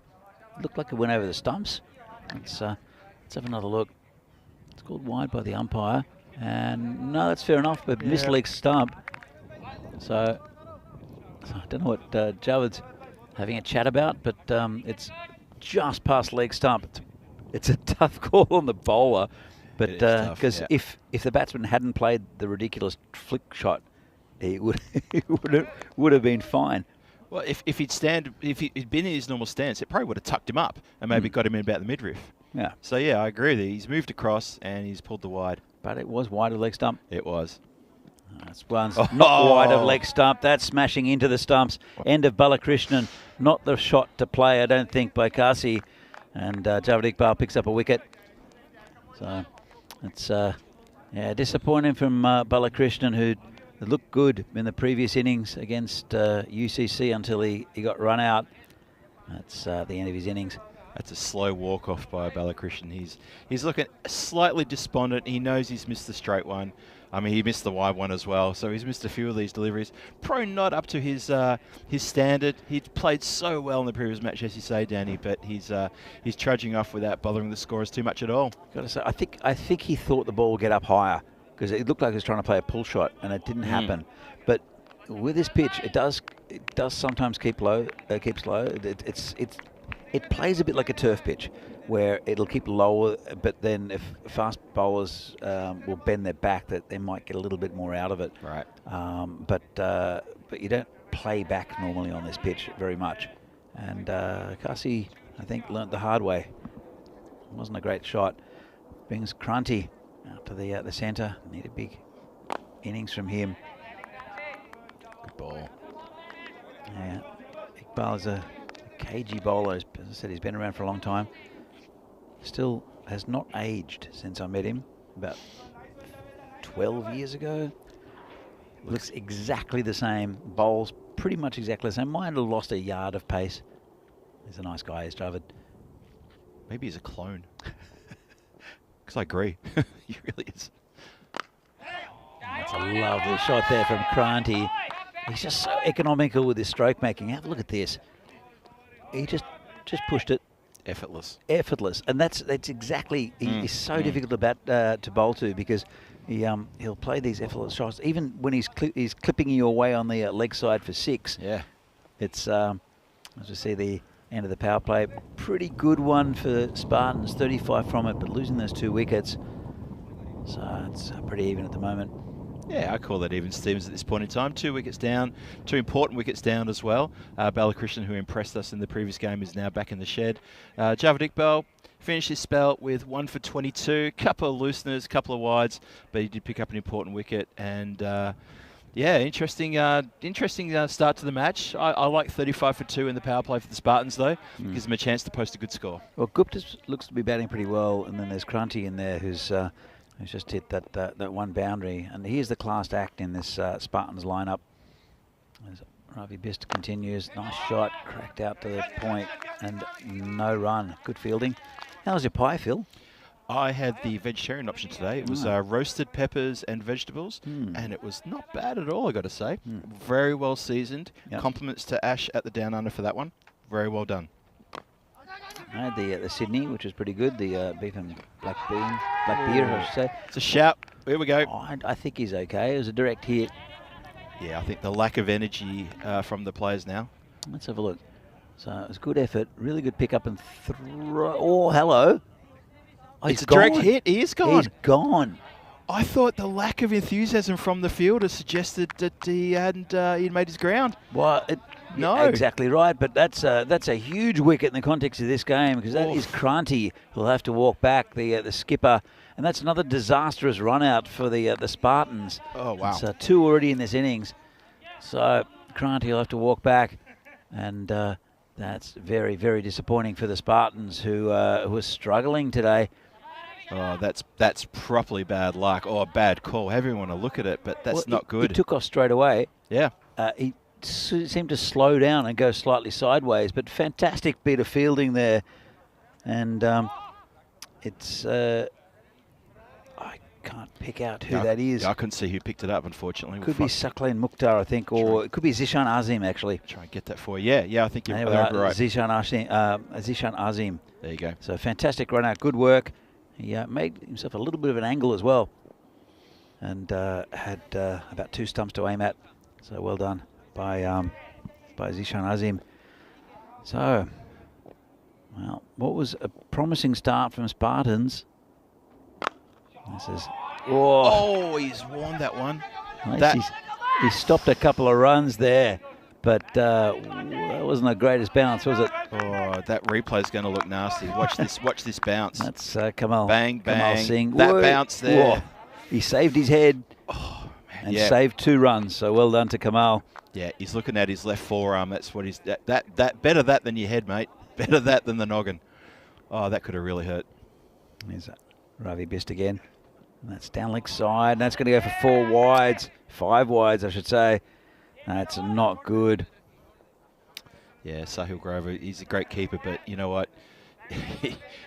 Looked like it went over the stumps. Let's have another look. It's called wide by the umpire, and no, that's fair enough, but missed leg stump. So I don't know what Javed's having a chat about, but it's just past leg stump. It's a tough call on the bowler, but because if the batsman hadn't played the ridiculous flick shot, he would have been fine. Well, if he'd been in his normal stance, it probably would have tucked him up and maybe got him in about the midriff. Yeah. So yeah, I agree with you. He's moved across and he's pulled the wide. But it was wide of leg stump. It was. That's one's not wide of leg stump. That's smashing into the stumps. End of Balakrishnan. Not the shot to play, I don't think, by Kasi. And Javed Iqbal picks up a wicket. So it's disappointing from Balakrishnan, who It looked good in the previous innings against UCC until he got run out. That's the end of his innings. That's a slow walk-off by Balakrishnan. He's looking slightly despondent. He knows he's missed the straight one. I mean, he missed the wide one as well, so he's missed a few of these deliveries. Probably not up to his standard. He played so well in the previous match, as you say, Danny, but he's trudging off without bothering the scorers too much at all. Got to say, I think he thought the ball would get up higher because it looked like he was trying to play a pull shot, and it didn't happen. But with this pitch, it does sometimes keep low. Keep slow. It plays a bit like a turf pitch, where it'll keep lower, but then if fast bowlers will bend their back, that they might get a little bit more out of it. Right. But you don't play back normally on this pitch very much. And Kasi, I think, learnt the hard way. It wasn't a great shot. Brings Kranti out to the centre. Need a big innings from him. Good ball. Yeah, Iqbal is a cagey bowler. As I said, he's been around for a long time. Still has not aged since I met him about 12 years ago. Looks exactly the same. Bowls pretty much exactly the same. Might have lost a yard of pace. He's a nice guy, he's Dravid. Maybe he's a clone. Because I agree. He really is. That's a lovely shot there from Kranti. He's just so economical with his stroke making. Have a look at this. He just pushed it. Effortless. And that's exactly, he's so difficult to bowl to, because he'll play these effortless shots. Even when he's clipping you away on the leg side for 6. Yeah. It's, as we see the end of the power play, pretty good one for Spartans, 35 from it, but losing those 2 wickets. So it's pretty even at the moment. Yeah, I call that even Stevens at this point in time. 2 wickets down, 2 important wickets down as well. Balakrishnan, who impressed us in the previous game, is now back in the shed. Javed Iqbal finished his spell with 1 for 22, couple of looseners, couple of wides, but he did pick up an important wicket. And yeah, interesting start to the match. I like 35 for 2 in the power play for the Spartans, though. Gives them a chance to post a good score. Well, Gupta looks to be batting pretty well, and then there's Kranti in there who's just hit that one boundary, and he is the class act in this Spartans lineup. As Ravi Bist continues, nice shot, cracked out to the point, and no run. Good fielding. How was your pie, Phil? I had the vegetarian option today. It was roasted peppers and vegetables, and it was not bad at all, I got to say. Very well seasoned. Yep. Compliments to Ash at the Down Under for that one. Very well done. I had the Sydney, which was pretty good. The beef and black beer, I should say. It's a shout. Here we go. Oh, I think he's okay. It was a direct hit. Yeah, I think the lack of energy from the players now. Let's have a look. So it was good effort, really good pick up and throw. Oh, hello. Oh, It's a direct hit. He is gone. He's gone. I thought the lack of enthusiasm from the fielder suggested that he hadn't he'd made his ground. Well, No. Yeah, exactly right. But that's a huge wicket in the context of this game, because that is Kranti who'll have to walk back, the skipper, and that's another disastrous run out for the Spartans. Oh wow! So 2 already in this innings. So Kranti will have to walk back, and that's very, very disappointing for the Spartans, who are struggling today. Oh, that's properly bad luck or a bad call. However you want to look at it, but that's not good. He took off straight away. Yeah. He seemed to slow down and go slightly sideways, but fantastic bit of fielding there. And it's I can't pick out who that is. Yeah, I couldn't see who picked it up, unfortunately. Could be Sakleen Mukhtar, I think, or it could be Zishan Azim, actually. Try and get that for you. Yeah, I think you're right. right. Zishan Azim. There you go. So fantastic run out, good work. He made himself a little bit of an angle as well, and had about 2 stumps to aim at. So well done by Zishan Azim. So, well, what was a promising start from Spartans? This is He's won that one. He stopped a couple of runs there, but that wasn't the greatest bounce, was it? Oh, that replay's going to look nasty. Watch this. Watch this bounce. That's Kamal. Bang, bang. Kamal Singh. That bounce there. Whoa. He saved his head. Oh, man. And saved 2 runs. So well done to Kamal. Yeah, he's looking at his left forearm. That's what he's that better that than your head, mate. Better that than the noggin. Oh, that could have really hurt. Here's Ravi Bist again. And that's down leg side, and that's going to go for 4 wides, 5 wides, I should say. That's not good. Yeah, Sahil Grover, he's a great keeper, but you know what?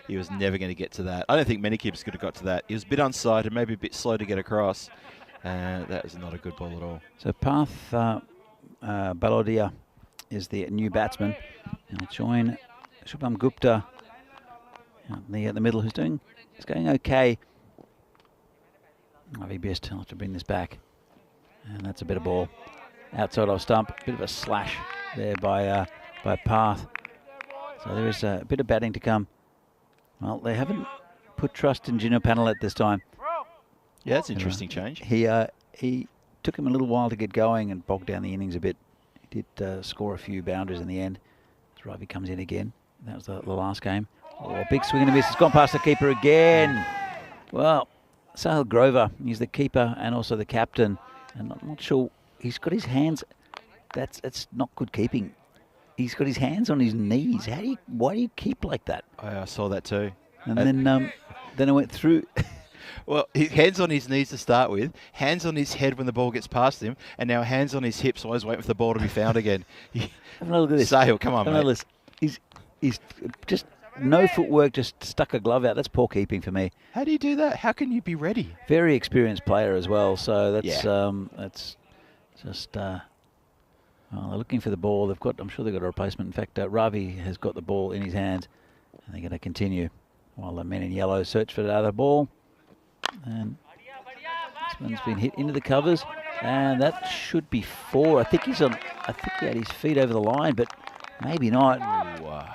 He was never going to get to that. I don't think many keepers could have got to that. He was a bit unsighted, maybe a bit slow to get across. That was not a good ball at all. So Path Balodia is the new batsman. He'll join Shubham Gupta out in the middle, it's going okay. Might be best to have to bring this back. And that's a better ball. Outside off stump, bit of a slash there by Path. So there is a bit of batting to come. Well, they haven't put trust in Gino Panel at this time. Yeah, that's an interesting change. He took him a little while to get going and bogged down the innings a bit. He did score a few boundaries in the end. Ravi comes in again. That was the last game. Oh, big swing and a miss. It's gone past the keeper again. Well, Sahil Grover, he's the keeper and also the captain. And I'm not sure, he's got his hands, that's not good keeping. He's got his hands on his knees. Why do you keep like that? I saw that too. And then I went through. Well, his hands on his knees to start with, hands on his head when the ball gets past him, and now hands on his hips, always waiting for the ball to be found again. Have a look at this. Sahil, come on, mate. He's just no footwork, just stuck a glove out. That's poor keeping for me. How do you do that? How can you be ready? Very experienced player as well, so that's just. Well, they're looking for the ball. I'm sure they've got a replacement. In fact, Ravi has got the ball in his hands, and they're going to continue while the men in yellow search for the other ball. And this one's been hit into the covers, and that should be 4. I think he had his feet over the line, but maybe not.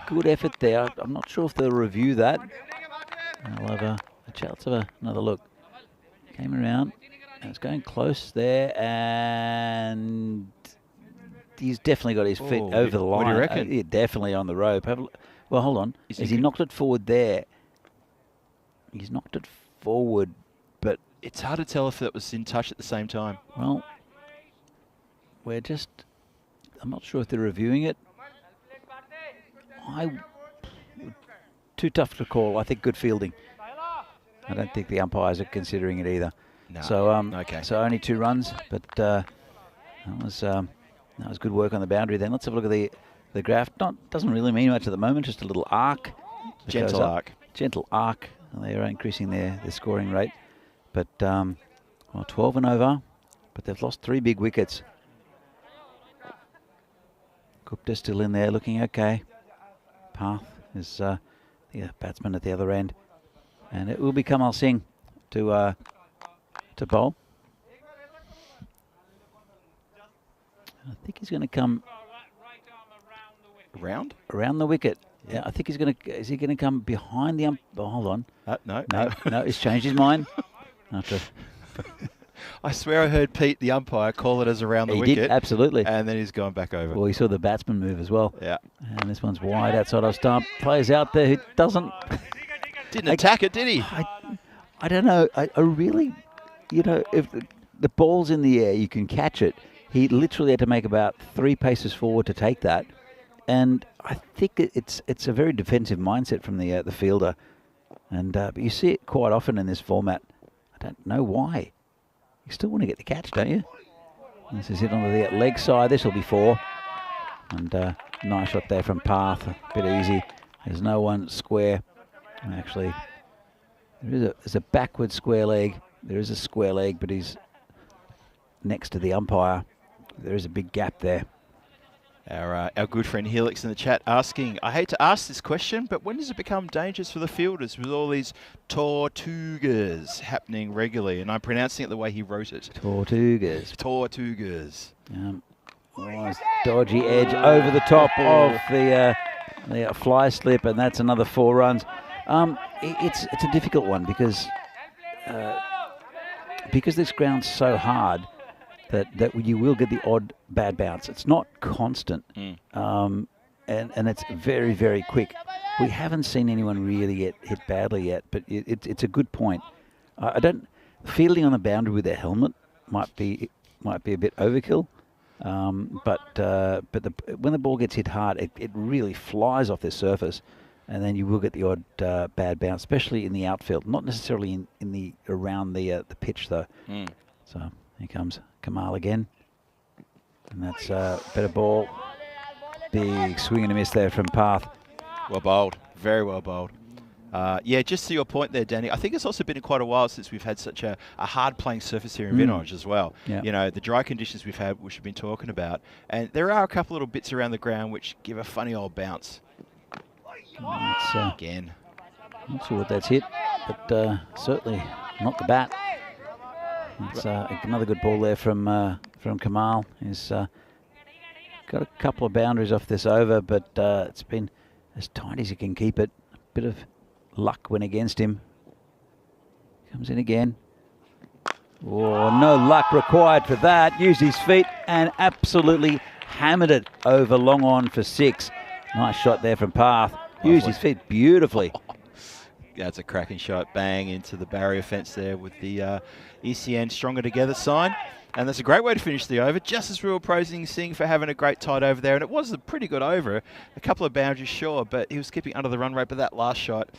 Good effort there. I'm not sure if they'll review that. I'll have let's have another look. Came around, and it's going close there, and he's definitely got his feet over the line. What do you reckon? Yeah, definitely on the rope. Well, hold on. As he knocked it forward there, he's knocked it forward, but it's hard to tell if that was in touch at the same time. Well, I'm not sure if they're reviewing it. Too tough to call. I think good fielding. I don't think the umpires are considering it either. No. So okay. So only 2 runs, but that was good work on the boundary. Then let's have a look at the graph. Doesn't really mean much at the moment. Just a little arc. Gentle arc. Gentle arc. They are increasing their scoring rate, but 12 and over. But they've lost 3 big wickets. Gupta still in there, looking okay. Path is the batsman at the other end, and it will be Kamal Singh to bowl. I think he's going to come around the wicket. Yeah, I think he's going to. Is he going to come behind the Oh, hold on. No. He's changed his mind. I swear I heard Pete, the umpire, call it as around the wicket. He did, absolutely. And then he's gone back over. Well, he saw the batsman move as well. Yeah. And this one's wide outside of stump. Players out there who doesn't. Didn't attack it, did he? I don't know. I really, if the ball's in the air, you can catch it. He literally had to make about 3 paces forward to take that. And I think it's a very defensive mindset from the fielder. And but you see it quite often in this format. I don't know why. You still want to get the catch, don't you? This is hit onto the leg side. This will be 4. And nice shot there from Path. A bit easy. There's no one square. Actually, there's a backward square leg. There is a square leg, but he's next to the umpire. There is a big gap there. Our good friend Helix in the chat asking, I hate to ask this question, but when does it become dangerous for the fielders with all these tortugas happening regularly? And I'm pronouncing it the way he wrote it. Tortugas. Tortugas. Dodgy edge over the top of the fly slip, and that's another 4 runs. It's a difficult one because this ground's so hard that you will get the odd bad bounce. It's not constant, and it's very, very quick. We haven't seen anyone really get hit badly yet, but it's a good point. Fielding on the boundary with their helmet might be a bit overkill, but when the ball gets hit hard, it really flies off this surface, and then you will get the odd bad bounce, especially in the outfield. Not necessarily in the around the pitch though. So here comes Kamal again, and that's a better ball. Big swing and a miss there from Path. Well bowled, very well bowled. Yeah, just to your point there, Danny, I think it's also been quite a while since we've had such a hard playing surface here in Vinoj as well. Yeah. You know, the dry conditions we've had, which we've been talking about, and there are a couple little bits around the ground which give a funny old bounce. Again. Not sure what that's hit, but certainly not the bat. It's another good ball there from Kamal. He's got a couple of boundaries off this over, but it's been as tight as he can keep it. A bit of luck went against him. Comes in again. Oh, no luck required for that. Used his feet and absolutely hammered it over long on for 6. Nice shot there from Path. Used his feet beautifully. That's a cracking shot. Bang into the barrier fence there with the ECN Stronger Together sign. And that's a great way to finish the over, just as we were praising Singh for having a great tight over there. And it was a pretty good over, a couple of boundaries sure, but he was keeping under the run rate. But that last shot,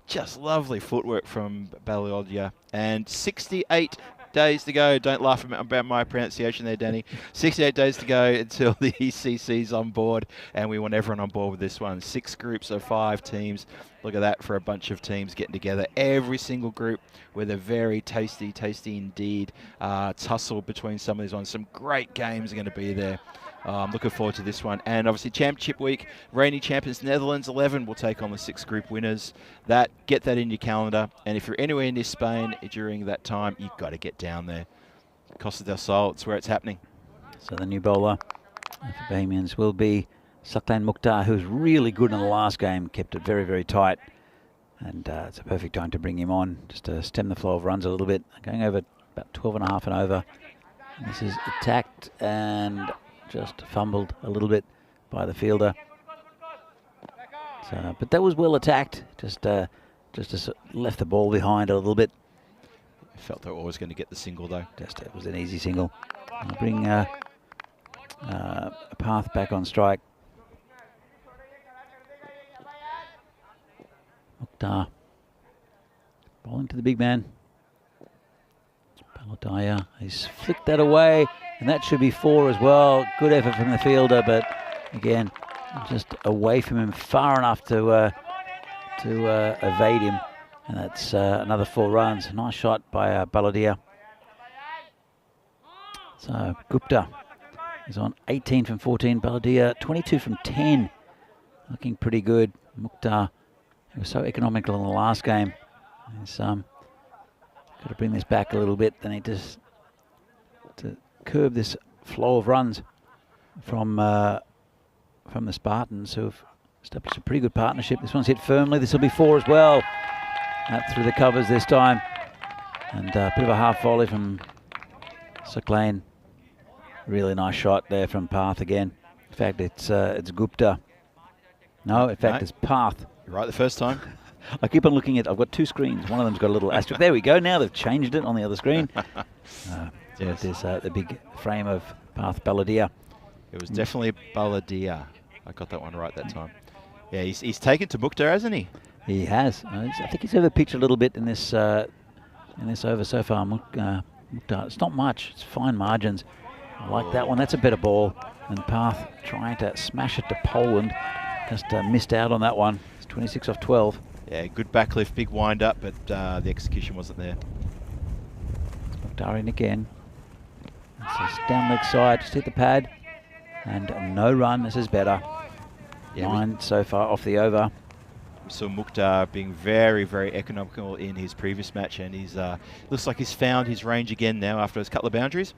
just lovely footwork from Baliodia. And 68 days to go. Don't laugh about my pronunciation there, Danny. 68 days to go until the ECC's on board, and we want everyone on board with this one. 6 groups of 5 teams. Look at that for a bunch of teams getting together. Every single group with a very tasty indeed tussle between some of these ones. Some great games are going to be there. I'm looking forward to this one. And obviously Championship Week, reigning champions Netherlands 11 will take on the 6 group winners. Get that in your calendar. And if you're anywhere near Spain during that time, you've got to get down there. Costa del Sol, it's where it's happening. So the new bowler for Bahamians will be Saklan Mukhtar, who was really good in the last game, kept it very, very tight. And it's a perfect time to bring him on, just to stem the flow of runs a little bit. Going over about 12.5 and over. And this is attacked and just fumbled a little bit by the fielder. So, but that was well attacked. Just left the ball behind a little bit. I felt they were always going to get the single though. It was an easy single. I'll bring a Path back on strike. Mukhtar bowling to the big man. Balodaya, he's flicked that away, and that should be 4 as well. Good effort from the fielder, but again, just away from him far enough to evade him, and that's another 4 runs. Nice shot by Baladia. So Gupta is on 18 from 14. Baladia 22 from 10, looking pretty good. Mukhtar, he was so economical in the last game. He's got to bring this back a little bit. They need to curb this flow of runs from the Spartans, who've established a pretty good partnership. This one's hit firmly. This will be 4 as well. That through the covers this time. And a bit of a half volley from Saklan. Really nice shot there from Path again. In fact, it's Gupta. No, in fact, it's Path. You're right the first time. I keep on looking at, I've got 2 screens. One of them's got a little asterisk. There we go. Now they've changed it on the other screen. Yes. There's the big frame of Path Baladia. It was definitely Baladia. I got that one right that time. Yeah, he's taken to Mukhtar, hasn't he? He has. I think he's overpitched a little bit in this over so far. Mukhtar. It's not much. It's fine margins. I like that one. That's a better ball. And Path trying to smash it to Poland. Just missed out on that one. It's 26 off 12. Yeah, good backlift, big wind up, but the execution wasn't there. Mukhtar in again. It's a down leg side, just hit the pad. And no run, this is better. Yeah, 9 so far off the over. We saw Mukhtar being very, very economical in his previous match, and he's looks like he's found his range again now after those couple of boundaries.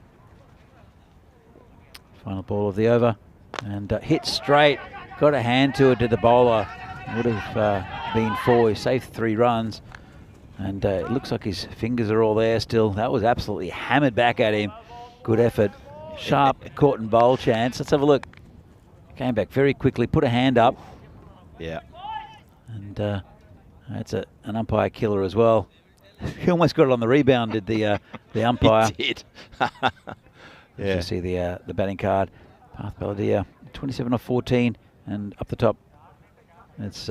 Final ball of the over. And hit straight. Got a hand to it to the bowler. Would have been 4. He saved 3 runs. And it looks like his fingers are all there still. That was absolutely hammered back at him. Good effort. Sharp caught and bowl chance. Let's have a look. Came back very quickly, put a hand up. Yeah. And that's an umpire killer as well. He almost got it on the rebound, did the umpire. He did. Yeah. You see the batting card. Path Baladia, 27 off 14, and up the top, it's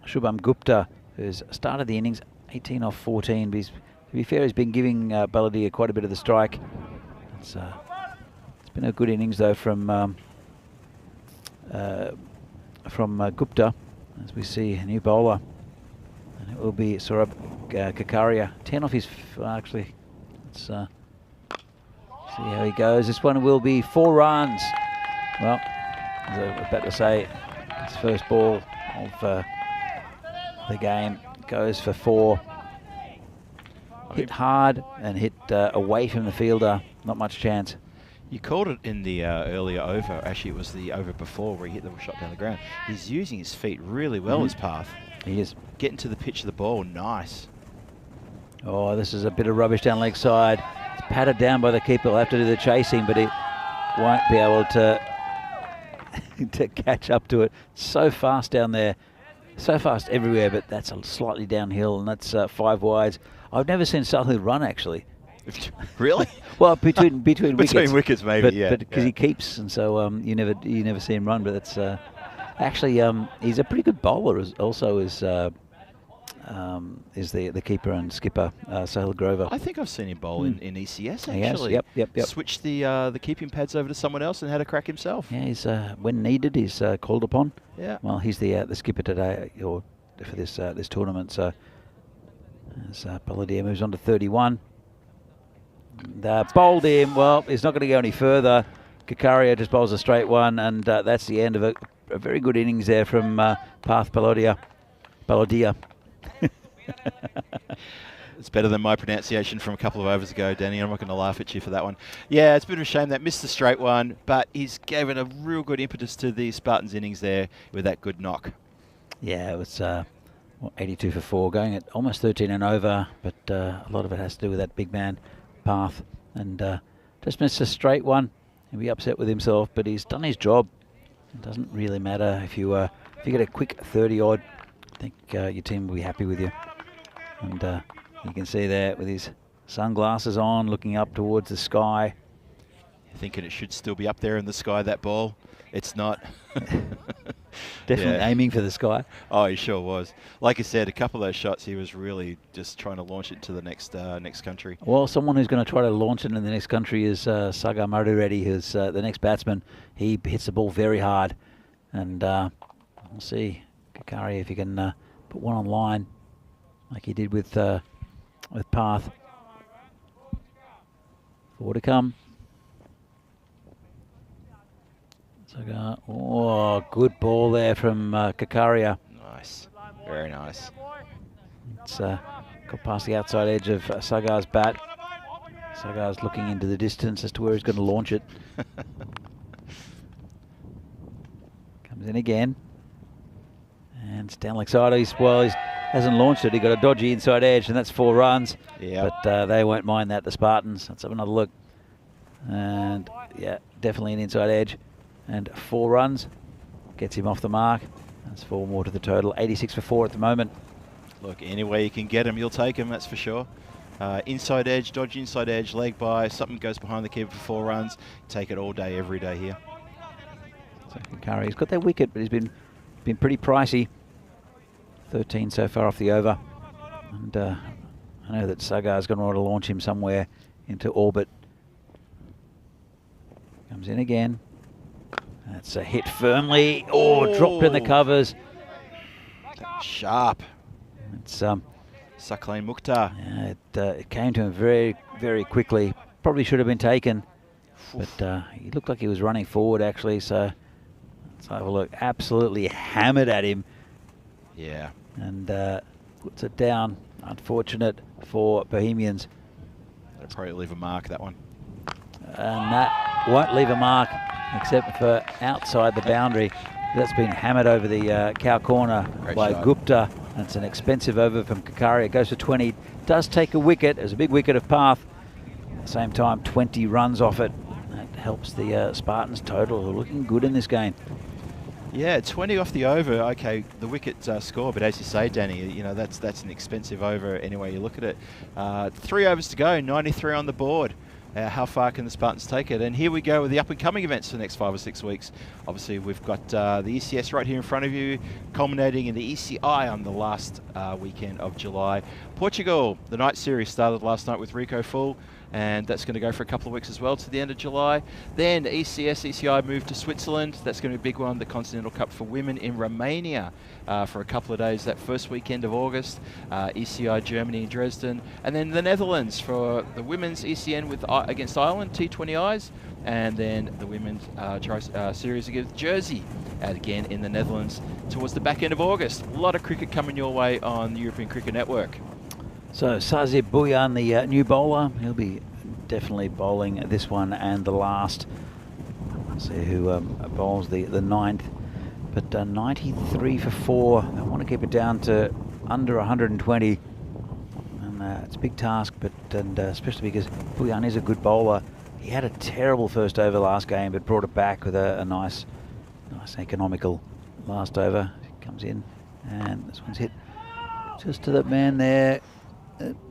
Shubham Gupta, who's started the innings 18 off 14. But to be fair, he's been giving Baladia quite a bit of the strike. It's been a good innings though from Gupta, as we see a new bowler, and it will be Saurabh Kakaria. 10 off his actually. Let's see how he goes. This one will be 4 runs. Well, as I was about to say, his first ball of the game goes for 4. Hit hard and hit away from the fielder. Not much chance. You called it in the earlier over. Actually, it was the over before where he hit the shot down the ground. He's using his feet really well, his path. He is. Getting to the pitch of the ball, nice. Oh, this is a bit of rubbish down leg side. It's patted down by the keeper. He'll have to do the chasing, but he won't be able to to catch up to it. So fast down there. So fast everywhere, but that's a slightly downhill, and that's 5 wides. I've never seen Southwood run, actually. Really? Well, between wickets. Between wickets, maybe, but, yeah. But because he keeps, and so you never see him run. But that's actually he's a pretty good bowler. Also is the keeper and skipper Sahil Grover. I think I've seen him bowl in ECS actually. Yes, yep. Switched the keeping pads over to someone else and had a crack himself. Yeah, he's when needed, he's called upon. Yeah. Well, he's the skipper today or for this tournament. So as Baladia moves on to 31. Bowled him. Well, he's not going to go any further. Kakaria just bowls a straight one, and that's the end of a very good innings there from Path Baladia. It's better than my pronunciation from a couple of overs ago, Danny. I'm not going to laugh at you for that one. Yeah, it's a bit of a shame that missed the straight one, but he's given a real good impetus to the Spartans innings there with that good knock. Yeah, it was 82 for 4, going at almost 13 and over, but a lot of it has to do with that big man Path, and just missed a straight one. He'll be upset with himself, but he's done his job. It doesn't really matter if you get a quick 30 odd. I think your team will be happy with you. And you can see there with his sunglasses on, looking up towards the sky. Thinking it should still be up there in the sky, that ball. It's not. Definitely aiming for the sky. Oh, he sure was. Like I said, a couple of those shots, he was really just trying to launch it to the next country. Well, someone who's going to try to launch it in the next country is Sagar Madureddy, who's the next batsman. He hits the ball very hard. And we'll see, Kakari, if he can put one on line like he did with Path. 4 to come. Oh, good ball there from Kakaria. Nice. Very nice. It's got past the outside edge of Sagar's bat. Sagar's looking into the distance as to where he's going to launch it. Comes in again. And it's down like side. He hasn't launched it. He got a dodgy inside edge, and that's 4 runs. Yep. But they won't mind that, the Spartans. Let's have another look. And yeah, definitely an inside edge. And 4 runs. Gets him off the mark. That's 4 more to the total. 86 for 4 at the moment. Look, any way you can get him, you'll take him, that's for sure. Inside edge, dodgy inside edge, leg by, something goes behind the keeper for 4 runs. Take it all day, every day here. So Kakari, he's got that wicket, but he's been pretty pricey. 13 so far off the over. And I know that Sagar's going to want to launch him somewhere into orbit. Comes in again. That's a hit firmly. Oh, dropped in the covers. Sharp. It's Sakleen Mukhtar. Yeah, it came to him very, very quickly. Probably should have been taken, but he looked like he was running forward actually. So let's have a look. Absolutely hammered at him. Yeah. And puts it down. Unfortunate for Bohemians. That'll probably leave a mark, that one. And that won't leave a mark except for outside the boundary. That's been hammered over the cow corner by Gupta. That's an expensive over from Kakari. It goes for 20. Does take a wicket. There's a big wicket of Path. At the same time, 20 runs off it. That helps the Spartans total, who are looking good in this game. Yeah, 20 off the over. Okay, the wicket score, but as you say, Danny, you know that's an expensive over any way you look at it. 3 overs to go, 93 on the board. How far can the Spartans take it? And here we go with the up-and-coming events for the next 5 or 6 weeks. Obviously, we've got the ECS right here in front of you, culminating in the ECI on the last weekend of July. Portugal, the night series started last night with Rico Full, and that's going to go for a couple of weeks as well to the end of July. Then ECS, ECI moved to Switzerland. That's going to be a big one, the Continental Cup for women in Romania for a couple of days that first weekend of August. ECI Germany in Dresden. And then the Netherlands for the women's ECN with against Ireland, T20Is. And then the women's series against Jersey again in the Netherlands towards the back end of August. A lot of cricket coming your way on the European Cricket Network. So Sazib Bhuyan, the new bowler, he'll be definitely bowling this one and the last. Let's see who bowls the ninth. But 93 for 4. They want to keep it down to under 120. And it's a big task, but especially because Bhuyan is a good bowler. He had a terrible first over last game, but brought it back with a nice economical last over. He comes in, and this one's hit just to that man there.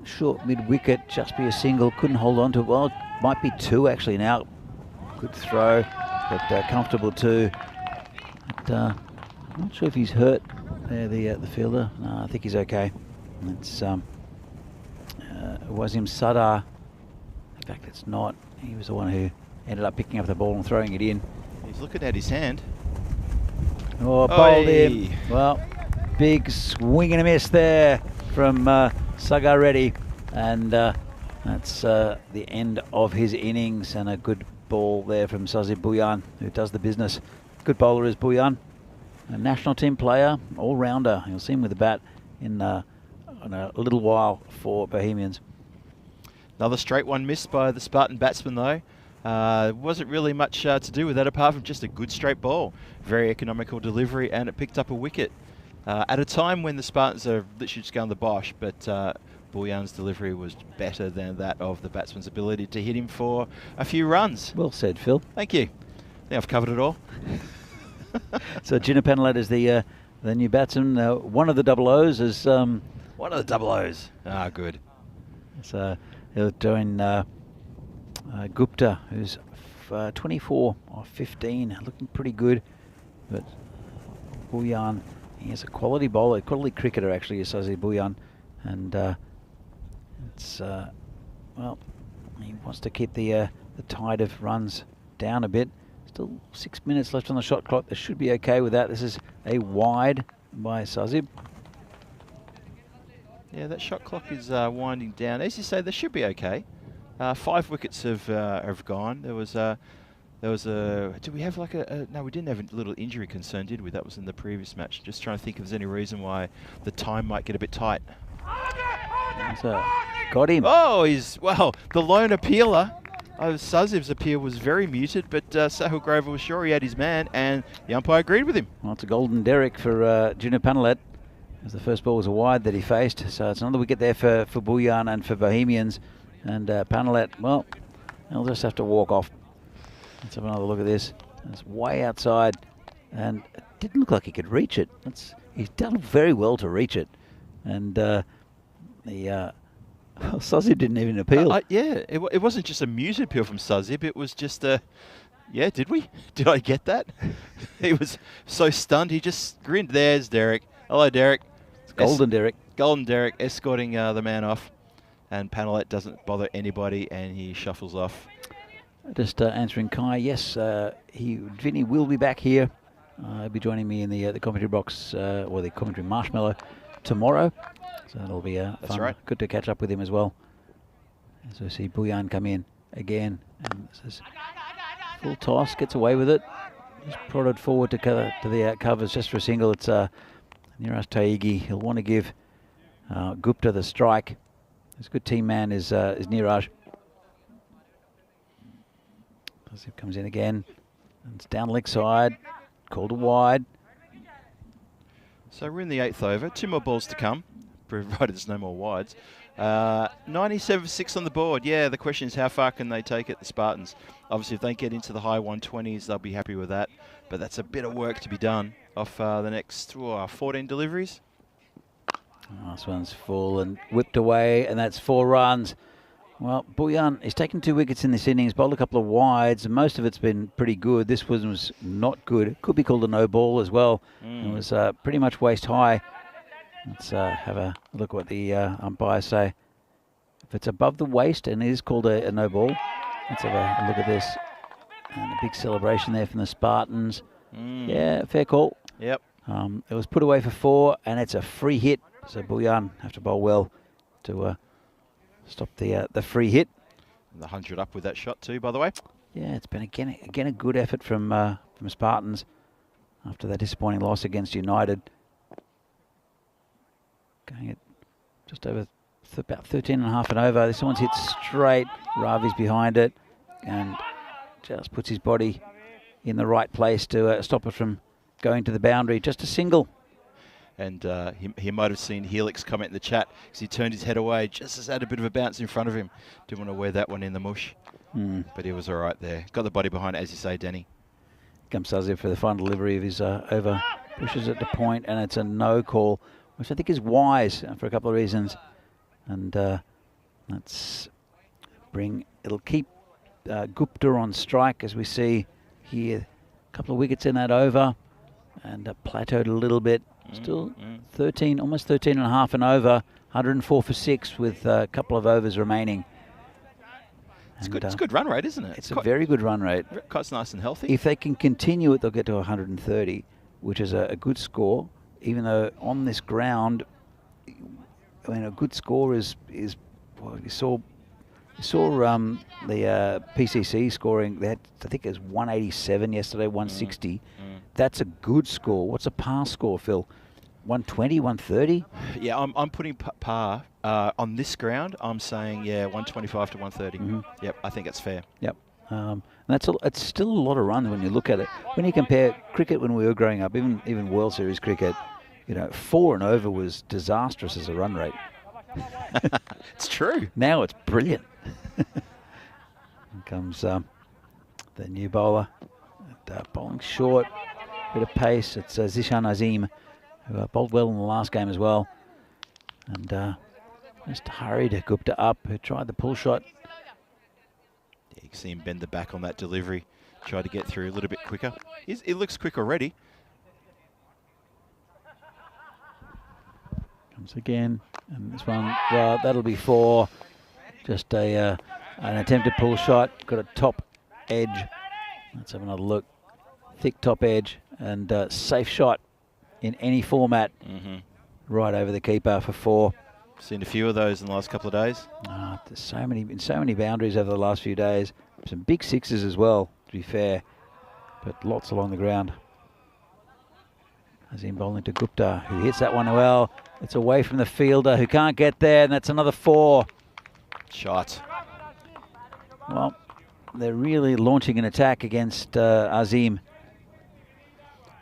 Short mid-wicket, just be a single, couldn't hold on to it. Well, it might be 2 actually now. Good throw, but comfortable too. But, I'm not sure if he's hurt there, the fielder. No, I think he's okay. It's Wasim Sadar. In fact, it's not. He was the one who ended up picking up the ball and throwing it in. He's looking at his hand. Oh, bowled him. Well, big swing and a miss there from Sagar Reddy, and that's the end of his innings, and a good ball there from Sazib Bhuyan, who does the business. Good bowler is Bhuyan, a national team player, all-rounder. You'll see him with the bat in a little while for Bohemians. Another straight one missed by the Spartan batsman though. Wasn't really much to do with that apart from just a good straight ball. Very economical delivery, and it picked up a wicket. At a time when the Spartans are literally just going the bosh, but Bhuyan's delivery was better than that of the batsman's ability to hit him for a few runs. Well said, Phil. Thank you. I think I've covered it all. So Gina Penalette is the new batsman. One of the double O's is... one of the double O's. Ah, good. So he'll join Gupta, who's 24 or 15, looking pretty good. But Bhuyan, he is a quality bowler, quality cricketer actually, is Sazib Bhuyan. And it's, well, he wants to keep the tide of runs down a bit. Still 6 minutes left on the shot clock. They should be okay with that. This is a wide by Sazib. Yeah, that shot clock is winding down. As you say, they should be okay. 5 wickets have gone. There was a. Did we have like no, we didn't have a little injury concern, did we? That was in the previous match. Just trying to think if there's any reason why the time might get a bit tight. So, got him. Oh, the lone appealer. Sazib's appeal was very muted, but Sahil Grover was sure he had his man, and the umpire agreed with him. Well, it's a golden derrick for Gina Penalette, as the first ball was a wide that he faced. So it's another wicket there for Bhuyan and for Bohemians. And Penalette, well, he'll just have to walk off. Let's have another look at this. It's way outside, and it didn't look like he could reach it. He's done very well to reach it. And Sazib didn't even appeal. Yeah, it wasn't just a muted appeal from Sazib. It was just a, yeah, did we? Did I get that? He was so stunned. He just grinned. There's Derek. Hello, Derek. It's golden Derek. Golden Derek escorting the man off. And Penalette doesn't bother anybody, and he shuffles off. Just answering Kai, yes, Vinny will be back here. He'll be joining me in the commentary box, or the commentary marshmallow, tomorrow. So that'll be fun. That's right. Good to catch up with him as well. As we see Bhuyan come in again. And this is full toss, gets away with it. Just prodded forward to the covers just for a single. It's Niraj Taigi. He'll want to give Gupta the strike. His good team man is Niraj. He comes in again, and it's down leg side, called a wide. So we're in the 8th over, 2 more balls to come, provided there's no more wides. 97 for 6 on the board. Yeah, the question is how far can they take it, the Spartans? Obviously, if they get into the high 120s, they'll be happy with that. But that's a bit of work to be done off the next 14 deliveries. Oh, this one's full and whipped away, and that's 4 runs. Well, Bouillon, he's taken 2 wickets in this innings, bowled a couple of wides, and most of it's been pretty good. This one was not good. It could be called a no ball as well. It was pretty much waist high. Let's have a look what the umpires say. If it's above the waist and it is called a no ball, let's have a look at this. And a big celebration there from the Spartans. Yeah, fair call. Yep. It was put away for 4, and it's a free hit. So Bouillon have to bowl well to stop the free hit. And the 100 up with that shot too, by the way. Yeah, it's been again a good effort from Spartans after that disappointing loss against United. Going at just over about 13.5 and over. This one's hit straight. Ravi's behind it and just puts his body in the right place to stop it from going to the boundary. Just a single. And he might have seen Helix comment in the chat because he turned his head away just as had a bit of a bounce in front of him. Didn't want to wear that one in the mush. But he was all right there. Got the body behind it, as you say, Danny. Comes Sazir for the final delivery of his over. Pushes it to point, and it's a no call, which I think is wise for a couple of reasons. And it'll keep Gupta on strike, as we see here. A couple of wickets in that over, and plateaued a little bit. Still 13, almost 13.5 and over, 104 for 6 with a couple of overs remaining. It's good. It's a good run rate, isn't it? It's a very good run rate. Quite nice and healthy. If they can continue it, they'll get to 130, which is a good score. Even though on this ground, I mean, a good score is well, you saw the PCC scoring. They had, I think it was 187 yesterday, 160. That's a good score. What's a par score, Phil? 120, 130? Yeah, I'm putting par on this ground. I'm saying 125 to 130. Yep, I think it's fair. Yep. And it's still a lot of runs when you look at it. When you compare cricket when we were growing up, even World Series cricket, 4 and over was disastrous as a run rate. It's true. Now it's brilliant. Here comes the new bowler. Bowling short, bit of pace. It's Zishan Azim, who bowled well in the last game as well. And just hurried Gupta up, who tried the pull shot. Yeah, you can see him bend the back on that delivery. Tried to get through a little bit quicker. It looks quick already. Comes again, and this one, well, that'll be 4. Just an attempted pull shot. Got a top edge. Let's have another look. Thick top edge and safe shot in any format. Right over the keeper for 4. Seen a few of those in the last couple of days. There's so many boundaries over the last few days. Some big sixes as well, to be fair, but lots along the ground. Azim bowling to Gupta, who hits that one well. It's away from the fielder, who can't get there, and that's another 4. Shot. Well, they're really launching an attack against Azim.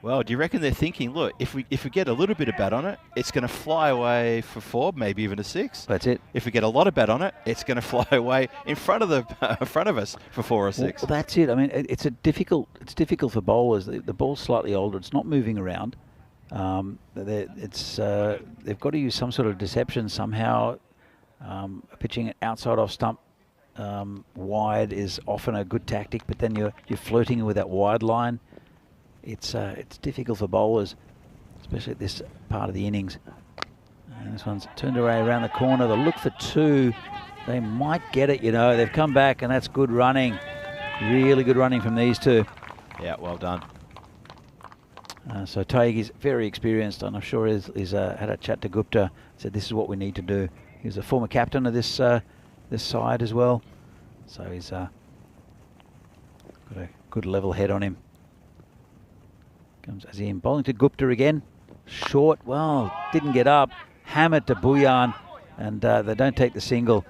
Well, do you reckon they're thinking, look, if we get a little bit of bat on it, it's going to fly away for 4, maybe even a 6. That's it. If we get a lot of bat on it, it's going to fly away in front of us for 4 or 6. Well, that's it. I mean, it's difficult for bowlers. The ball's slightly older. It's not moving around. They've got to use some sort of deception somehow. Pitching it outside off stump wide is often a good tactic, but then you're flirting with that wide line. It's difficult for bowlers, especially at this part of the innings. And this one's turned away around the corner. They'll look for 2. They might get it, They've come back, and that's good running. Really good running from these 2. Yeah, well done. So Taig is very experienced, and I'm sure he's had a chat to Gupta. Said this is what we need to do. He was a former captain of this side as well, so he's got a good level head on him. Comes Azim bowling to Gupta again. Short, well, didn't get up. Hammered to Bouillon, and they don't take the single.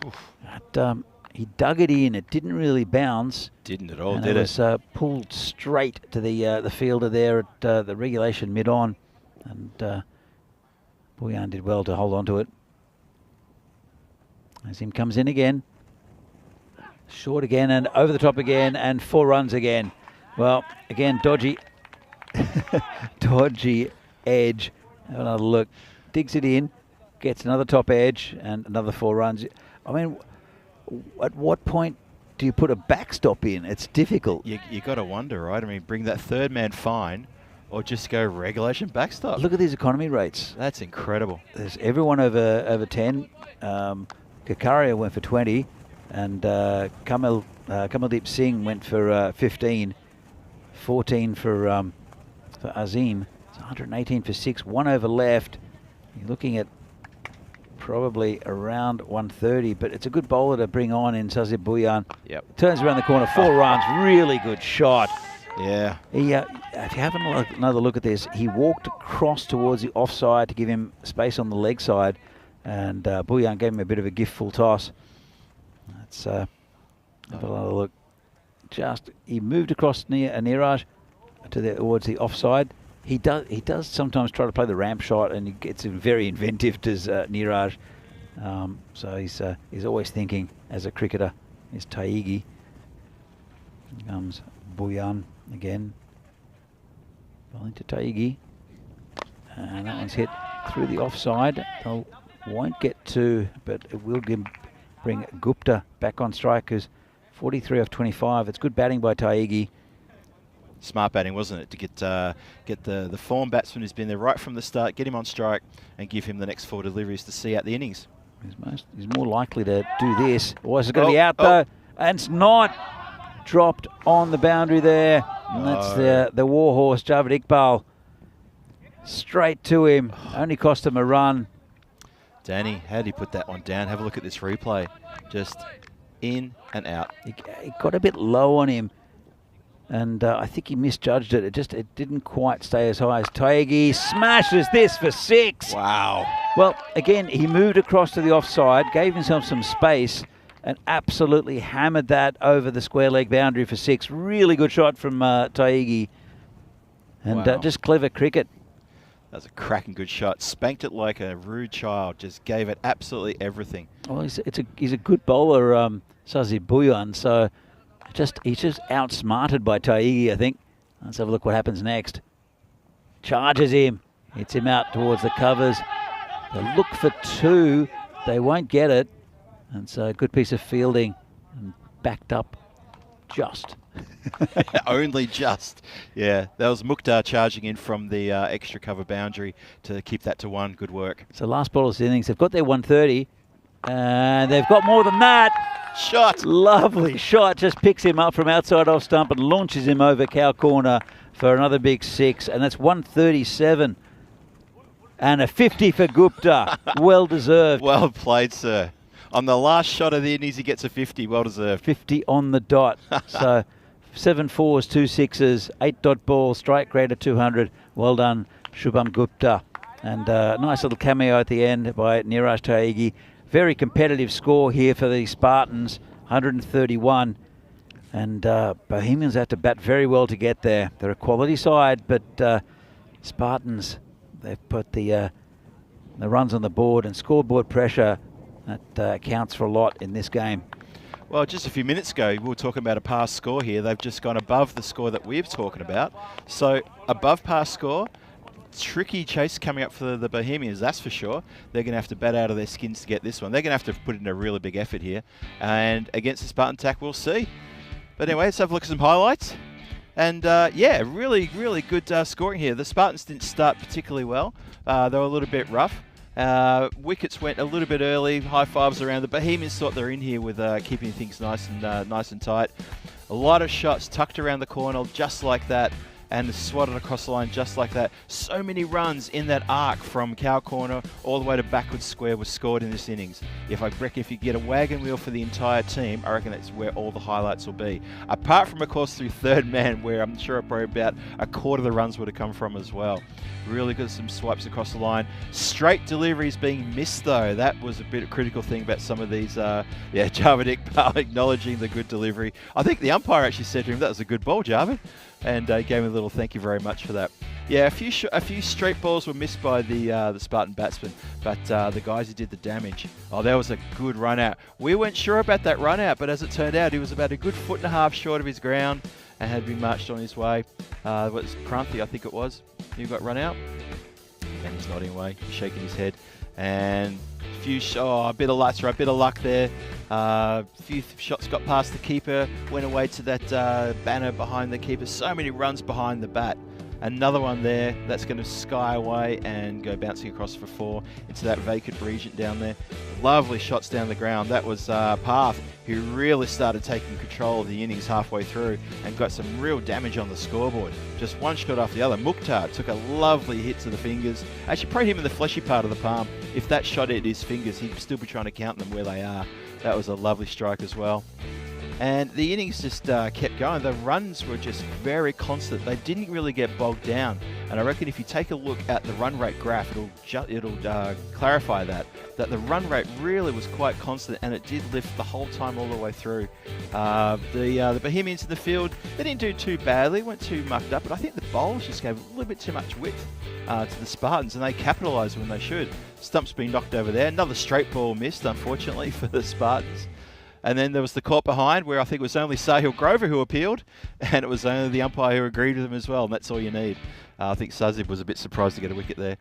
But, he dug it in. It didn't really bounce. Didn't at all, and did it? It was pulled straight to the fielder there at the regulation mid-on. And Bouillon did well to hold on to it. Azim comes in again. Short again and over the top again and 4 runs again. Well, again, dodgy edge. Have another look. Digs it in. Gets another top edge and another 4 runs. I mean, at what point do you put a backstop in? It's difficult. You got to wonder, right? I mean, bring that third man fine or just go regulation backstop. Look at these economy rates. That's incredible. There's everyone over 10. Kakaria went for 20, and Kamaldeep Singh went for 15. 14 for Azim. It's 118 for 6. 1 over left. You're looking at probably around 130, but it's a good bowler to bring on in Sazib Bhuyan. Yep. Turns around the corner, 4 runs. Really good shot. Yeah. He, if you have another look at this, he walked across towards the offside to give him space on the leg side, and Bhuyan gave him a bit of a giftful toss. Let's have another look. He moved across Niraj towards the offside. He does sometimes try to play the ramp shot, and he gets very inventive, does Niraj. So he's always thinking as a cricketer. Is Taigi. Here comes Bhuyan again. Bowling to Taigi. And that one's hit through the offside. They won't get to, but it will bring Gupta back on strike, who's 43 off 25. It's good batting by Taigi. Smart batting, wasn't it, to get the form batsman who's been there right from the start, get him on strike and give him the next 4 deliveries to see out the innings. He's more likely to do this. Oh, it's going to be out though, and it's not. Dropped on the boundary there. And that's the warhorse, Javed Iqbal. Straight to him. Only cost him a run. Danny, how did he put that one down? Have a look at this replay. Just in and out. He got a bit low on him, and I think he misjudged it. It didn't quite stay as high as Taigi. Smashes this for 6. Wow. Well, again, he moved across to the offside, gave himself some space, and absolutely hammered that over the square leg boundary for 6. Really good shot from Taigi. And wow. Just clever cricket. That was a cracking good shot. Spanked it like a rude child. Just gave it absolutely everything. Well, he's a good bowler, Sazib Bhuyan. So he's just outsmarted by Taigi, I think. Let's have a look what happens next. Charges him. Hits him out towards the covers. They look for 2. They won't get it. And so a good piece of fielding, and backed up just. Only just. Yeah, that was Mukhtar charging in from the extra cover boundary to keep that to 1. Good work. So last ball of the innings, they've got their 130, and they've got more than that. Shot. Lovely shot. Just picks him up from outside off stump and launches him over cow corner for another big 6. And that's 137. And a 50 for Gupta. Well deserved. Well played, sir. On the last shot of the innings, he gets a 50. Well deserved. 50 on the dot. So 7 4s, 2 6s, 8 dot ball, strike rate of 200. Well done, Shubham Gupta. And nice little cameo at the end by Niraj Taigi. Very competitive score here for the Spartans, 131. And Bohemians have to bat very well to get there. They're a quality side, but Spartans, they've put the runs on the board, and scoreboard pressure. That counts for a lot in this game. Well, just a few minutes ago, we were talking about a past score here. They've just gone above the score that we're talking about. So above past score, tricky chase coming up for the Bohemians, that's for sure. They're going to have to bat out of their skins to get this one. They're going to have to put in a really big effort here. And against the Spartan attack, we'll see. But anyway, let's have a look at some highlights. And yeah, really, really good scoring here. The Spartans didn't start particularly well. They were a little bit rough. Wickets went a little bit early, high fives around. The Bohemians thought they're in here with keeping things nice and tight. A lot of shots tucked around the corner just like that, and swatted across the line just like that. So many runs in that arc from cow corner all the way to backward square was scored in this innings. If you get a wagon wheel for the entire team, I reckon that's where all the highlights will be. Apart from, of course, through third man, where I'm sure probably about a quarter of the runs would have come from as well. Really good, some swipes across the line. Straight deliveries being missed though. That was a bit of a critical thing about some of these. Javed Iqbal acknowledging the good delivery. I think the umpire actually said to him, "That was a good ball, Javed," and gave him a little thank you very much for that. Yeah, a few straight balls were missed by the Spartan batsmen, but the guys who did the damage. Oh, that was a good run out. We weren't sure about that run out, but as it turned out, he was about a good 1.5 foot short of his ground and had been marched on his way. What was Kranthi, I think it was, who got run out, and he's nodding away, he's shaking his head, and a bit of luck there. Few shots got past the keeper, went away to that banner behind the keeper. So many runs behind the bat. Another one there that's going to sky away and go bouncing across for 4 into that vacant region down there. Lovely shots down the ground. That was Path, who really started taking control of the innings halfway through and got some real damage on the scoreboard. Just one shot after the other. Mukhtar took a lovely hit to the fingers. Actually, probably him in the fleshy part of the palm. If that shot hit his fingers, he'd still be trying to count them where they are. That was a lovely strike as well. And the innings just kept going. The runs were just very constant. They didn't really get bogged down. And I reckon if you take a look at the run rate graph, it'll clarify that the run rate really was quite constant, and it did lift the whole time all the way through. The Bohemians in the field, they didn't do too badly, weren't too mucked up, but I think the bowlers just gave a little bit too much width to the Spartans, and they capitalised when they should. Stump's been knocked over there. Another straight ball missed, unfortunately, for the Spartans. And then there was the caught behind, where I think it was only Sahil Grover who appealed, and it was only the umpire who agreed with him as well, and that's all you need. I think Sazib was a bit surprised to get a wicket there.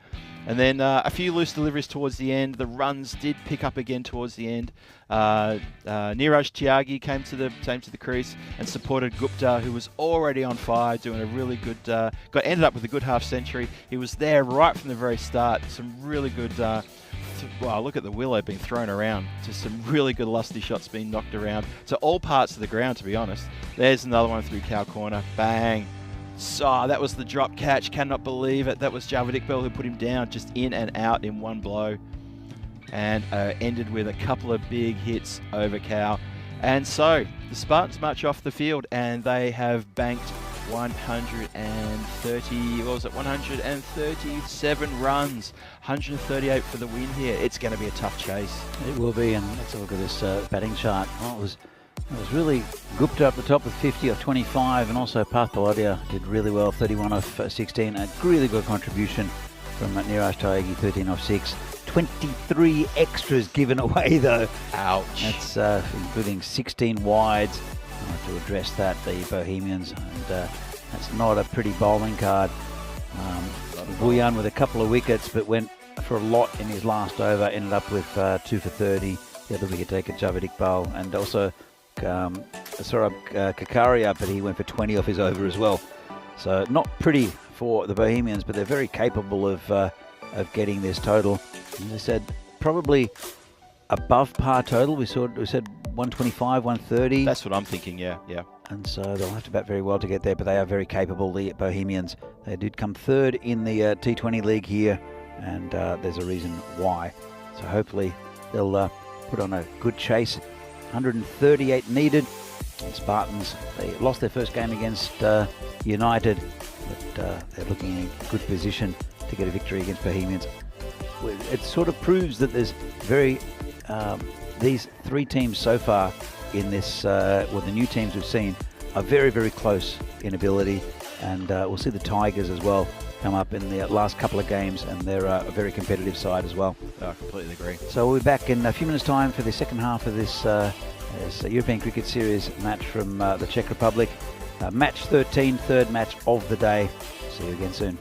And then a few loose deliveries towards the end. The runs did pick up again towards the end. Niraj Tyagi came to the crease and supported Gupta, who was already on fire, doing a really good, ended up with a good half century. He was there right from the very start. Some really good, wow, look at the willow being thrown around. Just some really good lusty shots being knocked around to all parts of the ground, to be honest. There's another one through cow corner. Bang. So that was the drop catch. Cannot believe it. That was Javed Iqbal who put him down, just in and out in one blow. And ended with a couple of big hits over cow. And so the Spartans march off the field, and they have banked 137 runs, 138 for the win here. It's going to be a tough chase. It will be, and let's have a look at this batting chart. Well, it was really Gupta up the top with 50 off 25, and also Path Balodia did really well, 31 off 16. A really good contribution from Niraj Tyagi, 13 off 6. 23 extras given away though. Ouch. That's including 16 wides. I'll have to address that, the Bohemians, and that's not a pretty bowling card. Guyan with a couple of wickets, but went for a lot in his last over, ended up with 2 for 30. The other wicket taker, Javed Iqbal, and also Saurabh Kakaria, but he went for 20 off his over as well. So not pretty for the Bohemians, but they're very capable of getting this total. As I said, probably above par total. We said 125, 130. That's what I'm thinking, yeah. And so they'll have to bat very well to get there, but they are very capable, the Bohemians. They did come third in the T20 league here, and there's a reason why. So hopefully they'll put on a good chase. 138 needed. The Spartans, they lost their first game against United, but they're looking in a good position to get a victory against Bohemians. It sort of proves that there's these three teams so far in this, well, the new teams we've seen are very, very close in ability, and we'll see the Tigers as well come up in the last couple of games, and they're a very competitive side as well. I completely agree. So we'll be back in a few minutes' time for the second half of this European Cricket Series match from the Czech Republic. Match 13, third match of the day. See you again soon.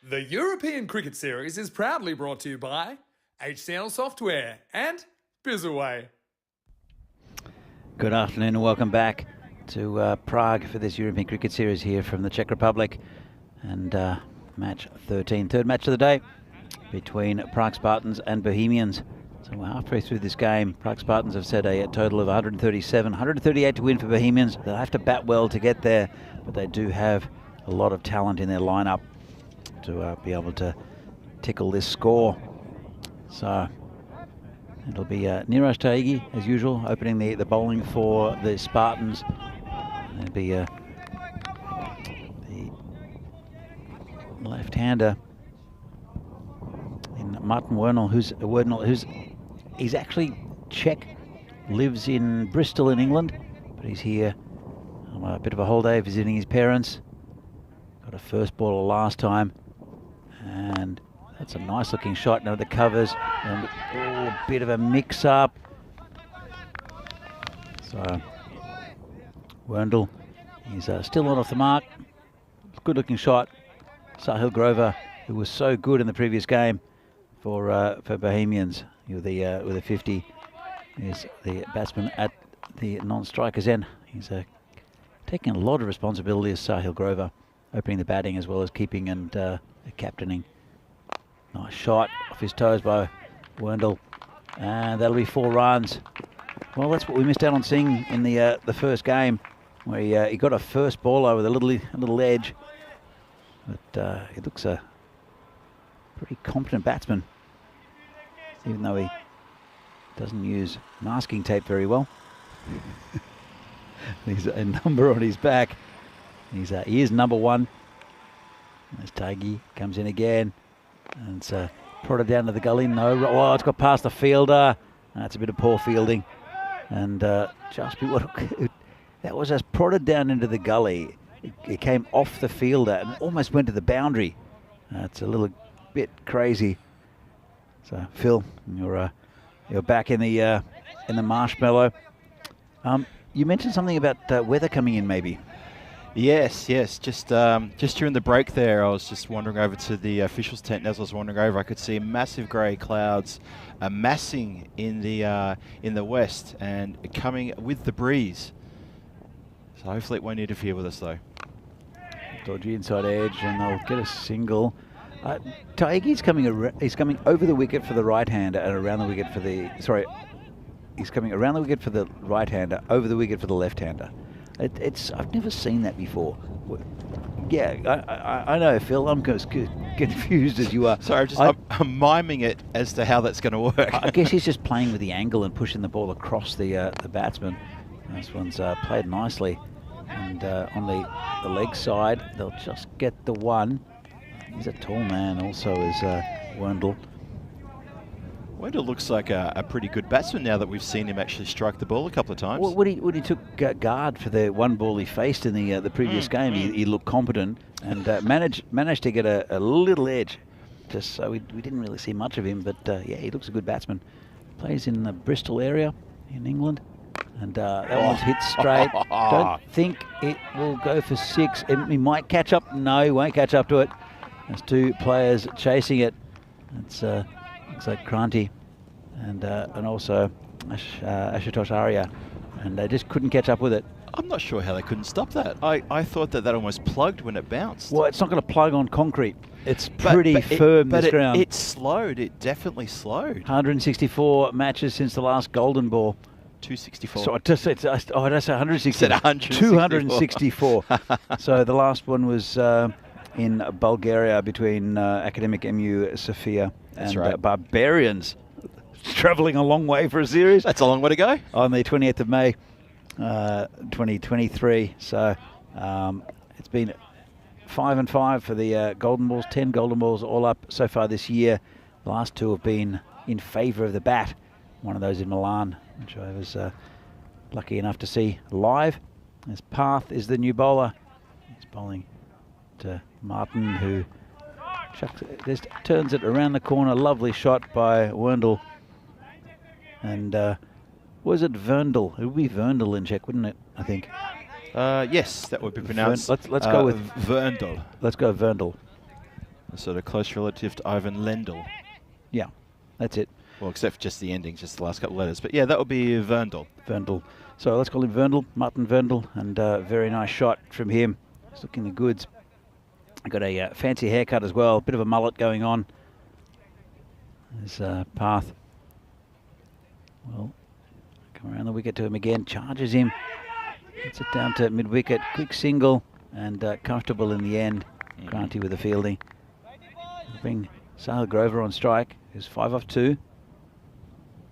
The European Cricket Series is proudly brought to you by HCL Software and Bizaway. Good afternoon and welcome back to Prague for this European Cricket Series here from the Czech Republic. And match 13, third match of the day between Prague Spartans and Bohemians. So we're halfway through this game. Prague Spartans have set a total of 137, 138 to win for Bohemians. They'll have to bat well to get there, but they do have a lot of talent in their lineup to be able to tickle this score. So it'll be Niraj Taigi, as usual, opening the bowling for the Spartans. It'll be the left-hander in Martin Wernel, he's actually Czech, lives in Bristol in England, but he's here on a bit of a holiday visiting his parents. Got a first baller last time, and that's a nice looking shot. Now the covers, and a bit of a mix up. So Wernel, he's still not off the mark. Good looking shot. Sahil Grover, who was so good in the previous game for Bohemians, with a 50, is the batsman at the non-strikers end. He's taking a lot of responsibility as Sahil Grover, opening the batting as well as keeping and captaining. Nice shot off his toes by Wernel, and that'll be 4 runs. Well, that's what we missed out on seeing in the first game, where he got a first ball with a little edge. But he looks a pretty competent batsman, even though he doesn't use masking tape very well. There's a number on his back. He is number 1. As Taigi comes in again, and it's prodded down to the gully. No, oh, it's got past the fielder. That's a bit of poor fielding, and just that was as prodded down into the gully. It came off the fielder and almost went to the boundary. It's a little bit crazy. So Phil, you're back in the marshmallow. You mentioned something about weather coming in, maybe. Yes. Just during the break there, I was just wandering over to the officials' tent. And as I was wandering over, I could see massive grey clouds amassing in the west and coming with the breeze. So hopefully it won't interfere with us, though. Dodgy inside edge, and they'll get a single. Taigi's coming. He's coming over the wicket for the right-hander and around the wicket for the. Sorry, he's coming around the wicket for the right-hander, over the wicket for the left-hander. I've never seen that before. Yeah, I know, Phil. I'm confused as you are. Sorry, I'm miming it as to how that's going to work. I guess he's just playing with the angle and pushing the ball across the batsman. This one's played nicely, and on the leg side, they'll just get the one. He's a tall man, also, is Wernel. Wendell looks like a pretty good batsman now that we've seen him actually strike the ball a couple of times. Well, when he took guard for the one ball he faced in the previous game, he looked competent and managed to get a little edge. Just so we didn't really see much of him, but yeah, he looks a good batsman. Plays in the Bristol area in England, and that one's hit straight. Don't think it will go for 6. He might catch up. No, he won't catch up to it. There's 2 players chasing it. It's looks like Kranti and also Ashutosh Arya, and they just couldn't catch up with it. I'm not sure how they couldn't stop that. I thought that almost plugged when it bounced. Well, it's not going to plug on concrete. It's pretty firm, this ground. It slowed. It definitely slowed. 164 matches since the last Golden Ball. 264. So I say 160. Said 164. 264. So the last one was in Bulgaria between Academic MU Sofia and Barbarians, travelling a long way for a series. That's a long way to go. On the 20th of May, 2023. So it's been 5 and 5 for the Golden Balls. 10 Golden Balls all up so far this year. The last 2 have been in favour of the bat. One of those in Milan, which I was lucky enough to see live. As Path is the new bowler. He's bowling to Martin, who just turns it around the corner. Lovely shot by Wernel. And was it Verndl? It would be Verndl in Czech, wouldn't it? I think. Yes, that would be pronounced. Let's go with Verndl. Let's go Verndl. A sort of close relative to Ivan Lendl. Yeah, that's it. Well, except for just the ending, just the last couple of letters. But yeah, that would be Verndl. Verndl. So let's call him Verndl, Martin Verndl, and very nice shot from him. He's looking the goods. Got a fancy haircut as well, bit of a mullet going on. There's Path. Well, come around the wicket to him again, charges him. Gets it down to mid-wicket, quick single, and comfortable in the end. Granty with the fielding. Bring Sahil Grover on strike, who's 5 off 2.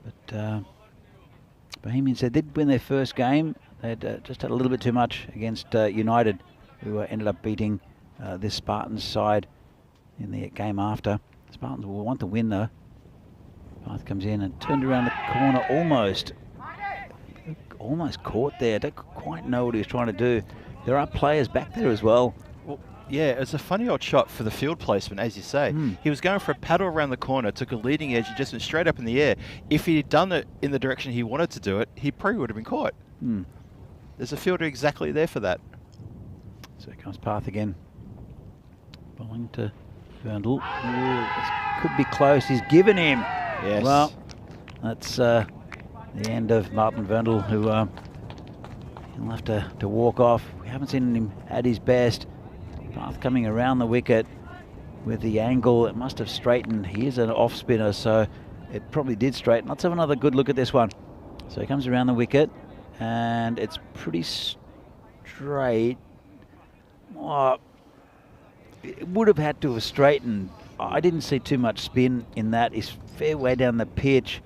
But Bohemians, they did win their first game. They'd just had a little bit too much against United, who ended up beating this Spartans side in the game after. Spartans will want to win though. Path comes in and turned around the corner almost caught there. Don't quite know what he was trying to do. There are players back there as well. Well, yeah, it's a funny old shot for the field placement, as you say. He was going for a paddle around the corner, took a leading edge and just went straight up in the air. If he'd done it in the direction he wanted to do it, he probably would have been caught. There's a fielder exactly there for that. So here comes Path again. Bowling to Verndl. This could be close. He's given him. Yes. Well, that's the end of Martin Verndl, who he'll have to walk off. We haven't seen him at his best. Path coming around the wicket with the angle. It must have straightened. He is an off spinner, so it probably did straighten. Let's have another good look at this one. So he comes around the wicket, and it's pretty straight. Oh, it would have had to have straightened. I didn't see too much spin in that. It's fair way down the pitch.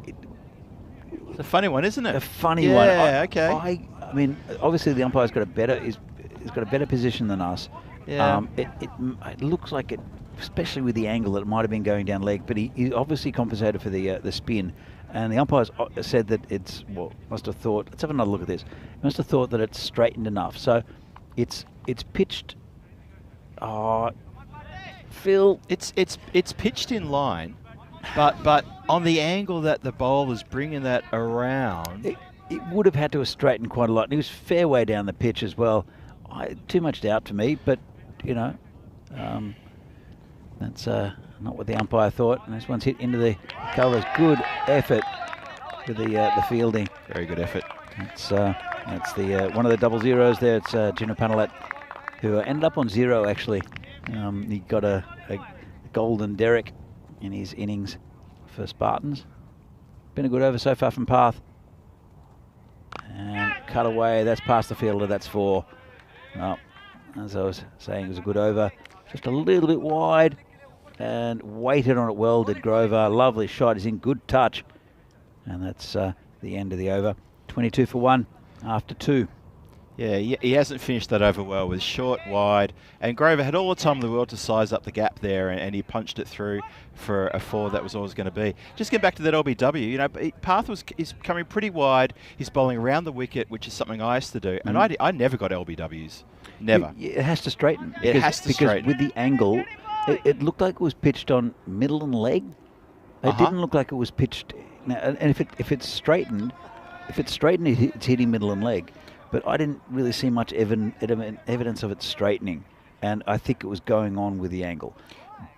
It's a funny one, isn't it? A funny one. Yeah, okay. I mean, obviously the umpire's got a better. He's got a better position than us. Yeah. It looks like it, especially with the angle, that it might have been going down leg. But he obviously compensated for the spin. And the umpires said that must have thought. Let's have another look at this. Must have thought that it's straightened enough. So it's pitched. Phil, it's pitched in line, but on the angle that the bowler's bringing that around, it would have had to have straightened quite a lot. And he was fair way down the pitch as well. Too much doubt for me, but that's not what the umpire thought. And this one's hit into the covers. Good effort with the fielding. Very good effort. That's the one of the double zeros there. It's Gino Panalat, who ended up on 0 actually. He got a golden derrick in his innings for Spartans. Been a good over so far from Path. And cut away. That's past the fielder. That's 4. Well, as I was saying, it was a good over. Just a little bit wide. And waited on it well, did Grover. Lovely shot. He's in good touch. And that's the end of the over. 22 for 1 after 2. Yeah, he hasn't finished that over well with short, wide, and Grover had all the time in the world to size up the gap there, and he punched it through for a 4 that was always going to be. Just get back to that LBW, Path is coming pretty wide. He's bowling around the wicket, which is something I used to do, and I never got LBWs, never. It has to straighten. It has to straighten. Because with the angle, it looked like it was pitched on middle and leg. It didn't look like it was pitched. Now, and if it's straightened, it's hitting middle and leg. But I didn't really see much evidence of it straightening, and I think it was going on with the angle.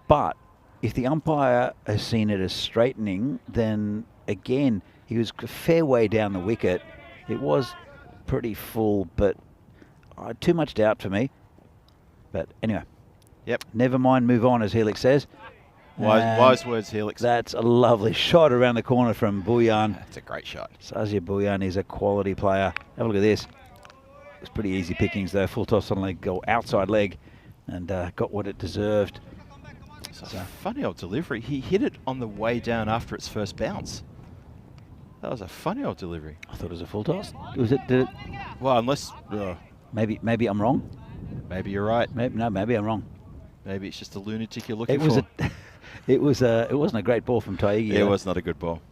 But if the umpire has seen it as straightening, then again, he was a fair way down the wicket. It was pretty full, but too much doubt for me. But anyway, never mind, move on, as Helix says. Wise words, Helix. That's a lovely shot around the corner from Bhuyan. That's a great shot. Sazia Bhuyan is a quality player. Have a look at this. It was pretty easy pickings though. Full toss on leg, go outside leg, and got what it deserved. It's a funny old delivery. He hit it on the way down after its first bounce. That was a funny old delivery. I thought it was a full toss. Did it? Well, unless maybe I'm wrong. Maybe you're right. Maybe I'm wrong. Maybe it's just a lunatic you're looking for. It wasn't a great ball from Taigi. It was not a good ball.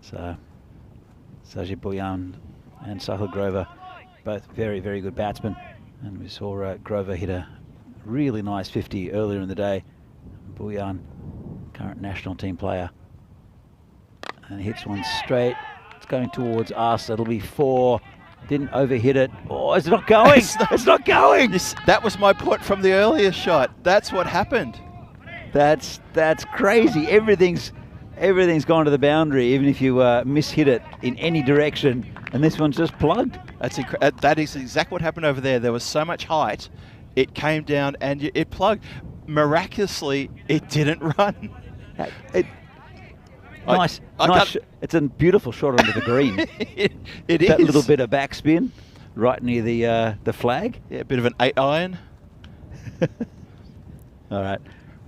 So Sajid Bhuyan and Sahil Grover, both very, very good batsmen. And we saw Grover hit a really nice 50 earlier in the day. Bhuyan, current national team player, and hits one straight. It's going towards us. It'll be 4. Didn't overhit it. Oh, it's not going. It's not going. That was my putt from the earlier shot. That's what happened. That's crazy. Everything's gone to the boundary, even if you mishit it in any direction. And this one's just plugged. That is exactly what happened over there. There was so much height, it came down and it plugged. Miraculously, it didn't run. Nice. It's a beautiful shot onto the green. It is. That little bit of backspin right near the flag. Yeah, a bit of an 8-iron. All right,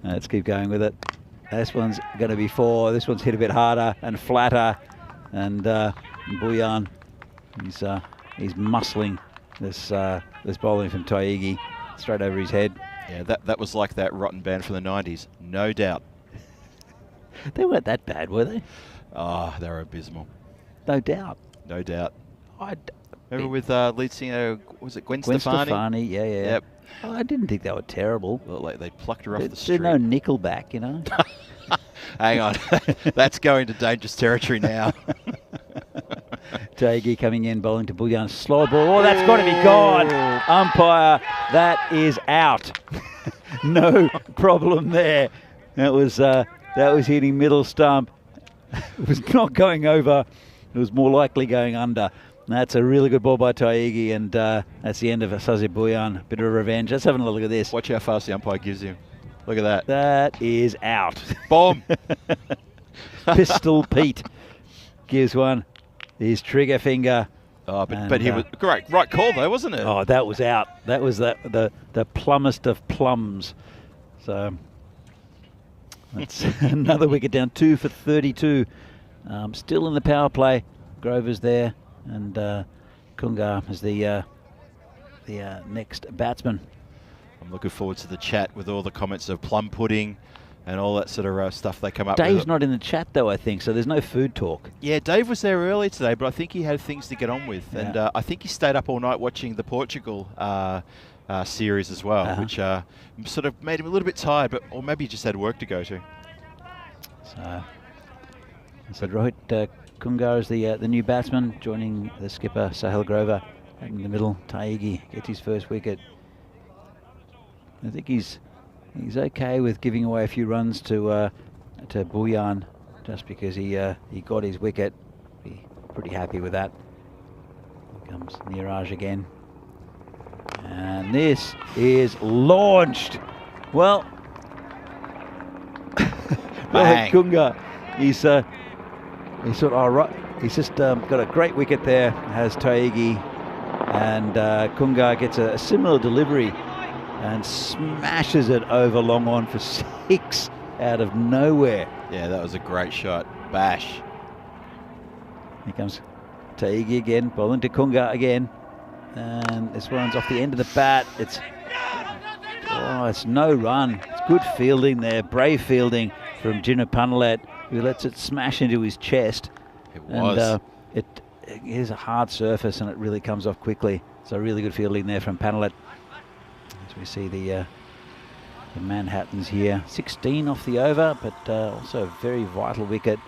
let's keep going with it. This one's going to be 4. This one's hit a bit harder and flatter. And Bouillon, he's muscling this bowling from Taigi straight over his head. Yeah, that was like that rotten band from the 90s, no doubt. They weren't that bad, were they? Oh, they were abysmal. No doubt. No doubt. Remember with lead singer, was it Gwen Stefani? Stefani, yeah. Yep. Oh, I didn't think they were terrible. Well, like they plucked her off the street. There's no Nickelback, you know. Hang on. That's going to dangerous territory now. Taigi coming in, bowling to Bouillon. Slow ball. Oh, that's got to be gone. Umpire, that is out. No problem there. That was hitting middle stump. It was not going over. It was more likely going under. That's a really good ball by Taigi, and that's the end of Sazir Bouillon. Bit of revenge. Let's have a look at this. Watch how fast the umpire gives you. Look at that. That is out. Bomb. Pistol Pete gives one his trigger finger. Oh, but he was great. Right call though, wasn't it? Oh, that was out. That was the plumbest of plums. So that's another wicket down. 2 for 32. Still in the power play. Grover's there, and Kungar is the next batsman. I'm looking forward to the chat with all the comments of plum pudding and all that sort of stuff they come up with. Dave's not in the chat though, I think, so there's no food talk. Yeah, Dave was there earlier today, but I think he had things to get on with. Yeah. And I think he stayed up all night watching the Portugal series as well, which sort of made him a little bit tired, or maybe he just had work to go to. So Rohit Kungar is the new batsman, joining the skipper Sahil Grover in the middle. Taigi gets his first wicket. I think he's okay with giving away a few runs to Bouillon, just because he got his wicket. Be pretty happy with that. Here comes Niraj again, and this is launched. Well, Rohit Kungar, he's just got a great wicket there. Has Taigi, and Kungar gets a similar delivery and smashes it over long on for 6 out of nowhere. Yeah, that was a great shot. Bash. Here comes Taigi again, bowling to Kungar again. And this one's off the end of the bat. It's no run. It's good fielding there. Brave fielding from Gina Panalet, who lets it smash into his chest. It was. And it is a hard surface, and it really comes off quickly. So really good fielding there from Panalet. As we see the Manhattans here. 16 off the over, but also a very vital wicket.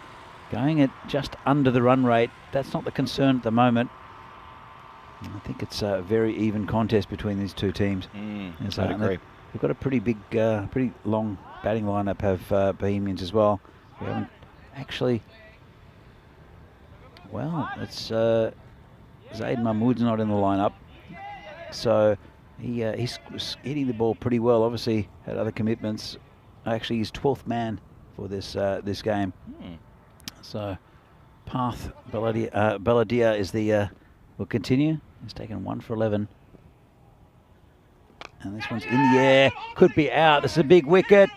Going at just under the run rate. That's not the concern at the moment. I think it's a very even contest between these two teams. I'd agree. We've got a pretty big, pretty long batting lineup of Bohemians as well. We haven't actually... Well, it's Zaid Mahmood's not in the lineup, so he's hitting the ball pretty well. Obviously, had other commitments. Actually, he's 12th man for this game. So, Path Baladia is the will continue. He's taken 1 for 11, and this one's in the air. Could be out. This is a big wicket,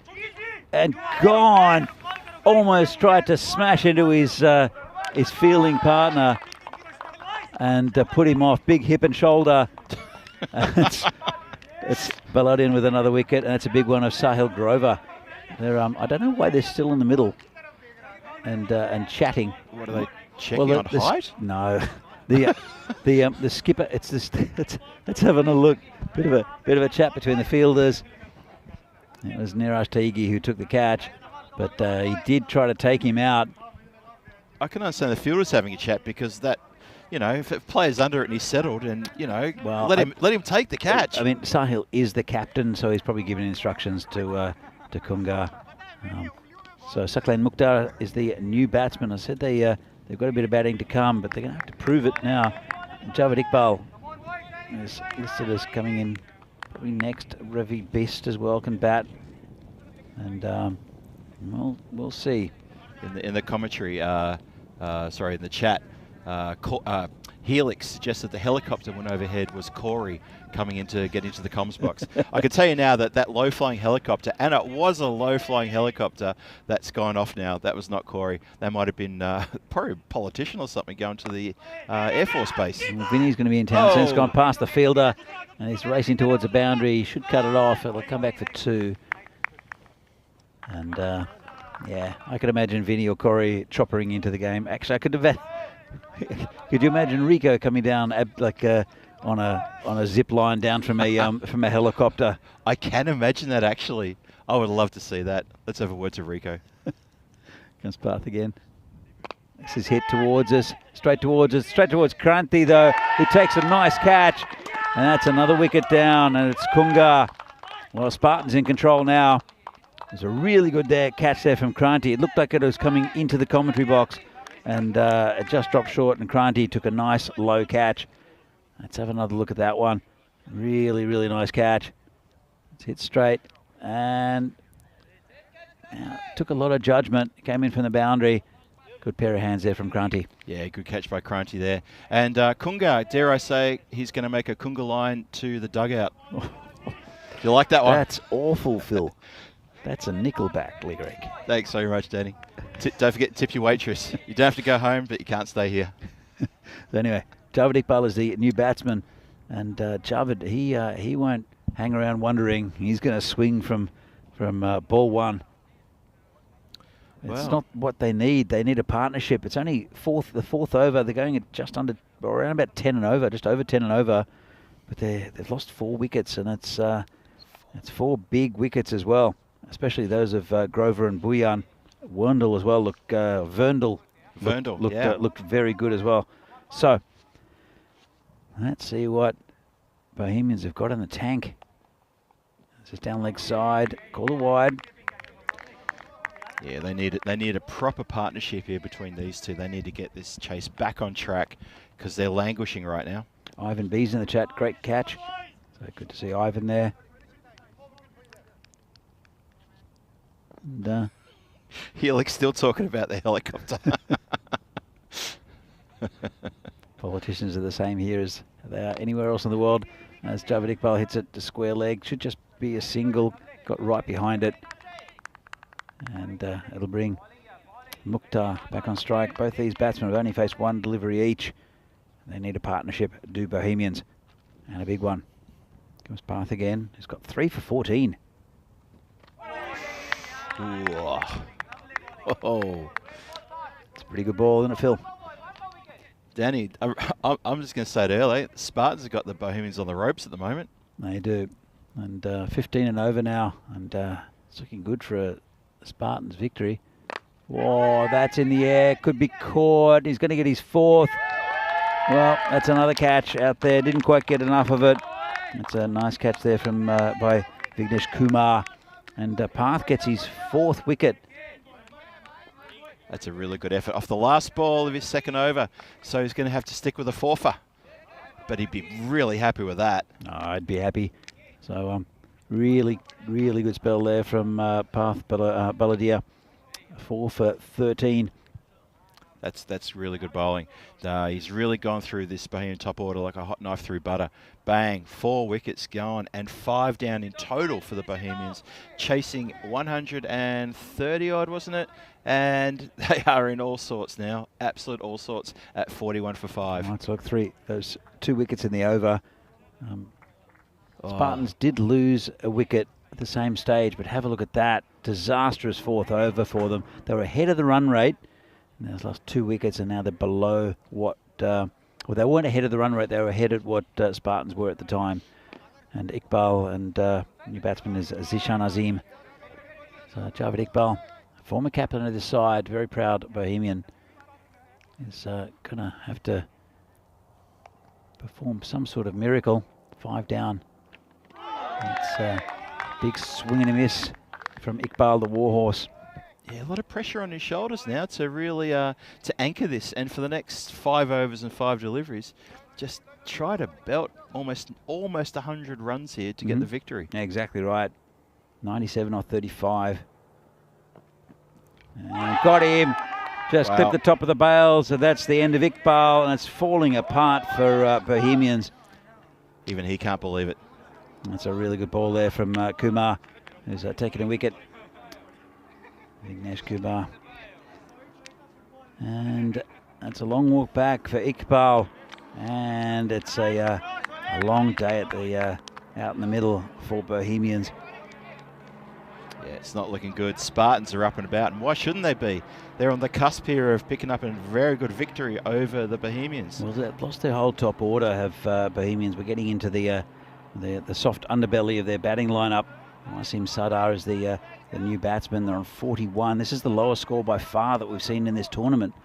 and gone. Almost tried to smash into his fielding partner and put him off. Big hip and shoulder. It's Baladian with another wicket, and it's a big one of Sahil Grover. They're I don't know why they're still in the middle and chatting. What are they checking on height? No, the skipper. It's this. Let's have a look. Bit of a chat between the fielders. It was Niraj Taigi who took the catch, but he did try to take him out. I can understand the fielders having a chat, because that you know, if a player's under it and he's settled, and you know, Well, let him take the catch. I mean, Sahil is the captain, so he's probably giving instructions to Kungar. So Saklan Mukhtar is the new batsman. I said they've got a bit of batting to come, but they're going to have to prove it now. Javed Iqbal is listed as coming in probably next. Ravi Best as well can bat, and we'll see. In the commentary, sorry, in the chat, Helix suggested the helicopter went overhead was Corey coming in to get into the comms box. I can tell you now that low-flying helicopter, and it was a low-flying helicopter, that's gone off now. That was not Corey. That might have been probably a politician or something going to the Air Force Base. Well, Vinny's going to be in town. So he's gone past the fielder, and he's racing towards the boundary. He should cut it off. It'll come back for 2. And yeah, I could imagine Vinny or Corey choppering into the game. Actually, I could have. Could you imagine Rico coming down on a zip line down from a helicopter? I can imagine that, actually. I would love to see that. Let's have a word to Rico. Comes Path again. This is hit towards us, straight towards Kranti though. He takes a nice catch, and that's another wicket down, and it's Kungar. Well, Spartans in control now. There's a really good catch there from Kranti. It looked like it was coming into the commentary box, and it just dropped short, and Kranti took a nice low catch. Let's have another look at that one. Really, really nice catch. It's hit straight, and took a lot of judgment. Came in from the boundary. Good pair of hands there from Kranti. Yeah, good catch by Kranti there. And Kungar, dare I say, he's going to make a Kungar line to the dugout. Do you like that one? That's awful, Phil. That's a nickelback lyric. Thanks so much, Danny. Don't forget to tip your waitress. You don't have to go home, but you can't stay here. So anyway, Javed Iqbal is the new batsman, and Javed, he won't hang around wondering. He's going to swing from ball 1. It's not what they need. They need a partnership. It's only the fourth over. They're going at just under, or around about 10 and over, just over 10 and over. But they've lost 4 wickets, and it's 4 big wickets as well, especially those of Grover and Buyan. Werndl as well. Looked very good as well. So let's see what Bohemians have got in the tank. This is down leg side. Call it wide. Yeah, they need a proper partnership here between these two. They need to get this chase back on track because they're languishing right now. Ivan B's in the chat. Great catch. So good to see Ivan there. And, Helix still talking about the helicopter. Politicians are the same here as they are anywhere else in the world. As Javed Iqbal hits it to square leg. Should just be a single. Got right behind it. And it'll bring Mukhtar back on strike. Both these batsmen have only faced 1 delivery each. They need a partnership, do Bohemians. And a big one. Comes Path again. He's got 3 for 14. Ooh. Oh. It's a pretty good ball, isn't it, Phil? Danny, I'm just going to say it early. Spartans have got the Bohemians on the ropes at the moment. They do. And 15 and over now. And it's looking good for a Spartans victory. Whoa, that's in the air. Could be caught. He's going to get his 4th. Well, that's another catch out there. Didn't quite get enough of it. It's a nice catch there from by Vignesh Kumar. And Path gets his 4th wicket. That's a really good effort off the last ball of his 2nd over. So he's going to have to stick with a 4-fer. But he'd be really happy with that. No, I'd be happy. So really, really good spell there from Path Baladia. 4 for 13. That's really good bowling. He's really gone through this Bohemian top order like a hot knife through butter. Bang, 4 wickets gone and 5 down in total for the Bohemians. Chasing 130 odd, wasn't it? And they are in all sorts now. Absolute all sorts at 41 for 5. Let's look, those 2 wickets in the over. Spartans did lose a wicket at the same stage, but have a look at that. Disastrous 4th over for them. They were ahead of the run rate. And they've lost 2 wickets, and now they're below what... well, they weren't ahead of the run rate. They were ahead of what Spartans were at the time. And Iqbal and new batsman is Zishan Azim. So Javed Iqbal, former captain of this side, very proud Bohemian, is going to have to perform some sort of miracle. 5 down. It's a big swing and a miss from Iqbal, the Warhorse. Yeah, a lot of pressure on his shoulders now to really to anchor this, and for the next 5 overs and 5 deliveries, just try to belt almost 100 runs here to get the victory. Yeah, exactly right. 97 or 35. And got him. Just clipped the top of the bail, so that's the end of Iqbal, and it's falling apart for Bohemians. Even he can't believe it. That's a really good ball there from Kumar, who's taking a wicket. Vignesh Kumar. And that's a long walk back for Iqbal, and it's a long day at the out in the middle for Bohemians. Yeah, it's not looking good. Spartans are up and about, and why shouldn't they be? They're on the cusp here of picking up a very good victory over the Bohemians. Well, they've lost their whole top order, have Bohemians. We're getting into the soft underbelly of their batting lineup. Wasim Sardar is the new batsman. They're on 41. This is the lowest score by far that we've seen in this tournament.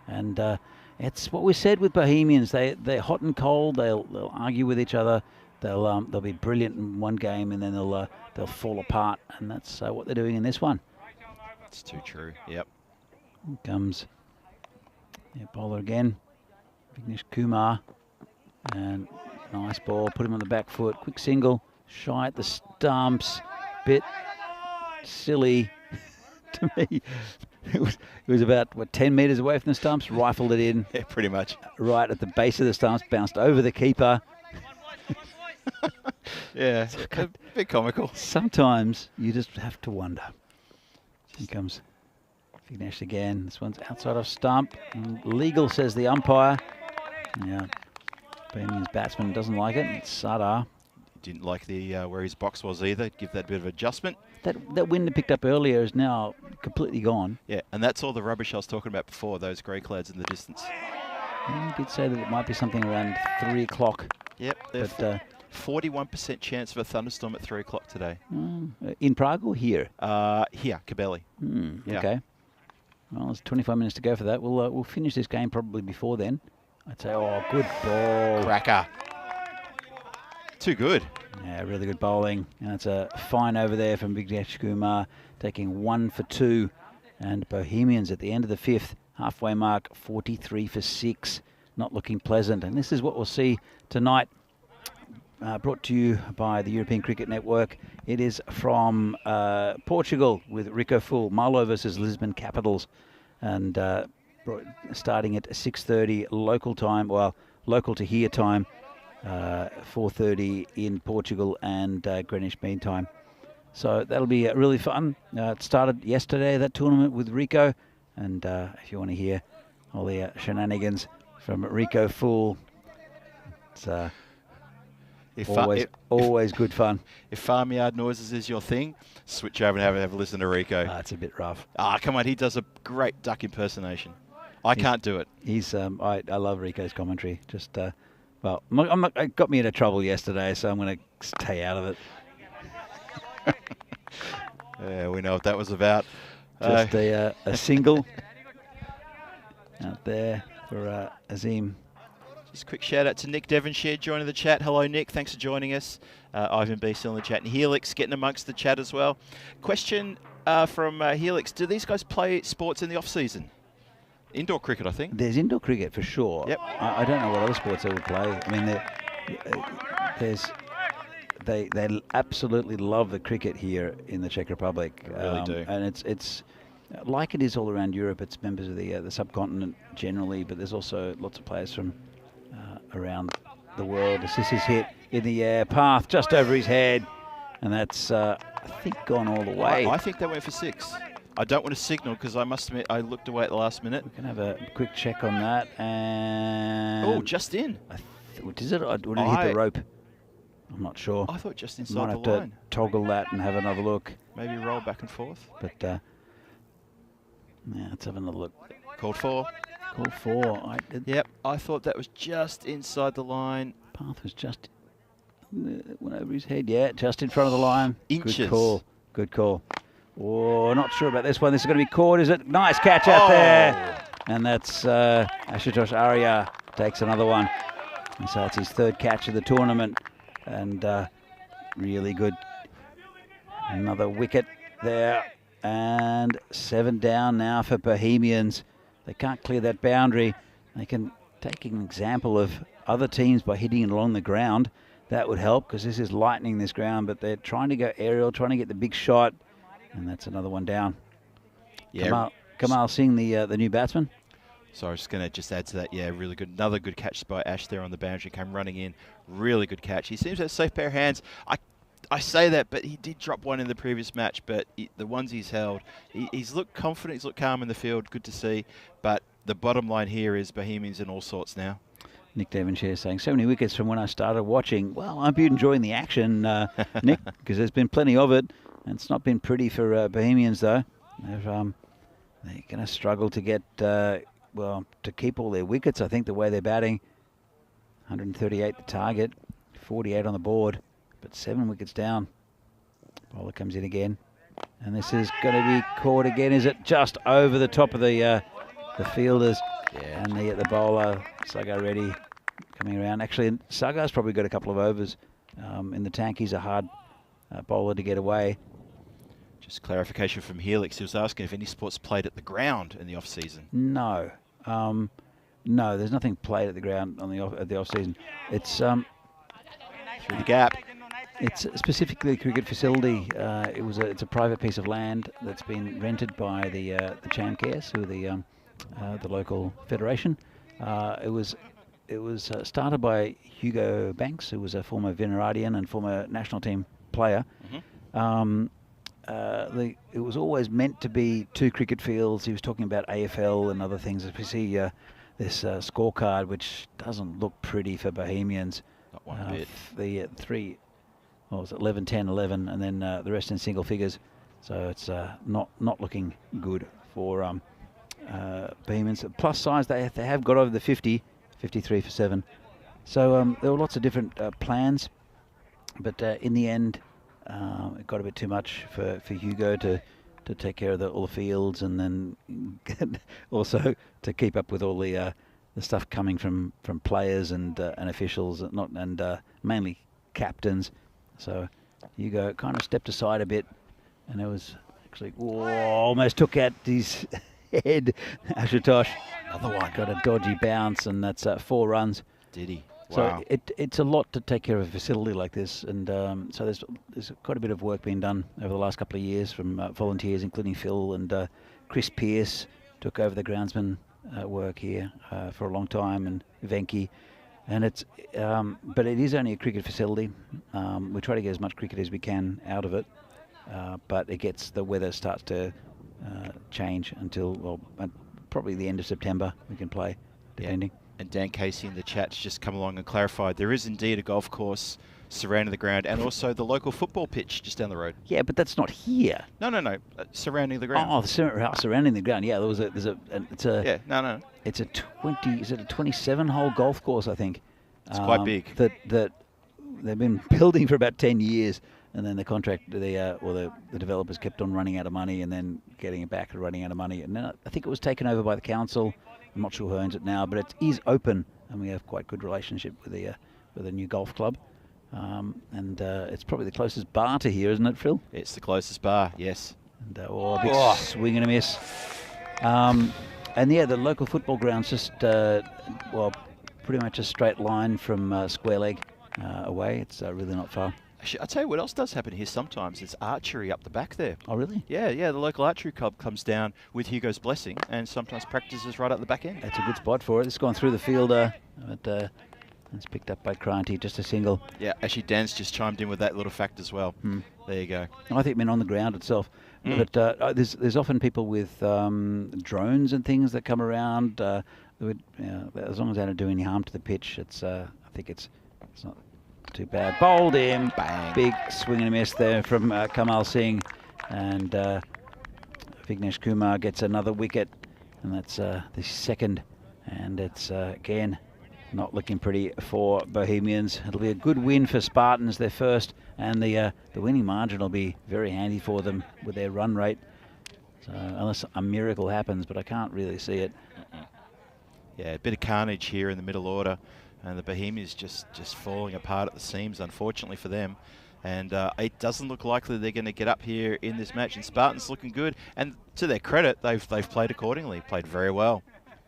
And it's what we said with Bohemians. They're hot and cold. They'll argue with each other. They'll be brilliant in one game, and then they'll fall apart. And that's what they're doing in this one. It's too true. Yep. Here comes bowler again. Vignesh Kumar. And nice ball. Put him on the back foot. Quick single. Shy at the stumps. Bit silly to me. It was about 10 metres away from the stumps. Rifled it in. Yeah, pretty much. Right at the base of the stumps. Bounced over the keeper. Yeah, a bit comical. Sometimes you just have to wonder. Here comes Vignesh again. This one's outside of stump. Legal, says the umpire. Yeah, Bohemians batsman doesn't like it. It's Sardar. Didn't like the where his box was either. Give that bit of adjustment. That wind that picked up earlier is now completely gone. Yeah, and that's all the rubbish I was talking about before, those grey clouds in the distance. You did say that it might be something around 3 o'clock. Yep, but 41% chance of a thunderstorm at 3 o'clock today. In Prague or here? Here, Kabeli. Yeah. Okay. Well, there's 25 minutes to go for that. We'll finish this game probably before then. I'd say, oh, good ball. Cracker. Too good. Yeah, really good bowling. And it's a fine over there from Vignesh Kumar, taking 1 for 2. And Bohemians at the end of the 5th, halfway mark, 43 for 6. Not looking pleasant. And this is what we'll see tonight. Brought to you by the European Cricket Network. It is from Portugal with Rico Full, Marlow versus Lisbon Capitals. And starting at 6:30 local time, well, local to here time. 4:30 in Portugal and Greenwich Mean Time. So that'll be really fun. It started yesterday, that tournament with Rico. And if you want to hear all the shenanigans from Rico Fool, it's always good fun. If farmyard noises is your thing, switch over and have a listen to Rico. It's a bit rough. Come on, he does a great duck impersonation. I can't do it. He's I love Rico's commentary. Just well, it got me into trouble yesterday, so I'm going to stay out of it. Yeah, we know what that was about. Just a single out there for Azim. Just a quick shout out to Nick Devonshire joining the chat. Hello, Nick. Thanks for joining us. Ivan B still in the chat. And Helix getting amongst the chat as well. Question from Helix. Do these guys play sports in the off-season? Indoor cricket, I think. There's indoor cricket for sure. Yep. I don't know what other sports they would play. I mean, they absolutely love the cricket here in the Czech Republic. They really do. And it's like it is all around Europe. It's members of the subcontinent generally, but there's also lots of players from around the world. This is hit in the air, path just over his head, and that's I think gone all the way. I think they went for 6. I don't want to signal because I must admit I looked away at the last minute. We can have a quick check on that. And just in. What is it? Or did it hit the rope? I'm not sure. I thought just inside Might the have line. to toggle that and have another look. Maybe roll back and forth. But yeah, let's have another look. Called 4. Call 4. Yep, I thought that was just inside the line. Path was just went over his head. Yeah, just in front of the line. Inches. Good call. Good call. Oh, not sure about this one. This is going to be caught, is it? Nice catch out there. And that's Ashutosh Arya takes another one. And so it's his third catch of the tournament, and really good. Another wicket there, and 7 down now for Bohemians. They can't clear that boundary. They can take an example of other teams by hitting it along the ground. That would help, because this is lightening this ground, but they're trying to go aerial, trying to get the big shot, and that's another one down. Yeah. Kamal Singh, the new batsman. So I was just going to add to that. Yeah, really good. Another good catch by Ash there on the boundary. Came running in. Really good catch. He seems to have a safe pair of hands. I say that, but he did drop one in the previous match. But the ones he's held, he's looked confident. He's looked calm in the field. Good to see. But the bottom line here is Bohemians in all sorts now. Nick Devonshire saying, so many wickets from when I started watching. Well, I've been enjoying the action, Nick, because there's been plenty of it. And it's not been pretty for Bohemians, though. They're going to struggle to get... to keep all their wickets, I think, the way they're batting. 138 the target, 48 on the board, but 7 wickets down. Bowler comes in again, and this is going to be caught again. Is it just over the top of the fielders? Yeah. And the bowler, Sagar Reddy, coming around. Actually, Sagar's probably got a couple of overs in the tank. He's a hard bowler to get away. Just clarification from Helix. He was asking if any sports played at the ground in the off-season. No. No, there's nothing played at the ground on the off-season. It's Through the gap. It's specifically a cricket facility. It's a private piece of land that's been rented by the Chamcares, who are the local federation. It was started by Hugo Banks, who was a former Veneradian and former national team player. Mm-hmm. It was always meant to be 2 cricket fields. He was talking about AFL and other things. If you see this scorecard, which doesn't look pretty for Bohemians. Not one bit. The 3, what was it, 11, 10, 11, and then the rest in single figures. So it's not looking good for Bohemians. Plus size, they have got over the 50, 53 for 7. So there were lots of different plans, but in the end, it got a bit too much for Hugo to take care of all the fields, and then also to keep up with all the stuff coming from players and officials, and mainly captains. So Hugo kind of stepped aside a bit, and it was actually almost took out his head. Ashutosh, Another one. got a dodgy bounce, and that's 4 runs. Did he? So Wow. it's a lot to take care of a facility like this, and so there's quite a bit of work being done over the last couple of years from volunteers, including Phil and Chris Pearce took over the groundsman work here for a long time, and Venki, and but it is only a cricket facility. We try to get as much cricket as we can out of it, but the weather starts to change until probably the end of September we can play, depending. Yeah. And Dan Casey in the chat's just come along and clarified there is indeed a golf course surrounding the ground, and also the local football pitch just down the road. Yeah, but that's not here. No. Surrounding the ground. Oh, surrounding the ground. Yeah, it's a No. It's a 27-hole golf course, I think. It's quite big. That they've been building for about 10 years, and then the developers kept on running out of money, and then getting it back and running out of money, and then I think it was taken over by the council. I'm not sure who owns it now, but it is open, and we have quite good relationship with the new golf club. And it's probably the closest bar to here, isn't it, Phil? It's the closest bar, yes. And a big swing and a miss. And yeah, the local football ground's just pretty much a straight line from Square Leg away. It's really not far. Actually, I'll tell you what else does happen here sometimes. It's archery up the back there. Oh, really? Yeah. The local archery club comes down with Hugo's blessing and sometimes practices right up the back end. That's a good spot for it. It's gone through the fielder, but it's picked up by Cranty, just a single. Yeah, actually, Dan's just chimed in with that little fact as well. There you go. I think on the ground itself. But there's often people with drones and things that come around. As long as they don't do any harm to the pitch, I think it's not too bad. Bowled him. Bang. Big swing and a miss there from Kamal Singh. And Vignesh Kumar gets another wicket. And that's the second. And it's, again, not looking pretty for Bohemians. It'll be a good win for Spartans, their first. And the winning margin will be very handy for them with their run rate. So, unless a miracle happens, but I can't really see it. Yeah, a bit of carnage here in the middle order. And the Bohemians just falling apart at the seams, unfortunately for them. And it doesn't look likely they're going to get up here in this match. And Spartans looking good. And to their credit, they've played accordingly, played very well.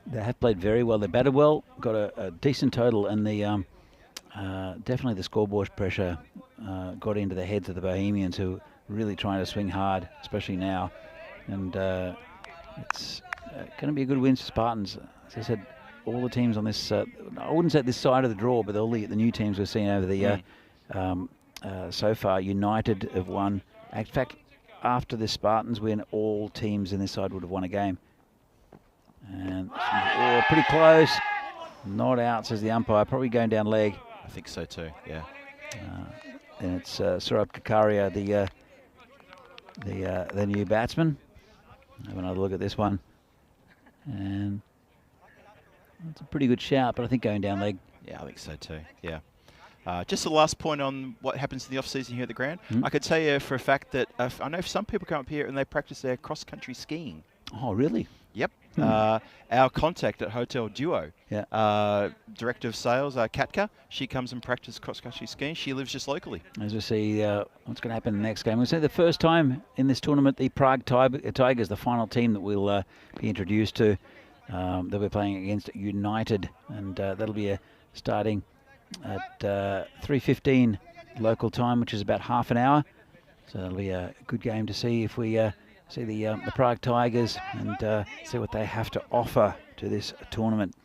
They have played very well. They batted well, got a decent total, and the definitely the scoreboard pressure got into the heads of the Bohemians, who are really trying to swing hard, especially now. And it's going to be a good win for Spartans. As I said, all the teams on this, I wouldn't say this side of the draw, but all the new teams we've seen over the year so far. United have won. In fact, after the Spartans win, all teams in this side would have won a game. And pretty close. Not out, says the umpire. Probably going down leg. I think so too, yeah. And it's Surab Kakaria, the new batsman. Have another look at this one. And it's a pretty good shout, but I think going down leg. Yeah, I think so too, yeah. Just the last point on what happens in the off-season here at the ground. I could tell you for a fact that I know some people come up here and they practice their cross-country skiing. Oh, really? Yep. Our contact at Hotel Duo, Director of Sales, Katka, she comes and practices cross-country skiing. She lives just locally. As we see what's going to happen in the next game. We'll see the first time in this tournament, the Prague Tigers, the final team that we'll be introduced to. They'll be playing against United, and that'll be starting at 3:15 local time, which is about half an hour. So that'll be a good game to see if we see the Prague Tigers and see what they have to offer to this tournament.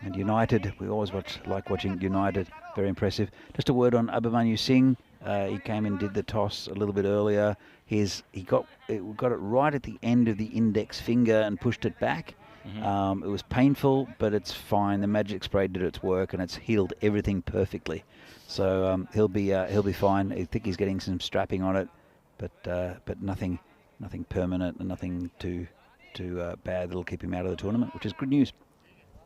And United, we always like watching United. Very impressive. Just a word on Abhimanyu Singh. He came and did the toss a little bit earlier. He got it right at the end of the index finger and pushed it back. It was painful, but it's fine. The magic spray did its work, and it's healed everything perfectly. So he'll be fine. I think he's getting some strapping on it, but nothing permanent and nothing too bad that'll keep him out of the tournament, which is good news.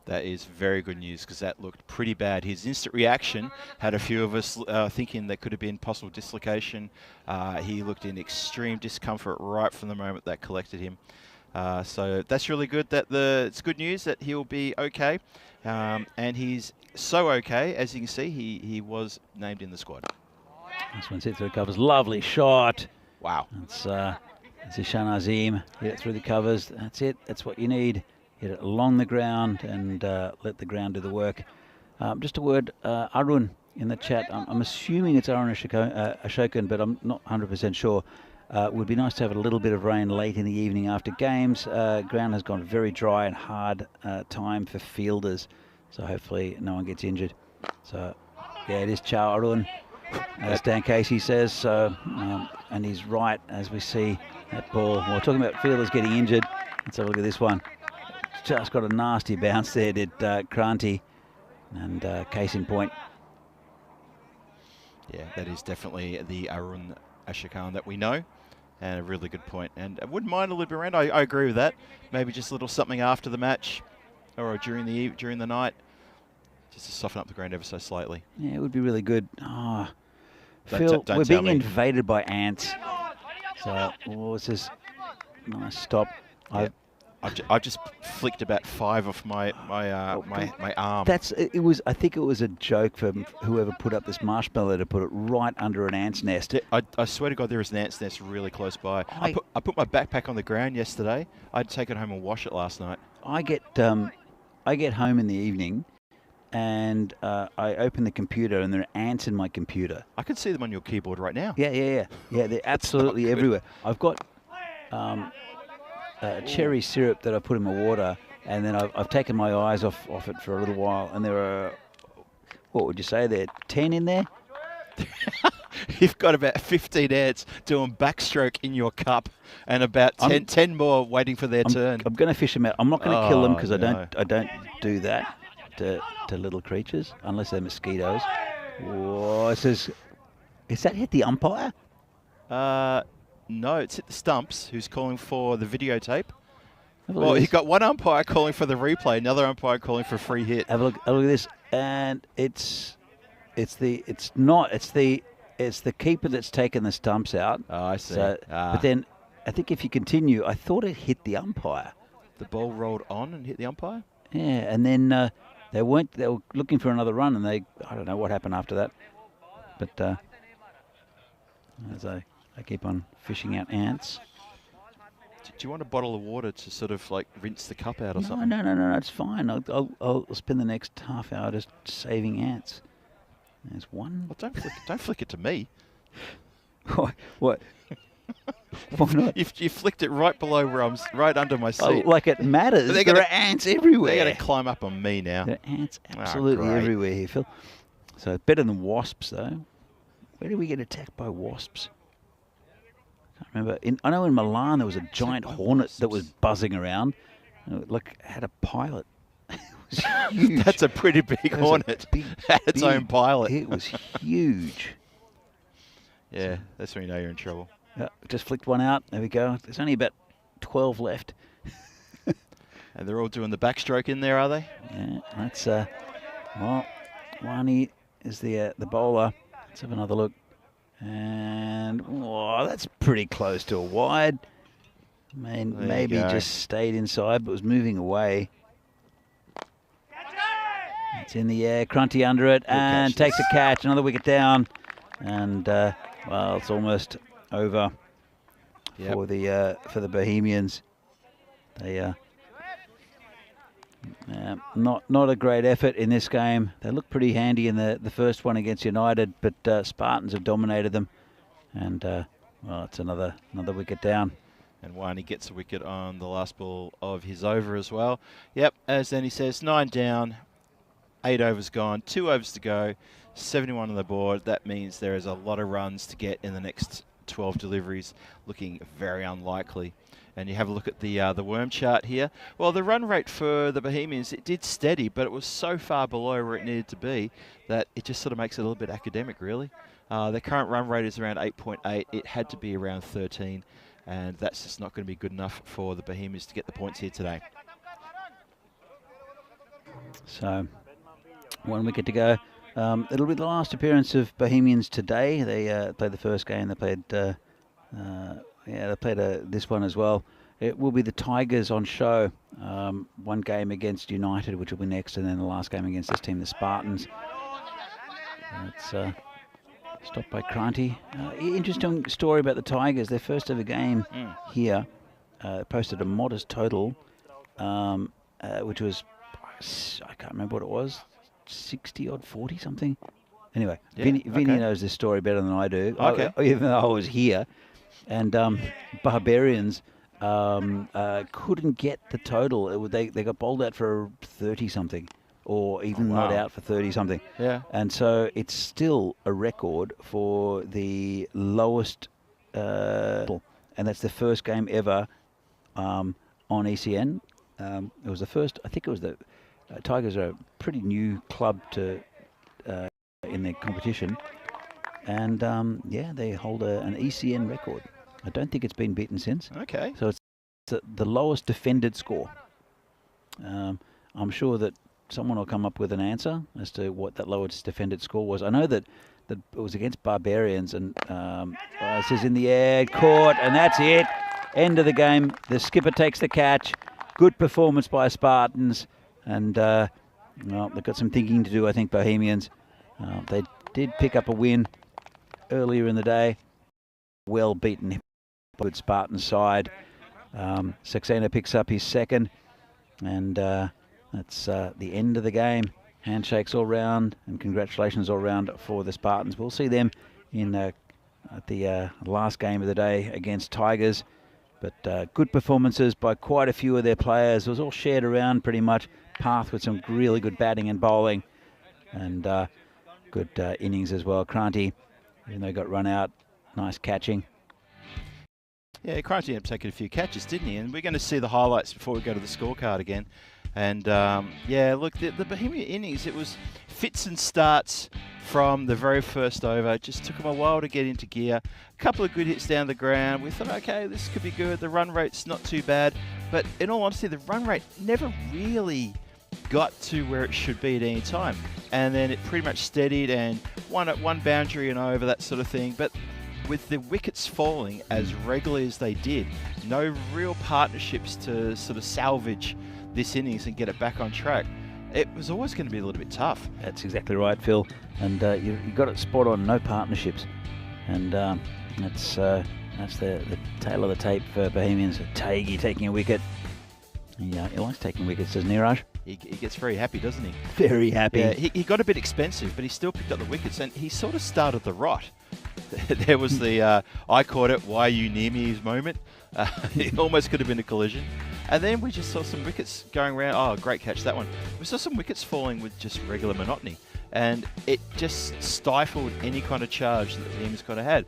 That is very good news, because that looked pretty bad. His instant reaction had a few of us thinking there could have been possible dislocation. He looked in extreme discomfort right from the moment that collected him. So that's really good. It's good news that he'll be okay, and he's so okay, as you can see, he was named in the squad. This one sits through the covers. Lovely shot. Wow. It's Ishan Azim. Hit it through the covers. That's it. That's what you need. Hit it along the ground and let the ground do the work. Just a word, Arun in the chat. I'm assuming it's Arun Ashokan, but I'm not 100% sure. Would be nice to have a little bit of rain late in the evening after games. Ground has gone very dry and hard time for fielders, so hopefully no one gets injured. So yeah, it is Chow Arun, as Dan Casey says. So and he's right, as we see that ball. We're talking about fielders getting injured. Let's have a look at this one. Just got a nasty bounce there, did Kranti, and case in point. Yeah, that is definitely the Arun Ashokan that we know. And a really good point. And I wouldn't mind a little bit around. I agree with that. Maybe just a little something after the match or during the night, just to soften up the ground ever so slightly. Yeah, it would be really good. Oh, Phil, we're being invaded by ants. So, what's this? Nice stop. Yeah. I've just flicked about 5 off my arm. I think it was a joke from whoever put up this marshmallow to put it right under an ant's nest. I swear to God, there is an ant's nest really close by. I put my backpack on the ground yesterday. I'd take it home and wash it last night. I get home in the evening, and I open the computer, and there are ants in my computer. I can see them on your keyboard right now. Yeah. They're absolutely everywhere. I've got cherry syrup that I put in my water, and then I've taken my eyes off it for a little while, and there are, what would you say, there 10 in there? You've got about 15 ants doing backstroke in your cup, and about 10 more waiting for their turn. I'm going to fish them out. I'm not going to kill them, because I don't do that to little creatures unless they're mosquitoes. Whoa, is that hit the umpire? No, it's hit the stumps, who's calling for the videotape. Well, you've got one umpire calling for the replay, another umpire calling for a free hit. Have a look at this, and it's the keeper that's taken the stumps out. Oh, I see. So, but then I think if you continue, I thought it hit the umpire. The ball rolled on and hit the umpire? Yeah, and then They were looking for another run, and I don't know what happened after that. But as I keep on fishing out ants. Do you want a bottle of water to sort of like rinse the cup out or something? No, it's fine. I'll spend the next half hour just saving ants. There's one. Well, don't flick it to me. What? Why not? You flicked it right below where I'm, right under my seat. Oh, like it matters. There are ants everywhere. They're going to climb up on me now. There are ants absolutely everywhere here, Phil. So better than wasps, though. Where did we get attacked by wasps? I can't remember. I know in Milan there was a giant hornet that was buzzing around. Like had a pilot. It was huge. That's a pretty big hornet. Had its own pilot. It was huge. Yeah, that's when you know you're in trouble. Just flicked one out. There we go. There's only about 12 left. And they're all doing the backstroke in there, are they? Yeah, that's well, Wani is the bowler. Let's have another look. And that's pretty close to a wide. Maybe just stayed inside, but was moving away. It's in the air. Crunty under it and takes a catch. Another wicket down. And well, it's almost over for the Bohemians. They not a great effort in this game. They looked pretty handy in the first one against United, but Spartans have dominated them. And well, it's another wicket down. And Wani gets a wicket on the last ball of his over as well. Yep, as Danny says, 9 down, 8 overs gone, 2 overs to go, 71 on the board. That means there is a lot of runs to get in the next 12 deliveries, looking very unlikely. And you have a look at the worm chart here. Well, the run rate for the Bohemians, it did steady, but it was so far below where it needed to be that it just sort of makes it a little bit academic, really. Their current run rate is around 8.8. It had to be around 13, and that's just not going to be good enough for the Bohemians to get the points here today. So, 1 wicket to go. It'll be the last appearance of Bohemians today. They played the first game. They played, this one as well. It will be the Tigers on show. 1 game against United, which will be next, and then the last game against this team, the Spartans. It's stopped by Cranty. Interesting story about the Tigers. Their first ever game here posted a modest total, which was, I can't remember what it was, 60 odd, 40 something. Anyway, Vinny knows this story better than I do. Okay. Even though I was here, and Barbarians couldn't get the total. They got bowled out for 30 something, or even not out for 30 something. Yeah. And so it's still a record for the lowest, and that's the first game ever on ECN. It was the first. I think it was the. Tigers are a pretty new club to in their competition, and they hold an ECN record. I don't think it's been beaten since. Okay. So it's the lowest defended score. I'm sure that someone will come up with an answer as to what that lowest defended score was. I know that it was against Barbarians, and it says in the air, caught, and that's it. End of the game. The skipper takes the catch. Good performance by Spartans. And they've got some thinking to do, I think, Bohemians. They did pick up a win earlier in the day. Well beaten good Spartan side. Saxena picks up his second. And that's the end of the game. Handshakes all round, and congratulations all round for the Spartans. We'll see them in at the last game of the day against Tigers. But good performances by quite a few of their players. It was all shared around pretty much. Path with some really good batting and bowling, and good innings as well. Cranty, even though he got run out, nice catching. Yeah, Cranty ended up taking a few catches, didn't he? And we're going to see the highlights before we go to the scorecard again. And look, the Bohemian innings, it was fits and starts from the very first over. It just took them a while to get into gear. A couple of good hits down the ground. We thought, okay, this could be good. The run rate's not too bad. But in all honesty, the run rate never really got to where it should be at any time. And then it pretty much steadied and one boundary and over, that sort of thing. But with the wickets falling as regularly as they did, no real partnerships to sort of salvage this innings and get it back on track. it was always going to be a little bit tough. That's exactly right, Phil. And you got it spot on. No partnerships, and that's the tail of the tape for Bohemians. Taigi taking a wicket. He likes taking wickets, doesn't he, Raj? He gets very happy, doesn't he? Very happy. Yeah, he got a bit expensive, but he still picked up the wickets, and he sort of started the rot. There was the I caught it, why you near me moment. It almost could have been a collision. And then we just saw some wickets going around. Oh, great catch, that one. We saw some wickets falling with just regular monotony. And it just stifled any kind of charge that the Bohemians kind of had.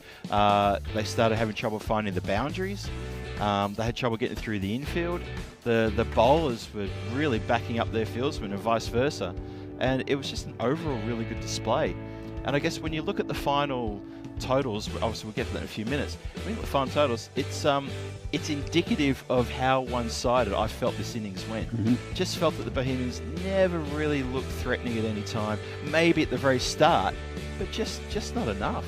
They started having trouble finding the boundaries. They had trouble getting through the infield. The bowlers were really backing up their fieldsmen and vice versa. And it was just an overall really good display. And I guess when you look at the final totals, obviously we'll get to that in a few minutes. When you look at the final totals, it's indicative of how one-sided I felt this innings went. Just felt that the Bohemians never really looked threatening at any time. Maybe at the very start, but just not enough.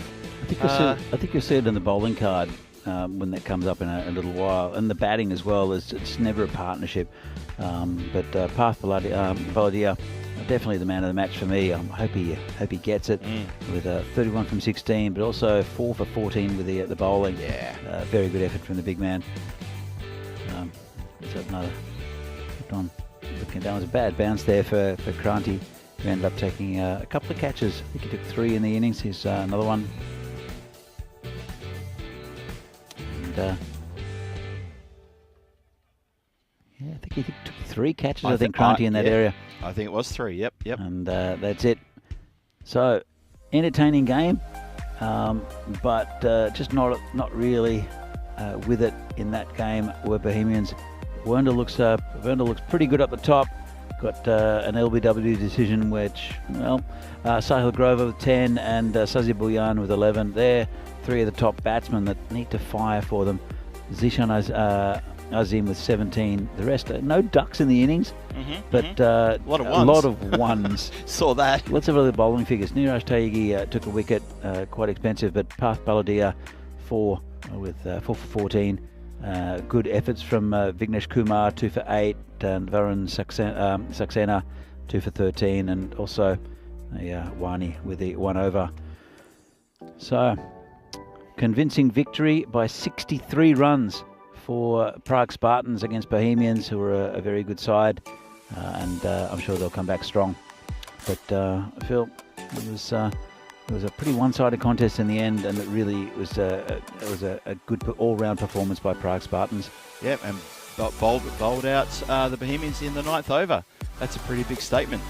I think you'll see it in the bowling card when that comes up in a little while, and the batting as well. It's never a partnership. But Parth Baladia, definitely the man of the match for me. I hope he gets it with 31 from 16, but also 4 for 14 with the bowling. Yeah, very good effort from the big man. So another on looking down, was a bad bounce there for Kranti, who ended up taking a couple of catches. I think he took 3 in the innings. Here's another one. And I think he took 3 catches. I think Kranti in that area. I think it was 3. Yep. And that's it. So entertaining game, but just not really with it in that game. Where Bohemians, Werner looks pretty good up the top. Got an LBW decision, which Sahil Grover with 10 and Sazi Bulyan with 11. They're 3 of the top batsmen that need to fire for them. Zishan Azim with 17. The rest, no ducks in the innings, but a lot of ones. Saw that. Let's have a look at the bowling figures. Niraj Taigi took a wicket, quite expensive, but Parth Baladia 4 with 4 for 14. Good efforts from Vignesh Kumar, 2 for 8, and Varun Saxena 2 for 13, and also Wani with the 1 over. So, convincing victory by 63 runs for Prague Spartans against Bohemians, who are a very good side, and I'm sure they'll come back strong. But Phil, it was a pretty one-sided contest in the end, and it really was a good all-round performance by Prague Spartans. Yep, and bowled out the Bohemians in the 9th over. That's a pretty big statement.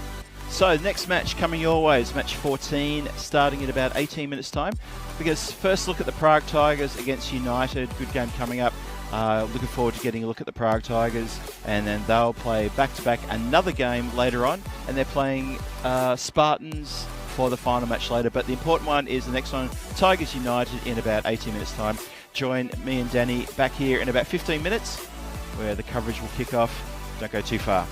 So next match coming your way is match 14, starting in about 18 minutes time. Because first look at the Prague Tigers against United. Good game coming up. Looking forward to getting a look at the Prague Tigers, and then they'll play back-to-back another game later on, and they're playing Spartans for the final match later. But the important one is the next one, Tigers United, in about 18 minutes time. Join me and Danny back here in about 15 minutes, where the coverage will kick off. Don't go too far.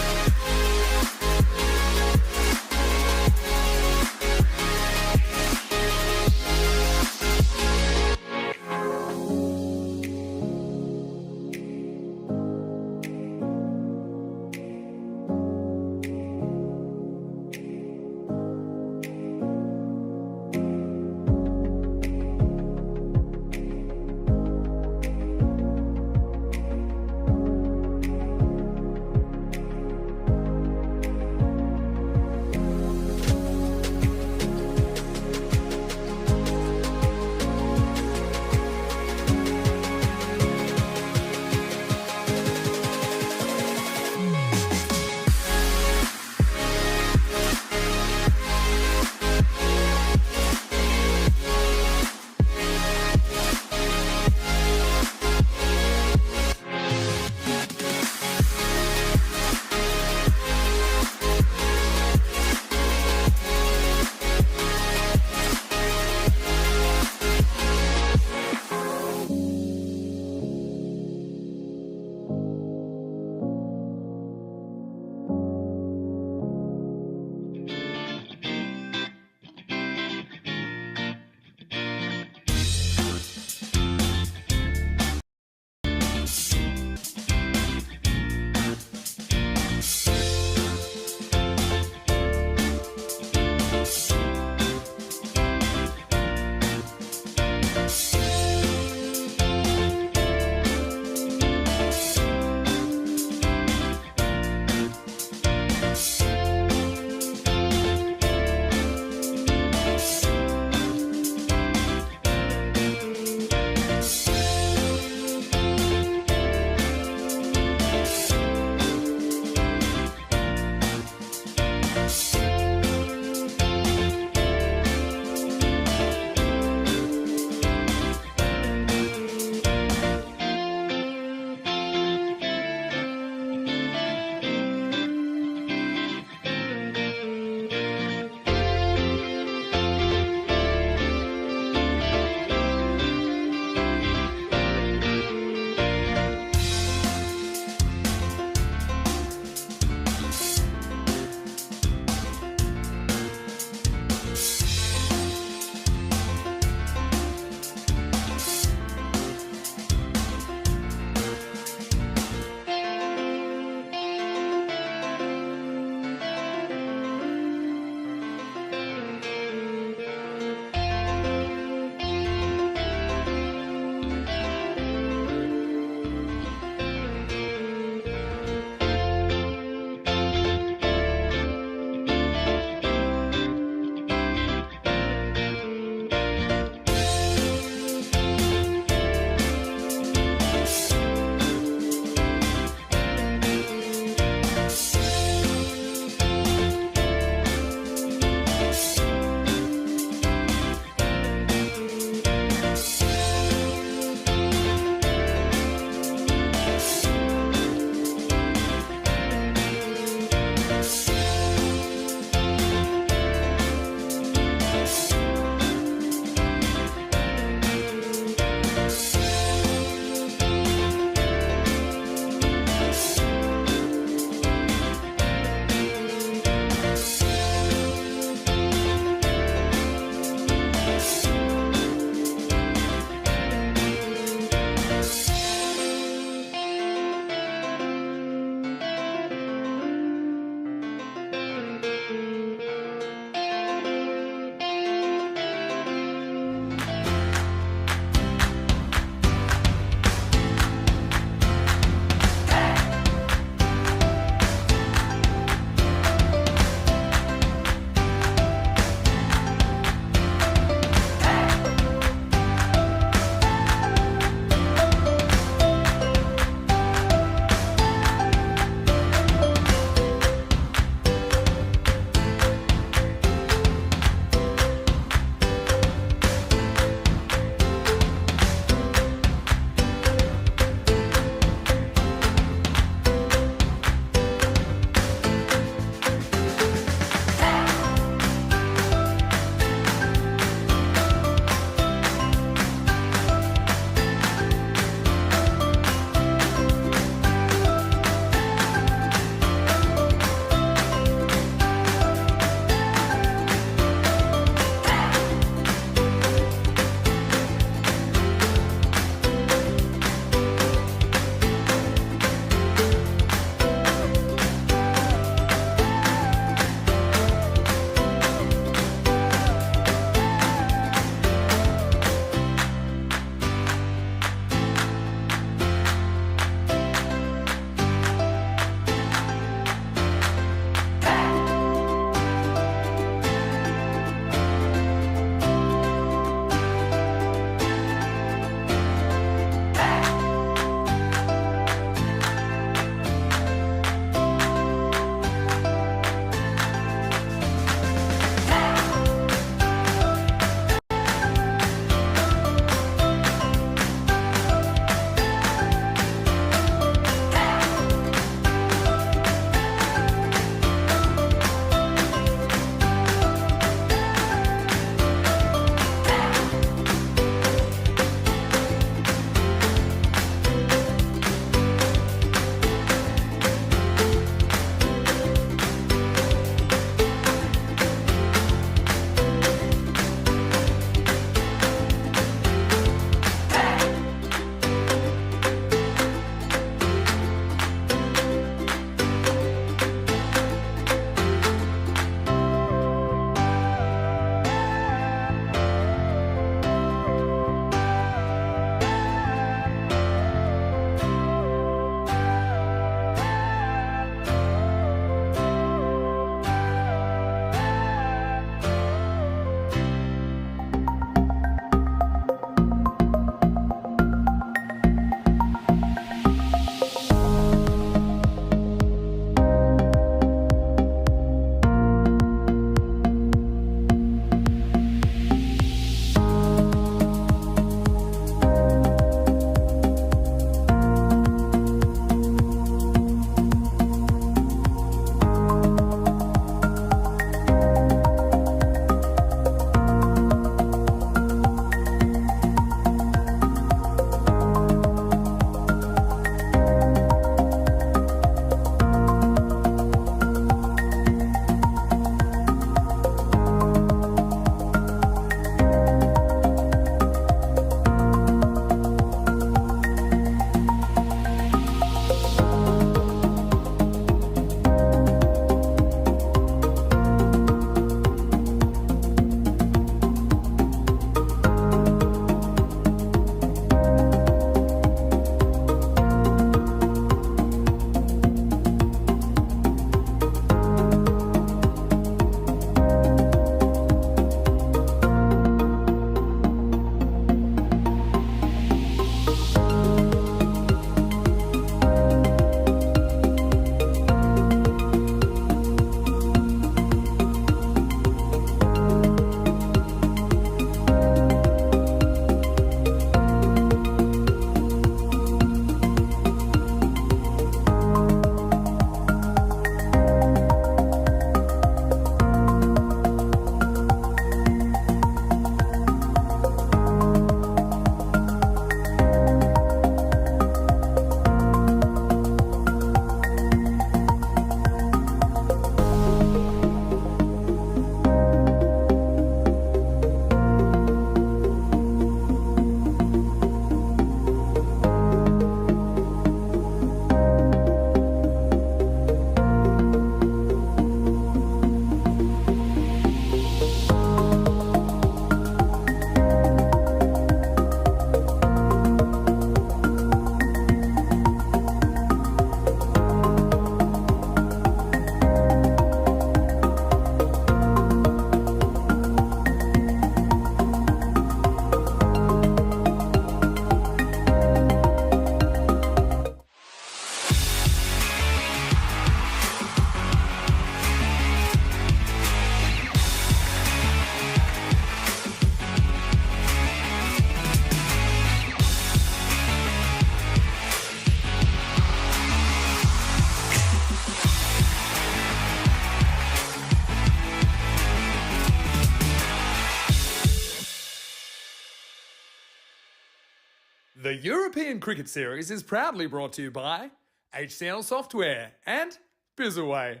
The European Cricket Series is proudly brought to you by HCL Software and Bizaway.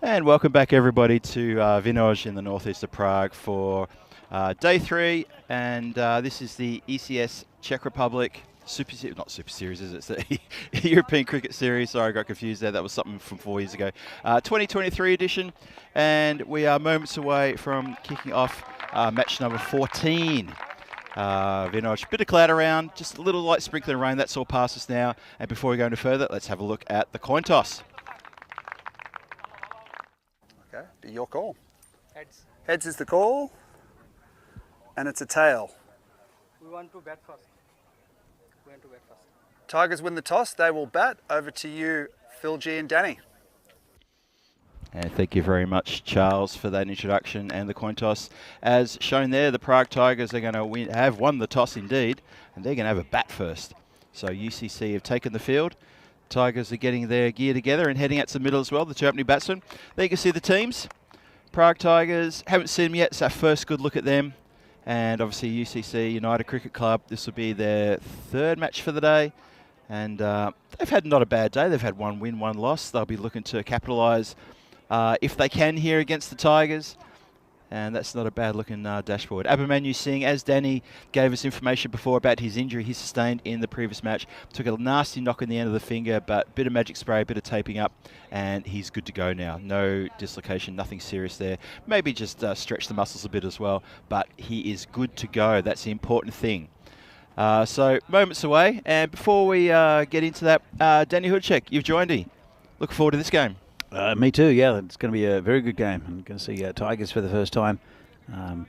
And welcome back everybody to Vinoj in the northeast of Prague for day 3, and this is the ECS Czech Republic not Super Series, is it? It's the European Cricket Series. Sorry, I got confused there. That was something from 4 years ago. 2023 edition, and we are moments away from kicking off match number 14. Vinoj, bit of cloud around, just a little light sprinkling rain. That's all past us now. And before we go any further, let's have a look at the coin toss. Okay, be your call. Heads. Heads is the call, and it's a tail. We want to bat first. Tigers win the toss. They will bat. Over to you, Phil G and Danny. And thank you very much, Charles, for that introduction and the coin toss. As shown there, the Prague Tigers are going to have won the toss indeed, and they're going to have a bat first. So UCC have taken the field. Tigers are getting their gear together and heading out to the middle as well, the two opening batsmen. There you can see the teams. Prague Tigers, haven't seen them yet. It's our first good look at them. And obviously UCC, United Cricket Club, this will be their third match for the day. And they've had not a bad day. They've had one win, one loss. They'll be looking to capitalise if they can here against the Tigers. And that's not a bad looking dashboard. Abhimanyu Singh, as Danny gave us information before about his injury he sustained in the previous match, took a nasty knock in the end of the finger, but bit of magic spray, bit of taping up, and he's good to go now. No dislocation, nothing serious there. Maybe just stretch the muscles a bit as well, but he is good to go. That's the important thing. So moments away, and before we get into that, Danny Hoodcheck, you've joined me. Looking forward to this game. Me too, yeah. It's going to be a very good game. I'm going to see Tigers for the first time. And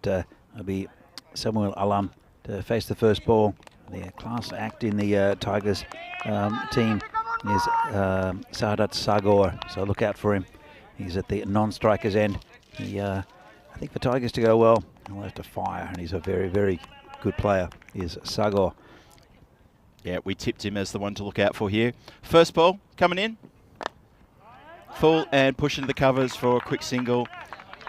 it'll be Samuel Alam to face the first ball. The class act in the Tigers team is Sahadat Sagor, so look out for him. He's at the non-strikers end. I think for Tigers to go well, he'll have to fire, and he's a very, very good player, is Sagor. Yeah, we tipped him as the one to look out for here. First ball coming in. Full and push into the covers for a quick single.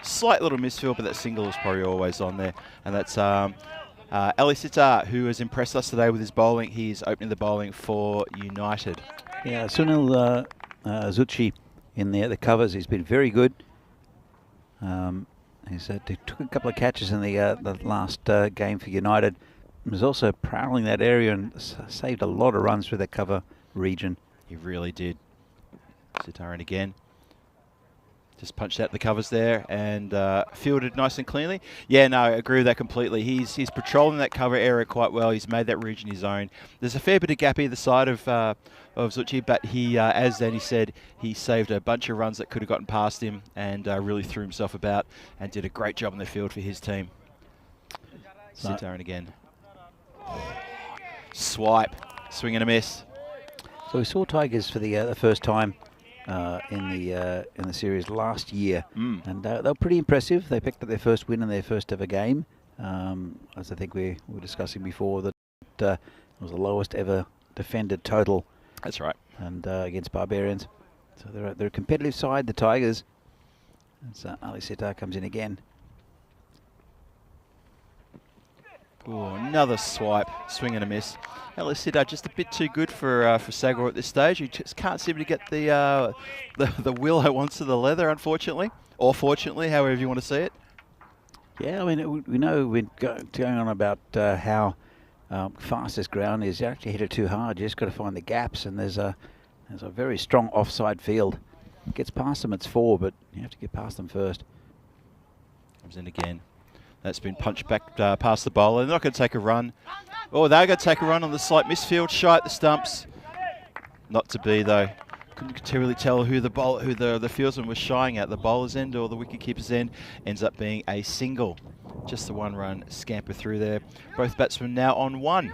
Slight little misfield, but that single is probably always on there. And that's Ali Sitar, who has impressed us today with his bowling. He's opening the bowling for United. Yeah, Sunil Zucchi in the covers. He's been very good. He took a couple of catches in the last game for United. He was also prowling that area and saved a lot of runs through the cover region. He really did. Sitaran again. Just punched out the covers there and fielded nice and cleanly. Yeah, no, I agree with that completely. He's patrolling that cover area quite well. He's made that region his own. There's a fair bit of gap either side of Zucchi, but he, as Danny said, he saved a bunch of runs that could have gotten past him and really threw himself about and did a great job in the field for his team. Sitaran again. Swipe, swing and a miss. So we saw Tigers for the first time in the series last year, and they were pretty impressive. They picked up their first win in their first ever game. As I think we were discussing before, that it was the lowest ever defended total. That's right. And against Barbarians, so they're a competitive side, the Tigers. And so Ali Sitar comes in again. Oh, another swipe, swing and a miss. Ali Sitar just a bit too good for Sagor at this stage. He just can't seem to get the willow onto the leather, unfortunately, or fortunately, however you want to see it. Yeah, I mean, we know we're going on about how fast this ground is. You actually hit it too hard. You just got to find the gaps, and there's a very strong offside field. Gets past them, it's 4, but you have to get past them first. Comes in again. That's been punched back past the bowler. They're not going to take a run. Oh, they're going to take a run on the slight misfield, shy at the stumps. Not to be, though. Couldn't really tell who the fieldsman was shying at, the bowler's end or the wicketkeeper's end. Ends up being a single. Just the 1-run scamper through there. Both batsmen now on 1.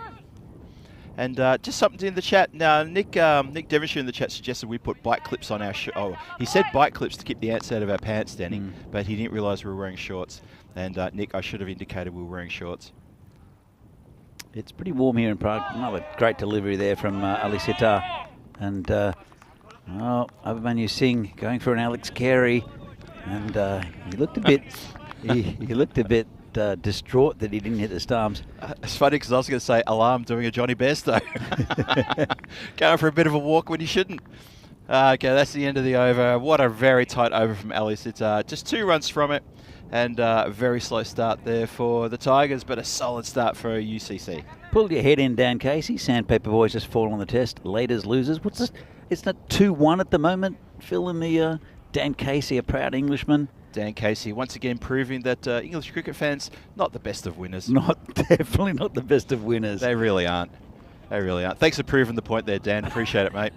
And just something in the chat. Now, Nick Devonshire in the chat suggested we put bike clips on our he said bike clips to keep the ants out of our pants, Danny, but he didn't realise we were wearing shorts. And Nick, I should have indicated we were wearing shorts. It's pretty warm here in Prague. Another great delivery there from Ali Sitar. And Abhimanyu Singh going for an Alex Carey. And he looked a bit, he looked a bit distraught that he didn't hit the stumps. It's funny because I was going to say alarm doing a Johnny Bairstow. Going for a bit of a walk when he shouldn't. Okay, that's the end of the over. What a very tight over from Ali Sitar. Just 2 runs from it. And a very slow start there for the Tigers, but a solid start for UCC. Pulled your head in, Dan Casey. Sandpaper Boys just fall on the test. Leaders, losers. What's this? Isn't it 2-1 at the moment? Phil and the Dan Casey, a proud Englishman. Dan Casey once again proving that English cricket fans, not the best of winners. Definitely not the best of winners. They really aren't. They really aren't. Thanks for proving the point there, Dan. Appreciate it, mate.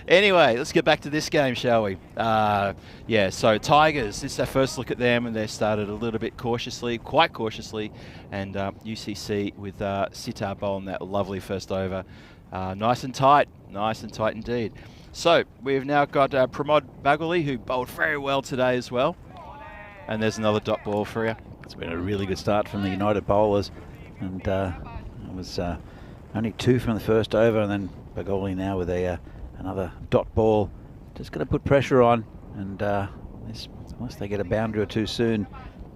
Anyway, let's get back to this game, shall we? Yeah, so Tigers, this is our first look at them, and they started a little bit cautiously, quite cautiously, and UCC with Sitar bowling that lovely first over. Nice and tight indeed. So we've now got Pramod Baguli, who bowled very well today as well. And there's another dot ball for you. It's been a really good start from the United bowlers, and it was only 2 from the first over, and then Baguli now with another dot ball. Just going to put pressure on, and unless they get a boundary or 2 soon,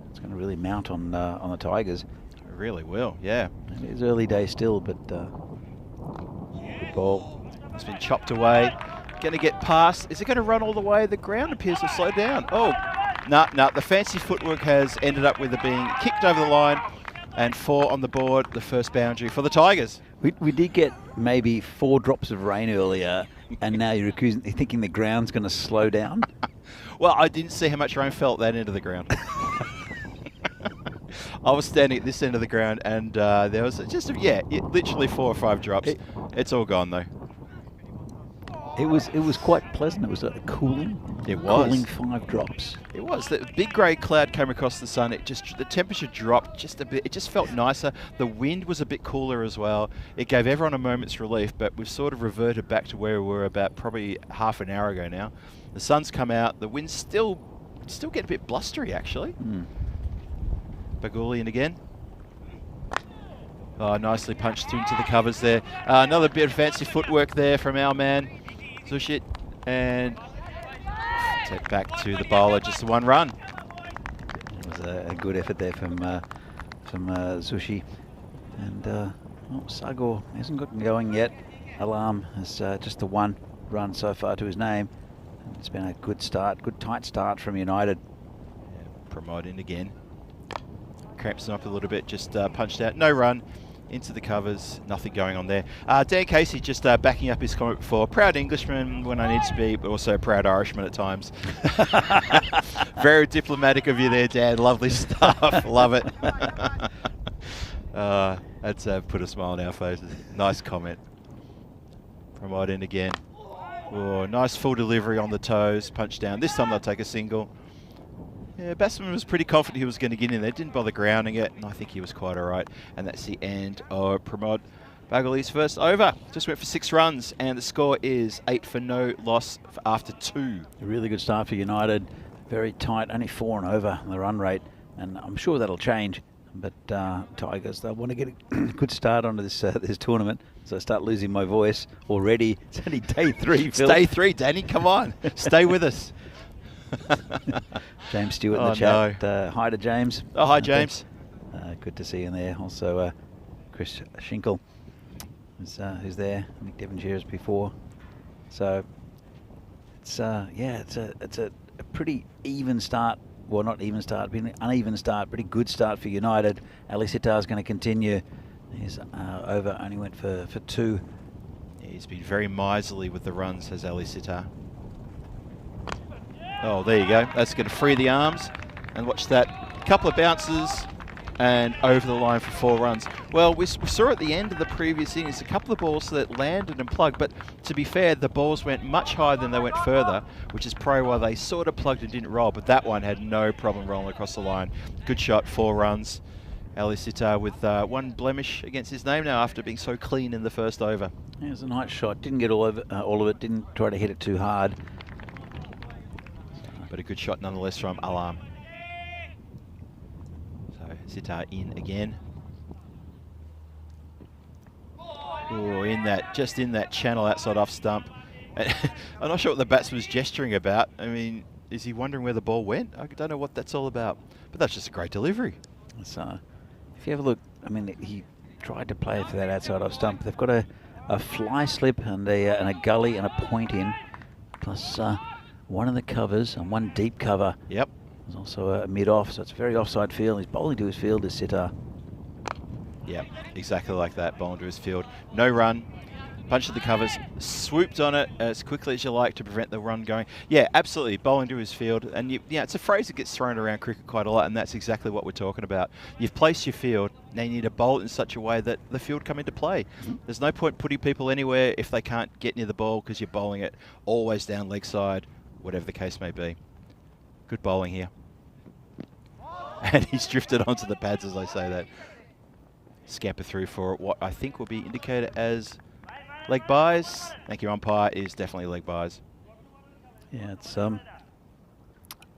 it's going to really mount on the Tigers. It really will, yeah. It is early days still, but good ball. It's been chopped away. Going to get past. Is it going to run all the way? The ground appears to slow down. Oh, no. The fancy footwork has ended up with it being kicked over the line, and 4 on the board, the first boundary for the Tigers. We did get maybe 4 drops of rain earlier, and now you're thinking the ground's going to slow down? Well, I didn't see how much rain fell at that end of the ground. I was standing at this end of the ground, and there was literally 4 or 5 drops. It's all gone, though. It was quite pleasant. It was cooling. It was. Cooling 5 drops. It was. The big grey cloud came across the sun. The temperature dropped just a bit. It just felt nicer. The wind was a bit cooler as well. It gave everyone a moment's relief, but we've sort of reverted back to where we were about probably half an hour ago now. The sun's come out. The wind's still getting a bit blustery, actually. Baguli in again. Oh, nicely punched into the covers there. Another bit of fancy footwork there from our man, Zushit. And take back to the bowler, just the 1 run. It was a good effort there from Zushi. And Sagor hasn't gotten going yet. Alarm has just the 1 run so far to his name. And it's been a good start, good tight start from United. Yeah, Pramod in again. Cramps him up a little bit, just punched out, no run. Into the covers, nothing going on there. Dan Casey just backing up his comment before. Proud Englishman when I need to be, but also proud Irishman at times. Very diplomatic of you there, Dan. Lovely stuff. Love it. That's put a smile on our faces. Nice comment. Pramod in again. Oh, nice full delivery on the toes. Punch down. This time they'll take a single. Yeah, batsman was pretty confident he was going to get in there. Didn't bother grounding it, and I think he was quite all right. And that's the end of Pramod Baguli's first over. Just went for 6 runs, and the score is 8 for no loss after 2. A really good start for United. Very tight, only 4 and over on the run rate, and I'm sure that'll change. But Tigers, they'll want to get a good start onto this tournament. So I start losing my voice already. It's only day 3, Phil. It's day 3, Danny. Come on, stay with us. James Stewart in the chat. No. Hi to James. Oh, hi, James. Good to see you in there. Also, Chris Schinkel who's there. Nick Devonshire as before. So it's a pretty even start well, not even start, been an uneven start, pretty good start for United. Ali Sitar's going to continue. His over only went for 2. Yeah, he's been very miserly with the runs, has Ali Sitar. Oh, there you go. That's going to free the arms. And watch that. Couple of bounces and over the line for 4 runs. Well, we saw at the end of the previous innings a couple of balls that landed and plugged, but to be fair, the balls went much higher than they went further, which is probably why they sort of plugged and didn't roll, but that one had no problem rolling across the line. Good shot, 4 runs. Ali Sitar with 1 blemish against his name now after being so clean in the first over. Yeah, it was a nice shot. Didn't get all of it. Didn't try to hit it too hard. But a good shot nonetheless from Alam. Sitar in again. Oh, just in that channel outside off stump. I'm not sure what the batsman's gesturing about. I mean, is he wondering where the ball went? I don't know what that's all about. But that's just a great delivery. So, if you have a look, I mean, he tried to play for that outside off stump. They've got a fly slip and a gully and a point in, plus one of the covers and 1 deep cover. Yep. There's also a mid-off, so it's a very offside field. He's bowling to his field, is Sitar. Yeah, exactly like that, bowling to his field. No run, bunch of the covers, swooped on it as quickly as you like to prevent the run going. Yeah, absolutely, bowling to his field. And yeah, it's a phrase that gets thrown around cricket quite a lot, and that's exactly what we're talking about. You've placed your field, now you need to bowl it in such a way that the field come into play. There's no point putting people anywhere if they can't get near the ball because you're bowling it always down leg side, whatever the case may be. Good bowling here. And he's drifted onto the pads as I say that. Scamper through for what I think will be indicated as leg byes. Thank you, umpire. Is definitely leg byes. Yeah, it's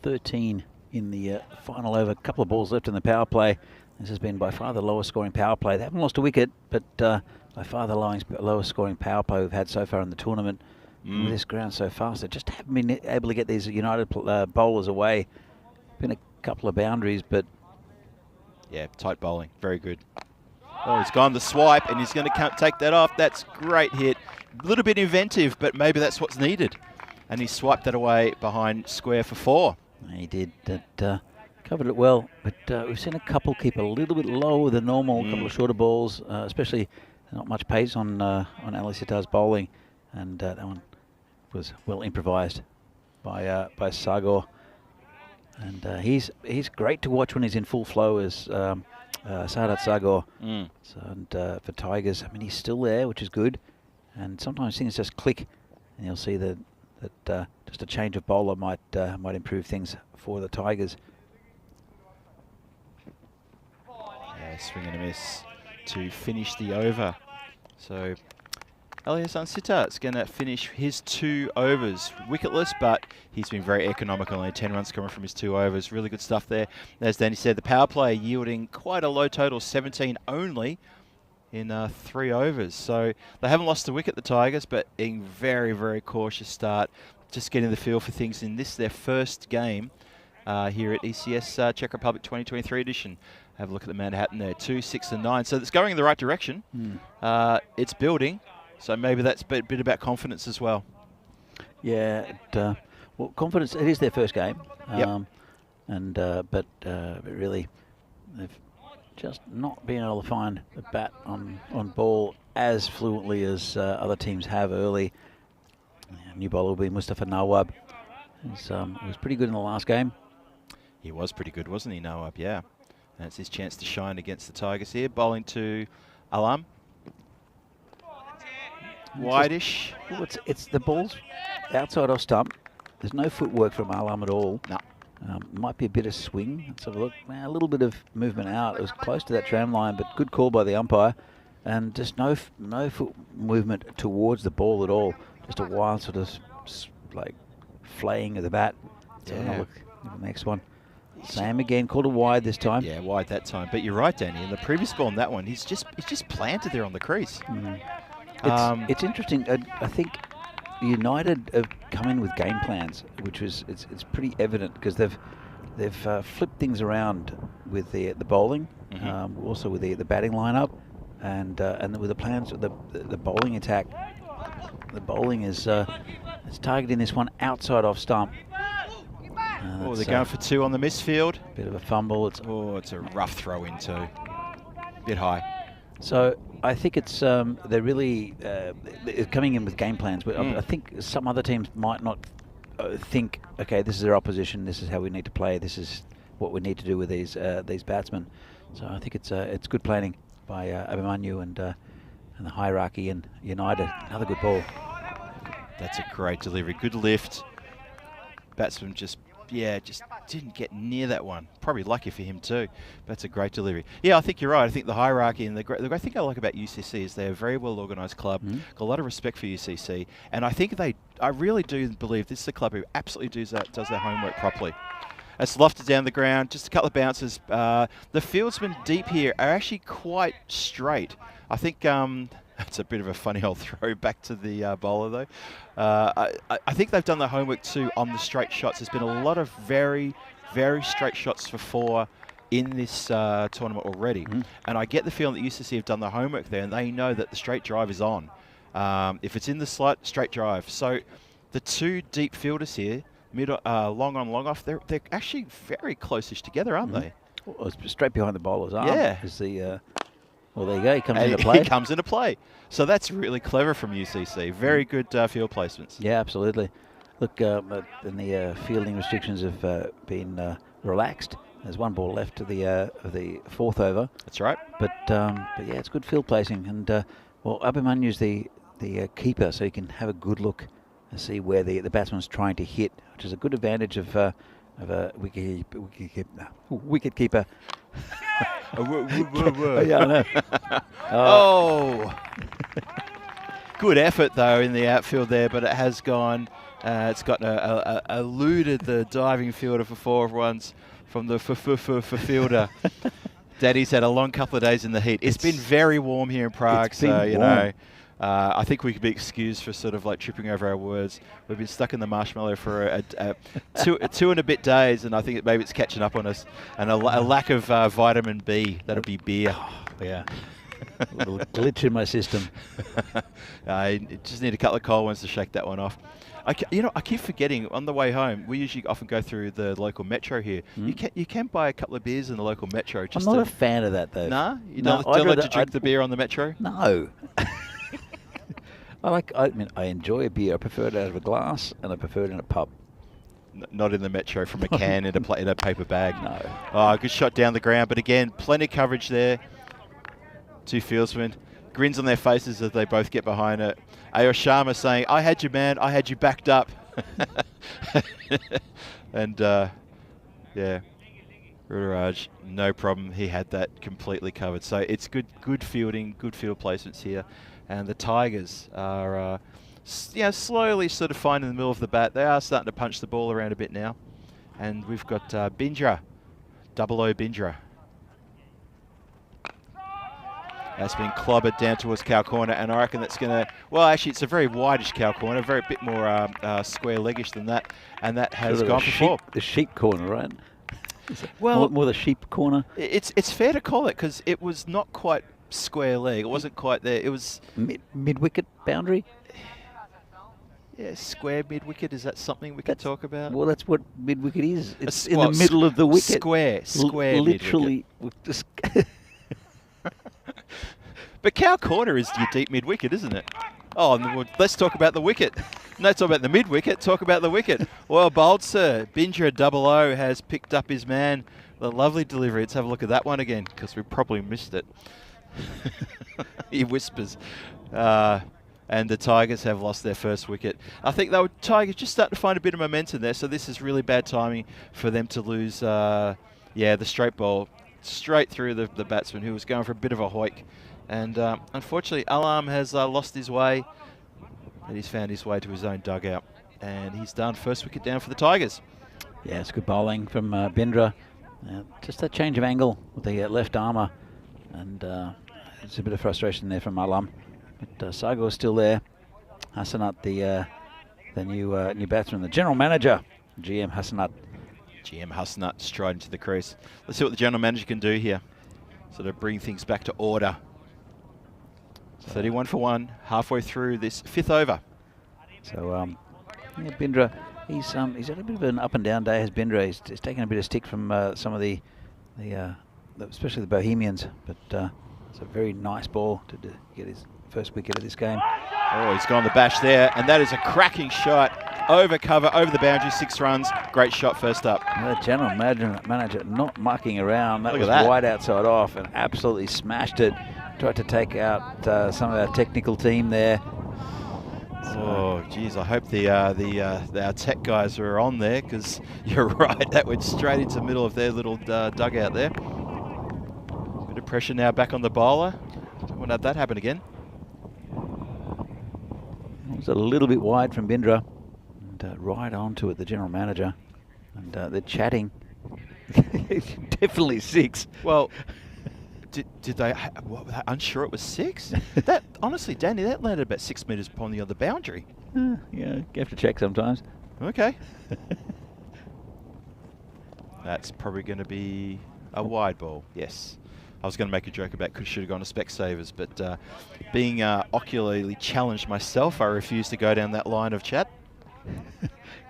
13 in the final over. A couple of balls left in the power play. This has been by far the lowest scoring power play. They haven't lost a wicket, but by far the lowest scoring power play we've had so far in the tournament. With this ground so fast, they just haven't been able to get these United bowlers away. Been a couple of boundaries, but yeah, tight bowling, very good. Oh, he's gone the swipe and he's going to take that off. That's great hit. A little bit inventive, but maybe that's what's needed. And he swiped that away behind square for 4. He did. That covered it well, but we've seen a couple keep a little bit lower than normal. A couple of shorter balls, especially not much pace on Ali Sitar's bowling, and that one was well improvised by Sagar. And he's great to watch when he's in full flow as Sadat Sagar. So, and for Tigers, I mean, he's still there, which is good. And sometimes things just click, and you'll see that just a change of bowler might improve things for the Tigers. Yeah, swing and a miss to finish the over. So Ali Sitar is going to finish his 2 overs wicketless, but he's been very economical. Only 10 runs coming from his 2 overs. Really good stuff there. As Danny said, the power play yielding quite a low total, 17 only in 3 overs. So they haven't lost a wicket, the Tigers, but in very, very cautious start. Just getting the feel for things in this, their first game here at ECS Czech Republic 2023 edition. Have a look at the Manhattan there, 2, 6 and 9. So it's going in the right direction. It's building. So maybe that's a bit about confidence as well. Yeah, well, confidence. It is their first game, Yep. But really, they've just not been able to find the bat on ball as fluently as other teams have early. New bowler will be Mustafa Nawab. He was pretty good in the last game. He was pretty good, wasn't he, Nawab? Yeah. And it's his chance to shine against the Tigers here. Bowling to Alam. Wide-ish. Well, it's the ball's outside off stump. There's no footwork from Alam at all. No. Might be a bit of swing. Let's have a look. A little bit of movement out. It was close to that tram line, but good call by the umpire. And just no foot movement towards the ball at all. Just a wild sort of like flaying of the bat. So Yeah. look at the next one. Same again, called a wide this time. Yeah, wide that time. But you're right, Danny. In the previous ball on that one, he's just planted there on the crease. It's interesting. I think United have come in with game plans, which is it's pretty evident because they've flipped things around with the bowling, also with the batting lineup, and with the plans of the bowling attack. The bowling is targeting this one outside off stump, Oh, they're going for 2 on the misfield. Bit of a fumble. It's a rough throw in too. Bit high. So I think it's they're really they're coming in with game plans. But I think some other teams might not think, okay, this is our opposition. This is how we need to play. This is what we need to do with these batsmen. So I think it's good planning by Abhimanyu and the hierarchy and United. Another good ball. That's a great delivery. Good lift. Batsman just didn't get near that one. Probably lucky for him too. That's a great delivery. Yeah, I think you're right. I think the hierarchy and the great thing I like about UCC is they're a very well organised club. Got a lot of respect for UCC, and I think I really do believe this is a club who absolutely does their homework properly. It's lofted down the ground, just a couple of bounces. The fieldsmen deep here are actually quite straight. I think that's a bit of a funny old throw back to the bowler though. I think they've done their homework too on the straight shots. There's been a lot of very, very straight shots for 4 in this tournament already. And I get the feeling that UCC have done their homework there and they know that the straight drive is on. If it's in the slight, straight drive. So the 2 deep fielders here, long on, long off, they're actually very close-ish together, aren't they? Well, it's straight behind the bowler's arm. Yeah. Is the well, there you go. He comes into play. He comes into play. So that's really clever from UCC. Very good field placements. Yeah, absolutely. Look, and the fielding restrictions have been relaxed. There's 1 ball left to the 4th over. That's right. But yeah, it's good field placing. And well, Abhimanyu's the keeper, so you can have a good look and see where the batsman's trying to hit, which is a good advantage of a wicket keeper. Yeah, I know. Oh. Good effort, though, in the outfield there, but it has gone. It's got eluded the diving fielder for 4 runs from the fielder. Daddy's had a long couple of days in the heat. It's been very warm here in Prague, so, you know, I think we could be excused for sort of like tripping over our words. We've been stuck in the marshmallow for two and a bit days, and I think maybe it's catching up on us. And a lack of vitamin B. That'll be beer. Oh, yeah. A little glitch in my system. I just need a couple of cold ones to shake that one off. I keep forgetting on the way home. We usually often go through the local metro here. You can buy a couple of beers in the local metro. I'm not a fan of that though. Nah, you don't like to drink the beer on the metro. No. I enjoy a beer. I prefer it out of a glass, and I prefer it in a pub. Not in the metro from a can in a paper bag. No. Oh, good shot down the ground, but again, plenty of coverage there. 2 fieldsmen, grins on their faces as they both get behind it. Ayo Sharma saying, "I had you, man. I had you backed up." And yeah, Rudraj, no problem. He had that completely covered. So it's good fielding, good field placements here. And the Tigers are slowly sort of finding the middle of the bat. They are starting to punch the ball around a bit now. And we've got Bindra, 00 Bindra. That's been clobbered down towards cow corner, and I reckon that's going to... Well, actually, it's a very wideish cow corner, a bit more square-leggish than that, and that has sort of gone for 4. The sheep corner, right? Well, more the sheep corner. It's fair to call it, because it was not quite square leg. It wasn't quite there. It was... Mid-wicket boundary? Yeah, square mid-wicket. Is that something we can talk about? Well, that's what mid-wicket is. It's in the middle of the wicket. Square literally. But cow corner is your deep mid-wicket, isn't it? Oh, well, let's talk about the wicket. No, talk about the mid-wicket. Talk about the wicket. Well bowled, sir. Bindra 00 has picked up his man. The lovely delivery. Let's have a look at that one again, because we probably missed it. He whispers. And the Tigers have lost their first wicket. I think the Tigers just starting to find a bit of momentum there, so this is really bad timing for them to lose, the straight ball straight through the batsman, who was going for a bit of a hoik. And unfortunately, Alam has lost his way, and he's found his way to his own dugout. And he's done. First wicket down for the Tigers. Yeah, it's good bowling from Bindra. Just a change of angle with the left armour. And it's a bit of frustration there from Alam. But Sago is still there. Hassanat, the new batsman, the general manager, GM Hassanat. GM Hassanat striding to the crease. Let's see what the general manager can do here. Sort of bring things back to order. 31 for 1, halfway through this 5th over. So Bindra He's had a bit of an up and down day, has Bindra. He's taken a bit of stick from some of the especially the Bohemians, but it's a very nice ball to get his first wicket of this game. Oh, he's gone the bash there, and that is a cracking shot. Over cover, over the boundary, 6 runs. Great shot first up. The general manager not mucking around. That Look was at that. wide outside off and absolutely smashed it. Tried to take out some of our technical team there. Oh, geez, I hope our tech guys are on there, because you're right, that went straight into the middle of their little dugout there. Bit of pressure now back on the bowler. Don't want to have that happen again. It was a little bit wide from Bindra, and right onto it, the general manager. And they're chatting. Definitely 6. Well, did they? What, were they unsure it was 6? That honestly, Danny, that landed about 6 metres upon the other boundary. Yeah, you have to check sometimes. Okay. That's probably going to be a wide ball. Yes. I was going to make a joke about should have gone to Specsavers, but being ocularly challenged myself, I refuse to go down that line of chat.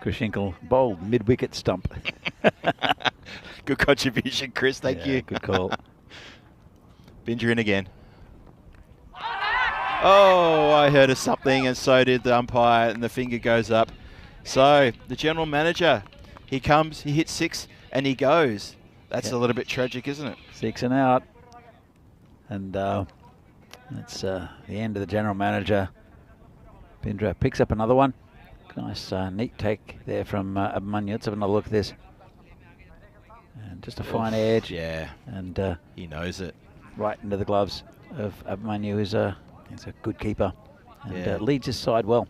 Chris Hinkle bowled mid-wicket stump. Good contribution, Chris. Thank you. Good call. Binger in again. Oh, I heard of something, and so did the umpire, and the finger goes up. So the general manager, he comes, he hits 6, and he goes. That's a little bit tragic, isn't it? 6 and out. And that's the end of the general manager. Bindra picks up another one. Nice, neat take there from Abmanyu. Let's have another look at this. And just a fine edge. Yeah. And he knows it. Right into the gloves of Abmanyu, who's a good keeper. And leads his side well.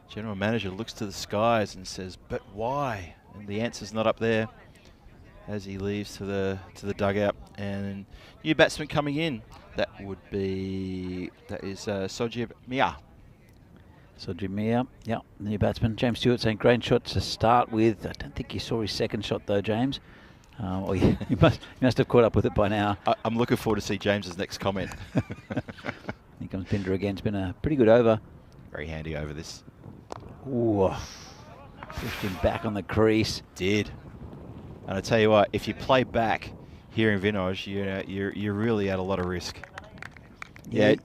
General manager looks to the skies and says, "But why?" And the answer's not up there. As he leaves to the dugout, and new batsman coming in. That is Sojib Mia. Sojib Mia, yeah, new batsman. James Stewart saying great shot to start with. I don't think you saw his second shot though, James. Or you must have caught up with it by now. I'm looking forward to see James's next comment. Here comes Bindra again. It's been a pretty good over. Very handy over this. Ooh, pushed him back on the crease. Did. And I tell you what, if you play back here in Vinoj, you're really at a lot of risk. Yeah.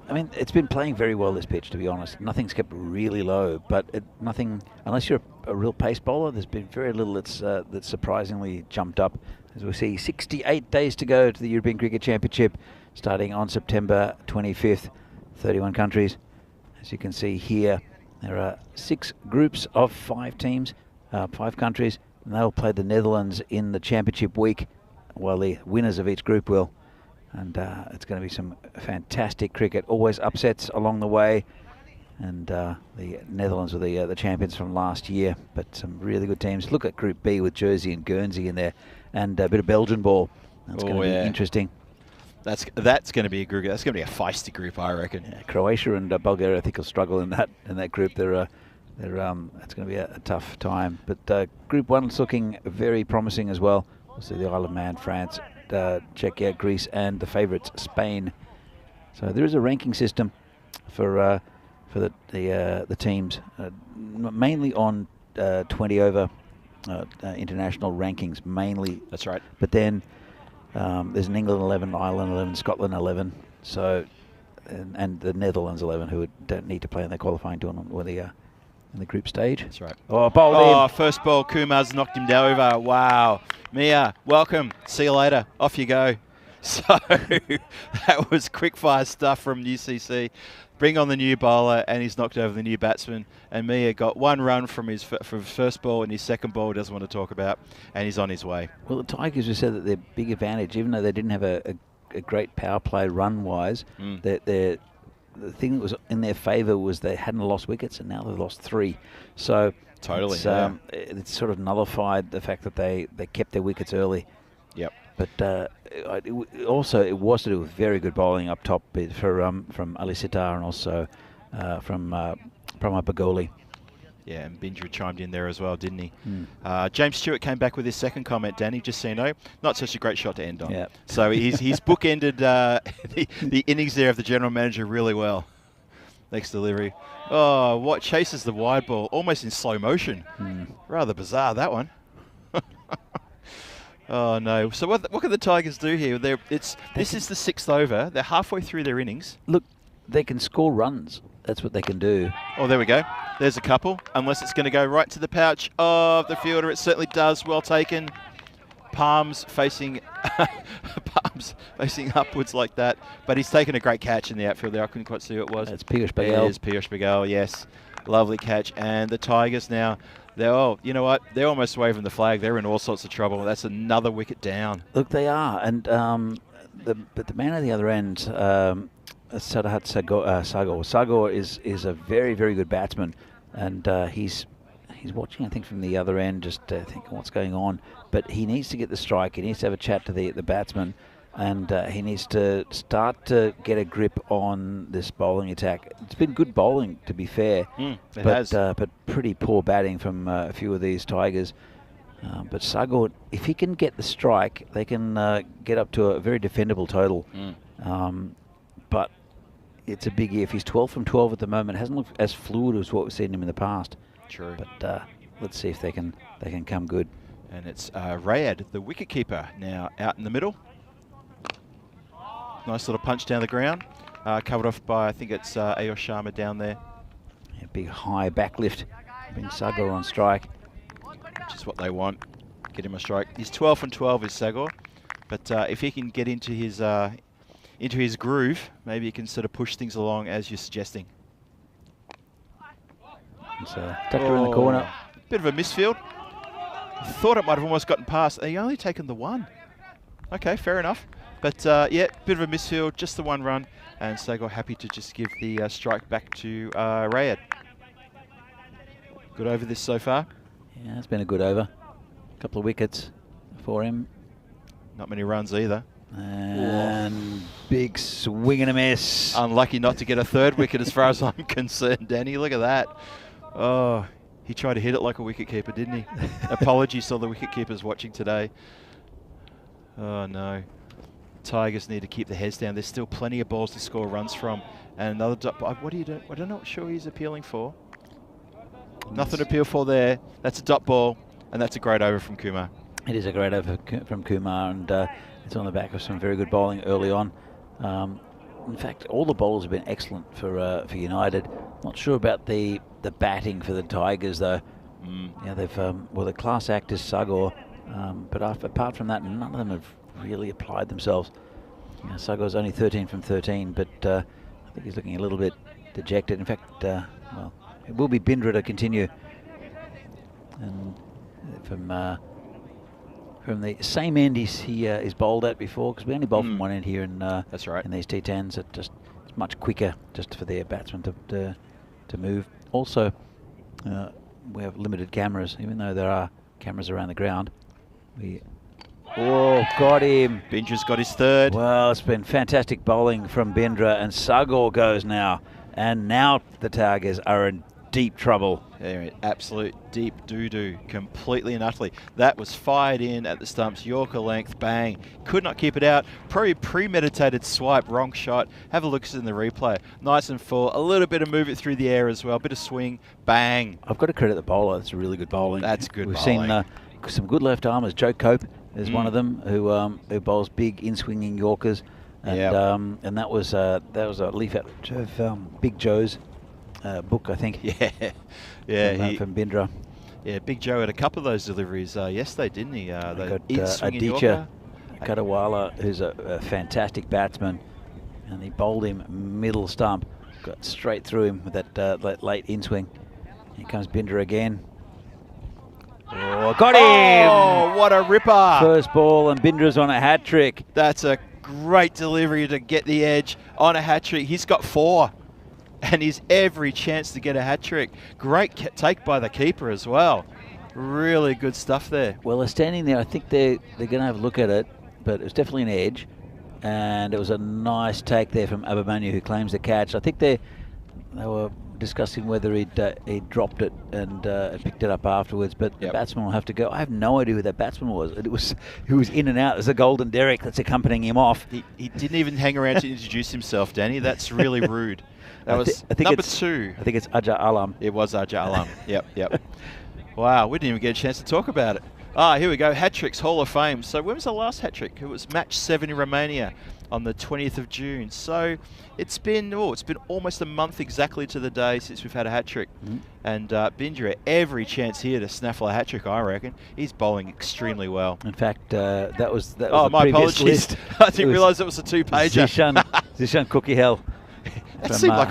I mean, it's been playing very well, this pitch, to be honest. Nothing's kept really low, but nothing, unless you're a real pace bowler, there's been very little that's surprisingly jumped up. As we see, 68 days to go to the European Cricket Championship, starting on September 25th, 31 countries. As you can see here, there are 6 groups of 5 teams, 5 countries. And they'll play the Netherlands in the championship week, while the winners of each group will. And it's going to be some fantastic cricket. Always upsets along the way. And the Netherlands were the champions from last year. But some really good teams. Look at Group B with Jersey and Guernsey in there. And a bit of Belgian ball. That's going to be interesting. That's going to be a group. That's going to be a feisty group, I reckon. Yeah, Croatia and Bulgaria, I think, will struggle in that group. It's going to be a tough time. But Group 1 is looking very promising as well. We'll see the Isle of Man, France, Czechia, Greece, and the favourites, Spain. So there is a ranking system for the teams, mainly on 20 over international rankings, mainly. That's right. But then there's an England 11, Ireland 11, Scotland 11. So and the Netherlands 11, who don't need to play in their qualifying tournament in the group stage. That's right. Oh, first ball, Kumar's knocked him down over. Wow. Mia, welcome. See you later. Off you go. So that was quick fire stuff from UCC. Bring on the new bowler, and he's knocked over the new batsman. And Mia got 1 run from his first ball, and his second ball doesn't want to talk about, and he's on his way. Well, the Tigers have said that their big advantage, even though they didn't have a great power play run-wise, the thing that was in their favour was they hadn't lost wickets, and now they've lost 3. So totally, it's sort of nullified the fact that they kept their wickets early. Yep. But it was to do with very good bowling up top from Ali Sitar and also from Pramod Bagoli. Yeah, and Bindra chimed in there as well, didn't he? James Stewart came back with his second comment, Danny, just so you know. Not such a great shot to end on. Yeah. So he's bookended the innings there of the general manager really well. Next delivery. Oh, what chases the wide ball almost in slow motion. Rather bizarre, that one. Oh, no. So what can the Tigers do here? This is the 6th over. They're halfway through their innings. Look, they can score runs. That's what they can do. Oh, there we go. There's a couple. Unless it's going to go right to the pouch of the fielder. It certainly does. Well taken. Palms facing upwards like that. But he's taken a great catch in the outfield there. I couldn't quite see who it was. That's Piyush It Bagal. is Piyush Bagal, yes. Lovely catch. And the Tigers now, you know what? They're almost waving the flag. They're in all sorts of trouble. That's another wicket down. Look, they are. And but the man at the other end, Sadahat Sagor. Sagor is a very, very good batsman. And he's watching, I think, from the other end, just thinking what's going on. But he needs to get the strike. He needs to have a chat to the batsman. And he needs to start to get a grip on this bowling attack. It's been good bowling, to be fair. It has. But pretty poor batting from a few of these Tigers. But Sagor, if he can get the strike, they can get up to a very defendable total. But it's a big if. He's 12 from 12 at the moment. Hasn't looked as fluid as what we've seen him in the past. True. But let's see if they can come good. And it's Rayad, the wicketkeeper, now out in the middle. Nice little punch down the ground. Covered off by, I think it's Ayo Sharma down there. Yeah, big high backlift. Bring Sagor on strike. Which is what they want. Get him a strike. He's 12 from 12 is Sagor. But if he can get into his groove, maybe he can sort of push things along as you're suggesting. It's tucker in the corner. Bit of a misfield. Thought it might have almost gotten past. He only taken the one. Okay, fair enough. But yeah, bit of a misfield, just the one run. And Sagor happy to just give the strike back to Rayad. Good over this so far. Yeah, it's been a good over. A couple of wickets for him. Not many runs either. And big swing and a miss. Unlucky not to get a third wicket as far as I'm concerned, Danny. Look at that. Oh, he tried to hit it like a wicketkeeper, didn't he? Apologies to all the wicketkeepers watching today. Oh, no. Tigers need to keep their heads down. There's still plenty of balls to score runs from. And another dot. What do you do? I don't know what sure he's appealing for. Nothing to appeal for there. That's a dot ball, and that's a great over from Kumar. It is a great over from Kumar, and it's on the back of some very good bowling early on. In fact, all the bowlers have been excellent for United. Not sure about the batting for the Tigers though. Yeah, they've the class act is Sagor, but apart from that, none of them have really applied themselves. You know, Sagor's only 13 from 13, but I think he's looking a little bit dejected. In fact, well, it will be Bindra to continue, and from the same end he's bowled at before, because we only bowl from one end here, and that's right. In these T10s, it's much quicker just for their batsmen to move. Also, we have limited cameras, even though there are cameras around the ground. Got him. Bindra's got his third. Well, it's been fantastic bowling from Bindra, and Sagor goes now, and now the Tigers are in deep trouble. They're in absolute deep doo-doo, completely and utterly. That was fired in at the stumps, Yorker length, bang. Could not keep it out. Probably premeditated swipe, wrong shot. Have a look in the replay. Nice and full. A little bit of move it through the air as well. Bit of swing, bang. I've got to credit the bowler. It's really good bowling. That's good We've bowling. seen some good left armers. Joe Cope is one of them who bowls big in-swinging Yorkers. And and that was a leaf out of Big Joe's book, I think. Yeah, from Bindra. Yeah, Big Joe had a couple of those deliveries yesterday, didn't he? Got in-swinging Aditya Yorker. Kadawala, who's a fantastic batsman, and he bowled him middle stump, got straight through him with that late in-swing. Here comes Bindra again. Oh, got him! Oh, what a ripper! First ball, and Bindra's on a hat trick. That's a great delivery to get the edge on a hat trick. He's got 4, and he's every chance to get a hat trick. Great take by the keeper as well. Really good stuff there. Well, they're standing there. I think they're going to have a look at it, but it was definitely an edge, and it was a nice take there from Abhimanyu, who claims the catch. I think they were discussing whether he'd dropped it and picked it up afterwards, but the Yep. batsman will have to go. I have no idea who that batsman was. It was in and out. There's a golden Derek that's accompanying him off. He didn't even hang around to introduce himself, Danny. That's really rude. That was I think number it's 2. I think it's Ajah Alam. It was Ajah Alam. Yep. Wow, we didn't even get a chance to talk about it. Here we go. Hat-tricks, Hall of Fame. So when was the last hat-trick? It was match 7 in Romania on the 20th of June. So it's been almost a month exactly to the day since we've had a hat-trick. And Bindra, every chance here to snaffle a hat-trick, I reckon. He's bowling extremely well. In fact, that was Oh, the my previous apologies. list. I didn't realise it was a 2-pager. Zishan Cookie Hell. It seemed like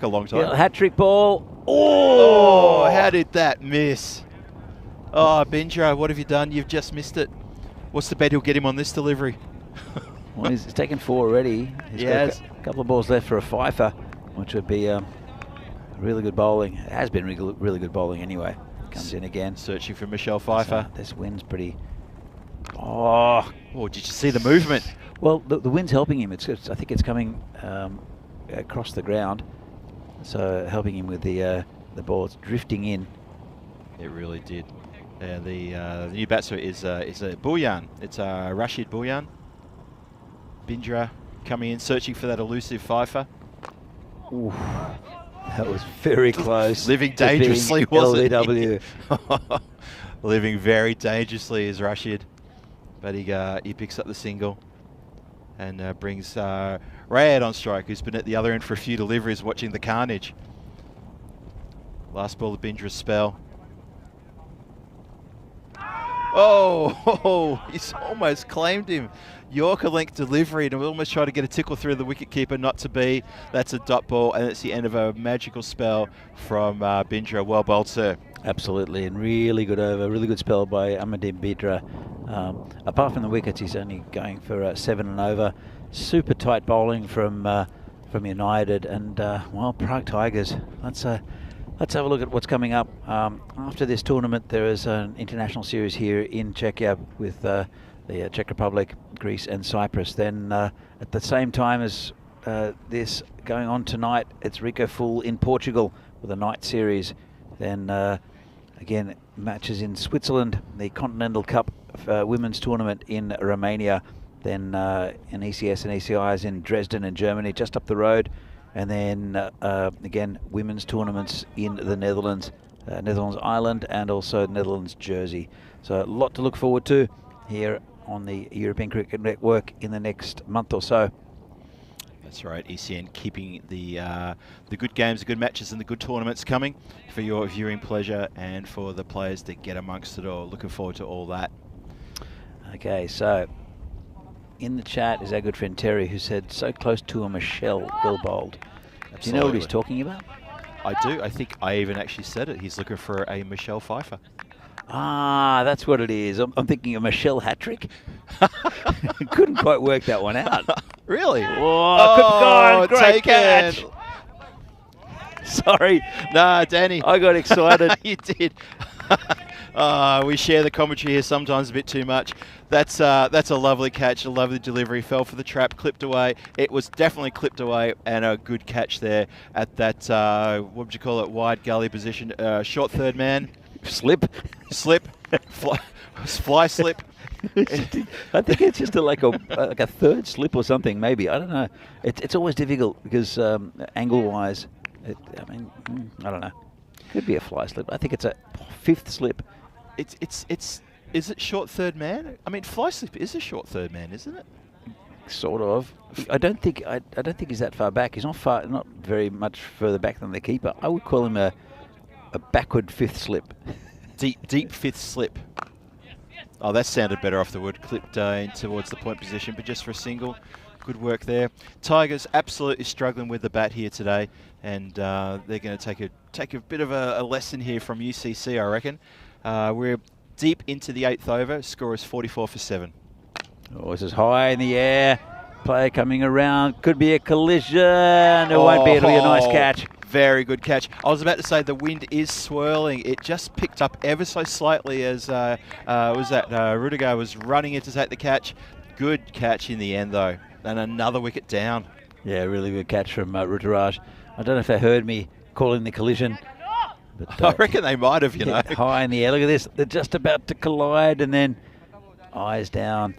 a long time. Yeah, hat-trick ball. Oh, how did that miss? Oh, Bindra, what have you done? You've just missed it. What's the bet he'll get him on this delivery? Well, he's taken 4 already. He's got a couple of balls left for a fifer, which would be really good bowling. It has been really good bowling anyway. Comes in again. Searching for Michelle Pfeiffer. This wind's pretty... Oh, did you see the movement? Well, the wind's helping him. I think it's coming across the ground, so helping him with the ball. It's drifting in. It really did. The new batsman is a Bulyan. It's Rashid Bulyan. Bindra coming in, searching for that elusive Pfeiffer. Ooh, that was very close. Living dangerously, wasn't LBW. he? Living very dangerously is Rashid. But he picks up the single and brings Rayad on strike, who's been at the other end for a few deliveries watching the carnage. Last ball of Bindra's spell. Oh, he's almost claimed him. Yorker length delivery, and we almost tried to get a tickle through the wicketkeeper, not to be. That's a dot ball, and it's the end of a magical spell from Bindra. Well bowled, sir. Absolutely, and really good over, really good spell by Amadim Bindra. Apart from the wickets, he's only going for 7 and over. Super tight bowling from United, and well, Prague Tigers. Let's have a look at what's coming up. After this tournament, there is an international series here in Czechia with the Czech Republic, Greece and Cyprus. Then at the same time as this going on tonight, it's Rico Full in Portugal with a night series. Then again, matches in Switzerland, the Continental Cup Women's Tournament in Romania. Then in ECS and ECIs in Dresden in Germany, just up the road. And then again, women's tournaments in the Netherlands, Netherlands Ireland, and also Netherlands Jersey. So a lot to look forward to here on the European Cricket Network in the next month or so. That's right, ECN keeping the good games, the good matches and the good tournaments coming for your viewing pleasure and for the players that get amongst it all. Looking forward to all that. Okay, so in the chat is our good friend Terry, who said, so close to a Michelle, well bowled. Absolutely. Do you know what he's talking about? I do. I think I even actually said it. He's looking for a Michelle Pfeiffer. Ah, that's what it is. I'm thinking a Michelle hat-trick. Couldn't quite work that one out. Really? Oh, great catch. Sorry. Nah, Danny. I got excited. You did. We share the commentary here sometimes a bit too much. That's a lovely catch, a lovely delivery. Fell for the trap, clipped away. It was definitely clipped away, and a good catch there at that, what would you call it, wide gully position. Short third man. Slip. Fly slip. I think it's just like a third slip or something, maybe. I don't know. It's always difficult because angle-wise, I don't know. Could be a fly slip. I think it's a 5th slip. Is it short third man? I mean, fly slip is a short third man, isn't it? Sort of. I don't think he's that far back. He's not very much further back than the keeper. I would call him a backward 5th slip. Deep 5th slip. Oh, that sounded better off the wood. Clipped in towards the point position, but just for a single. Good work there. Tigers absolutely struggling with the bat here today, and they're going to take a bit of a lesson here from UCC, I reckon. We're deep into the 8th over. Score is 44 for 7. Oh, this is high in the air. Player coming around. Could be a collision. It won't be. It'll be a nice catch. Very good catch. I was about to say the wind is swirling. It just picked up ever so slightly as Rudiger was running in to take the catch. Good catch in the end, though. And another wicket down. Yeah, really good catch from Ruturaj. I don't know if they heard me calling the collision. But, I reckon they might have, you know. High in the air. Look at this. They're just about to collide, and then eyes down.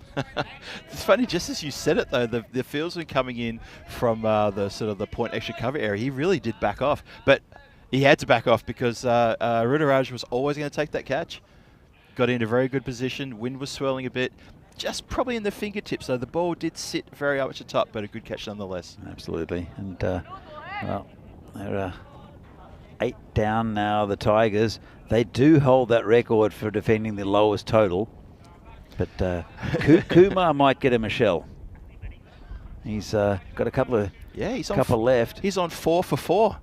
It's funny, just as you said it, though, the fieldsman coming in from the sort of the point extra cover area, he really did back off. But he had to back off because Rudaraj was always going to take that catch. Got into very good position. Wind was swirling a bit. Just probably in the fingertips, though. The ball did sit very up at the top, but a good catch nonetheless. Absolutely. And, well, they're 8 down now, the Tigers. They do hold that record for defending the lowest total. But Kumar might get a Michelle. He's got a couple left. He's on 4 for 4.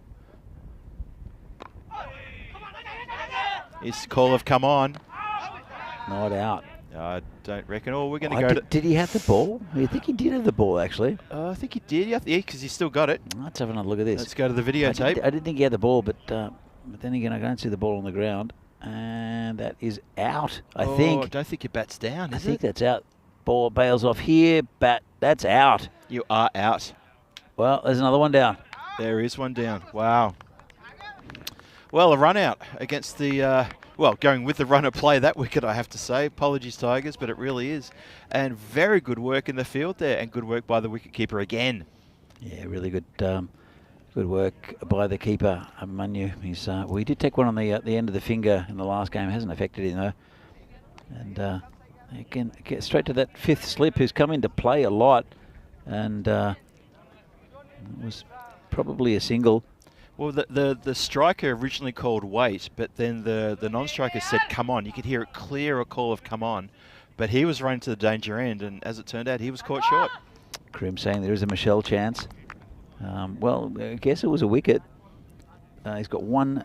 His call of come on. Not out. I don't reckon. Oh, we're going to go. Did he have the ball? I think he did have the ball, actually. I think he did. Yeah, because he's still got it. Let's have another look at this. Let's go to the videotape. I didn't think he had the ball, but then again, I don't see the ball on the ground. And that is out, I think. I don't think your bat's down, I is think it? that's out. Ball bails off here. Bat, that's out. You are out. Well, there's another one down. There is one down. Wow. Well, a run out against the, going with the runner play that wicket, I have to say. Apologies, Tigers, but it really is. And very good work in the field there, and good work by the wicketkeeper again. Yeah, really good. Good work by the keeper, Manu. He's we did take one on the end of the finger in the last game. Hasn't affected him though. And again, get straight to that 5th slip, who's come into play a lot, and it was probably a single. Well, the striker originally called wait, but then the non-striker said come on. You could hear it clear a call of come on, but he was running to the danger end, and as it turned out, he was caught short. Krim saying there is a Michelle chance. Well, I guess it was a wicket. He's got one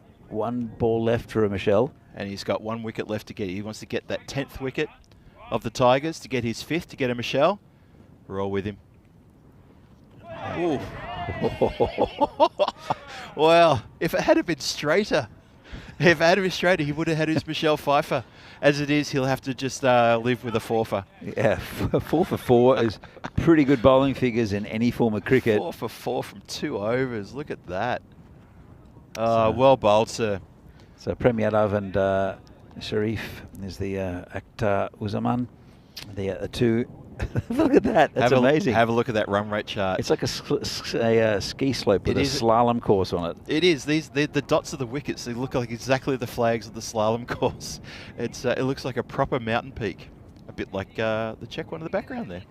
ball left for a Michelle. And he's got 1 wicket left to get. He wants to get that 10th wicket of the Tigers, to get his 5th, to get a Michelle. We're all with him. Ooh. Well, if it had been straighter, he would have had his Michelle Pfeiffer. As it is, he'll have to just live with a 4-for. Yeah, 4 for 4 is pretty good bowling figures in any form of cricket. 4 for 4 from 2 overs. Look at that. Well bowled, sir. So Prem Yadav and Sharif is the Akhtar Uzzaman. The 2. Look at that. That's amazing. Have a look at that run rate chart. It's like a ski slope with a slalom course on it. It is. The dots of the wickets, they look like exactly the flags of the slalom course. It looks like a proper mountain peak. A bit like the Czech one in the background there.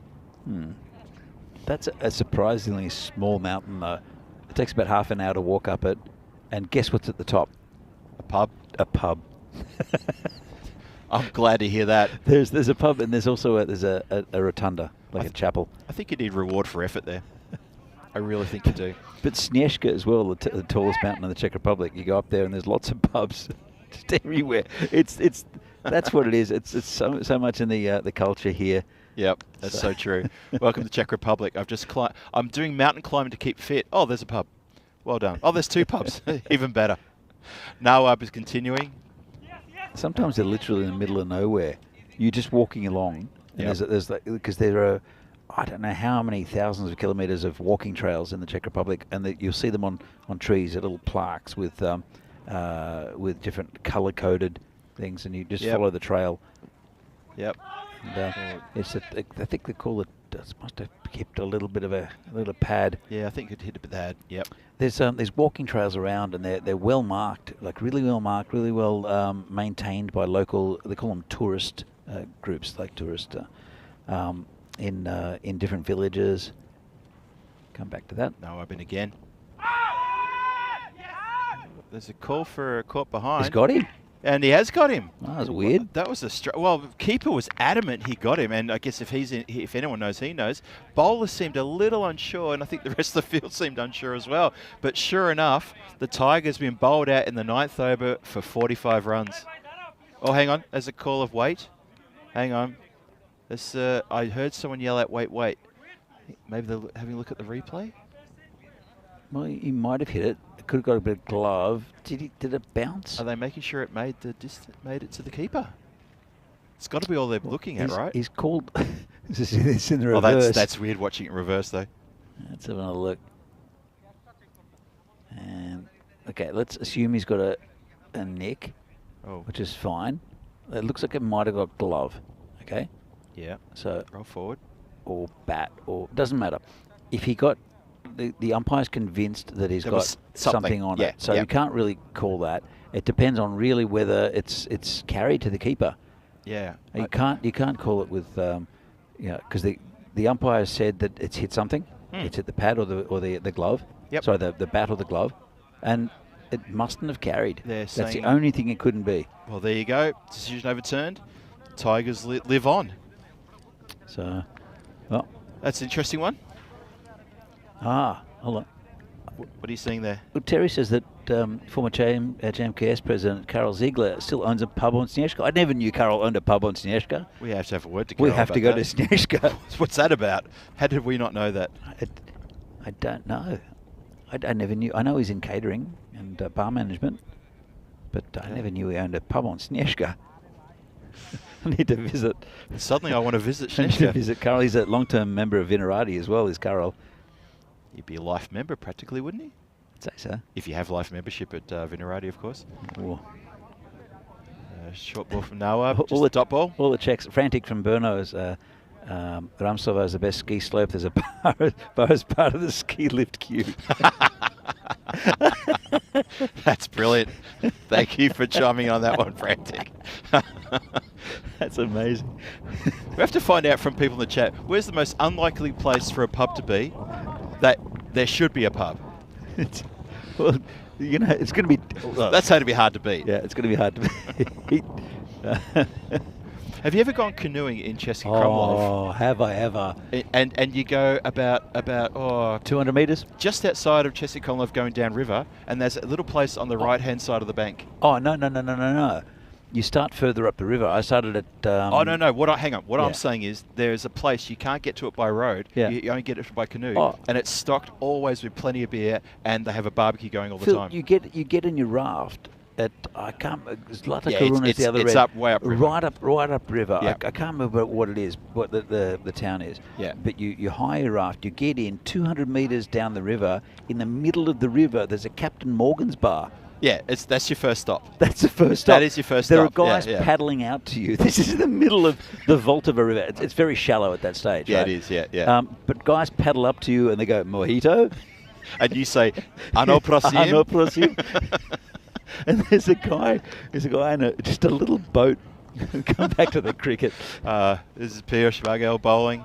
That's a surprisingly small mountain, though. It takes about half an hour to walk up it. And guess what's at the top? A pub. A pub. I'm glad to hear that. There's a pub, and there's also a rotunda, like a chapel. I think you need reward for effort there. I really think you do. But Snieshka as well, the tallest mountain in the Czech Republic. You go up there, and there's lots of pubs just everywhere. That's what it is. It's so much in the culture here. Yep, that's so true. Welcome to Czech Republic. I'm doing mountain climbing to keep fit. Oh, there's a pub. Well done. Oh, there's 2 pubs. Even better. Nawab is continuing. Sometimes they're literally in the middle of nowhere. You're just walking along, and because there are, I don't know how many thousands of kilometres of walking trails in the Czech Republic, and you'll see them on trees, little plaques with different colour-coded things, and you just follow the trail. Yep. And, I think they call it. Must have kept a little bit of a little pad. Yeah, I think it hit a bit bad. Yep. There's walking trails around, and they're well marked, like really well marked, really well maintained by local. They call them tourist groups, like tourist in different villages. Come back to that. No, I've been again. There's a call for a caught behind. He's got him. And he has got him. Oh, that was weird. That was keeper was adamant he got him, and I guess if anyone knows, he knows. Bowler seemed a little unsure, and I think the rest of the field seemed unsure as well. But sure enough, the Tigers been bowled out in the 9th over for 45 runs. Oh, hang on. There's a call of wait. Hang on. I heard someone yell out, wait. Maybe they're having a look at the replay? Well, he might have hit it. It could have got a bit of glove. Did it bounce? Are they making sure it made it to the keeper? It's got to be all they're looking at, right? He's called. It's in the reverse. Oh, that's weird watching it in reverse, though. Let's have another look. And Okay, let's assume he's got a neck, which is fine. It looks like it might have got glove. Okay. Yeah. So roll forward. Or bat, or doesn't matter. If he got the umpire's convinced that he's got something on it, so you can't really call that. It depends on really whether it's carried to the keeper. Yeah. You can't call it with because the umpire said that it's hit something. It's hit the pad or the glove. Yep. Sorry, the bat or the glove, and it mustn't have carried. That's the only thing it couldn't be. Well, there you go. Decision overturned. Tigers live on. So, well, that's an interesting one. Hold on. What are you seeing there? Well, Terry says that former JMKS president Karol Ziegler still owns a pub on Snieshka. I never knew Karol owned a pub on Snieshka. We have to have a word to Karol. We have to go to Snieshka. What's that about? How did we not know that? I don't know. I never knew. I know he's in catering and bar management, but I never knew he owned a pub on Snieshka. I need to visit. Suddenly I want to visit Snieshka. I need to visit Karol. He's a long-term member of Vinerati as well, is Karol. He'd be a life member practically, wouldn't he? I'd say so. If you have life membership at Vinerati, of course. Oh. Short ball from Noah, just the dot ball. All the checks. Frantic from Burno is Ramsova is the best ski slope. There's a bar as part of the ski lift queue. That's brilliant. Thank you for chiming on that one, Frantic. That's amazing. We have to find out from people in the chat, where's the most unlikely place for a pub to be that there should be a pub? Well, it's going to be... Well, that's going to be hard to beat. Yeah, it's going to be hard to beat. Have you ever gone canoeing in Chesky Krumlov? Oh, have I ever? And you go about 200 metres? Just outside of Chesky Krumlov going downriver, and there's a little place on the right-hand side of the bank. Oh, no. You start further up the river. I started at... oh, no. Hang on. What I'm saying is there's a place, you can't get to it by road. Yeah. You only get it by canoe. And it's stocked always with plenty of beer, and they have a barbecue going all the time. You get in your raft at... I can't... Zlata Karuna is the other end. It's up, way up river. Right up river. Yeah. I can't remember what it is, what the town is. Yeah. But you hire your raft, you get in 200 metres down the river. In the middle of the river, there's a Captain Morgan's bar. Yeah, that's your first stop. That's the first stop. That is your first stop. There are guys paddling out to you. This is in the middle of the Voltova River. It's very shallow at that stage. Yeah, right? it is. Yeah. But guys paddle up to you and they go, "Mojito," and you say, "Ano prosim." Ano prosim. And there's a guy in just a little boat. Come back to the cricket. This is Piyush Bagel bowling.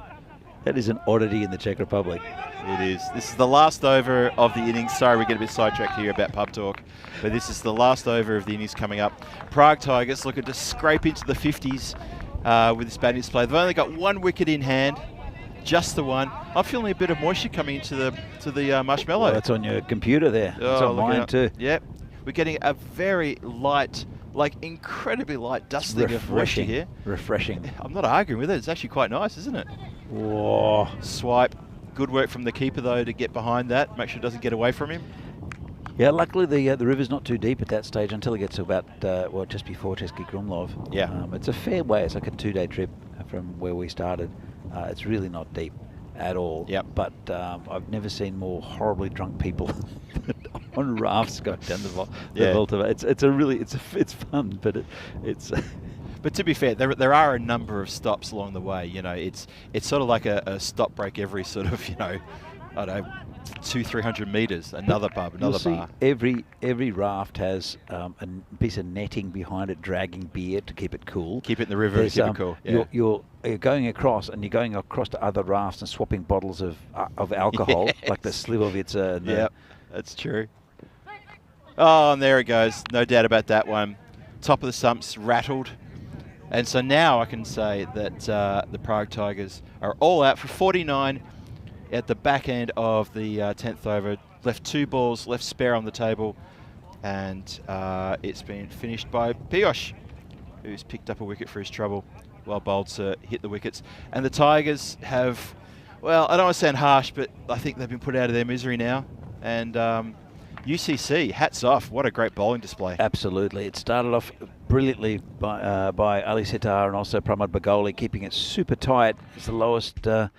That is an oddity in the Czech Republic. It is. This is the last over of the innings. Sorry, we get a bit sidetracked here about pub talk, but this is the last over of the innings coming up. Prague Tigers looking to scrape into the 50s with this batting display. They've only got one wicket in hand, just the one. I'm feeling a bit of moisture coming into the marshmallow. Well, that's on your computer there. It's on mine too. Yep. We're getting a very light, incredibly light dusting of moisture here. Refreshing. I'm not arguing with it. It's actually quite nice, isn't it? Whoa. Swipe. Good work from the keeper, though, to get behind that, make sure it doesn't get away from him. Yeah, luckily the river's not too deep at that stage until it gets to about, just before Chesky Krumlov. Yeah. It's a fair way. It's like a 2-day trip from where we started. It's really not deep at all. Yep. But I've never seen more horribly drunk people on rafts going down the Voltova. It's fun, but it's... But to be fair, there are a number of stops along the way. It's sort of like a stop break every sort of, I don't know, 200-300 metres. Another pub, another bar. Every raft has a piece of netting behind it, dragging beer to keep it cool. Keep it in the river to keep it cool. Yeah. You're going across, and you're going across to other rafts and swapping bottles of alcohol, yes. like the Slivovitza. Yeah, that's true. Oh, and there it goes. No doubt about that one. Top of the stumps, rattled. And so now I can say that the Prague Tigers are all out for 49 at the back end of the 10th over. Left 2 balls, left spare on the table. And it's been finished by Piyush, who's picked up a wicket for his trouble while bowled to hit the wickets. And the Tigers have, well, I don't want to sound harsh, but I think they've been put out of their misery now. And UCC, hats off. What a great bowling display. Absolutely. It started off brilliantly by Ali Sitar and also Pramod Bagoli, keeping it super tight. It's the lowest power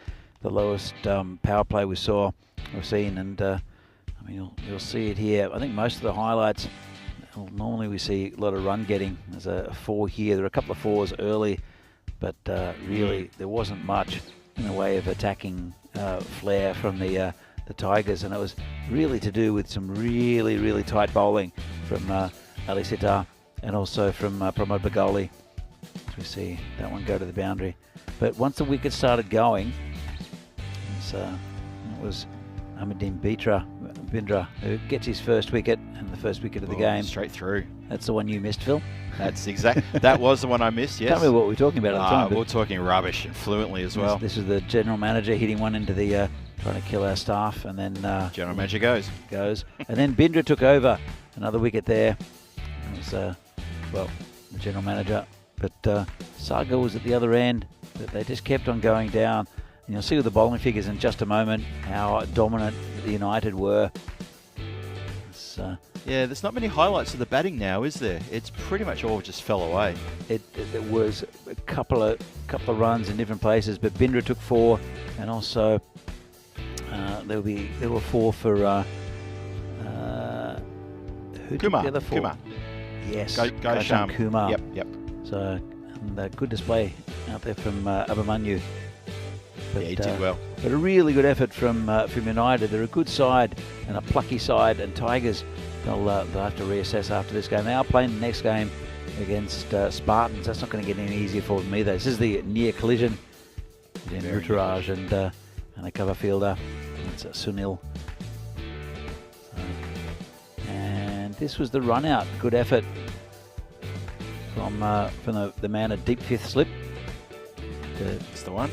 play we've seen, and I mean, you'll see it here. I think most of the highlights, well, normally we see a lot of run getting. There's a 4 here. There are a couple of 4s early, but really there wasn't much in the way of attacking flair from the Tigers, and it was really to do with some really tight bowling from Ali Sitar and also from Pramod Bagoli. As we see that one go to the boundary. But once the wicket started going, it was Ahmadine Bindra who gets his first wicket, and the first wicket of the game. Straight through. That's the one you missed, Phil? That was the one I missed, yes. Can't remember what we were talking about at the time. We're talking rubbish fluently as well. This is the general manager hitting one into the, trying to kill our staff, and then... general manager goes. And then Bindra took over, another wicket there. It was, well, the general manager. But Saga was at the other end. But they just kept on going down. And you'll see with the bowling figures in just a moment how dominant the United were. Yeah, there's not many highlights of the batting now, is there? It's pretty much all just fell away. It was a couple of runs in different places, but Bindra took 4, and also there were 4 for who took the other 4? Kumar. Yes, Gautam Kumar. Yep. So and good display out there from Abhimanyu. But, yeah, he did well. But a really good effort from United. They're a good side and a plucky side, and Tigers, they'll have to reassess after this game. They are playing the next game against Spartans. That's not going to get any easier for them either. This is the near collision between Ruturaj and a cover fielder. It's Sunil. And this was the run out. Good effort from the man at deep 5th slip. That's the one.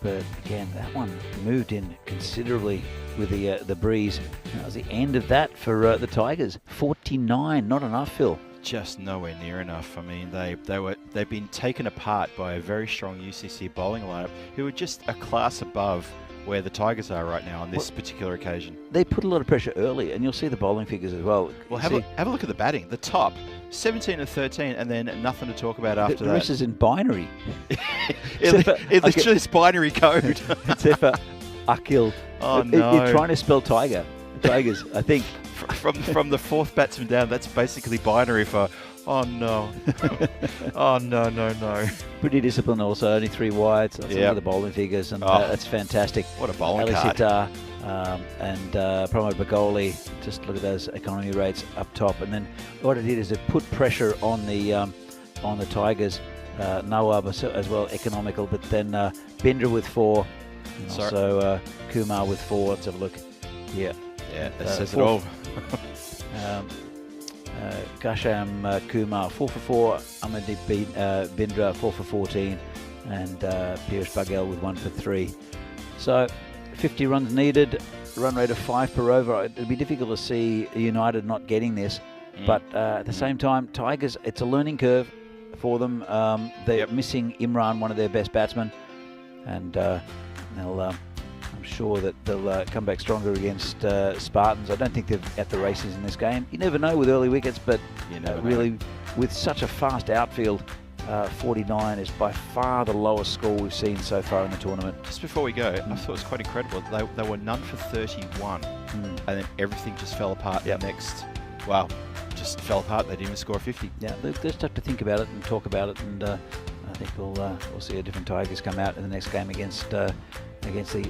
But again, that one moved in considerably with the breeze. That was the end of that for the Tigers. 49, not enough, Phil. Just nowhere near enough. I mean, they've been taken apart by a very strong UCC bowling lineup, who are just a class above where the Tigers are right now on this particular occasion. They put a lot of pressure early, and you'll see the bowling figures as well. Well, have a look at the batting. The top, 17 and 13, and then nothing to talk about after that. The rest is in binary. It literally is binary code. Except for Akil. Oh, no. You're trying to spell tiger. Tigers, I think. From the 4th batsman down, that's basically binary for, oh no. Oh no. Pretty disciplined also, only 3 wides. That's look at the bowling figures, and that's fantastic. What a bowling Ali card. Sitar, and Pramod Bagoli, just look at those economy rates up top. And then what it did is it put pressure on the Tigers. Nawab as well, economical, but then Bindra with 4, and also Kumar with 4. Let's have a look. Yeah, that says it all. Gautam Kumar 4 for 4, Amandeep Bindra 4 for 14, and Piyush Baghel with 1 for 3. So 50 runs needed, run rate of 5 per over. It'd be difficult to see United not getting this, but at the same time, Tigers, it's a learning curve for them. They're missing Imran, one of their best batsmen, and I'm sure that they'll come back stronger against Spartans. I don't think they're at the races in this game. You never know with early wickets, but really with such a fast outfield, 49 is by far the lowest score we've seen so far in the tournament. Just before we go, I thought it was quite incredible. They were none for 31, and then everything just fell apart the next. Wow, just fell apart. They didn't even score 50. Yeah, they just have to think about it and talk about it, and I think we'll see a different Tigers come out in the next game against the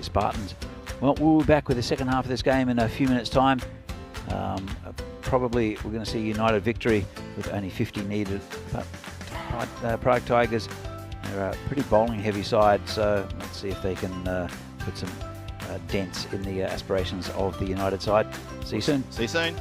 Spartans. Well, we'll be back with the second half of this game in a few minutes' time. Probably we're going to see United victory with only 50 needed, but Prague Tigers, they're a pretty bowling heavy side, so let's see if they can put some dents in the aspirations of the United side. See you soon. See you soon.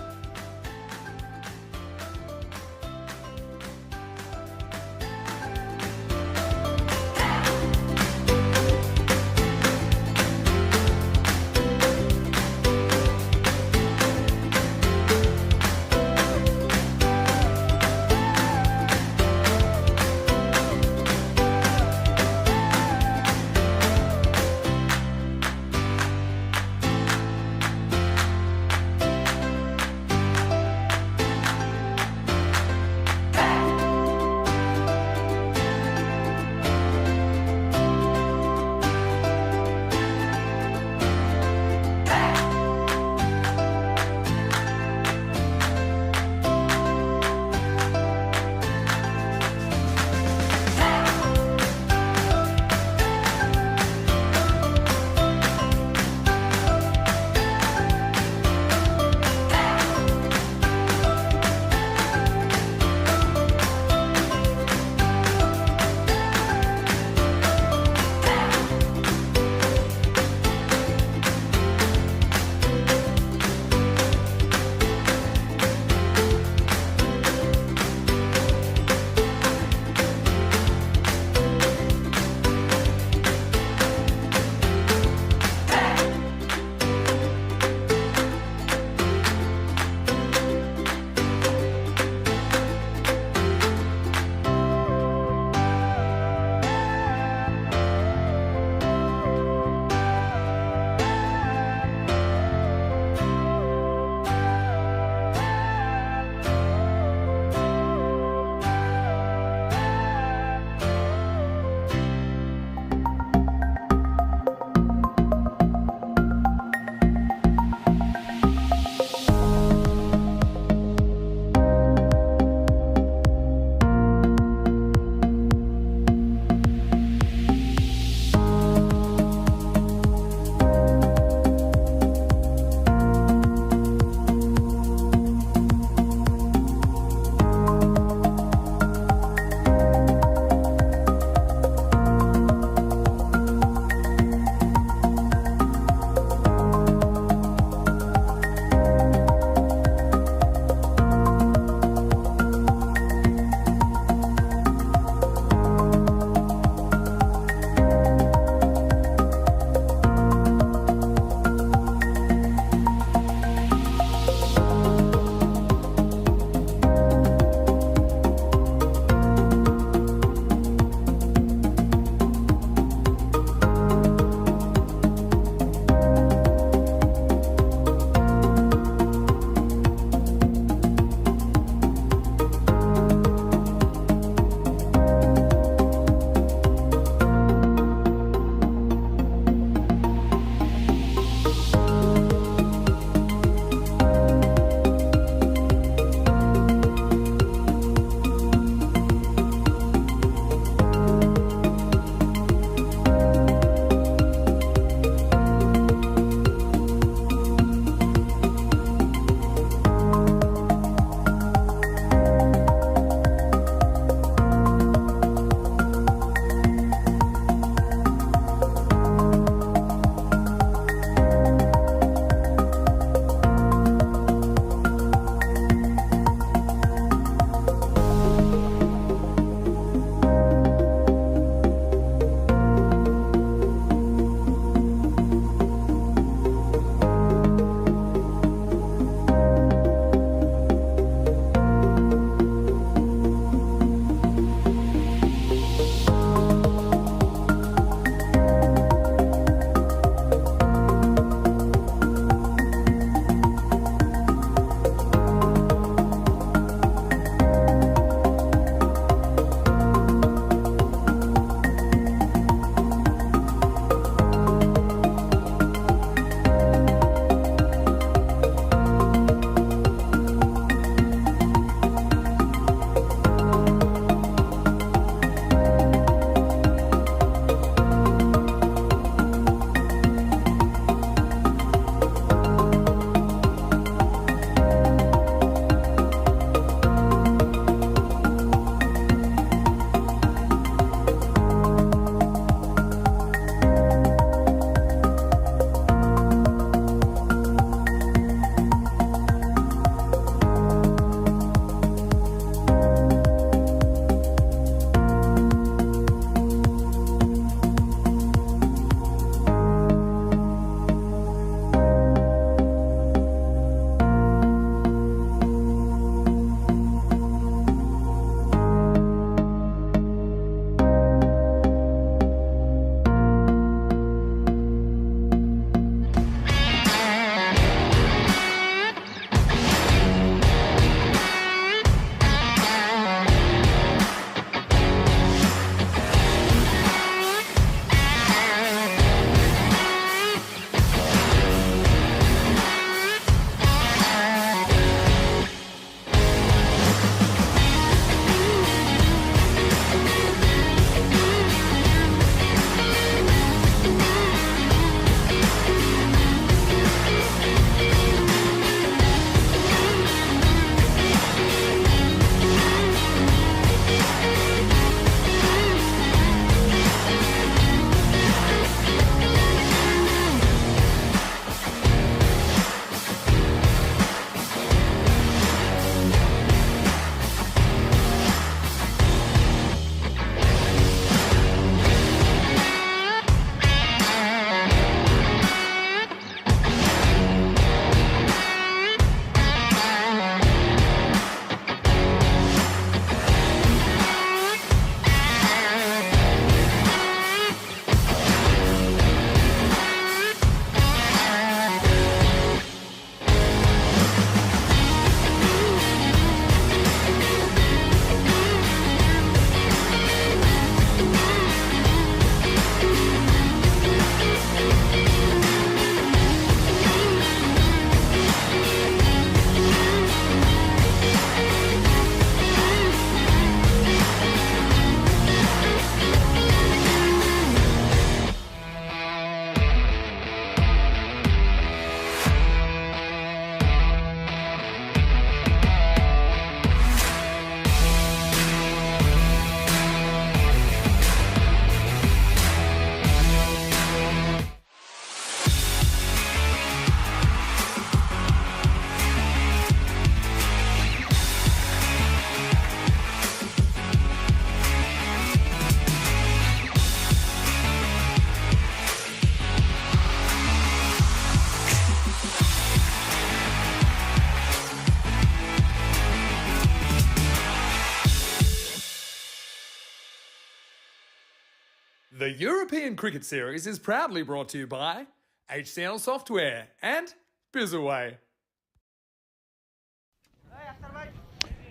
The European Cricket Series is proudly brought to you by HCL Software and Bizaway.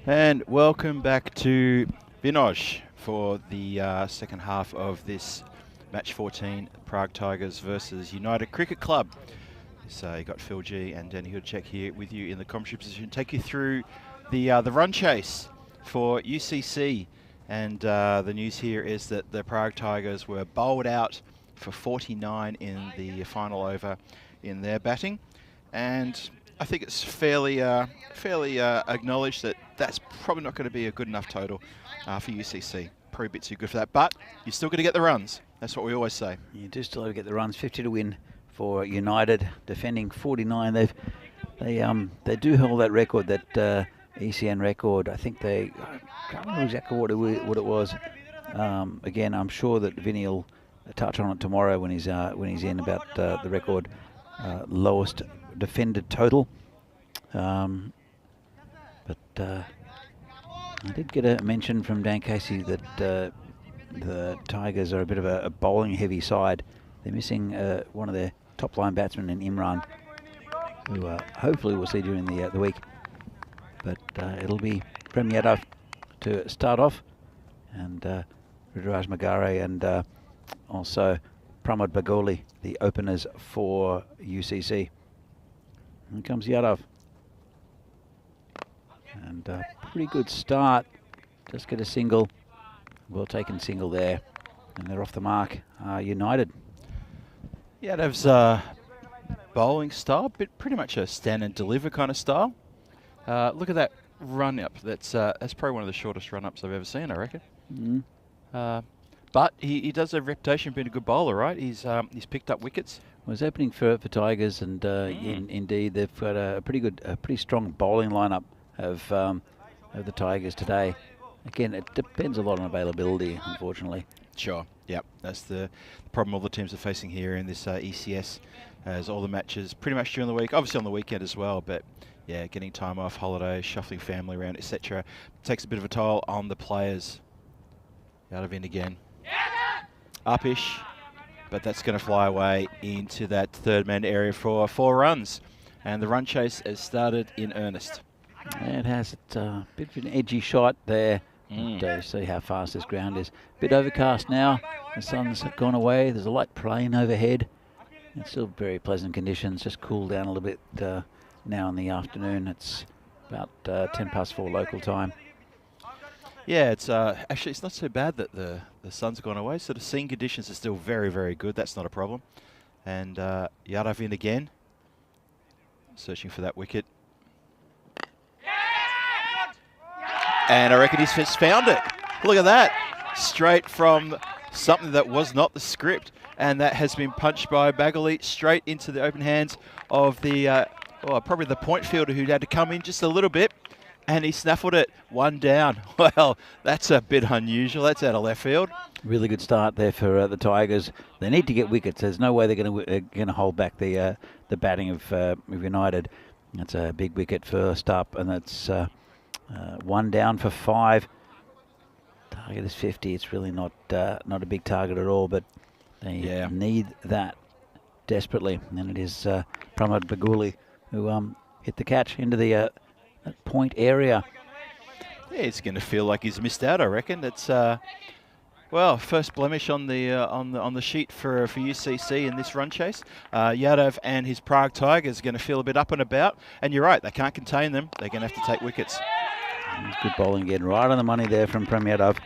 And welcome back to Vinoj for the second half of this match 14, Prague Tigers versus United Cricket Club. So you got Phil G and Danny Hoodcheck here with you in the commentary position, take you through the run chase for UCC. And the news here is that the Prague Tigers were bowled out for 49 in the final over in their batting. And I think it's fairly acknowledged that that's probably not going to be a good enough total for UCC. Probably a bit too good for that, but you're still going to get the runs. That's what we always say. You do still have to get the runs. 50 to win for United, defending 49. They do hold that record, that ECN record. I think I can't remember exactly what it was. Again, I'm sure that Vinny will touch on it tomorrow when he's in about the record lowest defended total. But I did get a mention from Dan Casey that the Tigers are a bit of a bowling heavy side. They're missing one of their top line batsmen in Imran, who hopefully we'll see during the week. But it'll be Prem Yadav to start off, and Rudraj Magare and also Pramod Bagoli, the openers for UCC. Here comes Yadav. And pretty good start. Just get a single. Well taken single there. And they're off the mark. United. Yadav's bowling style, but pretty much a stand and deliver kind of style. Look at that run up. That's probably one of the shortest run ups I've ever seen, I reckon. Mm. But he does have a reputation of being a good bowler, right? He's picked up wickets. Well, it's opening for Tigers, and indeed they've got a pretty strong bowling lineup of the Tigers today. Again, it depends a lot on availability, unfortunately. Sure. Yep. That's the problem all the teams are facing here in this ECS, as all the matches pretty much during the week, obviously on the weekend as well, but yeah, getting time off, holidays, shuffling family around, etc. takes a bit of a toll on the players. Out of in again. Upish, but that's going to fly away into that third man area for 4 runs. And the run chase has started in earnest. It has a bit of an edgy shot there. See how fast this ground is. Bit overcast now. The sun's gone away. There's a light plane overhead. It's still very pleasant conditions. Just cooled down a little bit now in the afternoon. It's about 4:10 local time. Yeah, it's actually it's not so bad that the sun's gone away. So the scene conditions are still very, very good. That's not a problem. And Yadav in again, searching for that wicket. And I reckon he's just found it. Look at that. Straight from something that was not the script. And that has been punched by Bagoli straight into the open hands of the, probably the point fielder who'd had to come in just a little bit. And he snaffled it. 1 down. Well, that's a bit unusual. That's out of left field. Really good start there for the Tigers. They need to get wickets. There's no way they're going to hold back the batting of United. That's a big wicket first up, and that's 1 down for 5. Target is 50. It's really not a big target at all, but they need that desperately. And it is Pramod Baguli who hit the catch into the point area. Yeah, it's going to feel like he's missed out, I reckon. It's first blemish on the sheet for UCC in this run chase. Yadav and his Prague Tigers are going to feel a bit up and about. And you're right, they can't contain them. They're going to have to take wickets. Good bowling again, right on the money there from Prem Yadav.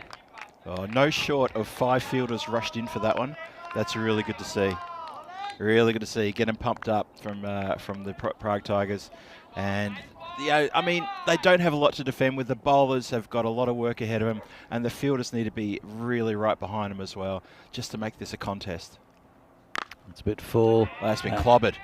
Oh, no short of 5 fielders rushed in for that one. That's really good to see. Really good to see. Get them pumped up from the Prague Tigers. And I mean, they don't have a lot to defend with. The bowlers have got a lot of work ahead of them, and the fielders need to be really right behind them as well, just to make this a contest. It's a bit full. Well, that's been clobbered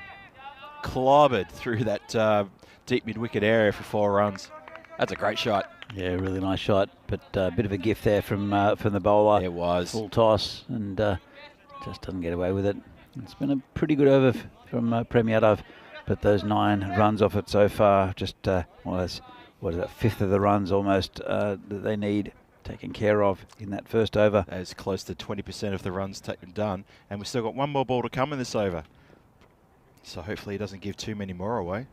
through that deep mid-wicket area for 4 runs. That's a great shot. Yeah, really nice shot, but a bit of a gift there from the bowler. It was. Full toss, and just doesn't get away with it. It's been a pretty good over from Prem Yadav, but those 9 runs off it so far, just what is it, 1/5 of the runs almost that they need taken care of in that first over. As close to 20% of the runs done. And we've still got one more ball to come in this over. So hopefully he doesn't give too many more away.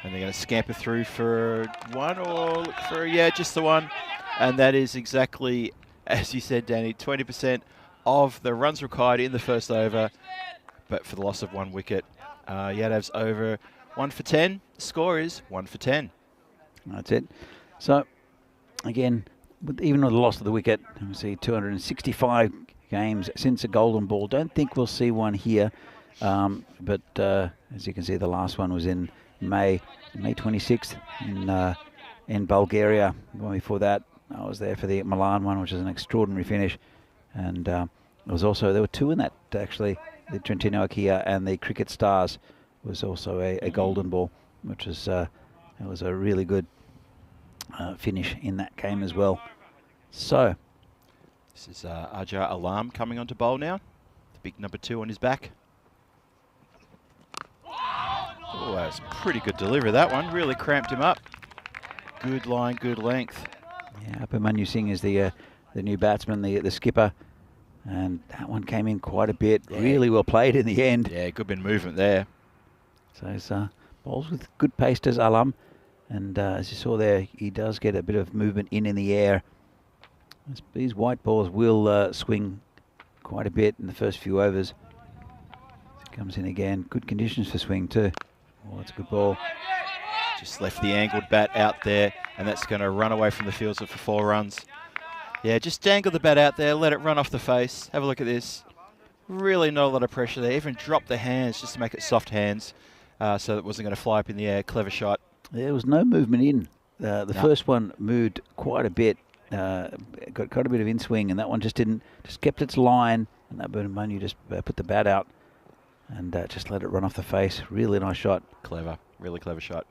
And they're going to scamper through for one or look for, yeah, just the one. And that is exactly, as you said, Danny, 20% of the runs required in the first over, but for the loss of 1 wicket. Yadav's over 1 for 10. The score is 1 for 10. That's it. So, again, even with the loss of the wicket, we see 265 games since a golden ball. Don't think we'll see one here, but as you can see, the last one was in May 26th in Bulgaria. The one before that, I was there for the Milan one, which is an extraordinary finish. And there were two in that, actually. The Trentino Kia and the Cricket Stars was also a golden ball, which was it was a really good finish in that game as well. So this is Ajar Alam coming onto bowl now. The big number 2 on his back. Oh, that's pretty good delivery, that one. Really cramped him up. Good line, good length. Yeah, Abhimanyu Singh is the new batsman, the skipper. And that one came in quite a bit. Yeah. Really well played in the end. Yeah, good bit of movement there. So it's balls with good pace does Alam. And as you saw there, he does get a bit of movement in the air. These white balls will swing quite a bit in the first few overs. It comes in again. Good conditions for swing too. Oh, that's a good ball. Just left the angled bat out there, and that's going to run away from the fields for 4 runs. Yeah, just dangle the bat out there, let it run off the face. Have a look at this. Really not a lot of pressure there. Even dropped the hands just to make it soft hands so it wasn't going to fly up in the air. Clever shot. There was no movement in. The first one moved quite a bit. Got quite a bit of in-swing, and that one just kept its line. And that Abhimanyu just put the bat out and just let it run off the face. Really nice shot. Clever. Really clever shot.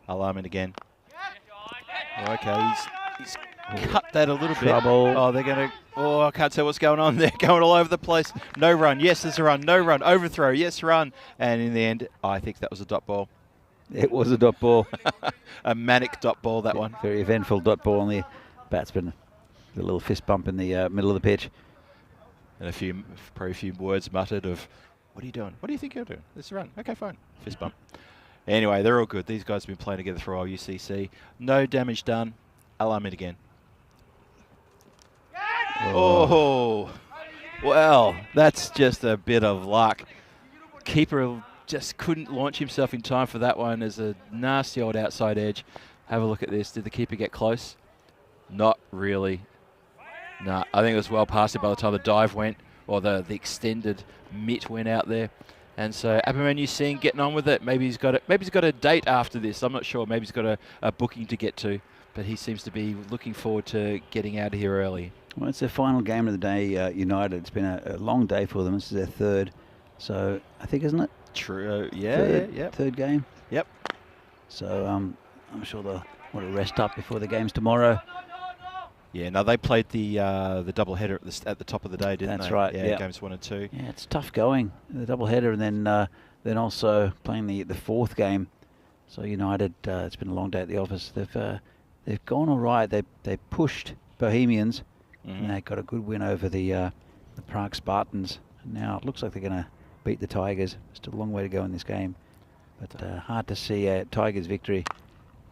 Alarm in again. Oh, okay, he's cut that a little bit. Oh, they're going to... Oh, I can't tell what's going on. They're going all over the place. No run. Yes, there's a run. No run. Overthrow. Yes, run. And in the end, I think that was a dot ball. It was a dot ball. A manic dot ball, that one. Very eventful dot ball on the batsman. The little fist bump in the middle of the pitch. And probably a few words muttered of, what are you doing? What do you think you're doing? This run. Okay, fine. Fist bump. Anyway, they're all good. These guys have been playing together for a while, UCC. No damage done. Alarm it again. Oh, well, that's just a bit of luck. Keeper just couldn't launch himself in time for that one as a nasty old outside edge. Have a look at this. Did the keeper get close? Not really. No, I think it was well past it by the time the dive went, or the extended mitt went out there. And so Abhimanyu Singh getting on with it. Maybe he's got a date after this. I'm not sure. Maybe he's got a booking to get to. But he seems to be looking forward to getting out of here early. Well, it's their final game of the day, United. It's been a long day for them. This is their third. So I think, isn't it? True. Yeah. Third game. Yep. So I'm sure they'll want to rest up before the games tomorrow. Yeah, no, they played the double header at the top of the day, didn't they? That's right. Yeah, yep. Games 1 and 2. Yeah, it's tough going, the double header, and then also playing the fourth game. So United, it's been a long day at the office. They've gone all right. They pushed Bohemians, and they got a good win over the Prague Spartans. And now it looks like they're going to beat the Tigers. Still a long way to go in this game, but hard to see a Tigers victory.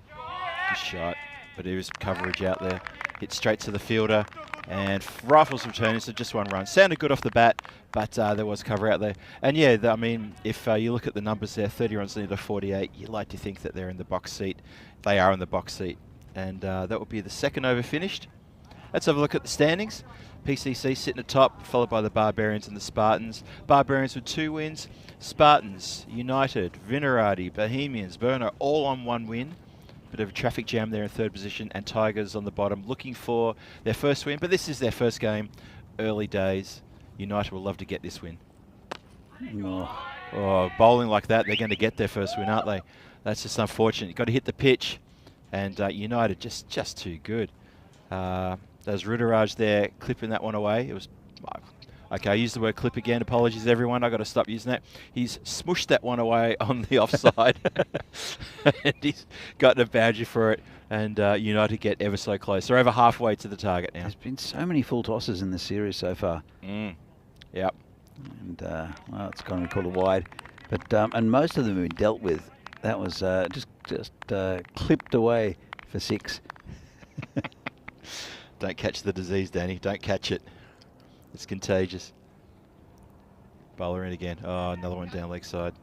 Good shot, but there is coverage out there. Hit straight to the fielder, and rifles returning, so just one run. Sounded good off the bat, but there was cover out there. And yeah, I mean, if you look at the numbers there, 30 runs needed to 48, you'd like to think that they're in the box seat. They are in the box seat, and that will be the second over finished. Let's have a look at the standings. PCC sitting at top, followed by the Barbarians and the Spartans. Barbarians with 2 wins. Spartans, United, Vinarati, Bohemians, Burner, all on 1 win. Bit of a traffic jam there in 3rd position, and Tigers on the bottom looking for their first win. But this is their first game, early days. United will love to get this win. Oh, bowling like that, they're going to get their first win, aren't they? That's just unfortunate. You've got to hit the pitch, and United just too good. There's Rudaraj there clipping that one away. It was Okay, I used the word clip again. Apologies, everyone. I got to stop using that. He's smushed that one away on the offside. And he's gotten a boundary for it. And United get ever so close. They're over halfway to the target now. There's been so many full tosses in this series so far. Yep. And, well, it's going to be called a wide. But and most of them have been dealt with. That was just clipped away for 6. Don't catch the disease, Danny. Don't catch it. It's contagious. Bowler in again. Oh, another one down leg side.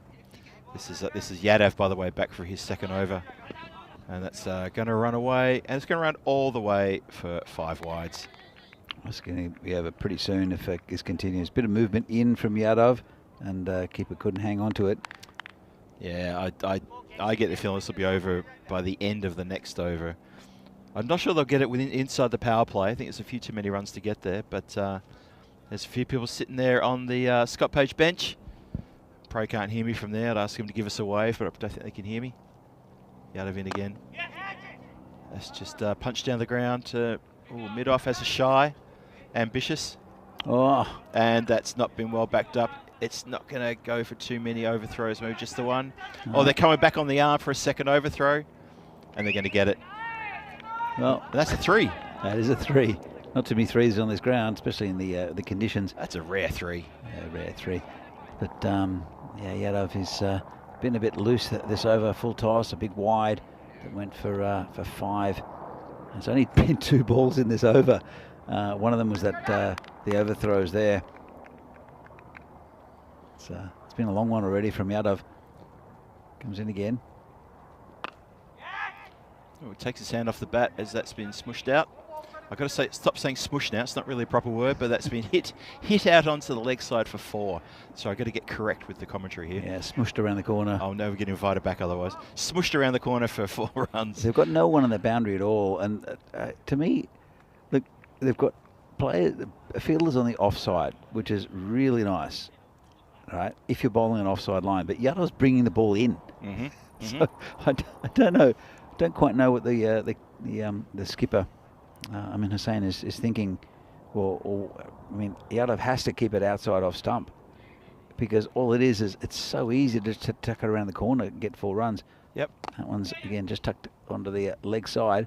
This is Yadav, by the way, back for his second over. And that's going to run away. And it's going to run all the way for 5 wides. It's going to be over pretty soon if this continues. Bit of movement in from Yadav, and keeper couldn't hang on to it. Yeah, I get the feeling this will be over by the end of the next over. I'm not sure they'll get it inside the power play. I think it's a few too many runs to get there, but there's a few people sitting there on the Scott Page bench. Probably can't hear me from there. I'd ask him to give us a wave, but I don't think they can hear me. Yadav in again. That's just punched down the ground to mid-off as a shy. Ambitious. Oh. And that's not been well backed up. It's not going to go for too many overthrows, maybe just the one. Oh, they're coming back on the arm for a second overthrow, and they're going to get it. Well, and that's a 3. That is a 3. Not too many 3s on this ground, especially in the conditions. That's a rare 3. Yeah, rare 3. But yeah, Yadav has been a bit loose this over. Full toss, a big wide that went for 5. There's only been 2 balls in this over. One of them was that the overthrows there. It's been a long one already from Yadav. Comes in again. Oh, it takes his hand off the bat as that's been smushed out. I've got to say, stop saying smush now. It's not really a proper word, but that's been hit out onto the leg side for 4. So I've got to get correct with the commentary here. Yeah, smushed around the corner. I'll never get invited back otherwise. Smushed around the corner for 4 runs. They've got no one on the boundary at all. And to me, look, they've got fielders on the offside, which is really nice. Right, if you're bowling an offside line, but Yadav's bringing the ball in. So I don't know, don't quite know what the skipper, Amin Hussain is thinking. Or I mean, Yadav has to keep it outside off stump because all it is it's so easy to tuck it around the corner and get 4 runs. Yep, that one's again just tucked onto the leg side,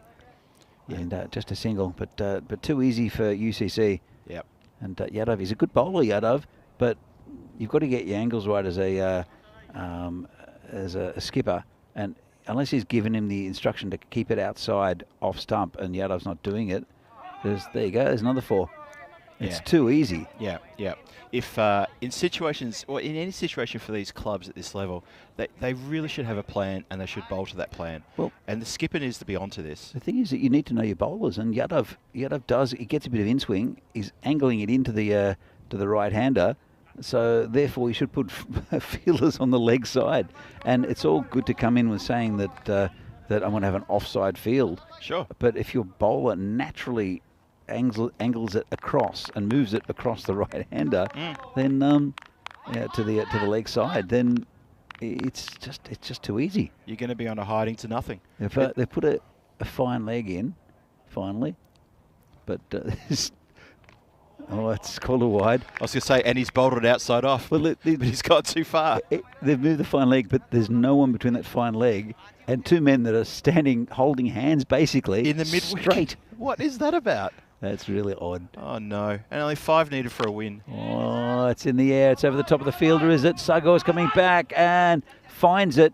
and just a single, but too easy for UCC. Yep, and Yadav is a good bowler, Yadav, but you've got to get your angles right as a skipper, and unless he's given him the instruction to keep it outside off stump, and Yadav's not doing it, there you go. There's another 4. It's too easy. Yeah. If in situations, or in any situation for these clubs at this level, they really should have a plan, and they should bowl to that plan. Well, and the skipper needs to be onto this. The thing is that you need to know your bowlers, and Yadav does. He gets a bit of in swing. He's angling it into the to the right hander. So therefore, you should put fielders on the leg side, and it's all good to come in with saying that that I'm going to have an offside field. Sure. But if your bowler naturally angles it across and moves it across the right hander, then to the leg side, then it's just too easy. You're going to be on a hiding to nothing. They put a fine leg in, finally, but. Oh, it's called a wide. I was going to say, and he's bowled it outside off, but he's got too far. They've moved the fine leg, but there's no one between that fine leg and 2 men that are standing, holding hands, basically, in the mid straight. What is that about? That's really odd. Oh, no. And only 5 needed for a win. Oh, it's in the air. It's over the top of the fielder, is it? Sago's coming back and finds it,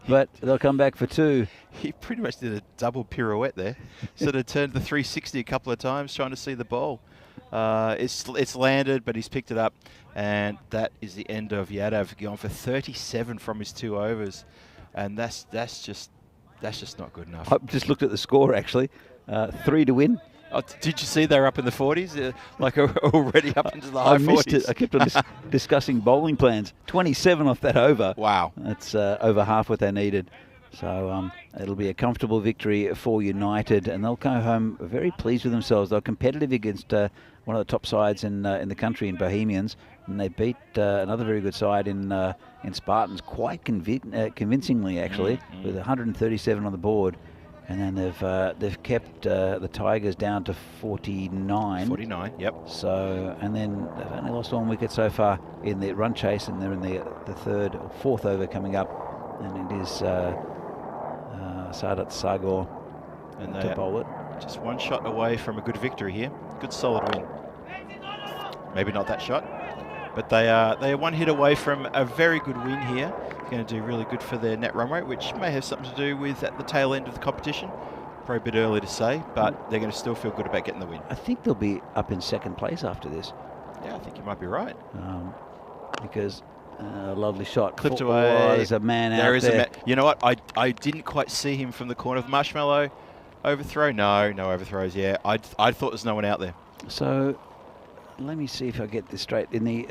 but they'll come back for 2. He pretty much did a double pirouette there. Sort of turned the 360 a couple of times trying to see the ball. It's landed, but he's picked it up, and that is the end of Yadav, going for 37 from his 2 overs, and that's just not good enough. I just looked at the score actually, 3 to win. Oh, did you see they're up in the 40s, like already up into the high 40s? I missed it. I kept on discussing bowling plans. 27 off that over. Wow, that's over half what they needed. So it'll be a comfortable victory for United, and they'll go home very pleased with themselves. They're competitive against one of the top sides in the country in Bohemians, and they beat another very good side in Spartans quite convincingly, actually, with 137 on the board. And then they've kept the Tigers down to 49. 49, yep. So, and then they've only lost 1 wicket so far in the run chase, and they're in the third or fourth over coming up, and it is Sadat Sagor And to bowl it. just one shot away from a good victory here. Good solid win. Maybe not that shot, but they are 1 hit away from a very good win here. Going to do really good for their net run rate, which may have something to do with at the tail end of the competition. Probably a bit early to say, but they're going to still feel good about getting the win. I think they'll be up in second place after this, Yeah, I think you might be right. because a lovely shot. Clipped Oh, away. there's a man out There is there. You know what? I didn't quite see him from the corner of Marshmallow. Overthrow? No overthrows. Yeah, I thought there's no one out there. So let me see if I get this straight. In the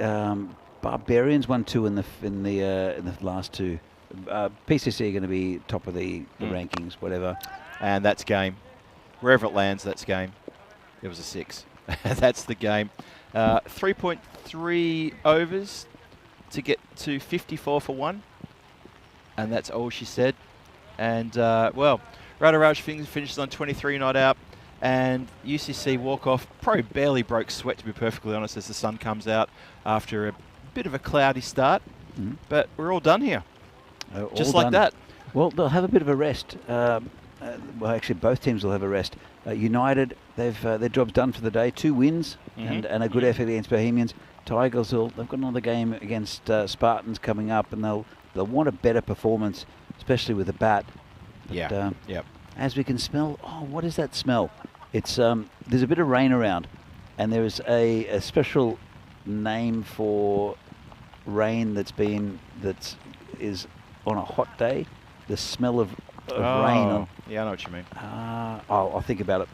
Barbarians 1-2 in the last two. PCC are going to be top of the rankings, whatever. And that's game. Wherever it lands, that's game. It was a 6. That's the game. 3.3 overs to get to 54 for 1. And that's all she said. And, well, Radharaj finishes on 23 not out. And UCC walk-off probably barely broke sweat, to be perfectly honest, as the sun comes out after a bit of a cloudy start. But we're all done here. Just like that. Well, they'll have a bit of a rest. Well, actually, both teams will have a rest. United, they've their job's done for the day. 2 wins and a good effort against Bohemians. Tigers, they've got another game against Spartans coming up, and they'll want a better performance, especially with the bat. But, Yep. as we can smell, what is that smell? It's there's a bit of rain around, and there is a special name for rain that is on a hot day. The smell of rain. Yeah, I know what you mean. I'll think about it.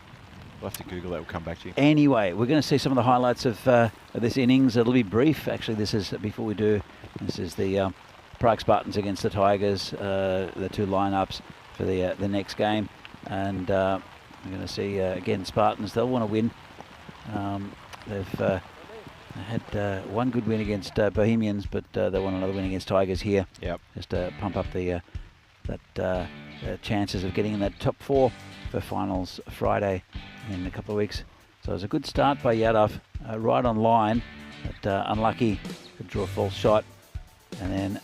We'll have to Google that. We'll come back to you. Anyway, we're going to see some of the highlights of this innings. It'll be brief. Actually, this is before we do. This is the Prague Spartans against the Tigers. The 2 lineups for the next game, and we're going to see again Spartans. They'll want to win. They've had 1 good win against Bohemians, but they want another win against Tigers here. Yep. Just to pump up the chances of getting in that top 4 for finals Friday in a couple of weeks. So it was a good start by Yadav, right on line, but unlucky to draw a false shot, and then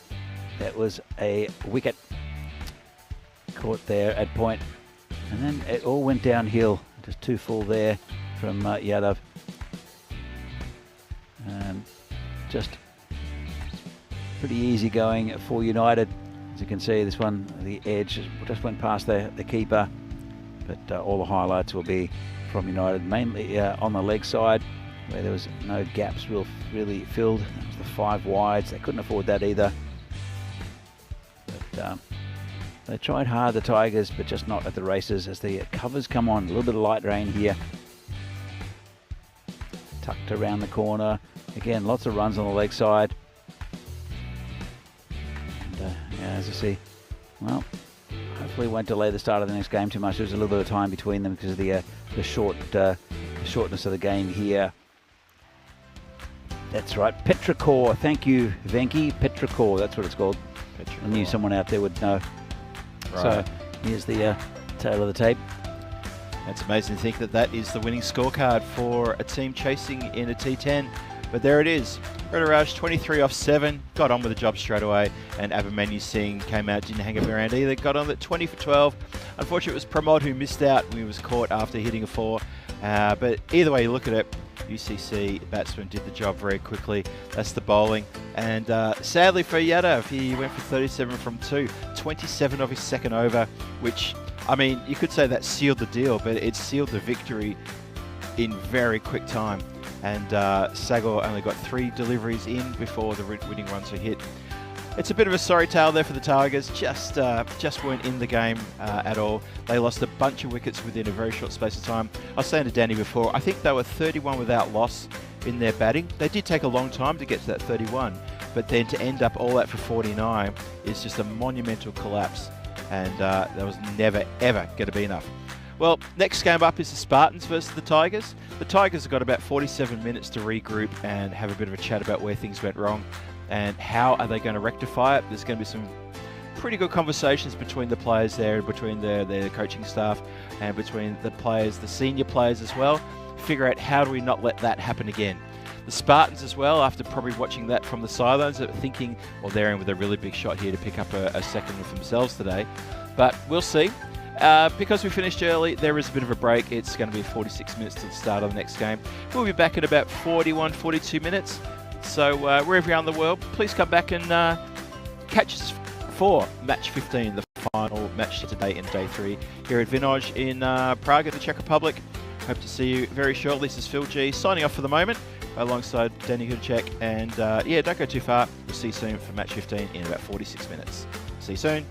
that was a wicket caught there at point, and then it all went downhill. Just 2 full there from Yadav, and just pretty easy going for United. As you can see, this one, the edge just went past the keeper, but all the highlights will be from United, mainly on the leg side, where there was no gaps really filled. That was the 5 wides. They couldn't afford that either. But they tried hard, the Tigers, but just not at the races as the covers come on. A little bit of light rain here. Tucked around the corner. Again, lots of runs on the leg side. And as you see, well, hopefully it won't delay the start of the next game too much. There's a little bit of time between them because of the shortness of the game here. That's right, Petrichor. Thank you, Venki. Petrichor, that's what it's called. I knew someone out there would know. Right. So here's the tail of the tape. It's amazing to think that is the winning scorecard for a team chasing in a T10. But there it is. Radharaj 23 off 7, got on with the job straight away, and Abhimanyu Singh came out, didn't hang around either, got on at 20 for 12. Unfortunately, it was Pramod who missed out when he was caught after hitting a 4. But either way you look at it, UCC batsman did the job very quickly. That's the bowling. And sadly for Yadav, he went for 37 from 2, 27 of his second over, which, I mean, you could say that sealed the deal, but it sealed the victory in very quick time. And Sagor only got 3 deliveries in before the winning runs were hit. It's a bit of a sorry tale there for the Tigers. Just weren't in the game at all. They lost a bunch of wickets within a very short space of time. I was saying to Danny before, I think they were 31 without loss in their batting. They did take a long time to get to that 31, but then to end up all that for 49 is just a monumental collapse. And that was never, ever going to be enough. Well, next game up is the Spartans versus the Tigers. The Tigers have got about 47 minutes to regroup and have a bit of a chat about where things went wrong and how are they going to rectify it. There's going to be some pretty good conversations between the players there, between their coaching staff, and between the players, the senior players as well. Figure out how do we not let that happen again. The Spartans as well, after probably watching that from the sidelines, are thinking, well, they're in with a really big shot here to pick up a second for themselves today. But we'll see. Because we finished early, there is a bit of a break. It's going to be 46 minutes to the start of the next game. We'll be back in about 41, 42 minutes. So wherever you are in the world, please come back and catch us for match 15, the final match today in day 3 here at Vinoj in Prague in the Czech Republic. Hope to see you very shortly. This is Phil G signing off for the moment alongside Danny Hudacek. And yeah, don't go too far. We'll see you soon for match 15 in about 46 minutes. See you soon.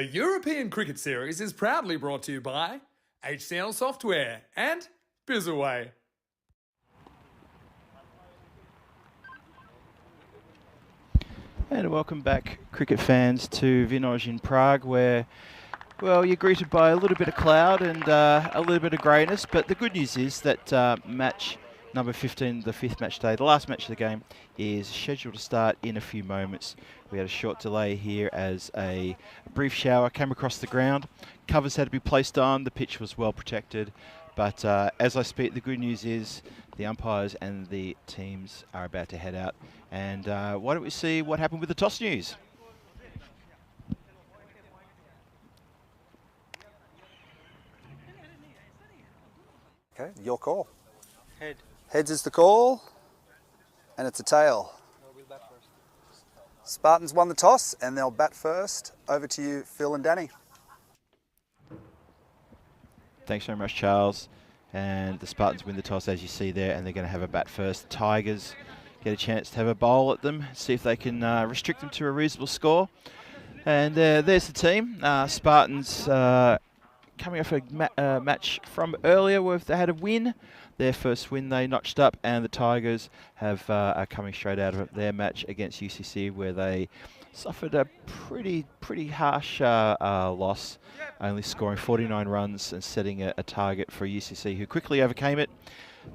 The European Cricket Series is proudly brought to you by HCL Software and Bizaway. And welcome back, cricket fans, to Vinoj in Prague, where, well, you're greeted by a little bit of cloud and a little bit of greyness. But the good news is that match number 15, the fifth match day, the last match of the game, is scheduled to start in a few moments. We had a short delay here as a brief shower came across the ground. Covers had to be placed on. The pitch was well protected. But as I speak, the good news is the umpires and the teams are about to head out. And why don't we see what happened with the toss news? Okay, your call. Head. Heads is the call, and it's a tail. We'll bat first. Spartans won the toss, and they'll bat first. Over to you, Phil and Danny. Thanks very much, Charles. And the Spartans win the toss, as you see there, and they're going to have a bat first. Tigers get a chance to have a bowl at them, see if they can restrict them to a reasonable score. And there's the team. Spartans coming off a match from earlier where they had a win. Their first win they notched up, and the Tigers have are coming straight out of their match against UCC, where they suffered a pretty harsh loss, only scoring 49 runs and setting a target for UCC, who quickly overcame it.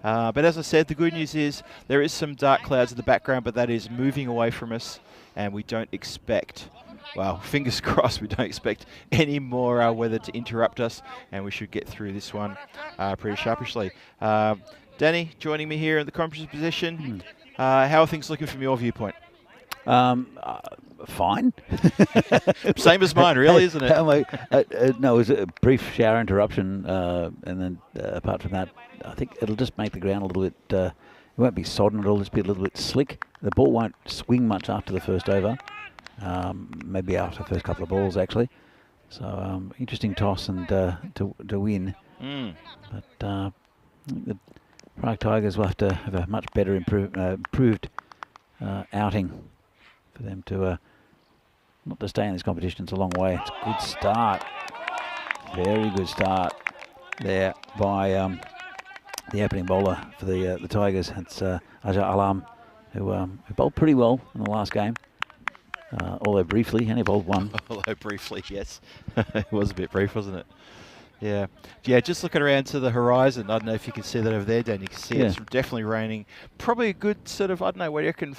But as I said, the good news is there is some dark clouds in the background, but that is moving away from us, and we don't expect, well, fingers crossed, we don't expect any more weather to interrupt us, and we should get through this one pretty sharpishly. Danny, joining me here in the commentary position. How are things looking from your viewpoint? Fine. Same as mine, really, isn't it? No, it was a brief shower interruption, and then apart from that, I think it'll just make the ground a little bit, it won't be sodden, it'll just be a little bit slick. The ball won't swing much after the first over, maybe after the first couple of balls, actually. So, interesting toss and to win. But the Prague Tigers will have to have a much better improved outing for them to not to stay in this competition. It's a long way. It's a good start, very good start there by the opening bowler for the Tigers. It's Ajar Alam, who bowled pretty well in the last game, although briefly, and he bowled one. Although briefly, yes. It was a bit brief, wasn't it? Yeah. Yeah, just looking around to the horizon, I don't know if you can see that over there, Dan. You can see it's definitely raining. Probably a good sort of, I don't know, what do you reckon,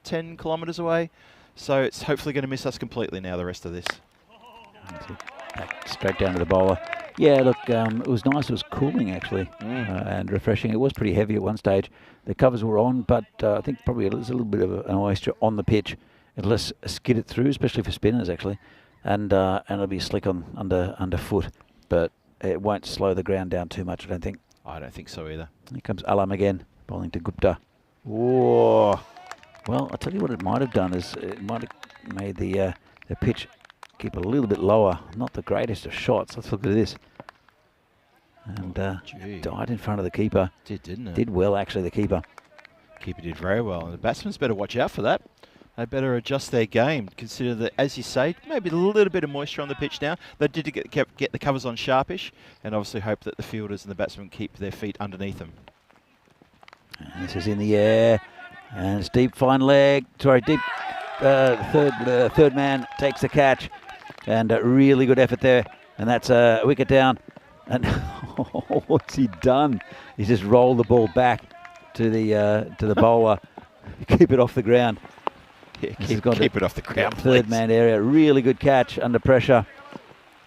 10 kilometres away? So it's hopefully going to miss us completely now, the rest of this. Back straight down to the bowler. Yeah, look, it was nice. It was cooling, actually, and refreshing. It was pretty heavy at one stage. The covers were on, but I think probably there's a little bit of an moisture on the pitch. It'll skid it through, especially for spinners, actually, and it'll be slick on underfoot, but it won't slow the ground down too much, I don't think. I don't think so either. Here comes Alam again, bowling to Gupta. Whoa! Well, I'll tell you what it might have done is it might have made the pitch keep a little bit lower. Not the greatest of shots. Let's look at this. And died in front of the keeper. Didn't it? Did well, actually, the keeper. Keeper did very well, and the batsmen's better watch out for that. They better adjust their game. Consider that, as you say, maybe a little bit of moisture on the pitch now. They did get the covers on sharpish, and obviously hope that the fielders and the batsmen keep their feet underneath them. And this is in the air, and it's deep, fine leg. Sorry, deep. Third man takes the catch, and a really good effort there. And that's a wicket down. And what's he done? He's just rolled the ball back to the bowler, keep it off the ground. Yeah, keep it off the ground, third man area, really good catch under pressure.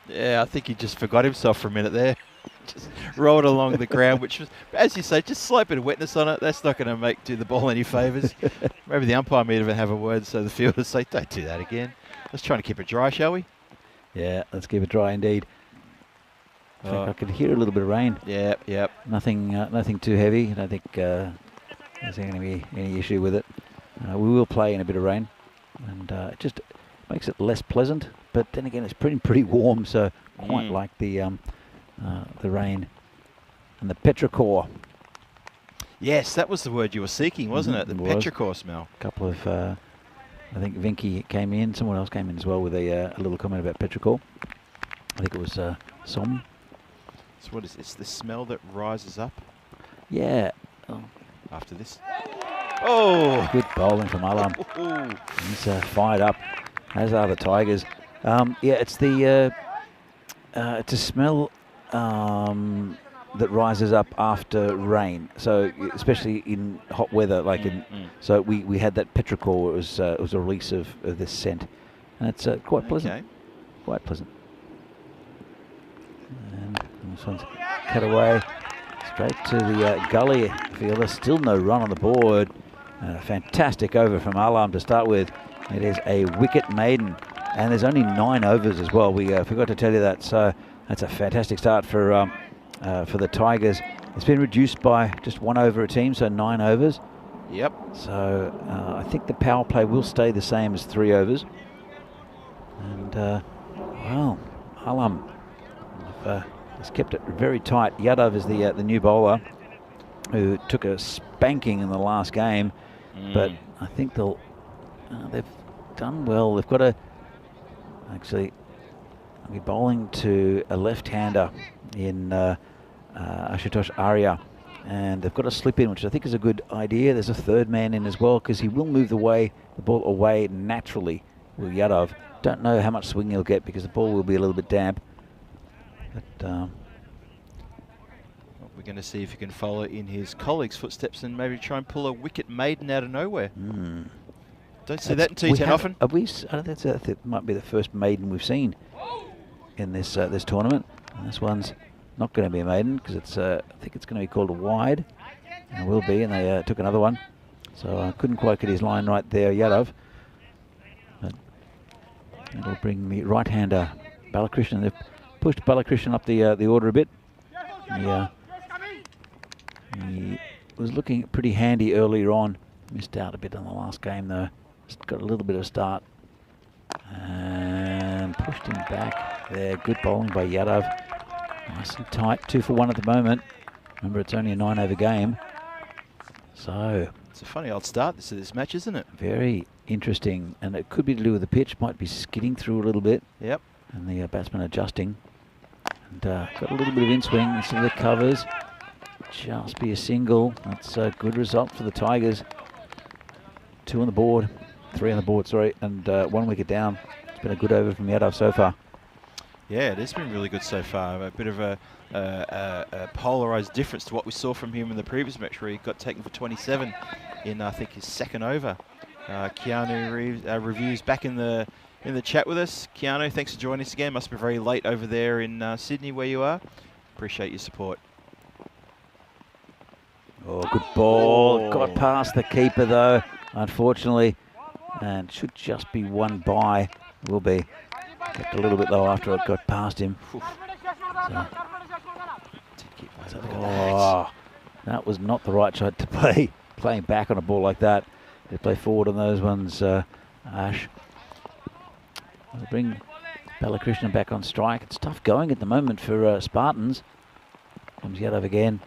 Yeah, I think he just forgot himself for a minute there. Just rolled along the ground, which was, as you say, just slight bit of wetness on it. That's not going to do the ball any favours. Maybe the umpire may even have a word, so the fielders say, don't do that again. Let's try to keep it dry, shall we? Yeah, let's keep it dry indeed. In fact, I could hear a little bit of rain. Yep. Nothing too heavy. I don't think there's going to be any issue with it. We will play in a bit of rain, and it just makes it less pleasant. But then again, it's pretty warm, so quite like the rain and the petrichor. Yes, that was the word you were seeking, wasn't it? The petrichor smell. A couple of I think Vinky came in. Someone else came in as well with a little comment about petrichor. I think it was Som. So what is this? The smell that rises up Yeah. Oh, after this. Oh! good bowling from Alam. He's fired up, as are the Tigers. Yeah, it's a smell that rises up after rain. So especially in hot weather, like so we had that petrichor. It was a release of this scent, and it's quite pleasant. Okay. Quite pleasant. And this one's cut away straight to the gully fielder. Still no run on the board. A fantastic over from Alam to start with. It is a wicket maiden, and there's only 9 overs as well. We forgot to tell you that. So that's a fantastic start for the Tigers. It's been reduced by just 1 over a team, so 9 overs. Yep. So I think the power play will stay the same as 3 overs. And well, Alam has kept it very tight. Yadav is the new bowler who took a spanking in the last game, but I think they've done well. They've got to actually be bowling to a left-hander in Ashutosh Arya, and they've got to slip in, which I think is a good idea. There's a third man in as well, because he will move the ball away naturally with Yadav. Don't know how much swing he'll get because the ball will be a little bit damp. But we're going to see if he can follow in his colleague's footsteps and maybe try and pull a wicket maiden out of nowhere. Don't see that in T10 often. I think it might be the first maiden we've seen in this this tournament. And this one's not going to be a maiden because it's I think it's going to be called a wide. And it will be, and they took another one. So I couldn't quite get his line right there, Yadav. But it'll bring the right-hander Balakrishnan. They've pushed Balakrishnan up the order a bit. He was looking pretty handy earlier on. Missed out a bit on the last game though. Just got a little bit of a start. And pushed him back there. Good bowling by Yadav. Nice and tight. 2 for 1 at the moment. Remember, it's only a 9 over game. So it's a funny old start to this match, isn't it? Very interesting. And it could be to do with the pitch. Might be skidding through a little bit. Yep. And the batsman adjusting. And got a little bit of in-swing into the covers. Just be a single. That's a good result for the Tigers. 2 on the board. 3 on the board, sorry. And 1 wicket down. It's been a good over from Yadav so far. Yeah, it has been really good so far. A bit of a polarised difference to what we saw from him in the previous match where he got taken for 27 in, I think, his 2nd over. Keanu Reviews back in the chat with us. Keanu, thanks for joining us again. Must be very late over there in Sydney where you are. Appreciate your support. Oh, good ball. Got past the keeper though, unfortunately. And should just be 1 by. Will be. Kept a little bit low after it got past him. So, that was not the right shot to play. Playing back on a ball like that. They play forward on those ones, Ash. They'll bring Balakrishnan back on strike. It's tough going at the moment for Spartans. Comes Yadav again.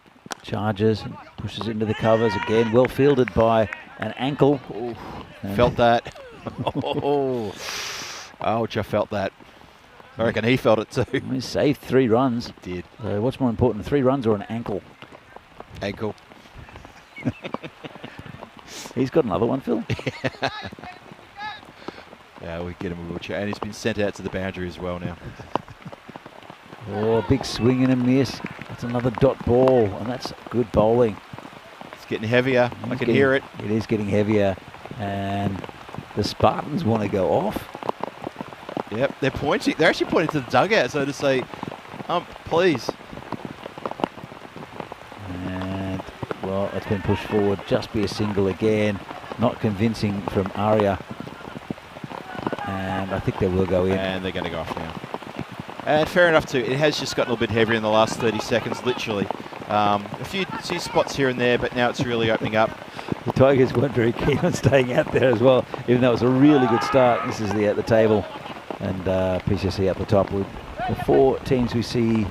Charges and pushes into the covers again. Well fielded by an ankle. Felt that. Ouch, I felt that. I reckon he felt it too. He saved 3 runs. He did. So what's more important, 3 runs or an ankle? Ankle. He's got another one, Phil. Yeah, we get him a wheelchair. And he's been sent out to the boundary as well now. Oh, big swing and a miss. That's another dot ball, and that's good bowling. It's getting heavier. I can hear it. It is getting heavier, and the Spartans want to go off. Yep, they're pointing. They're actually pointing to the dugout, so to say, please. And, well, it's been pushed forward. Just be a single again. Not convincing from Arya. And I think they will go in. And they're going to go off now. And fair enough too. It has just gotten a little bit heavier in the last 30 seconds, literally. A few spots here and there, but now it's really opening up. The Tigers weren't very keen on staying out there as well, even though it was a really good start. This is the table, and PCC at the top. With the 4 teams we're seeing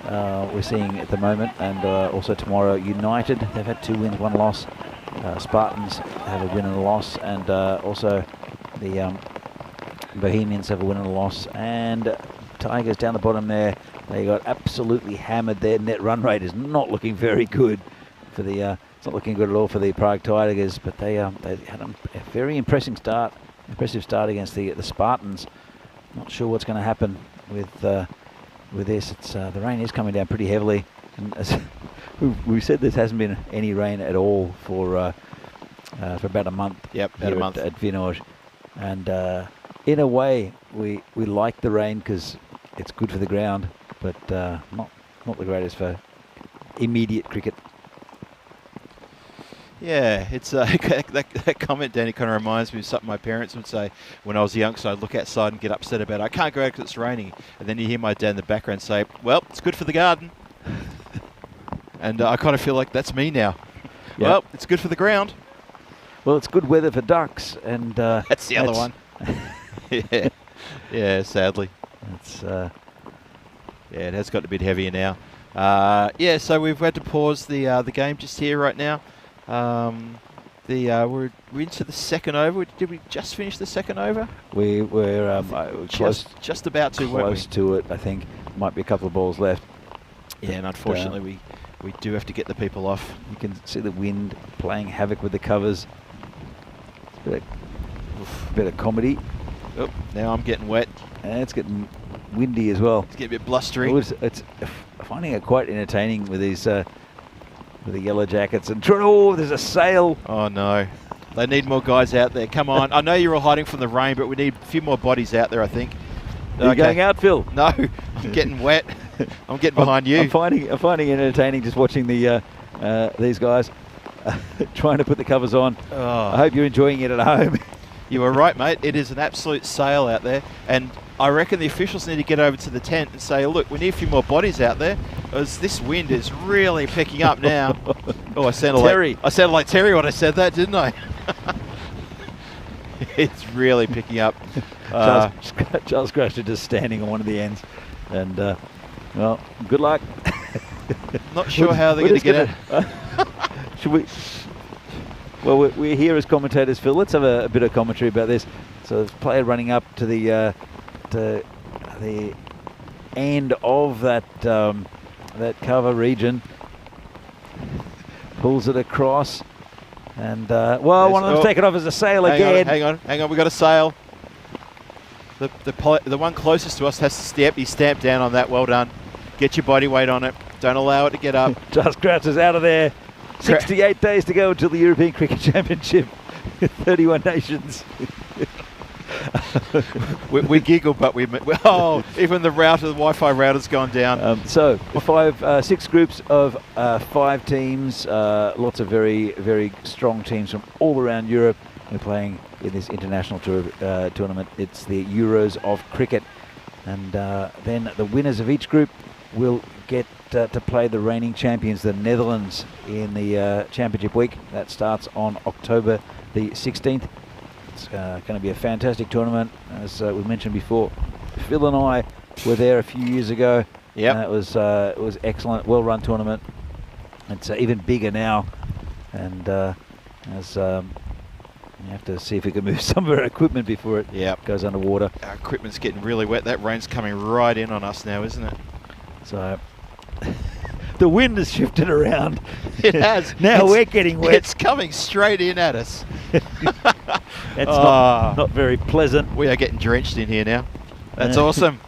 at the moment, and also tomorrow, United. They've had 2 wins, 1 loss. Spartans have a win and a loss, and also the Bohemians have a win and a loss, and Tigers down the bottom there. They got absolutely hammered. Their net run rate is not looking very good for the. It's not looking good at all for the Prague Tigers, but they had a very impressive start against the Spartans. Not sure what's going to happen with this. It's the rain is coming down pretty heavily, and as we said, there hasn't been any rain at all for about a month. Yep, about a month at Vinoj, and in a way we like the rain because it's good for the ground, but not the greatest for immediate cricket. Yeah, it's that comment, Danny, kind of reminds me of something my parents would say when I was a youngster. I'd look outside and get upset about it. I can't go out because it's raining. And then you hear my dad in the background say, well, it's good for the garden. And I kind of feel like that's me now. Yep. Well, it's good for the ground. Well, it's good weather for ducks. And that's the other one. Yeah, sadly. It's yeah, it has got a bit heavier now. Yeah, so we've had to pause the game just here right now. We're into the second over. Did we just finish the second over? We were just about to, weren't we? Close to it, I think. Might be a couple of balls left. Yeah, and unfortunately we do have to get the people off. You can see the wind playing havoc with the covers. Bit of comedy. Oh, now I'm getting wet. And it's getting windy as well. It's getting a bit blustery. It's finding it quite entertaining with these with the yellow jackets and oh, there's a sail. Oh no, they need more guys out there. Come on, I know you're all hiding from the rain, but we need a few more bodies out there, I think. Are you going out, Phil? No, I'm getting wet. I'm getting behind you. I'm finding it entertaining just watching the these guys trying to put the covers on. Oh. I hope you're enjoying it at home. You were right, mate. It is an absolute sail out there, and I reckon the officials need to get over to the tent and say, look, we need a few more bodies out there, because this wind is really picking up now. Oh, I sounded like Terry when I said that, didn't I? It's really picking up. Charles Crusher just standing on one of the ends, and well, good luck. Not sure how they're going to get it. Should we? Well, we're here as commentators, Phil. Let's have a bit of commentary about this. So there's a player running up to the end of that that cover region, pulls it across, and well, one of them's taken off as a sail again. Hang on, we got a sail. The one closest to us has to be stamped down on that. Well done. Get your body weight on it. Don't allow it to get up. Just Croucher's out of there. 68 days to go until the European Cricket Championship. 31 nations. we giggle, but even the Wi-Fi router's gone down. So 6 groups of 5 teams, lots of very, very strong teams from all around Europe. We're playing in this international tournament. It's the Euros of cricket, and then the winners of each group will get to play the reigning champions, the Netherlands, in the championship week. That starts on October the 16th. It's going to be a fantastic tournament, as we mentioned before. Phil and I were there a few years ago. Yeah, it was excellent, well-run tournament. It's even bigger now, and as you have to see if we can move some of our equipment before it goes underwater. Our equipment's getting really wet. That rain's coming right in on us now, isn't it? So the wind has shifted around. It has. Now we're getting wet. It's coming straight in at us. It's not very pleasant. We are getting drenched in here now. That's awesome.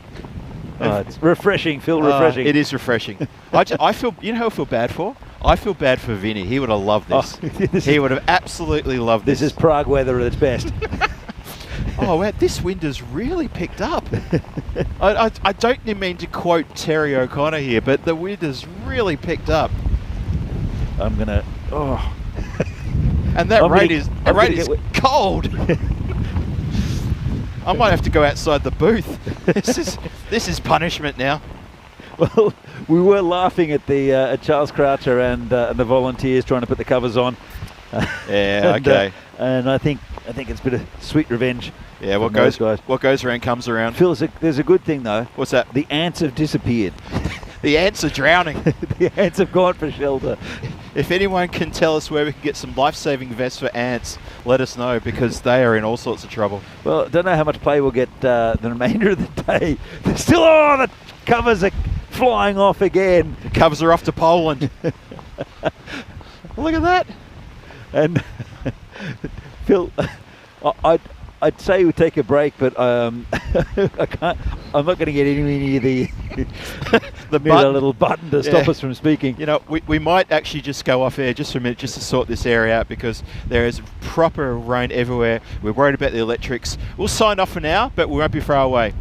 It's refreshing, Phil. Refreshing. It is refreshing. I feel. You know who I feel bad for? I feel bad for Vinny. He would have loved this. He would have absolutely loved this. This is Prague weather at its best. Oh, wow, this wind has really picked up. I don't mean to quote Terry O'Connor here, but the wind has really picked up. I'm gonna. Oh. And that rain is cold. I might have to go outside the booth. This is punishment now. Well, we were laughing at the at Charles Croucher and the volunteers trying to put the covers on. Yeah, okay. And I think it's a bit of sweet revenge. Yeah, what goes around comes around. Phil, there's a good thing though. What's that? The ants have disappeared. The ants are drowning. The ants have gone for shelter. If anyone can tell us where we can get some life-saving vests for ants, let us know, because they are in all sorts of trouble. Well, don't know how much play we'll get the remainder of the day. They're still, the covers are flying off again. The covers are off to Poland. Look at that. And Phil, I'd say we take a break, but I can't. I'm not going to get anywhere near the the little button to stop us from speaking. You know, we might actually just go off air just for a minute, just to sort this area out, because there is proper rain everywhere. We're worried about the electrics. We'll sign off for now, but we won't be far away.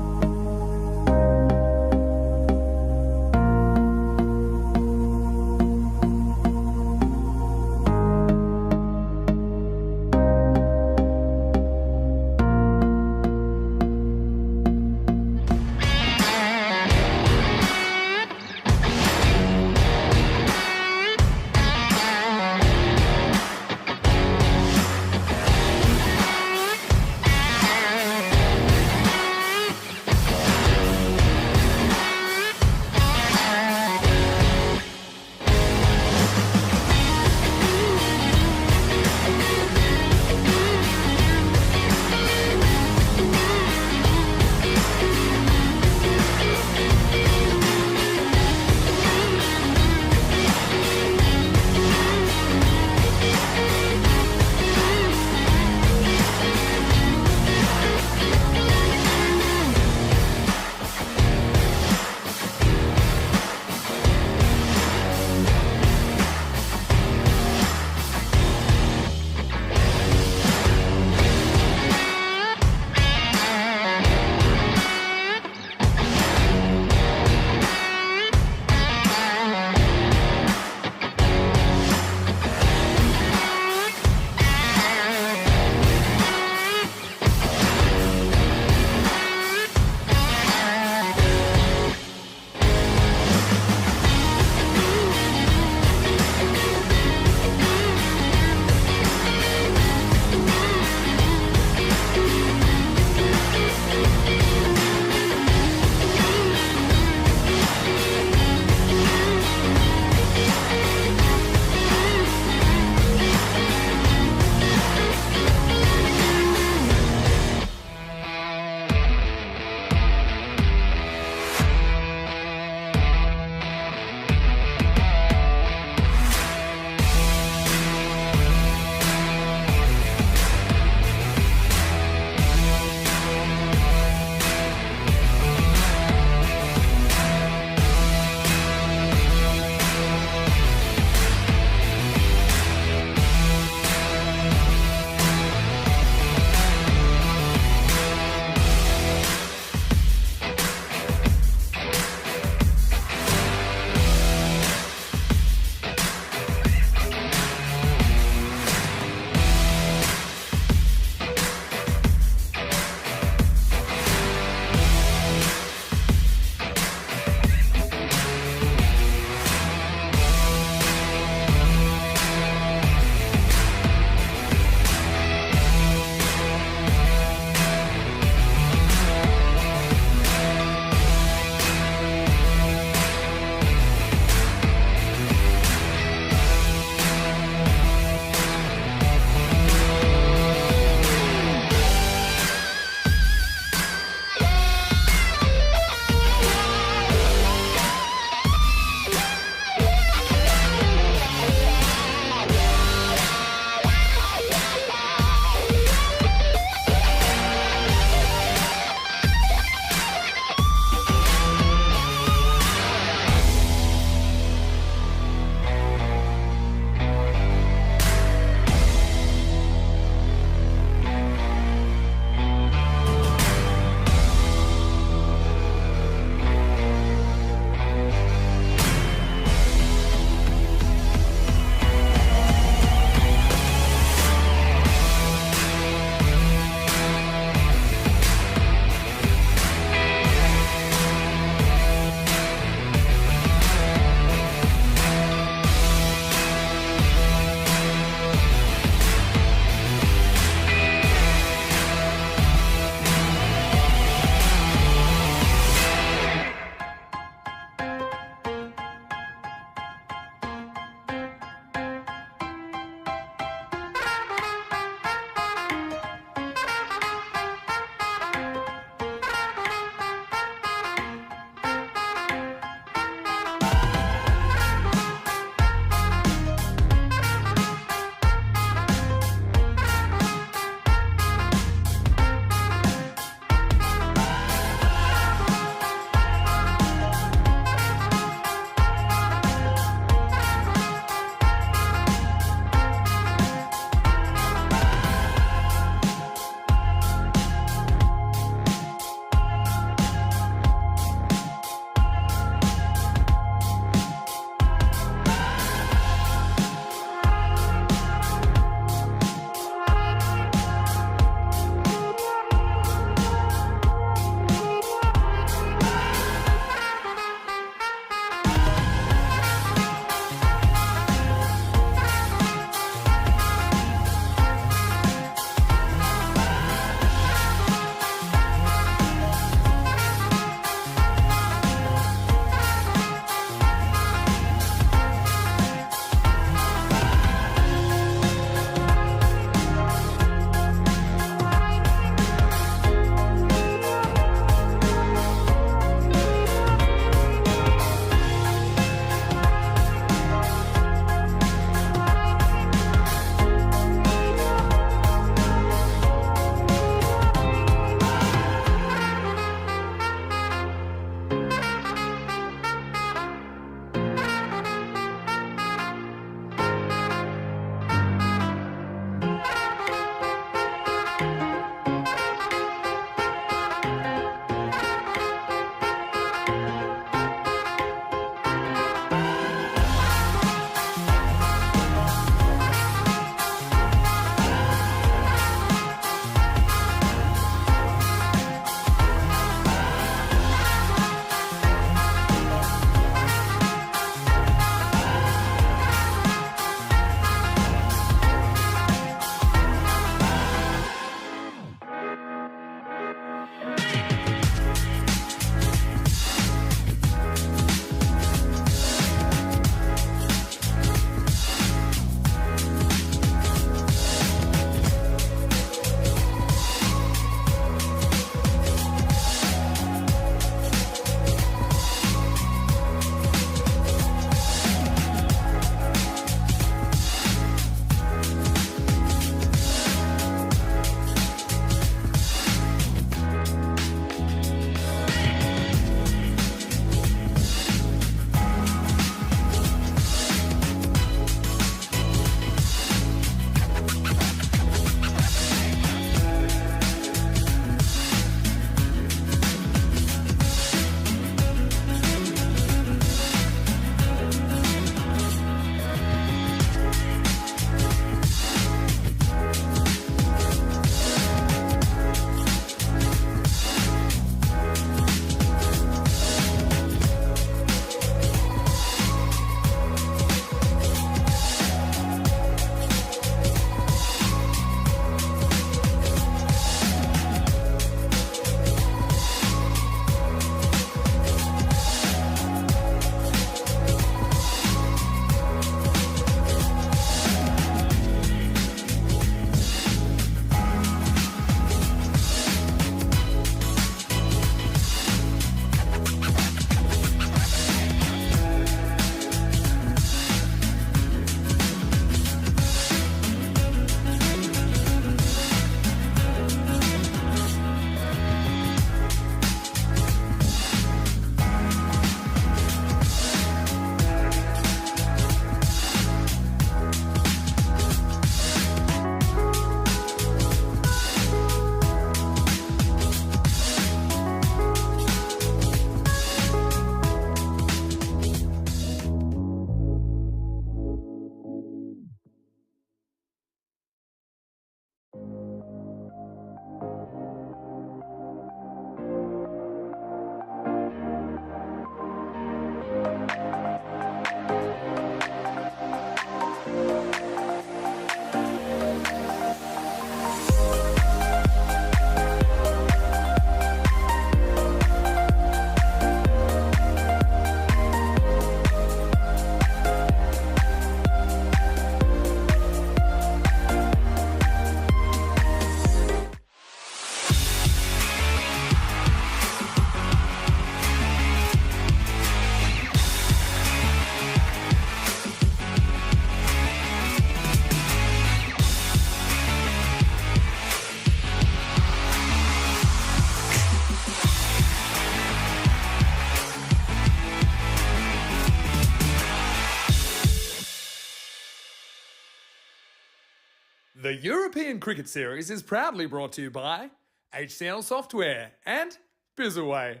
The European Cricket Series is proudly brought to you by HCL Software and Bizaway.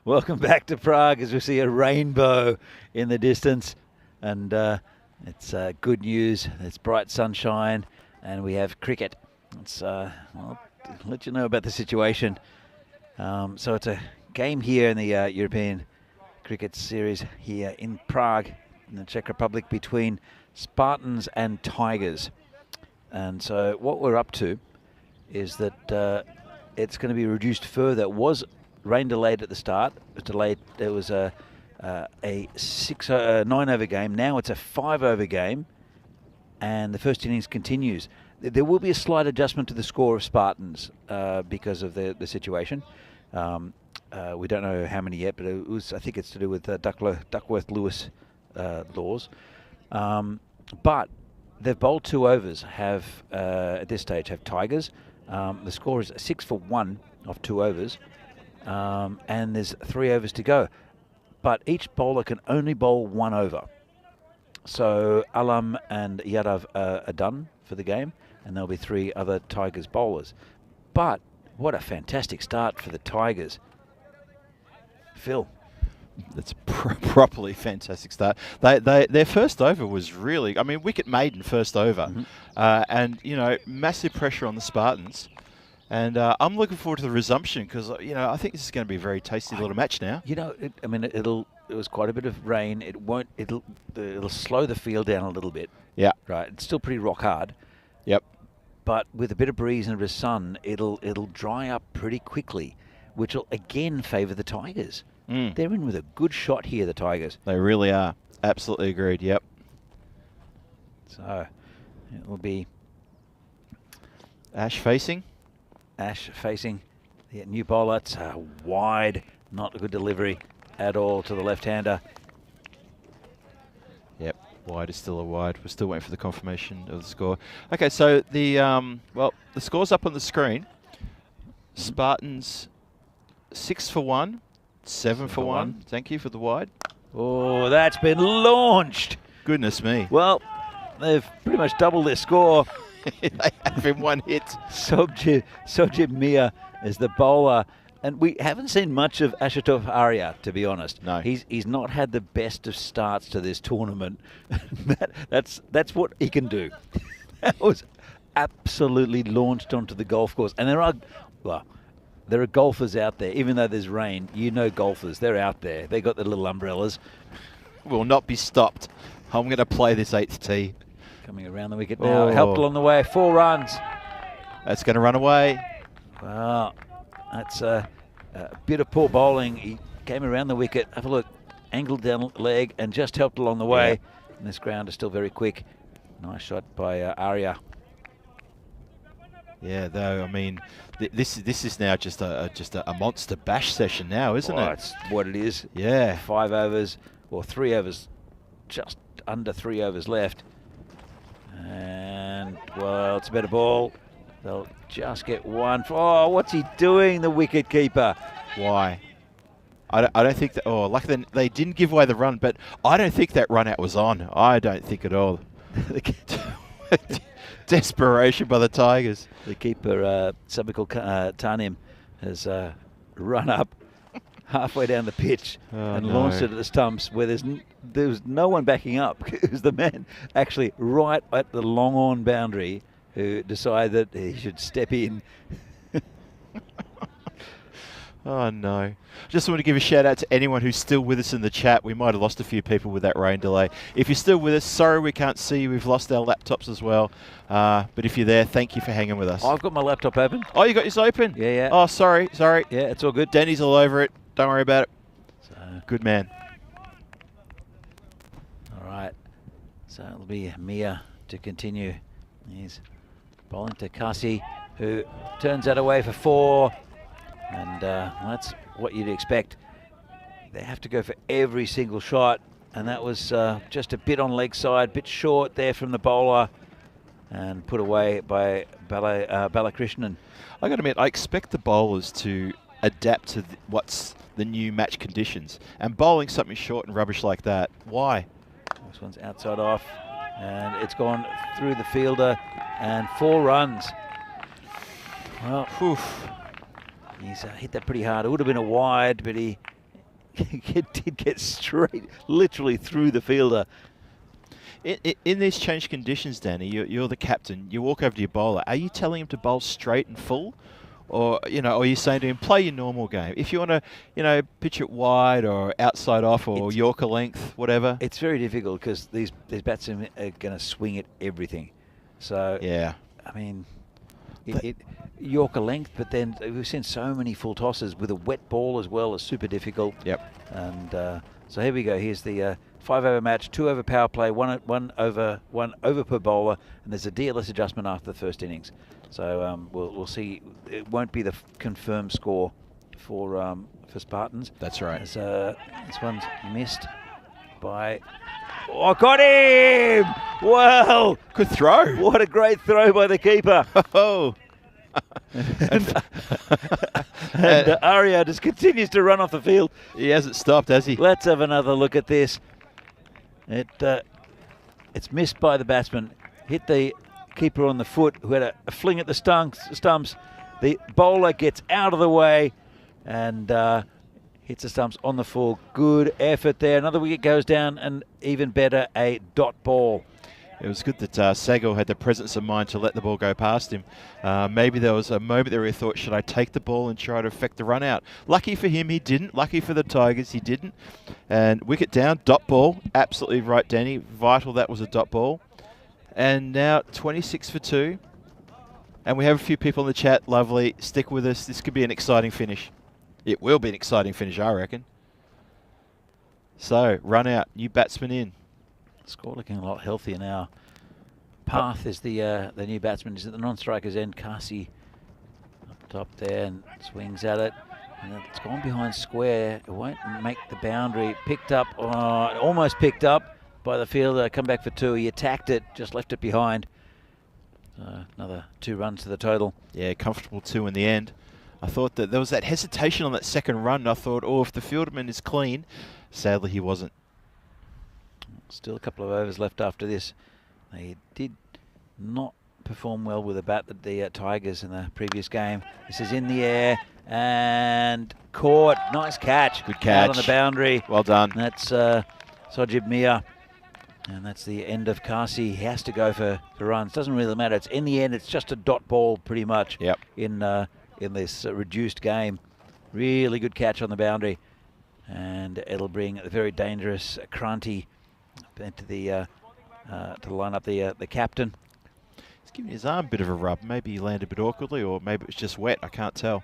Welcome back to Prague as we see a rainbow in the distance, and it's good news. It's bright sunshine, and we have cricket. It's I'll let you know about the situation. So it's a game here in the European Cricket Series here in Prague, in the Czech Republic, between Spartans and Tigers. And so what we're up to is that it's going to be reduced further. It was rain delayed at the start. It was delayed. There was a 9-over game. Now it's a 5-over game, and the first innings continues. There will be a slight adjustment to the score of Spartans because of the situation. We don't know how many yet, but I think it's to do with Duckworth-Lewis laws. But they've bowled 2 overs. At this stage have Tigers. The score is 6 for 1 off 2 overs, and there's 3 overs to go. But each bowler can only bowl 1 over. So Alam and Yadav are done for the game, and there'll be 3 other Tigers bowlers. But what a fantastic start for the Tigers. Phil. That's properly fantastic start. Their first over was really, I mean, wicket maiden first over. And, you know, massive pressure on the Spartans. And I'm looking forward to the resumption because, you know, I think this is going to be a very tasty little match now. You know, it was quite a bit of rain. It'll slow the field down a little bit. Yeah. Right. It's still pretty rock hard. Yep. But with a bit of breeze and a bit of sun, it'll dry up pretty quickly, which will again favour the Tigers. They're in with a good shot here, the Tigers. They really are. Absolutely agreed, yep. So it will be Ash facing. The new bowler. It's wide, not a good delivery at all to the left-hander. Yep, wide is still a wide. We're still waiting for the confirmation of the score. Okay, so the score's up on the screen. Spartans 6 for 1. 7 for 1. Thank you for the wide. Oh, that's been launched. Goodness me. Well, they've pretty much doubled their score. They have in 1 hit. Sojib Mia is the bowler. And we haven't seen much of Ashutosh Arya, to be honest. No. He's not had the best of starts to this tournament. That's what he can do. That was absolutely launched onto the golf course. And there are golfers out there, even though there's rain. You know golfers, they're out there. They got their little umbrellas. Will not be stopped. I'm going to play this 8th tee. Coming around the wicket now. Helped along the way. 4 runs. That's going to run away. Wow. That's a bit of poor bowling. He came around the wicket. Have a look. Angled down leg and just helped along the way. Yeah. And this ground is still very quick. Nice shot by Arya. Yeah, though, I mean, this is now just a monster bash session now, isn't it? That's what it is. Yeah. 5 overs, or 3 overs, just under 3 overs left. And, well, it's a better ball. They'll just get 1. Oh, what's he doing, the wicket keeper? Why? I don't think that. Oh, like they didn't give away the run, but I don't think that run out was on. I don't think at all. Desperation by the Tigers. The keeper, Sabikul Tanim, has run up halfway down the pitch and launched it at the stumps where there was no one backing up. It was the man actually right at the long-on boundary who decided that he should step in. Oh, no. Just want to give a shout out to anyone who's still with us in the chat. We might have lost a few people with that rain delay. If you're still with us, sorry we can't see you. We've lost our laptops as well. But if you're there, thank you for hanging with us. I've got my laptop open. Oh, you got yours open? Yeah, yeah. Oh, sorry. Yeah, it's all good. Danny's all over it. Don't worry about it. Good man. All right. So it'll be Mia to continue. He's bowling to Kasi, who turns that away for 4. And that's what you'd expect. They have to go for every single shot. And that was just a bit on leg side, bit short there from the bowler. And put away by Balakrishnan. I got to admit, I expect the bowlers to adapt to what's the new match conditions. And bowling something short and rubbish like that, why? This one's outside off. And it's gone through the fielder and 4 runs. Well, he's hit that pretty hard. It would have been a wide, but he did get straight, literally through the fielder. In these changed conditions, Danny, you're the captain. You walk over to your bowler. Are you telling him to bowl straight and full? Or, or are you saying to him, play your normal game? If you want to, pitch it wide or outside off or Yorker length, whatever. It's very difficult because these batsmen are going to swing at everything. So, yeah. I mean, Yorker length, but then we've seen so many full tosses with a wet ball as well is super difficult. Yep. And so here we go. Here's the 5-over match, 2-over power play, one over per bowler, and there's a DLS adjustment after the first innings. So we'll see. It won't be the confirmed score for Spartans. That's right. As, this one's missed by. Oh, got him! Well, good throw. What a great throw by the keeper. Oh. and Arya just continues to run off the field. He hasn't stopped, has he? Let's have another look at this. It's missed by the batsman. Hit the keeper on the foot, who had a fling at the stumps. The bowler gets out of the way and hits the stumps on the full. Good effort there. Another wicket goes down, and even better, a dot ball. It was good that Sagal had the presence of mind to let the ball go past him. Maybe there was a moment there where he thought, should I take the ball and try to affect the run out? Lucky for him, he didn't. Lucky for the Tigers, he didn't. And wicket down, dot ball. Absolutely right, Danny. Vital that was a dot ball. And now 26 for 2. And we have a few people in the chat. Lovely. Stick with us. This could be an exciting finish. It will be an exciting finish, I reckon. So, run out. New batsman in. Score looking a lot healthier now. Path is the new batsman. Is at the non-strikers end. Kasi up top there and swings at it. And it's gone behind square. It won't make the boundary. Picked up, almost picked up by the fielder. Come back for 2. He attacked it, just left it behind. Another 2 runs to the total. Yeah, comfortable 2 in the end. I thought that there was that hesitation on that second run. I thought, if the fielderman is clean. Sadly, he wasn't. Still a couple of overs left after this. They did not perform well with the bat at the Tigers in the previous game. This is in the air and caught. Nice catch. Good catch. Out on the boundary. Well done. That's Sajib Mia. And that's the end of Kasi. He has to go for runs. Doesn't really matter. It's in the end. It's just a dot ball pretty much. Yep. In this reduced game. Really good catch on the boundary. And it'll bring a very dangerous Kranti into the to line up the captain. He's giving his arm a bit of a rub. Maybe he landed a bit awkwardly, or maybe it's just wet. I can't tell.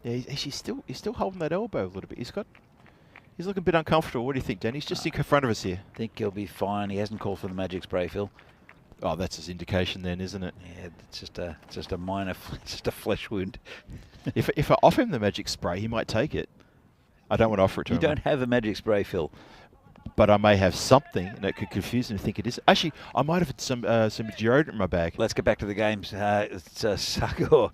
Yeah, he's still holding that elbow a little bit. He's looking a bit uncomfortable. What do you think, Dan? He's just in front of us here. I think he'll be fine. He hasn't called for the magic spray, Phil. Oh, that's his indication then, isn't it? Yeah, it's just a minor, just a flesh wound. If I offer him the magic spray, he might take it. I don't want to offer it to him. You don't have a magic spray, Phil. But I may have something that could confuse him and think it is. Actually, I might have some deodorant in my bag. Let's get back to the games. It's Sagar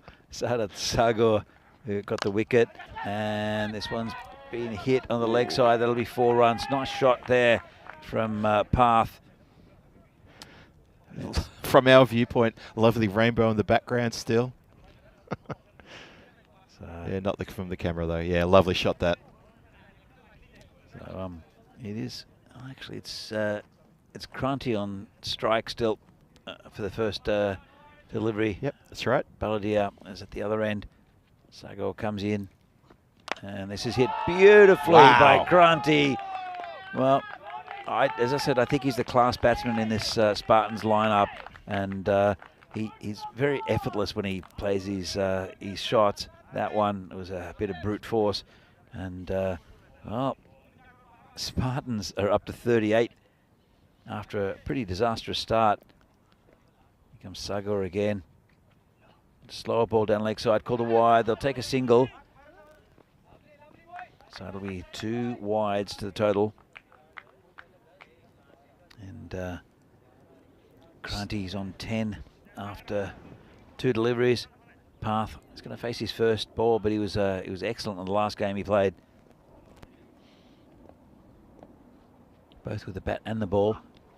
who got the wicket, and this one's been hit on the leg side. That'll be 4 runs. Nice shot there from Path. From our viewpoint, lovely rainbow in the background still. Yeah, not from the camera though. Yeah, lovely shot that. So it is actually it's Kranti on strike still for the first delivery. Yep, that's right. Balladia is at the other end. Sagar comes in, and this is hit beautifully by Kranti. Well, as I said, I think he's the class batsman in this Spartans lineup, and he's very effortless when he plays his shots. That one was a bit of brute force, and well, Spartans are up to 38 after a pretty disastrous start. Here comes Sagar again. Slower ball down leg side, called a wide. They'll take a single. So it'll be 2 wides to the total. And Kranti's on 10 after 2 deliveries. Path is going to face his first ball, but he was excellent in the last game he played. Both with the bat and the ball.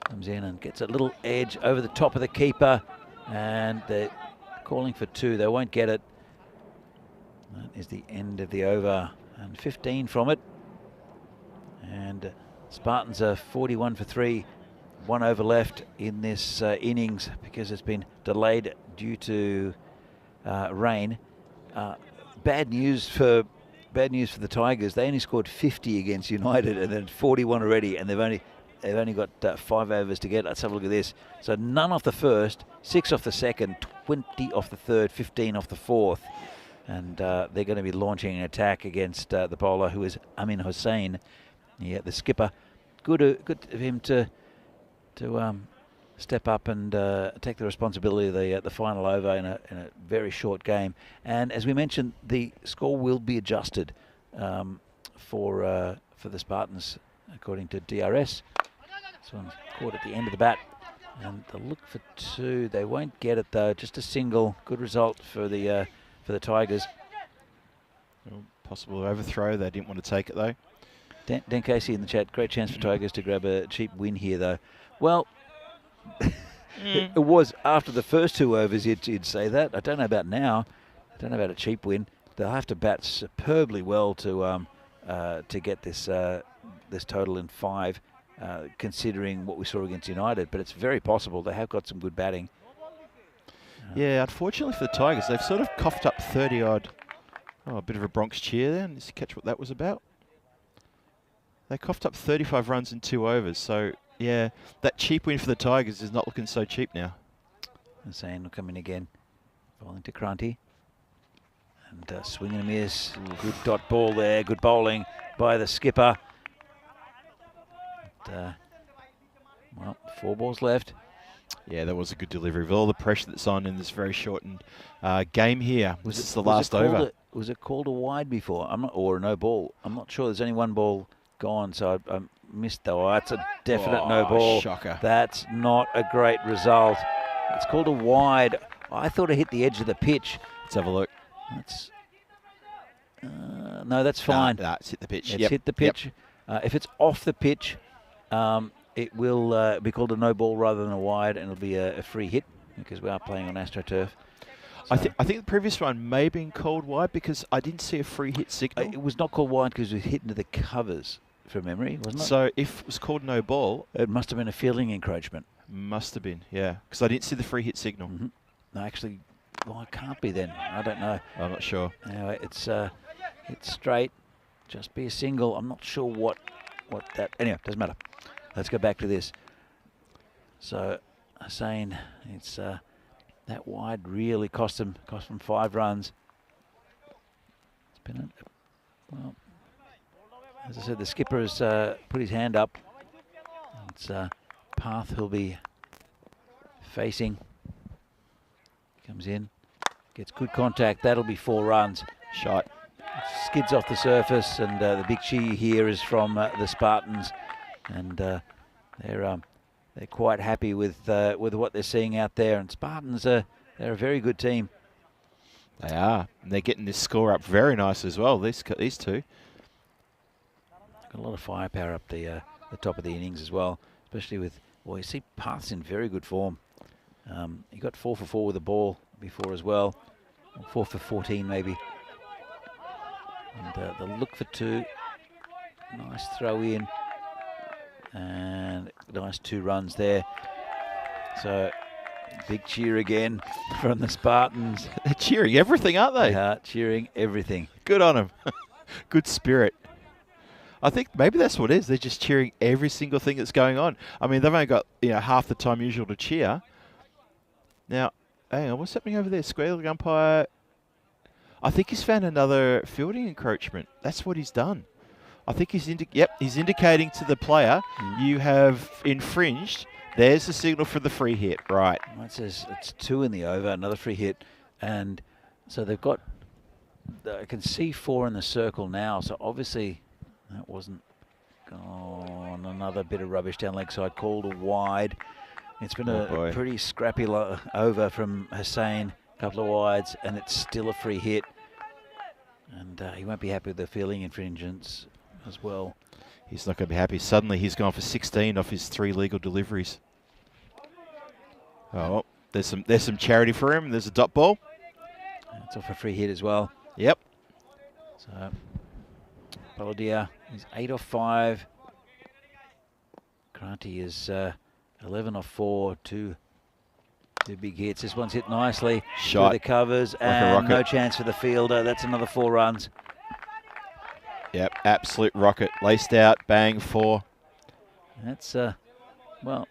Comes in and gets a little edge over the top of the keeper, and they're calling for 2. They won't get it. That is the end of the over, and 15 from it. And Spartans are 41 for 3. 1 over left in this innings because it's been delayed due to rain. Bad news for the Tigers. They only scored 50 against United, and then 41 already, and they've only got 5 overs to get. Let's have a look at this. So none off the first, 6 off the second, 20 off the third, 15 off the fourth, and they're going to be launching an attack against the bowler, who is Amin Hussain, the skipper. Good of him to step up and take the responsibility of the final over in a very short game. And as we mentioned, the score will be adjusted for the Spartans, according to DRS. This one's caught at the end of the bat, and they'll look for 2. They won't get it though. Just a single. Good result for the Tigers. Well, possible overthrow. They didn't want to take it though. Dan Casey in the chat. Great chance for Tigers to grab a cheap win here though. Well, it was after the first 2 overs you'd say that. I don't know about now. I don't know about a cheap win. They'll have to bat superbly well to get this total in 5, considering what we saw against United. But it's very possible. They have got some good batting. Yeah, unfortunately for the Tigers, they've sort of coughed up 30-odd. Oh, a bit of a Bronx cheer there. Did you catch what that was about? They coughed up 35 runs in 2 overs. So, yeah, that cheap win for the Tigers is not looking so cheap now. Hussain will come in again. Bowling to Kranti. And swing and a miss. Good dot ball there. Good bowling by the skipper. And, well, 4 balls left. Yeah, that was a good delivery with all the pressure that's on in this very shortened game here. Was it the last over? Was it called a wide before? Or a no ball? I'm not sure. There's only 1 ball gone, so I missed that. Oh, that's a definite no ball. Shocker. That's not a great result. It's called a wide. I thought it hit the edge of the pitch. Let's have a look. That's no, that's fine. Nah, it's hit the pitch. It's hit the pitch. If it's off the pitch, it will be called a no ball rather than a wide, and it'll be a free hit because we are playing on AstroTurf. So I think the previous one may have been called wide because I didn't see a free hit signal. It was not called wide because it was hit into the covers, from memory, wasn't it? So if it was called no ball, it must have been a fielding encroachment. Must have been, yeah, because I didn't see the free hit signal. Mm-hmm. No, actually, well, it can't be then. I don't know. I'm not sure. Anyway, it's straight. Just be a single. I'm not sure what that. Anyway, doesn't matter. Let's go back to this. So, Hussain, it's that wide really cost them 5 runs. It's been well, as I said, the skipper has put his hand up. It's path he'll be facing. Comes in, gets good contact. That'll be 4 runs. Shot. Skids off the surface, and the big cheer here is from the Spartans, and they're quite happy with what they're seeing out there. And Spartans they're a very good team. They are, and they're getting this score up very nice as well. These 2. Got a lot of firepower up the top of the innings as well, especially with, well, you see Path's in very good form. He got 4 for 4 with the ball before as well, or 4 for 14 maybe. And they'll look for 2. Nice throw in, and nice 2 runs there. So big cheer again from the Spartans. They're cheering everything, aren't they? They are cheering everything. Good on them. Good spirit. I think maybe that's what it is. They're just cheering every single thing that's going on. I mean, they've only got half the time usual to cheer. Now, hang on, what's happening over there? Square leg umpire. I think he's found another fielding encroachment. That's what he's done. I think he's indicating to the player, you have infringed. There's the signal for the free hit, right? Well, it says it's 2 in the over, another free hit, and so they've got. I can see 4 in the circle now. So obviously, that wasn't gone. Another bit of rubbish down leg side, called a wide. It's been a pretty scrappy over from Hussain. Couple of wides, and it's still a free hit, and he won't be happy with the fielding infringements as well. He's not going to be happy. Suddenly he's gone for 16 off his 3 legal deliveries. Oh, there's some charity for him. There's a dot ball. It's off a free hit as well. Yep. So Baladia is 8 off 5. Kranti is 11 off 4. Two big hits. This one's hit nicely. Shot. Through the covers, and no chance for the fielder. That's another 4 runs. Yep, absolute rocket. Laced out, bang, 4. That's, well...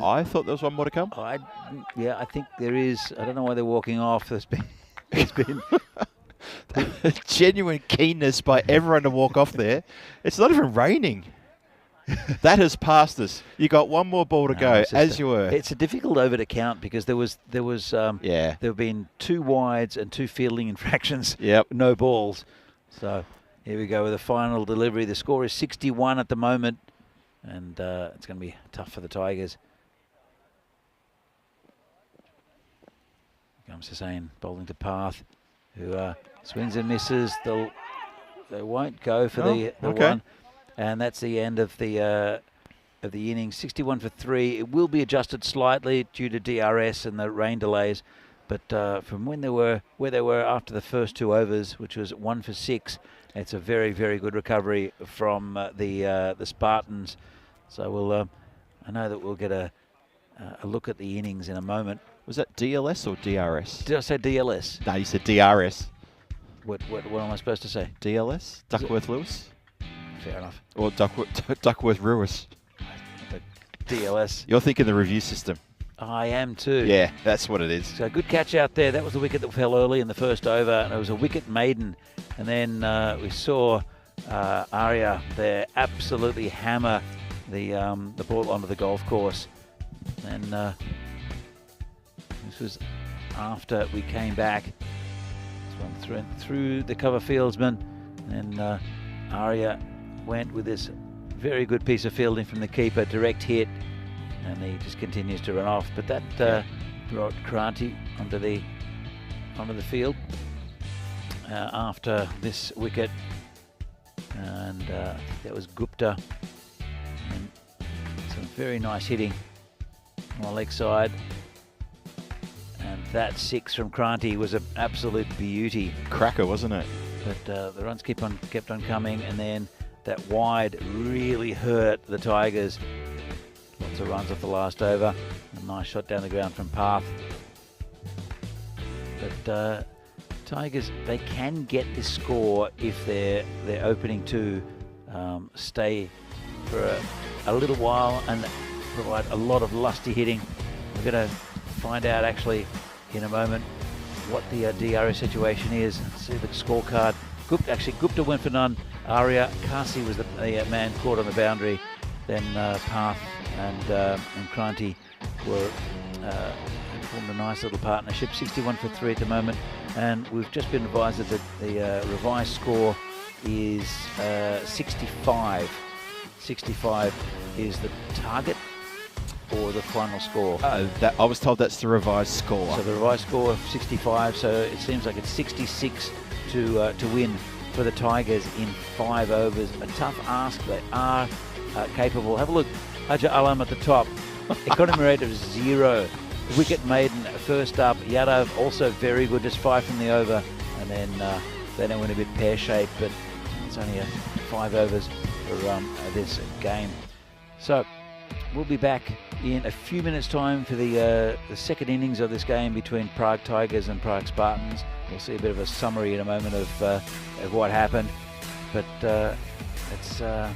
I thought there was one more to come. Yeah, I think there is. I don't know why they're walking off. There's been genuine keenness by everyone to walk off there. It's not even raining. That has passed us. You got one more ball to go, as you were. It's a difficult over to count because there have been 2 wides and 2 fielding infractions. Yep. No balls. So here we go with the final delivery. The score is 61 at the moment, and it's going to be tough for the Tigers. Comes Hussain bowling to Path, who swings and misses. They won't go for the one, and that's the end of the innings. 61 for 3. It will be adjusted slightly due to DRS and the rain delays, but from where they were after the first 2 overs, which was 1 for 6, it's a very, very good recovery from the Spartans. So we'll I know that we'll get a look at the innings in a moment. Was that DLS or DRS? Did I say DLS? No, you said DRS. What am I supposed to say? DLS? Duckworth-Lewis? Fair enough. Or Duckworth-Lewis? DLS. You're thinking the review system. I am too. Yeah, that's what it is. So good catch out there. That was the wicket that fell early in the first over, and it was a wicket maiden. And then we saw Arya there absolutely hammer the ball onto the golf course. And this was after we came back. This one through the cover fieldsman, and Arya went with this very good piece of fielding from the keeper, direct hit, and he just continues to run off. But that brought Kranti onto the field after this wicket, and I think that was Gupta, and some very nice hitting on the leg side. And that 6 from Kranti was an absolute beauty. Cracker, wasn't it? But the runs kept on coming, and then that wide really hurt the Tigers. Lots of runs off the last over. A nice shot down the ground from Path. But Tigers, they can get this score if their opening 2 stay for a little while and provide a lot of lusty hitting. We're going to find out actually in a moment what the DRS situation is. See the scorecard. Gupta went for none. Arya, Kasi was the man caught on the boundary. Then Path and Kranti formed a nice little partnership. 61 for 3 at the moment, and we've just been advised that the revised score is 65. 65 is the target or the final score. I was told that's the revised score. So the revised score of 65. So it seems like it's 66 to win for the Tigers in 5 overs. A tough ask. They are capable. Have a look. Haja Alam at the top. Economy rate of 0. Wicket maiden first up. Yadav also very good, just 5 from the over. And then they don't win a bit pear-shaped, but it's only 5 overs for this game. So we'll be back in a few minutes' time for the second innings of this game between Prague Tigers and Prague Spartans. We'll see a bit of a summary in a moment of what happened. But it's going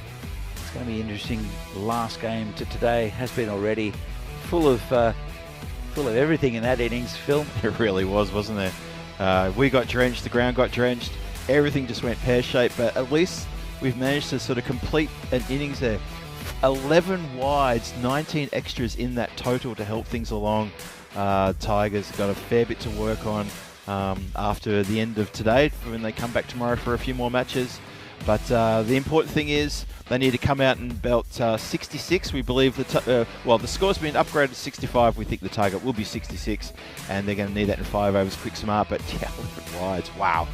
to be interesting. Last game to today has been already full of everything in that innings, Phil. It really was, wasn't it? We got drenched, the ground got drenched, everything just went pear-shaped, but at least we've managed to sort of complete an innings there. 11 wides, 19 extras in that total to help things along. Tigers got a fair bit to work on after the end of today when they come back tomorrow for a few more matches. But the important thing is they need to come out and belt 66. We believe the score's been upgraded to 65. We think the target will be 66, and they're going to need that in 5 overs, quick smart. But yeah, 11 wides, wow.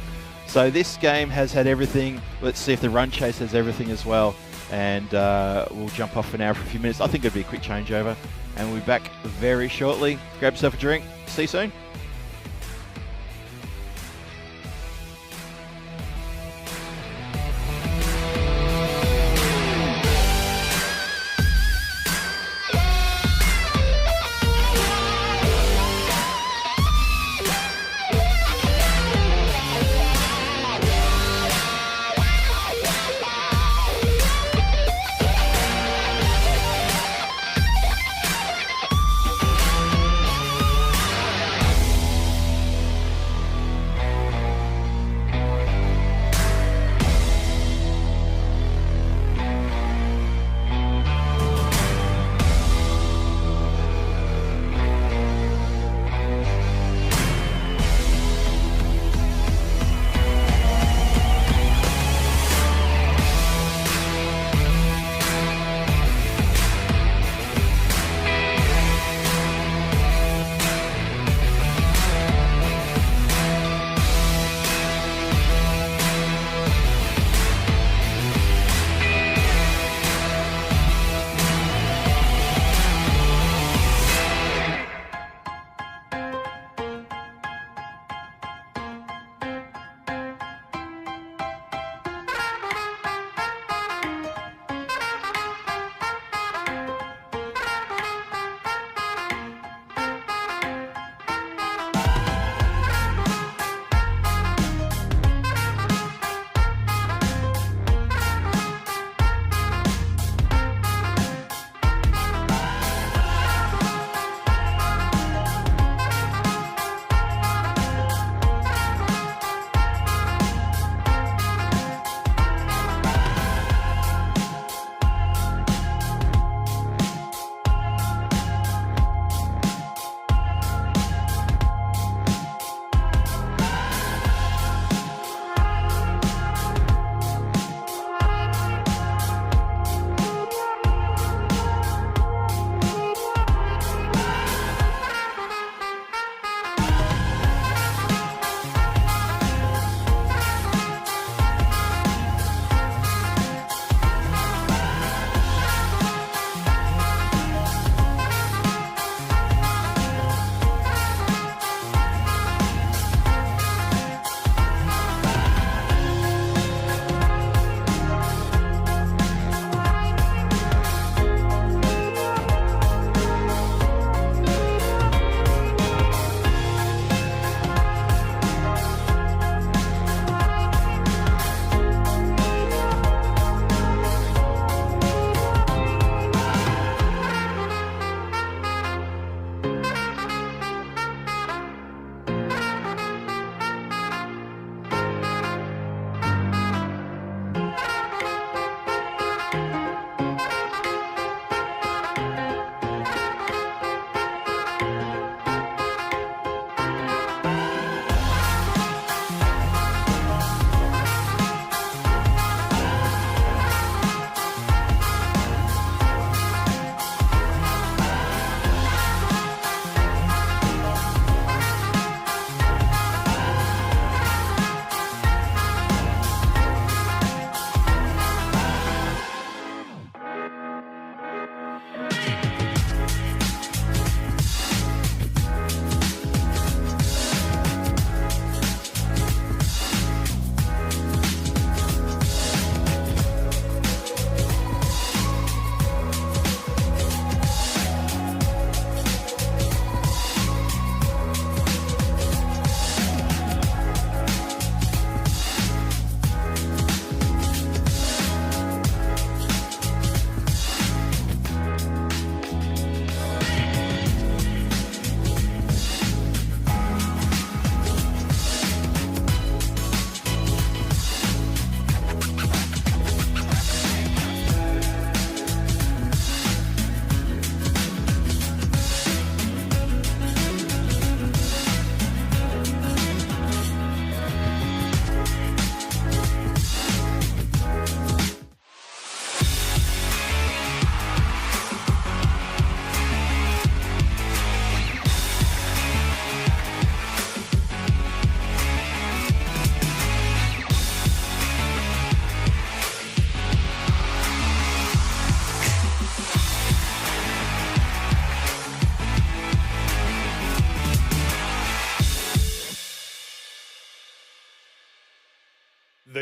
So this game has had everything. Let's see if the run chase has everything as well. and we'll jump off for now for a few minutes. I think it'll be a quick changeover, and we'll be back very shortly. Grab yourself a drink. See you soon.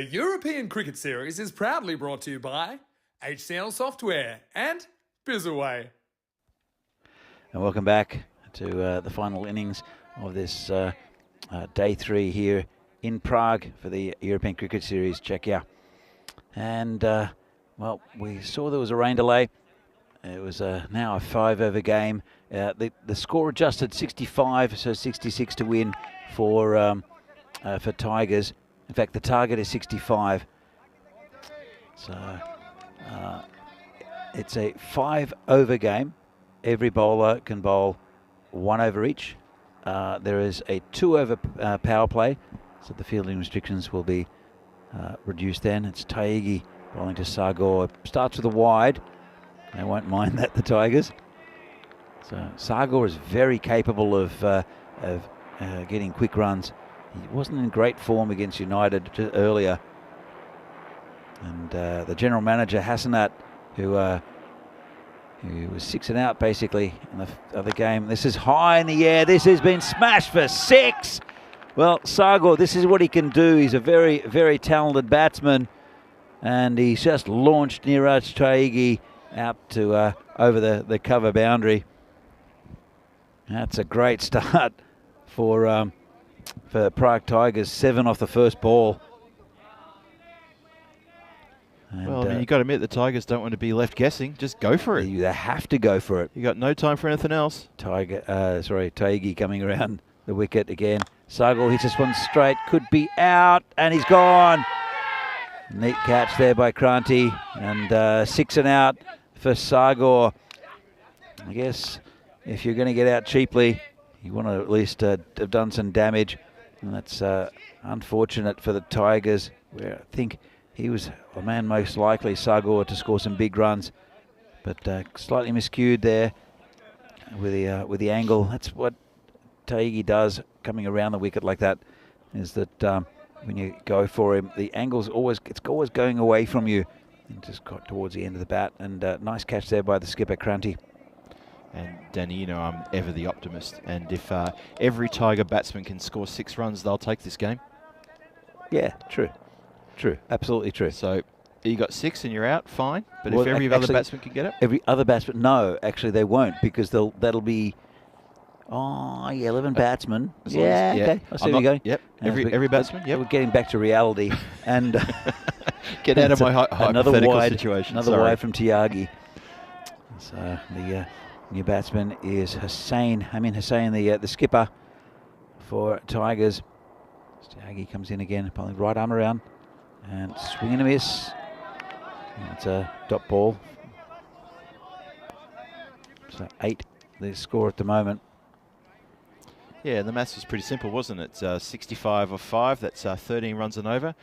The European Cricket Series is proudly brought to you by HCL Software and Bizaway. And welcome back to the final innings of this day 3 here in Prague for the European Cricket Series, Czechia. And, well, we saw there was a rain delay. It was now a 5-over game. The score adjusted 65, so 66 to win for Tigers. In fact, the target is 65. So it's a 5-over game. Every bowler can bowl 1 over each. There is a 2-over power play, so the fielding restrictions will be reduced then. It's Taigi bowling to Sagor. Starts with a wide. They won't mind that, the Tigers. So Sagor is very capable of getting quick runs. He wasn't in great form against United earlier. And the general manager, Hassanat, who was 6 and out basically in the other game. This is high in the air. This has been smashed for 6. Well, Sagor, this is what he can do. He's a very, very talented batsman. And he's just launched Niraj Taigi out to over the cover boundary. That's a great start for Prague Tigers. 7 off the first ball. And, well, I mean, you've got to admit the Tigers don't want to be left guessing. Just go for it. They have to go for it. You got no time for anything else. Taigi coming around the wicket again. Sagor hits this one straight. Could be out, and he's gone. Neat catch there by Kranti, and 6 and out for Sagor. I guess if you're going to get out cheaply, you want to at least have done some damage. And that's unfortunate for the Tigers, where I think he was a man most likely, Sagor, to score some big runs. But slightly miscued there with the angle. That's what Taigi does, coming around the wicket like that, is that when you go for him, the angle's always going away from you. And just got towards the end of the bat. And nice catch there by the skipper, Kranti. And Danny, you know I'm ever the optimist. And if every Tiger batsman can score 6 runs, they'll take this game. Yeah, true. True, absolutely true. So you got 6 and you're out, fine. But Well, if every other batsman can get it? Every other batsman, no, actually they won't, because that'll be 11 batsmen. Yeah, okay, I see where you're going. Yep, every batsman, yep. We're getting back to reality. And get out of my hypothetical situation. Another wide from Tyagi. So the new batsman is Hussain. Hussain, the skipper for Tigers. Tyagi comes in again, probably right arm around. And swing and a miss. It's a dot ball. So 8, the score at the moment. Yeah, the maths was pretty simple, wasn't it? 65 off 5, that's 13 runs and over.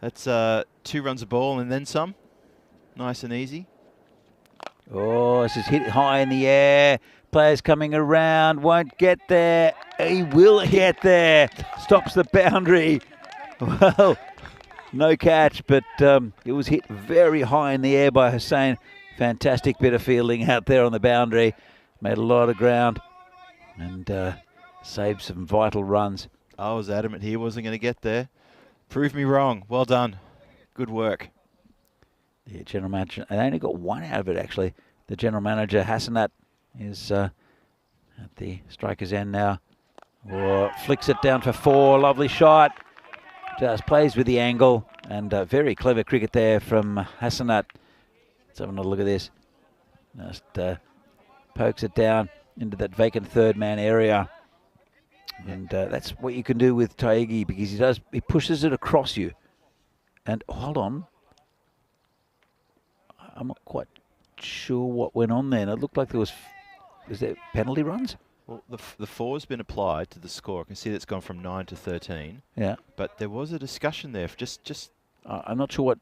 That's 2 runs a ball and then some. Nice and easy. Oh, this is hit high in the air. Players coming around, won't get there. He will get there. Stops the boundary. Well, no catch, but it was hit very high in the air by Hussain. Fantastic bit of fielding out there on the boundary. Made a lot of ground and saved some vital runs. I was adamant he wasn't going to get there. Prove me wrong. Well done. Good work. The general manager, they only got 1 out of it actually. The general manager, Hassanat, is at the striker's end now. Oh, flicks it down for 4. Lovely shot. Just plays with the angle, and very clever cricket there from Hassanat. Let's have another look at this. Just pokes it down into that vacant third man area. And that's what you can do with Taigi, because he pushes it across you. And hold on. I'm not quite sure what went on there. And it looked like was there penalty runs? Well, the 4's been applied to the score. I can see that's gone from 9 to 13. Yeah. But there was a discussion there. I'm not sure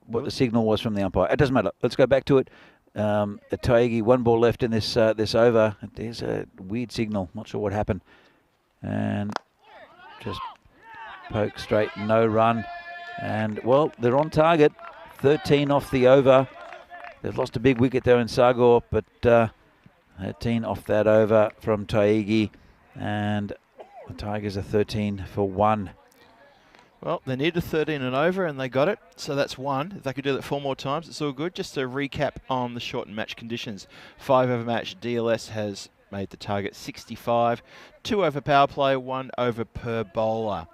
what the signal was from the umpire. It doesn't matter. Let's go back to it. Taigi, 1 ball left in this over. There's a weird signal. Not sure what happened. And just poke straight, no run. And, well, they're on target. 13 off the over. They've lost a big wicket there in Sagor, but 13 off that over from Taigi. And the Tigers are 13 for 1. Well, they needed 13 and over, and they got it, so that's one. If they could do that 4 more times, it's all good. Just to recap on the shortened match conditions. 5 over match, DLS has made the target 65. 2 over power play, 1 over per bowler.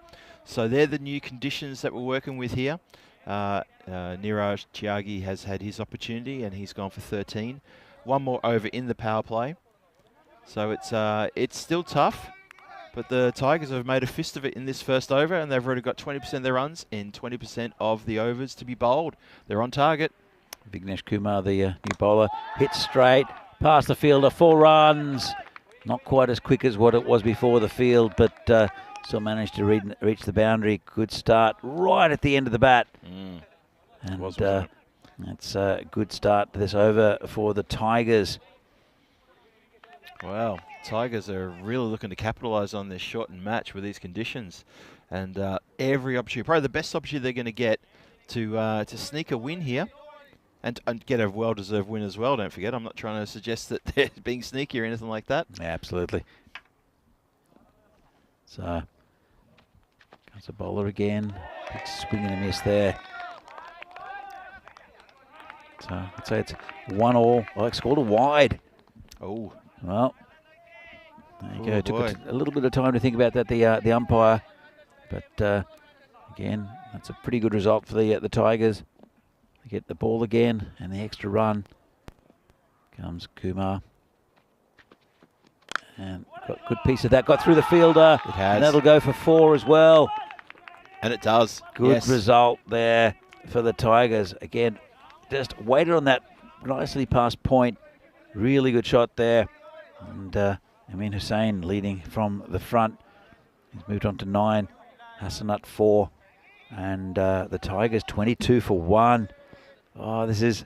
So they're the new conditions that we're working with here. Niraj Tyagi has had his opportunity, and he's gone for 13. 1 more over in the power play. So it's still tough. But the Tigers have made a fist of it in this first over, and they've already got 20% of their runs in 20% of the overs to be bowled. They're on target. Vignesh Kumar, the new bowler, hits straight, past the fielder, 4 runs. Not quite as quick as what it was before the field, but still managed to reach the boundary. Good start right at the end of the bat. And that's a good start to this over for the Tigers. Wow, Tigers are really looking to capitalise on this shortened match with these conditions, and every opportunity, probably the best opportunity they're going to get to sneak a win here, and get a well-deserved win as well. Don't forget, I'm not trying to suggest that they're being sneaky or anything like that. Yeah, absolutely. So comes a bowler again, big swing and a miss there. So I'd say it's 1-1. Well, it's called a wide. Oh. Well, there you go. Took a little bit of time to think about that, the umpire. But again, that's a pretty good result for the Tigers. They get the ball again and the extra run. Comes Kumar. And got a good piece of that. Got through the fielder. It has. And that'll go for 4 as well. And it does. Good result there for the Tigers. Again, just waited on that nicely past point. Really good shot there. And Amin Hussain leading from the front. He's moved on to 9. Hassanat 4. And the Tigers 22 for 1. Oh, this is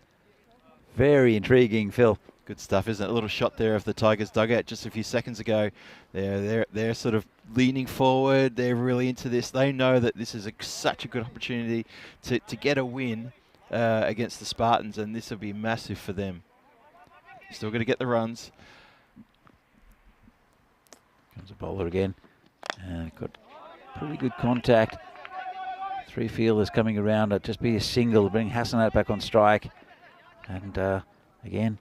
very intriguing, Phil. Good stuff, isn't it? A little shot there of the Tigers dugout just a few seconds ago. They're sort of leaning forward. They're really into this. They know that this is such a good opportunity to get a win against the Spartans, and this will be massive for them. Still going to get the runs. Comes a bowler again. And got pretty good contact. 3 fielders coming around. It'll just be a single. Bring Hassanat back on strike. And again,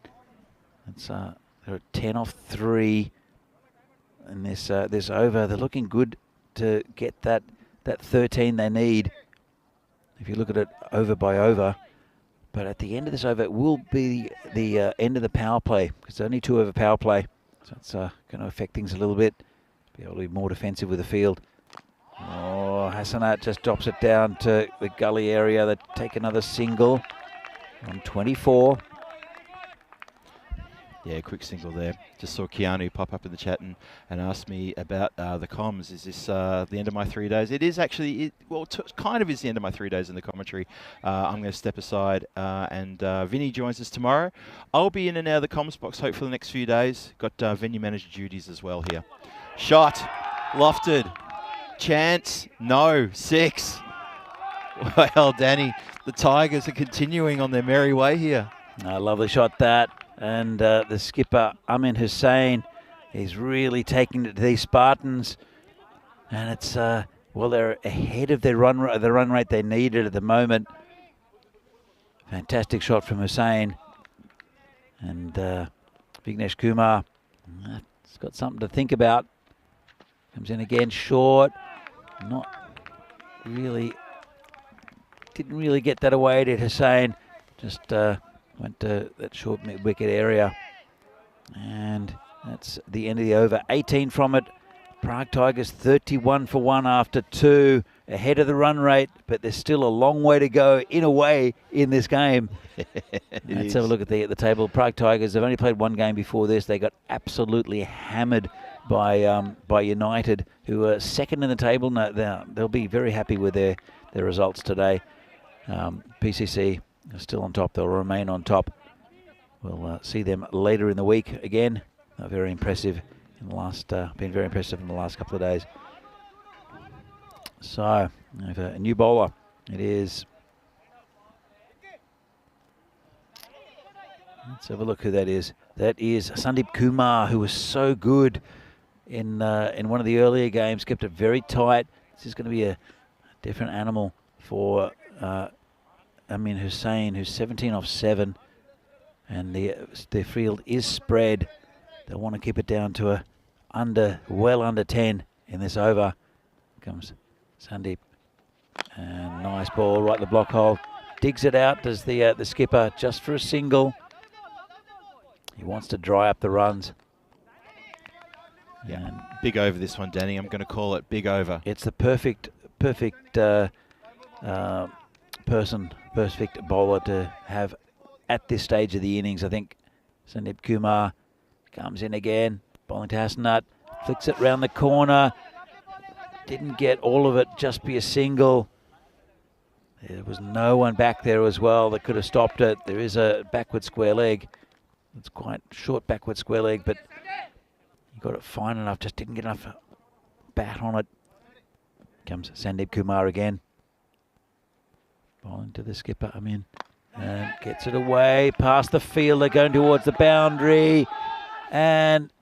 it's they're at 10 off 3 in this over. They're looking good to get that 13 they need. If you look at it over by over. But at the end of this over, it will be the end of the power play, because it's only 2 over power play. So it's going to affect things a little bit. Be able to be more defensive with the field. Oh, Hassanat just drops it down to the gully area. They take another single on 24. Yeah, quick single there. Just saw Keanu pop up in the chat and asked me about the comms. Is this the end of my 3 days? It is actually, kind of is the end of my 3 days in the commentary. I'm going to step aside and Vinny joins us tomorrow. I'll be in and out of the comms box hopefully the next few days. Got venue manager duties as well here. Shot, lofted, chance, no, 6. Well, Danny, the Tigers are continuing on their merry way here. Lovely shot that. And the skipper, Amin Hussain, is really taking it to these Spartans. And it's, well, they're ahead of the run rate they needed at the moment. Fantastic shot from Hussain. And Vignesh Kumar, it's got something to think about. Comes in again, short. Not really, didn't really get that away, did Hussain. Just went to that short mid-wicket area. And that's the end of the over. 18 from it. Prague Tigers 31 for 1 after 2. Ahead of the run rate, but there's still a long way to go in a way in this game. Let's have a look at the table. Prague Tigers have only played 1 game before this. They got absolutely hammered by United, who are second in the table. Now, they'll be very happy with their results today. PCC are still on top. They'll remain on top. We'll see them later in the week again. They're very impressive in the last. Been very impressive in the last couple of days. So we have a new bowler. It is. Let's have a look who that is. That is Sandeep Kumar, who was so good in one of the earlier games. Kept it very tight. This is going to be a different animal for Amin Hussain, who's 17 off 7. And their field is spread. They want to keep it down to a well under 10 in this over. Comes Sandeep. And nice ball right in the block hole. Digs it out, does the skipper, just for a single. He wants to dry up the runs. Yeah, and big over this one, Danny. I'm going to call it big over. it's the perfect bowler to have at this stage of the innings. I think Sandeep Kumar comes in again, bowling to Hassanat, flicks it round the corner. Didn't get all of it, just be a single. There was no one back there as well that could have stopped it. There is a backward square leg. It's quite short backward square leg, but he got it fine enough, just didn't get enough bat on it. Comes Sandeep Kumar again. Bowling to the skipper, Amin. And gets it away, past the fielder, going towards the boundary. And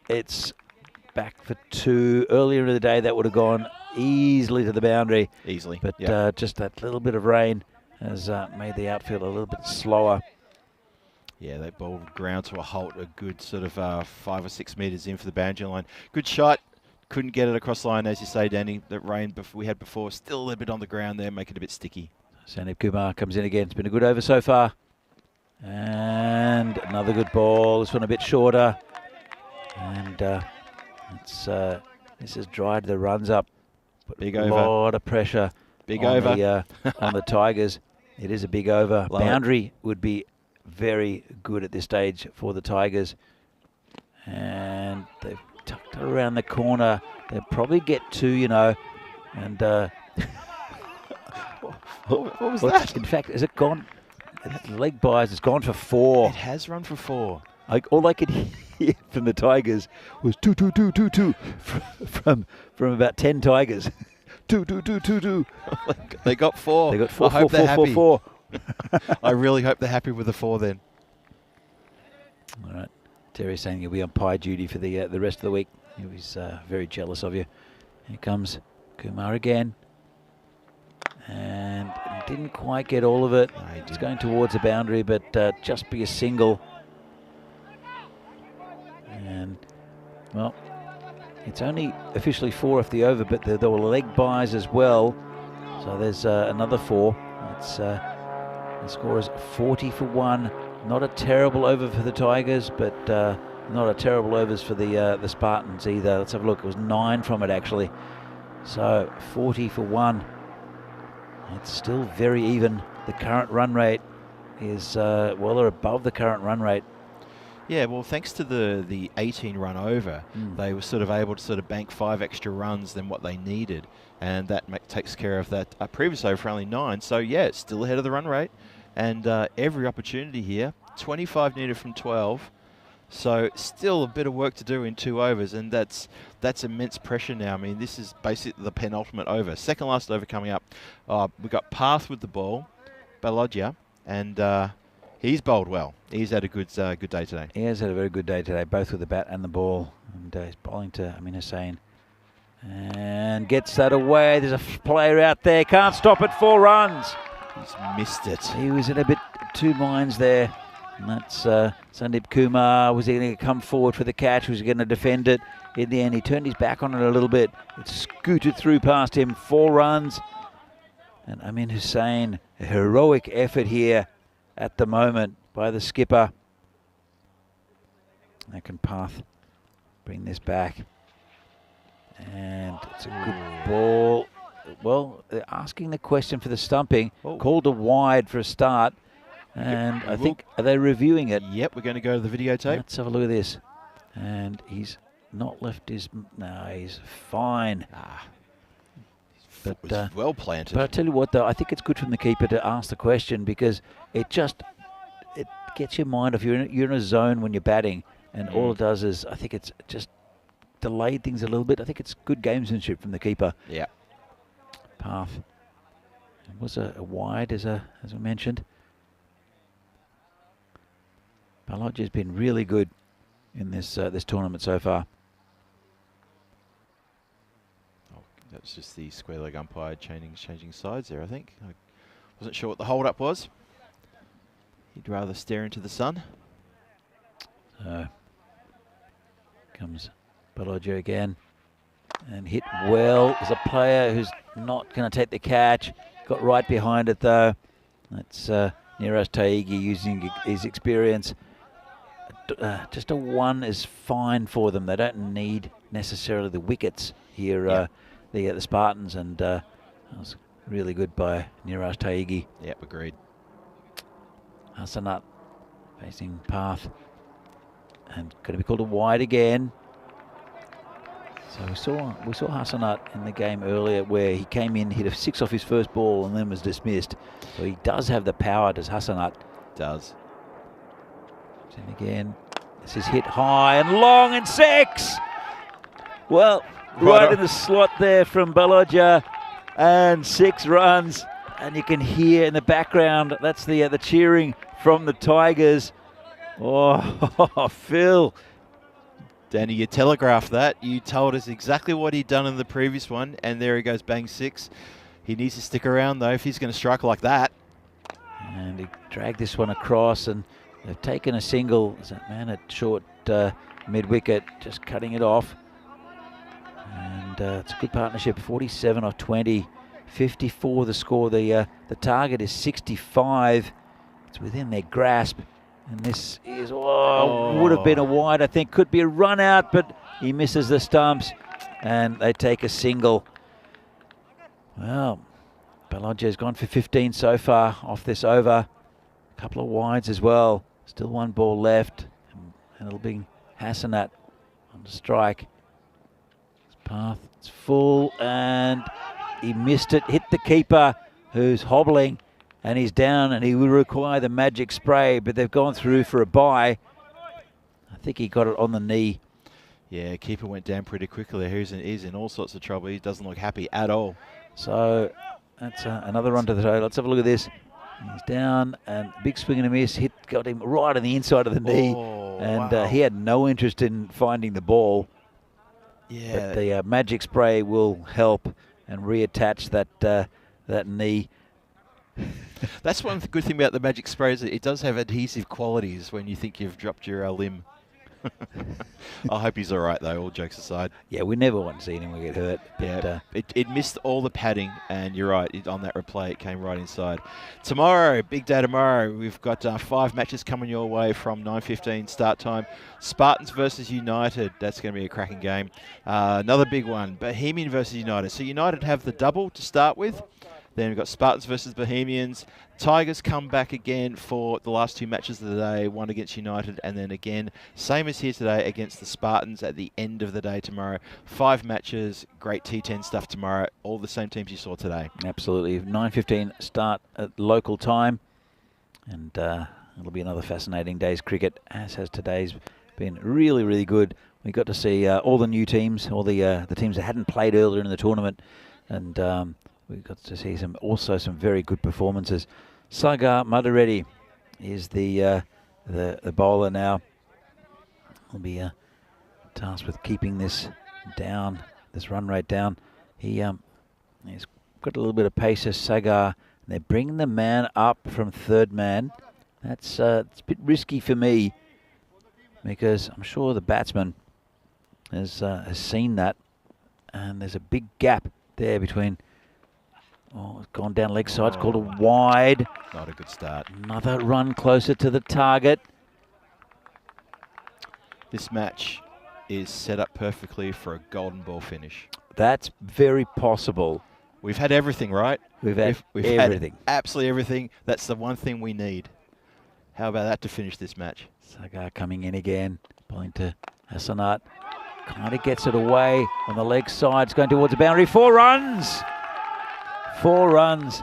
it's back for 2. Earlier in the day, that would have gone easily to the boundary. Easily. But yep. just that little bit of rain has made the outfield a little bit slower. Yeah, they bowled ground to a halt, a good sort of 5 or 6 metres in for the boundary line. Good shot. Couldn't get it across the line, as you say, Danny. That rain we had before, still a little bit on the ground there, make it a bit sticky. Sandeep Kumar comes in again. It's been a good over so far. And another good ball. This one a bit shorter. And this has dried the runs up. Big a over. lot of pressure Big on over. On the Tigers. It is a big over. Love Boundary would be very good at this stage for the Tigers. And they've tucked it around the corner. They'll probably get 2, you know. And what was that? In fact, has it gone? Leg buys, it's gone for 4. It has run for 4. All I could hear from the Tigers was 2, 2, 2, 2, 2 from about 10 Tigers. 2, 2, 2, 2, 2. They got 4. They got 4, I hope 4, they're 4, happy. 4, 4. I really hope they're happy with the 4 then. All right. Terry's saying he'll be on pie duty for the rest of the week. He was very jealous of you. Here comes Kumar again. And didn't quite get all of it. It's going towards the boundary, but just be a single. And, well, it's only officially 4 off the over, but there were leg buys as well. So there's another 4. It's the score is 40 for 1. Not a terrible over for the Tigers, but not a terrible overs for the Spartans either. Let's have a look. It was 9 from it, actually. So 40 for 1. It's still very even. The current run rate is, well, they're above the current run rate. Yeah, well, thanks to the 18 run over, they were sort of able to sort of bank 5 extra runs than what they needed, and that takes care of that previous over for only 9. So yeah, it's still ahead of the run rate, and every opportunity here. 25 needed from 12, so still a bit of work to do in 2 overs, and that's immense pressure now. I mean, this is basically the penultimate over. Second last over coming up. We've got Path with the ball, Balodja, and he's bowled well. He's had a good day today. He has had a very good day today, both with the bat and the ball. And he's bowling to Amin Hussain. And gets that away. There's a player out there. Can't stop it. 4 runs. He's missed it. He was in a bit 2 minds there. And that's Sandeep Kumar. Was he going to come forward for the catch? Was he going to defend it? In the end, he turned his back on it a little bit. It scooted through past him. 4 runs. And Amin Hussain, a heroic effort here at the moment by the skipper. They can Path bring this back. And it's a good ball. Well, they're asking the question for the stumping. Called a wide for a start. And I think, are they reviewing it? Yep, we're going to go to the videotape. Let's have a look at this. And he's not left his... No, he's fine. But it was well planted. But I tell you what, though, I think it's good from the keeper to ask the question, because it gets your mind off. You're in a zone when you're batting, and all it does is, I think it's just delayed things a little bit. I think it's good gamesmanship from the keeper. Yeah. Path. It was a wide, as we mentioned. Balodja's been really good in this tournament so far. That It's just the square leg umpire changing sides there, I think. I wasn't sure what the hold-up was. He'd rather stare into the sun. Comes Balojo again. And hit well. There's a player who's not going to take the catch. Got right behind it, though. That's Neeraj Taigi using his experience. Just a 1 is fine for them. They don't need necessarily the wickets here, the Spartans, and that was really good by Neeraj Taigi. Yep, agreed. Hassanat facing path and going to be called a wide again. So we saw Hassanat in the game earlier where he came in, hit a 6 off his first ball and then was dismissed. So he does have the power, does Hassanat. Does. And again, this is hit high and long and 6. Well, right in the slot there from Baloja, and 6 runs. And you can hear in the background, that's the cheering from the Tigers. Oh, Phil. Danny, you telegraphed that. You told us exactly what he'd done in the previous one, and there he goes, bang 6. He needs to stick around, though, if he's going to strike like that. And he dragged this one across, and they've taken a single. There's that man at short mid-wicket, just cutting it off. And it's a good partnership, 47 off 20, 54 the score. The target is 65. It's within their grasp. And this is, would have been a wide, I think. Could be a run out, but he misses the stumps. And they take a single. Well, Baloja's gone for 15 so far off this over. A couple of wides as well. Still 1 ball left. And it'll be Hassanat on the strike. His path, it's full, and he missed it. Hit the keeper, who's hobbling. And he's down, and he will require the magic spray, but they've gone through for a bye. I think he got it on the knee. Yeah, keeper went down pretty quickly. He's in all sorts of trouble. He doesn't look happy at all. So that's another run to the toe. Let's have a look at this. He's down, and big swing and a miss. Got him right on the inside of the knee. And wow. He had no interest in finding the ball. Yeah. But the magic spray will help and reattach that knee. That's one good thing about the magic spray, is it does have adhesive qualities when you think you've dropped your limb. I hope he's all right, though, all jokes aside. Yeah, we never want to see anyone get hurt. Yeah, it missed all the padding, and you're right, on that replay, it came right inside. Tomorrow, big day tomorrow, we've got 5 matches coming your way from 9:15 start time. Spartans versus United, that's going to be a cracking game. Another big one, Bohemian versus United. So United have the double to start with. Then we've got Spartans versus Bohemians. Tigers come back again for the last 2 matches of the day, one against United, and then again, same as here today, against the Spartans at the end of the day tomorrow. 5 matches, great T10 stuff tomorrow, all the same teams you saw today. Absolutely. 9:15 start at local time, and it'll be another fascinating day's cricket, as has today's been really, really good. We got to see all the new teams, all the teams that hadn't played earlier in the tournament, and we got to see some very good performances. Sagar Madareddy is the bowler now. He'll be tasked with keeping this down, this run rate down. He's got a little bit of pace as Sagar. They're bringing the man up from third man. That's it's a bit risky for me, because I'm sure the batsman has seen that, and there's a big gap there between. Oh, it's gone down leg side. It's called a wide. Not a good start. Another run closer to the target. This match is set up perfectly for a golden ball finish. That's very possible. We've had everything, right? We've had everything. Had absolutely everything. That's the one thing we need. How about that to finish this match? Sagar coming in again. Bowling to Hassanat. Kind of gets it away on the leg side. It's going towards the boundary. 4 runs. 4 runs.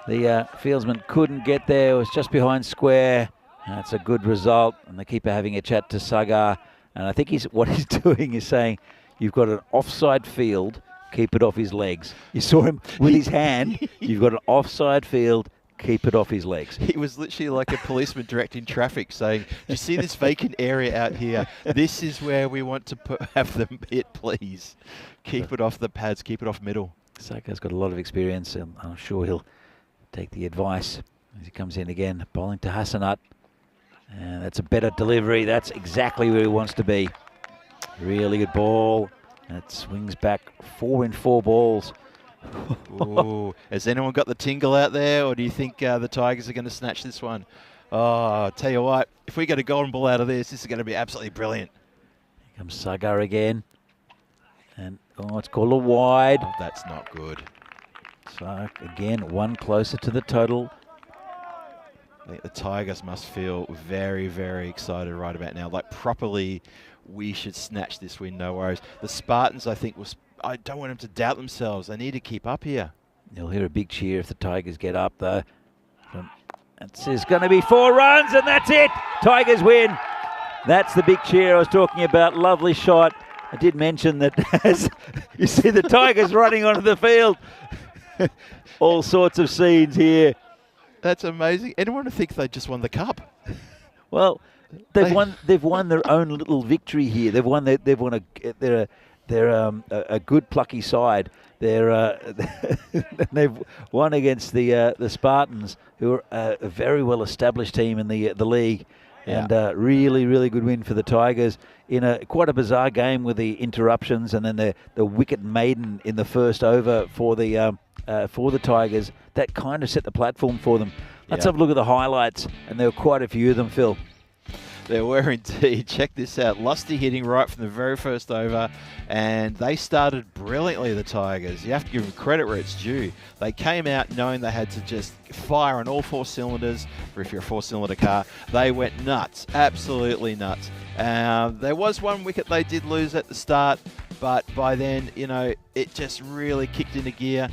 The fieldsman couldn't get there. It was just behind square. That's a good result. And the keeper having a chat to Sagar. And I think what he's doing is saying, you've got an offside field, keep it off his legs. You saw him with his hand. You've got an offside field, keep it off his legs. He was literally like a policeman directing traffic, saying, "Do you see this vacant area out here? This is where we want to have them hit, please. Keep it off the pads, keep it off middle." Saka's got a lot of experience, and I'm sure he'll take the advice as he comes in again. Bowling to Hassanat. And that's a better delivery. That's exactly where he wants to be. Really good ball. And it swings back 4 in 4 balls. Ooh, has anyone got the tingle out there, or do you think the Tigers are going to snatch this one? Oh, I'll tell you what, if we get a golden ball out of this is going to be absolutely brilliant. Here comes Sagar again. And, it's called a wide. Oh, that's not good. So, again, 1 closer to the total. I think the Tigers must feel very, very excited right about now. Like, properly, we should snatch this win, no worries. The Spartans, I think, I don't want them to doubt themselves. They need to keep up here. You'll hear a big cheer if the Tigers get up, though. It's going to be 4 runs, and that's it. Tigers win. That's the big cheer I was talking about. Lovely shot. I did mention that as you see the Tigers running onto the field. All sorts of scenes here. That's amazing. Anyone would think they just won the cup. Well, they've won their own little victory here. They're a good plucky side. They've won against the Spartans, who are a very well established team in the league. Yeah. And really, really good win for the Tigers in quite a bizarre game with the interruptions, and then the wicket maiden in the first over for the Tigers. That kind of set the platform for them. Let's have a look at the highlights, and there were quite a few of them, Phil. There were indeed. Check this out. Lusty hitting right from the very first over, and they started brilliantly, the Tigers. You have to give them credit where it's due. They came out knowing they had to just fire on all 4 cylinders, or if you're a 4-cylinder car, they went nuts, absolutely nuts. There was 1 wicket they did lose at the start, but by then, it just really kicked into gear.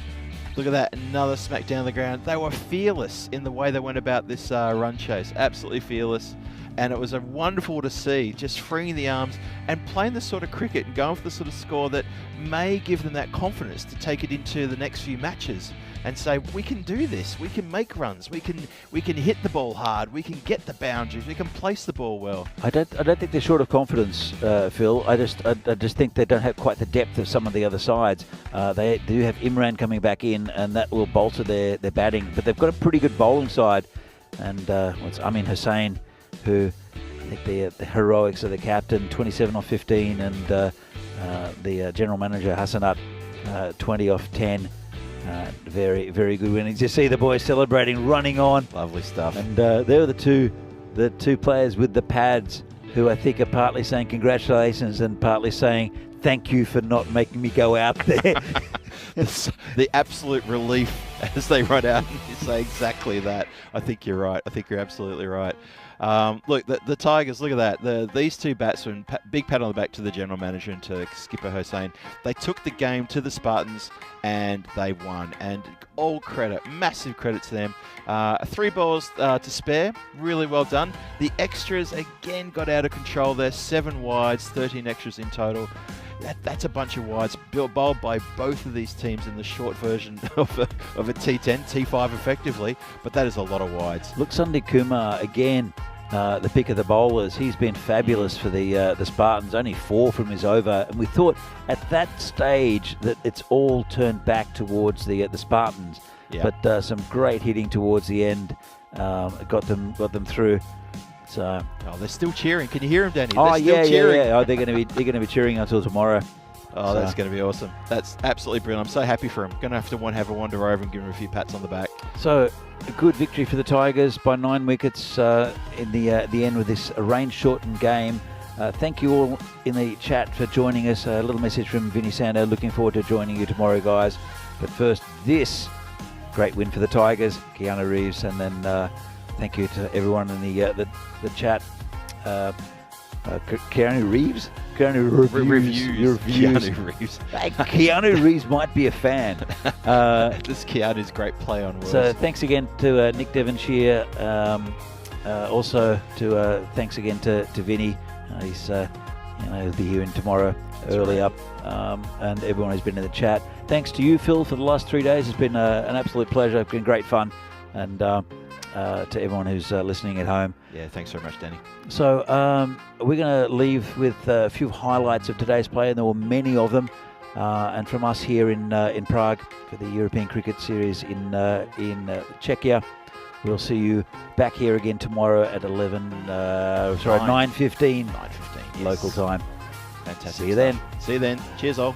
Look at that, another smack down the ground. They were fearless in the way they went about this run chase, absolutely fearless. And it was wonderful to see, just freeing the arms and playing the sort of cricket and going for the sort of score that may give them that confidence to take it into the next few matches and say, we can do this, we can make runs, we can hit the ball hard, we can get the boundaries, we can place the ball well. I don't think they're short of confidence, Phil. I just think they don't have quite the depth of some of the other sides. They do have Imran coming back in, and that will bolster their batting. But they've got a pretty good bowling side, and it's Amin Hussain, who I think the heroics of the captain, 27 off 15, and the general manager Hassanat, 20 off 10. Very, very good winnings. You see the boys celebrating, running on. Lovely stuff. And there were the two players with the pads, who I think are partly saying congratulations and partly saying thank you for not making me go out there. The absolute relief as they run out and say exactly that. I think you're right. I think you're absolutely right. Look, the Tigers, look at that. These 2 batsmen, big pat on the back to the general manager and to skipper Hussain. They took the game to the Spartans and they won. And all credit, massive credit to them. 3 balls to spare, really well done. The extras again got out of control there. 7 wides, 13 extras in total. That's a bunch of wides bowled by both of these teams in the short version of a T10, T5 effectively, but that is a lot of wides. Look, Sunday Kumar again, the pick of the bowlers. He's been fabulous for the Spartans, only 4 from his over, and we thought at that stage that it's all turned back towards the Spartans. Yeah. But some great hitting towards the end got them through. So, they're still cheering. Can you hear them, Danny? They're still cheering. yeah. They're going to be cheering until tomorrow. Oh, that's going to be awesome. That's absolutely brilliant. I'm so happy for him. Going to have a wander over and give him a few pats on the back. So, a good victory for the Tigers by 9 wickets in the end with this rain-shortened game. Thank you all in the chat for joining us. A little message from Vinny Sando. Looking forward to joining you tomorrow, guys. But first, this great win for the Tigers, Keanu Reeves, and then thank you to everyone in the chat. Keanu Reeves? Keanu Reviews. Keanu Reeves. Hey, Keanu Reeves might be a fan. This Keanu's great play on words. So thanks again to Nick Devonshire. Also to thanks again to Vinny. He's he'll be here in tomorrow. That's early right. Up, and everyone who's been in the chat. Thanks to you, Phil, for the last 3 days. It's been an absolute pleasure. It's been great fun. and to everyone who's listening at home. Yeah, thanks very much, Danny. So we're going to leave with a few highlights of today's play, and there were many of them. And from us here in Prague for the European Cricket Series in Czechia, we'll see you back here again tomorrow at 9:15. 9:15, yes. Local time. Fantastic. See you then. See you then. Cheers, all.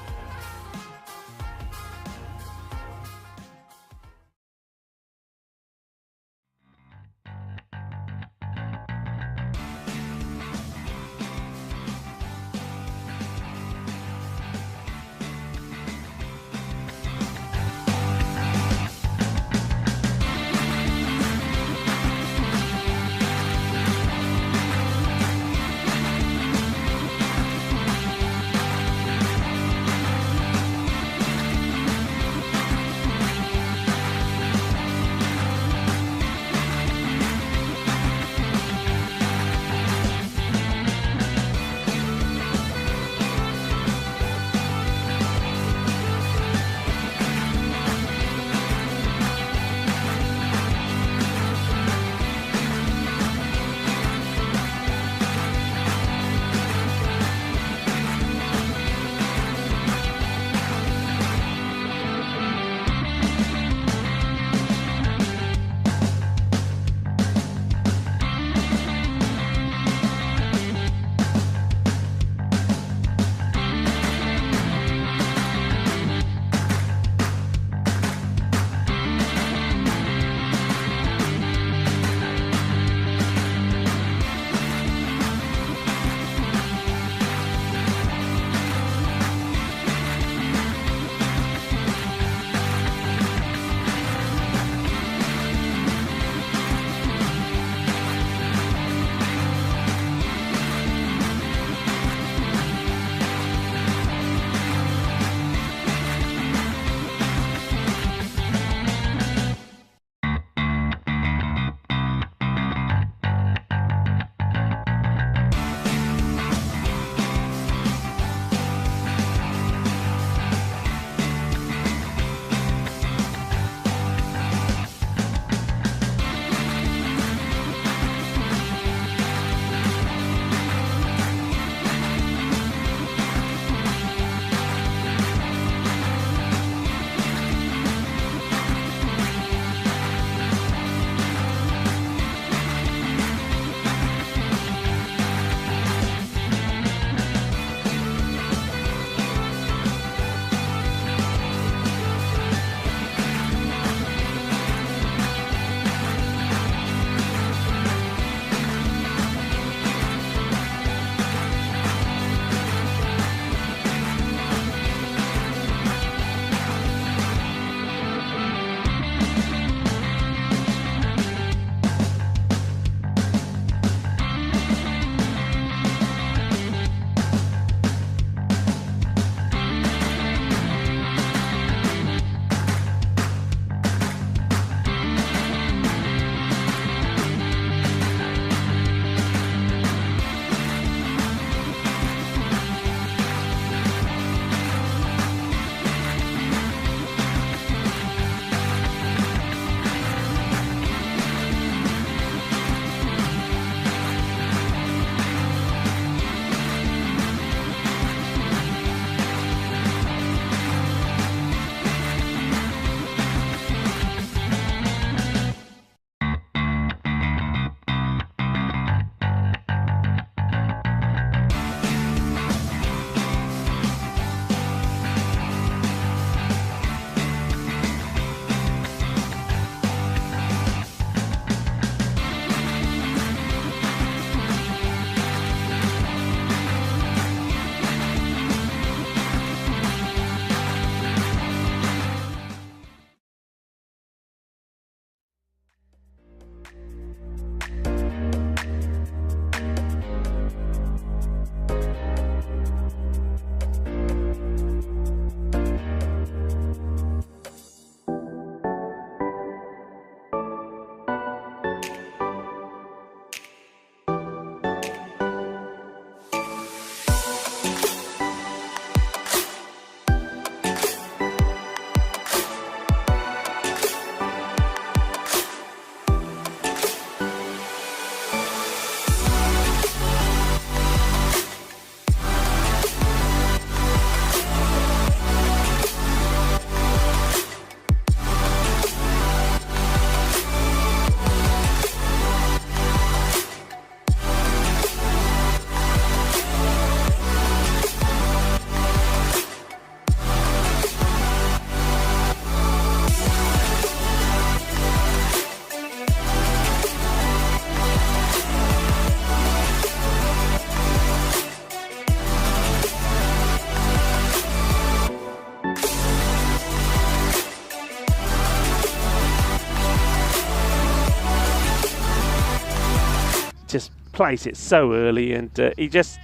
just plays it so early, and he just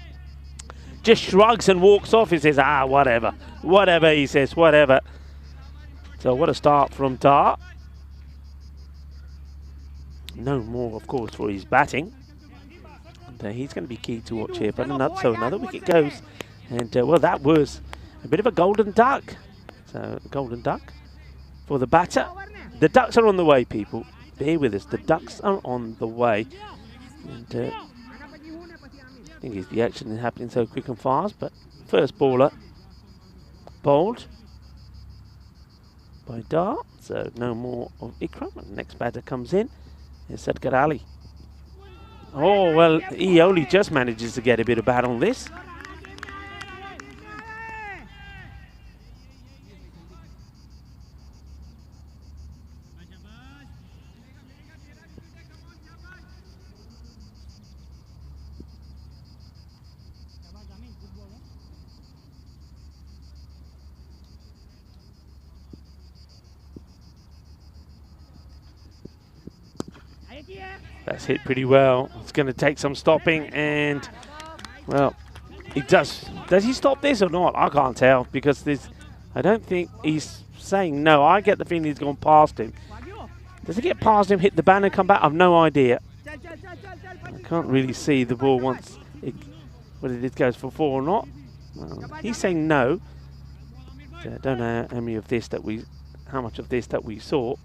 shrugs and walks off. He says, whatever. Whatever, he says, whatever. So what a start from Dart. No more, of course, for his batting. And he's going to be key to watch here. But another wicket goes. And, well, that was a bit of a golden duck. So, golden duck for the batter. The ducks are on the way, people. Bear with us. The ducks are on the way. And I think the action is happening so quick and fast. But first bowler bowled by Dart. So, no more of Ikram. And the next batter comes in. It's Sadkar Ali. Oh, well, he only just manages to get a bit of bat on this. That's hit pretty well. It's going to take some stopping, and, well, he does. Does he stop this or not? I can't tell, because I don't think he's saying no. I get the feeling he's gone past him. Does he get past him, hit the ban and come back? I've no idea. I can't really see the ball once whether it goes for 4 or not. He's saying no. So I don't know how much of this that we saw.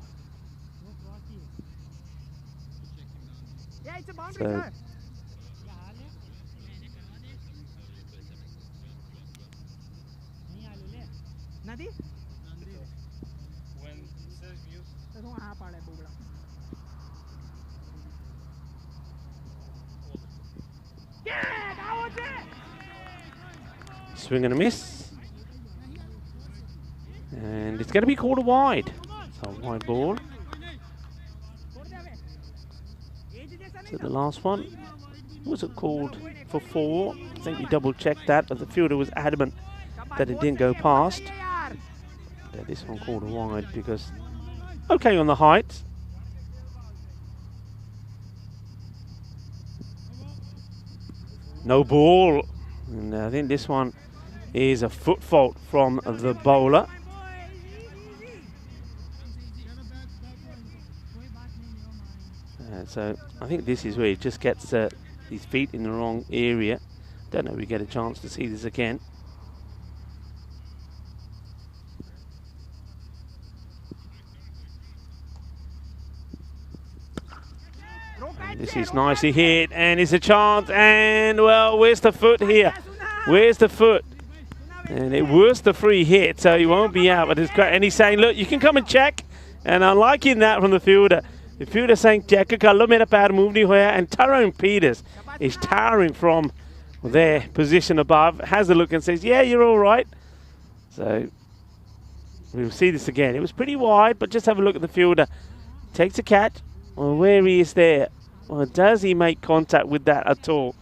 So, swing and a miss. And it's going to be called a wide. So wide ball. So the last one, was it called for 4? I think we double checked that, but the fielder was adamant that it didn't go past. This one called a wide because, okay on the height. No ball. And I think this one is a foot fault from the bowler. So I think this is where he just gets his feet in the wrong area. Don't know if we get a chance to see this again. And this is nicely hit, and it's a chance, and, well, where's the foot here? Where's the foot? And it was the free hit, so he won't be out, but it's great. And he's saying, look, you can come and check. And I'm liking that from the fielder. The fielder saying, check a kar lo mera pair move nahi hoya. And Tyrone Peters is towering from their position above, has a look and says, yeah, you're all right. So we'll see this again. It was pretty wide, but just have a look at the fielder. Takes a catch. Well, where he is there. Well, does he make contact with that at all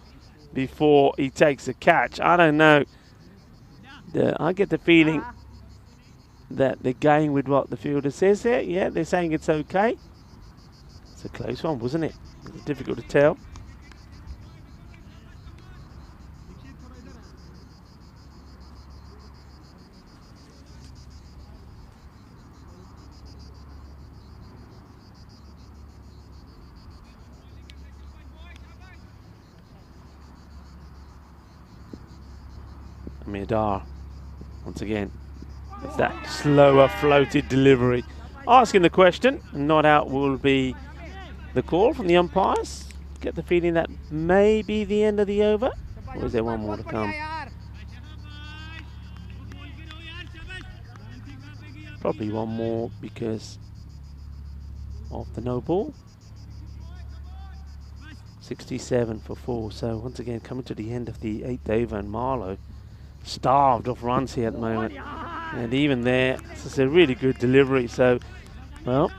before he takes a catch? I don't know. I get the feeling that they're going with what the fielder says there. Yeah, they're saying it's okay. It's a close one, wasn't it? It's difficult to tell. Mirdar, once again, it's that slower floated delivery. Asking the question, not out will be the call from the umpires. Get the feeling that may be the end of the over, or is there one more to come? Probably one more because of the no ball. 67 for 4, so once again coming to the end of the 8th over, and Marlowe starved of runs here at the moment, and even there, it's a really good delivery. So, well,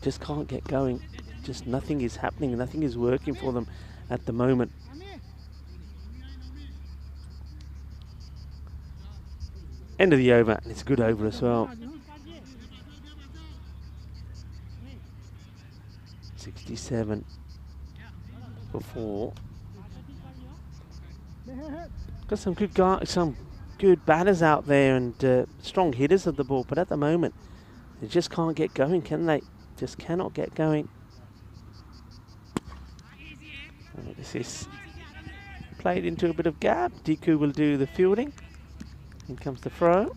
just can't get going. Just nothing is happening, nothing is working for them at the moment. End of the over, and it's a good over as well. 60 57 before. Got some good guys, some good batters out there and strong hitters of the ball, but at the moment they just can't get going, can they? Just cannot get going. This is played into a bit of gap. Deku will do the fielding. In comes the throw.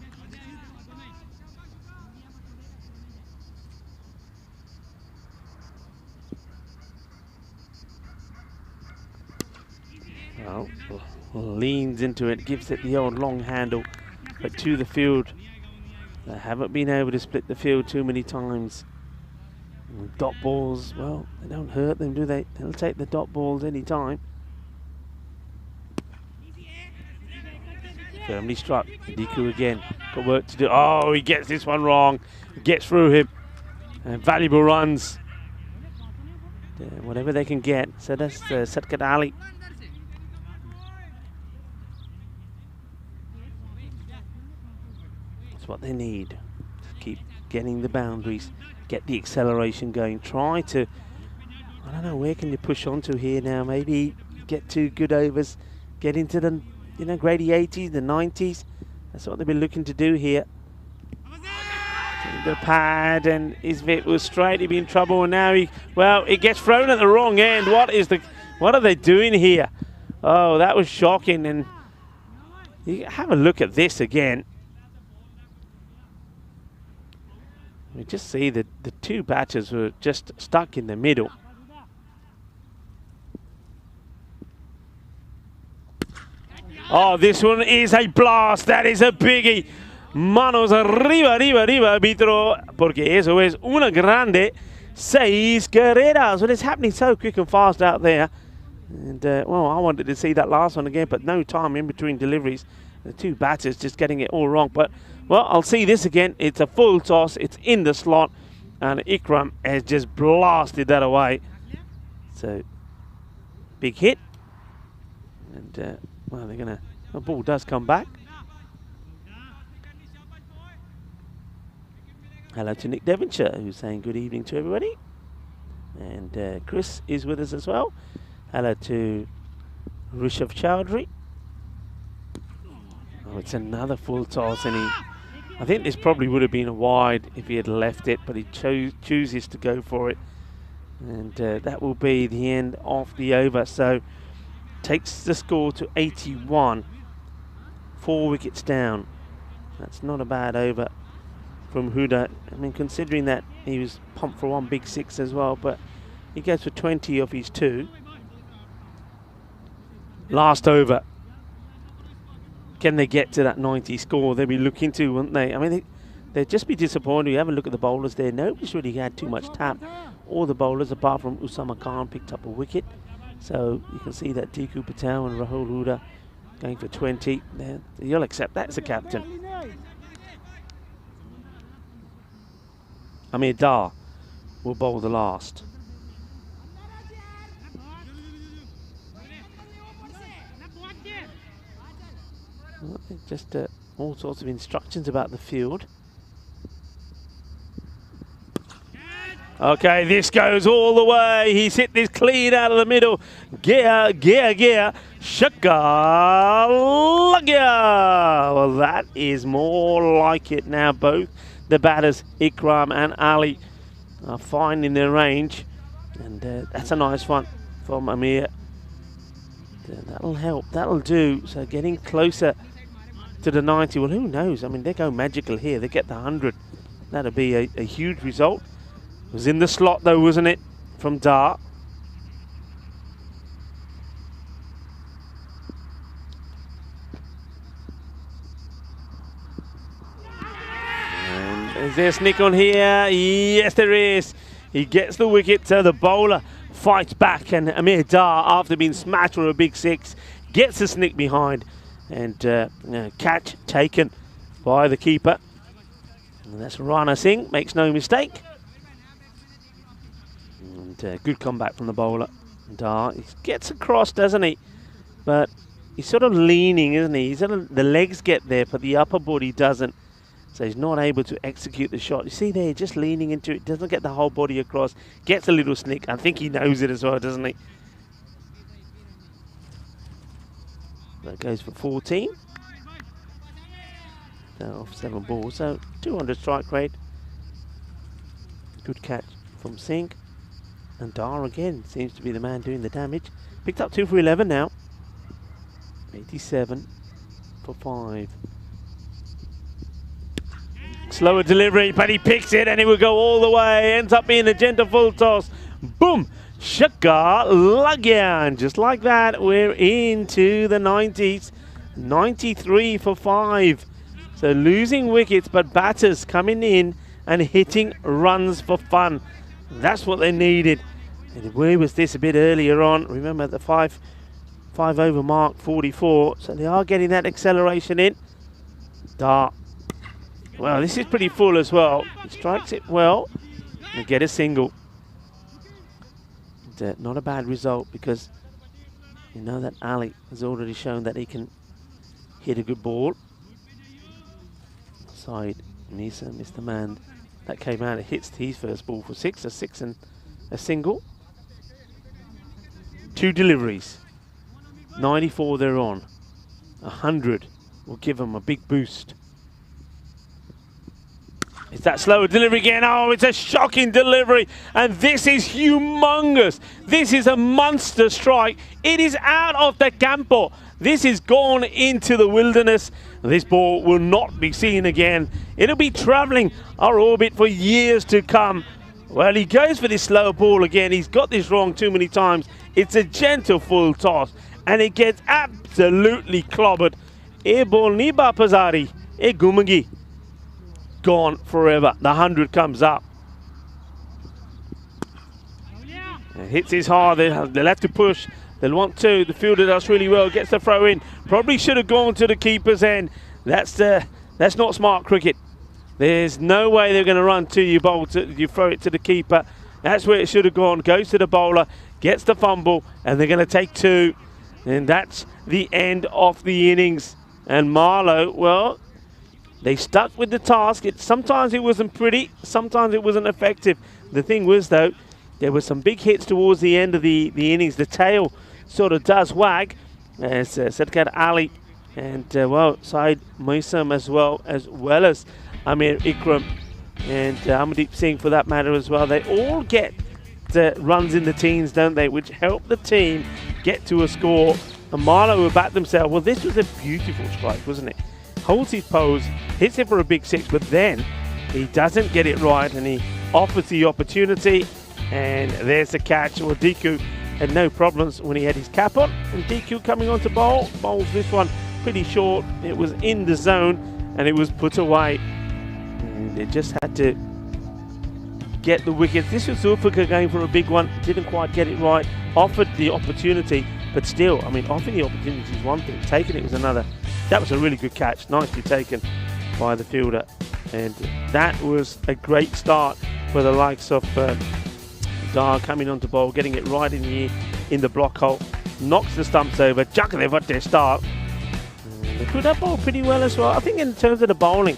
Well, leans into it, gives it the old long handle, but to the field. They haven't been able to split the field too many times. And dot balls, well, they don't hurt them, do they? They'll take the dot balls any time. Firmly struck. Deku again. Got work to do. Oh, he gets this one wrong. Gets through him. And valuable runs. Whatever they can get. So that's Satkat Ali. That's what they need. Just keep getting the boundaries. Get the acceleration going. Try to, I don't know, where can you push onto here now? Maybe get 2 good overs. Get into the, you know, grady 80s, the 90s. That's what they've been looking to do here. The pad, and Isvit was straight. He'd be in trouble, and now it gets thrown at the wrong end. What are they doing here? Oh, that was shocking. And you have a look at this again. We just see that the 2 batters were just stuck in the middle. Oh, this one is a blast. That is a biggie. Manos arriba, arriba, arriba, arbitro, porque eso es una grande 6 carreras. Well, it's happening so quick and fast out there. And, well, I wanted to see that last one again, but no time in between deliveries. The 2 batters just getting it all wrong. But, well, I'll see this again. It's a full toss. It's in the slot. And Ikram has just blasted that away. So, big hit. And, well, they're going to... The ball does come back. Hello to Nick Devonshire, who's saying good evening to everybody. And Chris is with us as well. Hello to Rishabh Chowdhury. Oh, it's another full toss, and I think this probably would have been a wide if he had left it, but he chooses to go for it. And that will be the end of the over. So takes the score to 81. 4 wickets down. That's not a bad over from Huda. I mean, considering that he was pumped for 1 big 6 as well, but he goes for 20 of his 2. Last over. Can they get to that 90 score? They'll be looking to, won't they? I mean, they'd just be disappointed. You have a look at the bowlers there. Nobody's really had too much tap. All the bowlers, apart from Usama Khan, picked up a wicket. So you can see that Deku Patel and Rahul Huda going for 20. You'll accept that as a captain. Amir Dar will bowl the last. Well, just all sorts of instructions about the field. Okay, this goes all the way. He's hit this clean out of the middle. Gear, gear, gear. Shaka Lagya. Well, that is more like it now. Both the batters, Ikram and Ali, are finding their range. And that's a nice one from Amir. That'll help. That'll do. So getting closer to the 90. Well, who knows? I mean, they go magical here. They get the 100. That'll be a huge result. It was in the slot, though, wasn't it, from Dar? And is there a snick on here? Yes, there is. He gets the wicket, so the bowler fights back, and Amir Dar, after being smashed for a big 6, gets a snick behind, and catch taken by the keeper. And that's Rana Singh, makes no mistake. And good comeback from the bowler. Dar, he gets across, doesn't he? But he's sort of leaning, isn't he? He's sort of, the legs get there, but the upper body doesn't. So he's not able to execute the shot. You see there, just leaning into it, doesn't get the whole body across, gets a little snick. I think he knows it as well, doesn't he? That goes for 14. Off 7 balls, so 200 strike rate. Good catch from Singh. And Dar again seems to be the man doing the damage. Picked up 2 for 11 now. 87 for 5. Slower delivery, but he picks it and it will go all the way. Ends up being a gentle full toss. Boom! Shaka Lagyan. Just like that, we're into the 90s. 93 for 5. So losing wickets, but batters coming in and hitting runs for fun. That's what they needed. And where was this a bit earlier on? Remember the 5 over mark, 44. So they are getting that acceleration in. Dar. Well, this is pretty full as well. He strikes it well and get a single. Not a bad result because you know that Ali has already shown that he can hit a good ball. Side Nisa, Mr. Man, that came out. It hits his first ball for 6, a 6 and a single. 2 deliveries. 94 they're on. 100 will give them a big boost. It's that slower delivery again. Oh, it's a shocking delivery. And this is humongous. This is a monster strike. It is out of the campo. This is gone into the wilderness. This ball will not be seen again. It'll be traveling our orbit for years to come. Well, he goes for this slower ball again. He's got this wrong too many times. It's a gentle full toss. And it gets absolutely clobbered. E ball ni ba pazari. E gumangi. Gone forever. The 100 comes up. It hits his hard. They'll have to push. They'll want to. The fielder does really well. Gets the throw in. Probably should have gone to the keeper's end. That's not smart cricket. There's no way they're going to run to you. You throw it to the keeper. That's where it should have gone. Goes to the bowler. Gets the fumble. And they're going to take 2. And that's the end of the innings. And Marlow, well, they stuck with the task. Sometimes it wasn't pretty, sometimes it wasn't effective. The thing was, though, there were some big hits towards the end of the innings. The tail sort of does wag, as Sadkat Ali and, well, Saeed Moisam as well as Amir Ikram and Amandeep Singh for that matter as well. They all get the runs in the teens, don't they, which help the team get to a score. And Marlow will bat themselves. Well, this was a beautiful strike, wasn't it? Holds his pose, hits it for a big 6, but then he doesn't get it right and he offers the opportunity, and there's the catch. Well, Deku had no problems when he had his cap on, and Deku coming on to bowl, bowls this one pretty short. It was in the zone and it was put away. And they just had to get the wickets. This was Zulfikar going for a big one, didn't quite get it right, offered the opportunity, but still, I mean, offering the opportunity is one thing, taking it was another. That was a really good catch, nicely taken by the fielder. And that was a great start for the likes of Dar coming onto bowl, getting it right in the block hole. Knocks the stumps over, Jakale what they start. They put that ball pretty well as well. I think in terms of the bowling,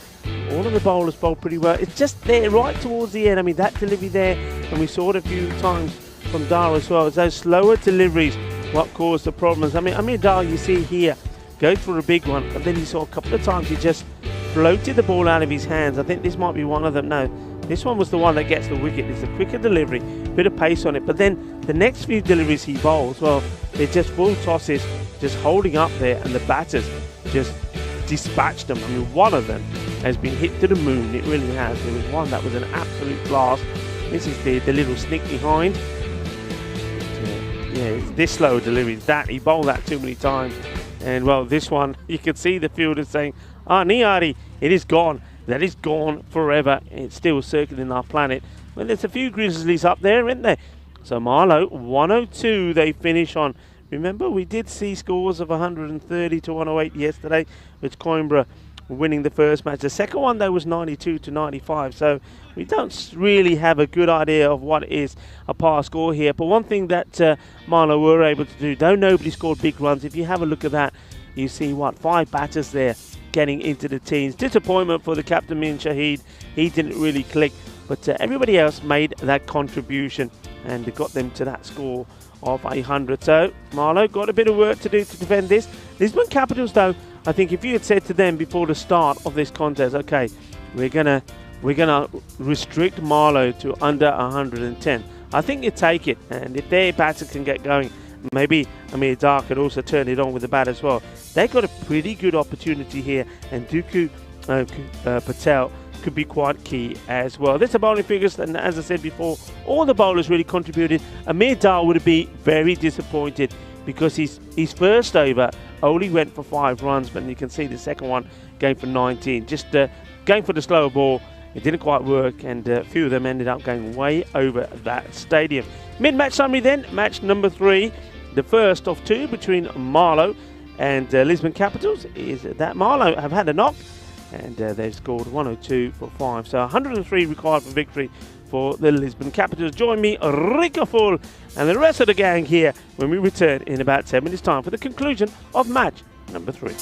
all of the bowlers bowled pretty well. It's just there right towards the end. I mean, that delivery there, and we saw it a few times from Dar as well. It's those slower deliveries what caused the problems. I mean, Dar, you see here, goes for a big one, but then you saw a couple of times he just floated the ball out of his hands. I think this might be one of them. No, this one was the one that gets the wicket. It's a quicker delivery, bit of pace on it, but then the next few deliveries he bowls, well, they're just full tosses, just holding up there, and the batters just dispatched them. I mean, one of them has been hit to the moon. It really has. There was one that was an absolute blast. This is the little sneak behind. Yeah, it's this slow delivery. That he bowled that too many times. And well, this one, you could see the fielder saying, Niari, it is gone. That is gone forever. It's still circling our planet. Well, there's a few Grizzlies up there, isn't there? So Marlow, 102 they finish on. Remember, we did see scores of 130 to 108 yesterday, with Coimbra winning the first match. The second one, though, was 92 to 95. So we don't really have a good idea of what is a par score here. But one thing that Marlow were able to do, though nobody scored big runs, if you have a look at that, you see, 5 batters there getting into the teens. Disappointment for the captain, Min Shahid. He didn't really click, but everybody else made that contribution and got them to that score of 100. So Marlow got a bit of work to do to defend this. Lisbon Capitals, though, I think if you had said to them before the start of this contest, okay, we're gonna restrict Marlow to under 110, I think you take it. And if their batter can get going, maybe Amir Dar could also turn it on with the bat as well. They've got a pretty good opportunity here, and Duku Patel could be quite key as well. There's the bowling figures, and as I said before, all the bowlers really contributed. Amir Dar would be very disappointed because his first over only went for 5 runs, but you can see the second one going for 19. Just going for the slower ball, it didn't quite work, and a few of them ended up going way over that stadium. Mid-match summary then, match number 3, the first of 2 between Marlow and Lisbon Capitals, is that Marlow have had a knock, and they've scored 102 for 5. So 103 required for victory for the Lisbon Capitals. Join me, Rico Full, and the rest of the gang here when we return in about 10 minutes' time for the conclusion of match number 3.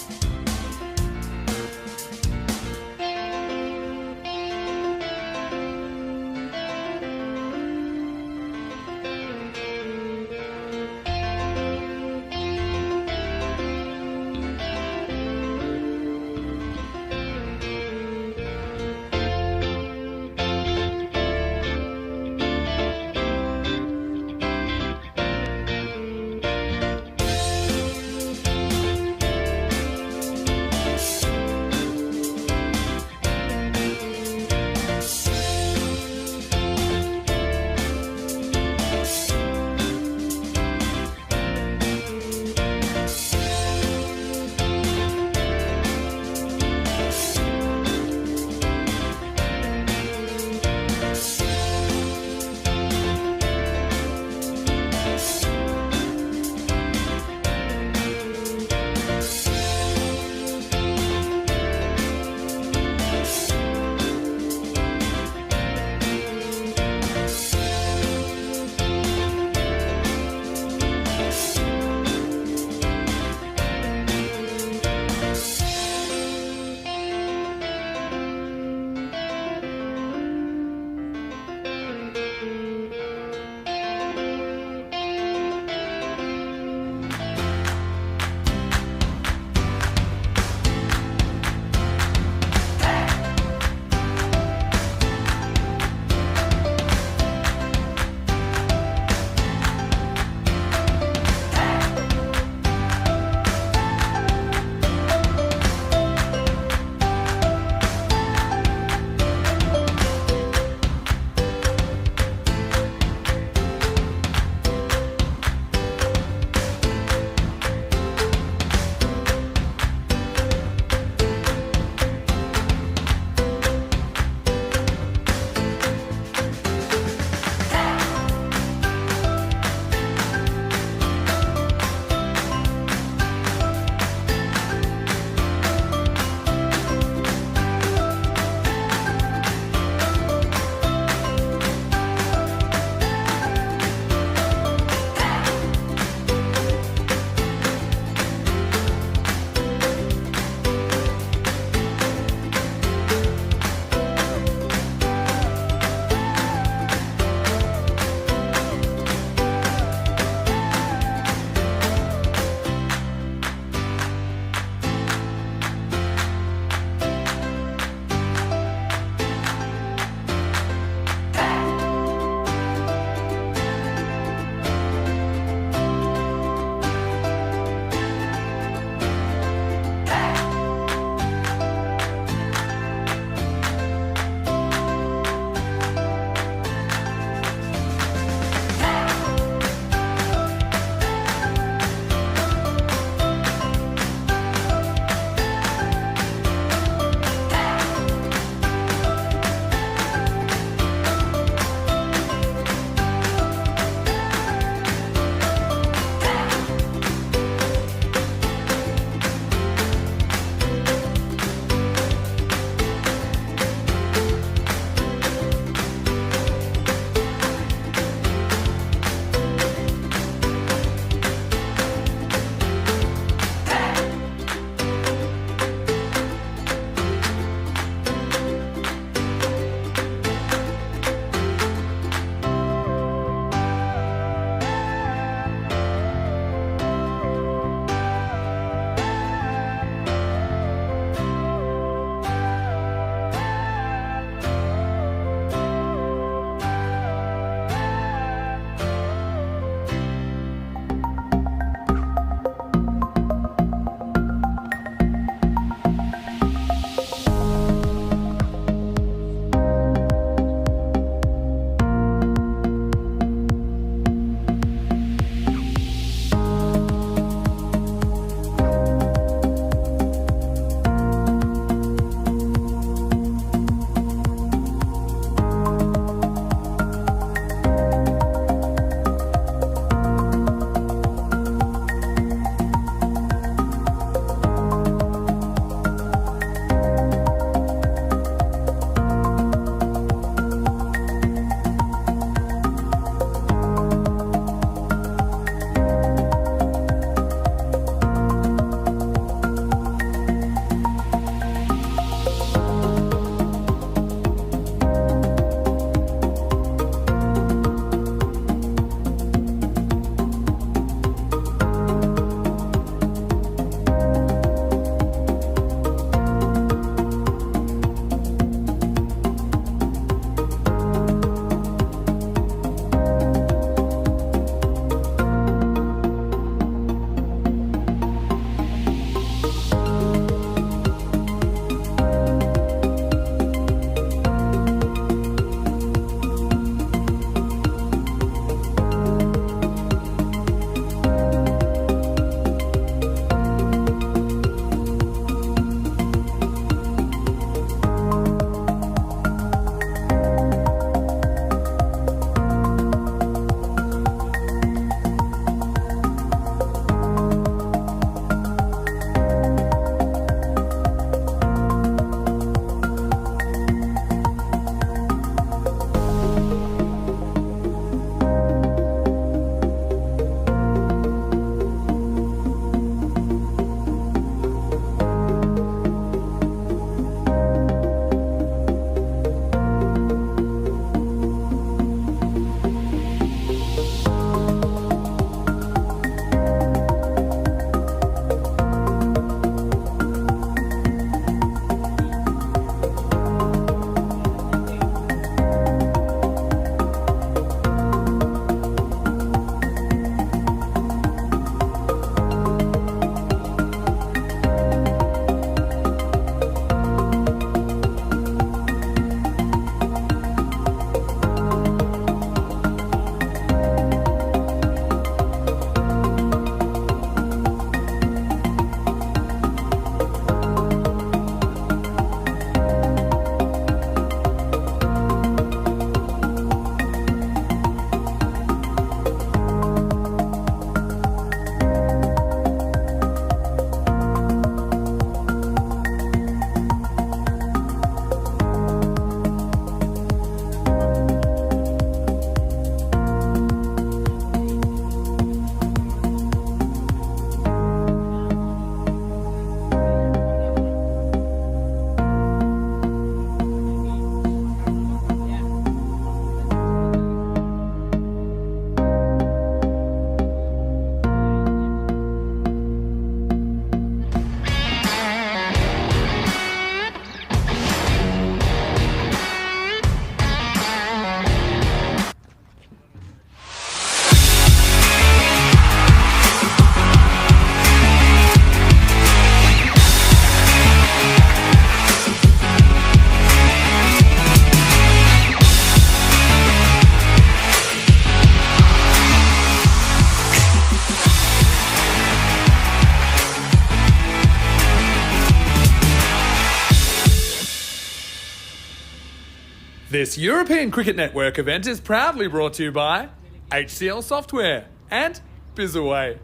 This European Cricket Network event is proudly brought to you by HCL Software and Bizaway.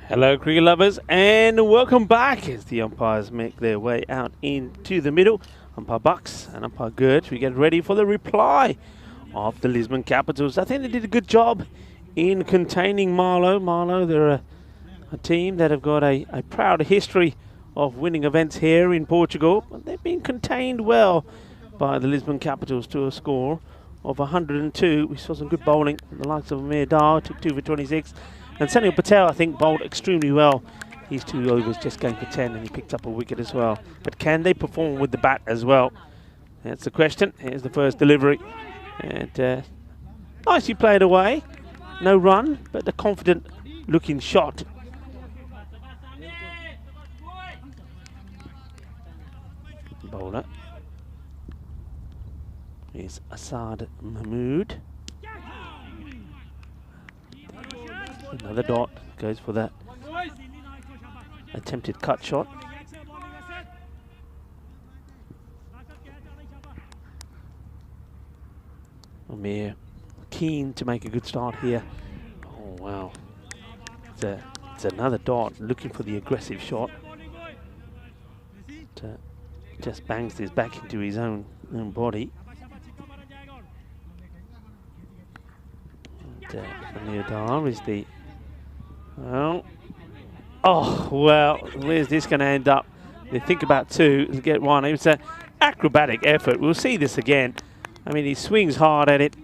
Hello, cricket lovers, and welcome back as the umpires make their way out into the middle. Umpire Bucks and Umpire Gertz, we get ready for the reply of the Lisbon Capitals. I think they did a good job in containing Marlow. Marlow, they're a team that have got a proud history of winning events here in Portugal, but they've been contained well by the Lisbon Capitals to a score of 102. We saw some good bowling from the likes of Amir Dar, took 2 for 26. And Sunil Patel, I think, bowled extremely well. His 2 overs just going for 10, and he picked up a wicket as well. But can they perform with the bat as well? That's the question. Here's the first delivery. And nicely played away. No run, but a confident looking shot. Bowler is Asad Mahmood. Another dot, goes for that attempted cut shot. Amir keen to make a good start here. Oh wow, it's another dot looking for the aggressive shot. Just bangs this back into his own body. Amir Dar is the... Well, oh, well, where's this going to end up? They think about 2 to get 1. It was an acrobatic effort. We'll see this again. I mean, he swings hard at it,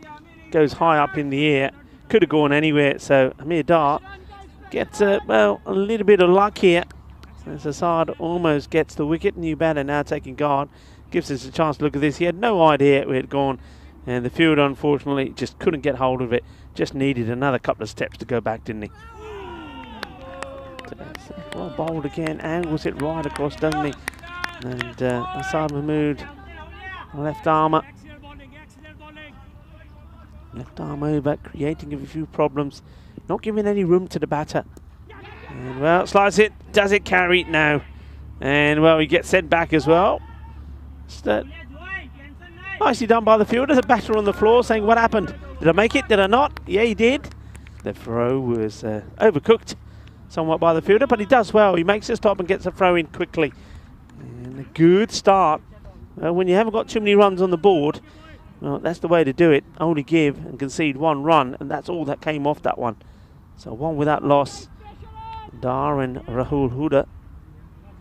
goes high up in the air, could have gone anywhere. So Amir Dar gets, well, a little bit of luck here. As Assad almost gets the wicket. New batter now taking guard. Gives us a chance to look at this. He had no idea where it had gone. And the field, unfortunately, just couldn't get hold of it. Just needed another couple of steps to go back, didn't he? Well bowled again. Angles it right across, doesn't he? And Asad Mahmood, left armour. Left arm over, creating a few problems. Not giving any room to the batter. And, well, slides it. Does it carry? No. And, well, he gets sent back as well. Nicely done by the fielder. The batter on the floor saying, what happened? Did I make it? Did I not? Yeah, he did. The throw was overcooked somewhat by the fielder, but he does well. He makes a stop and gets a throw in quickly. And a good start. When you haven't got too many runs on the board, well, that's the way to do it. Only give and concede 1 run, and that's all that came off that one. So 1 without loss. Dar and Rahul Huda,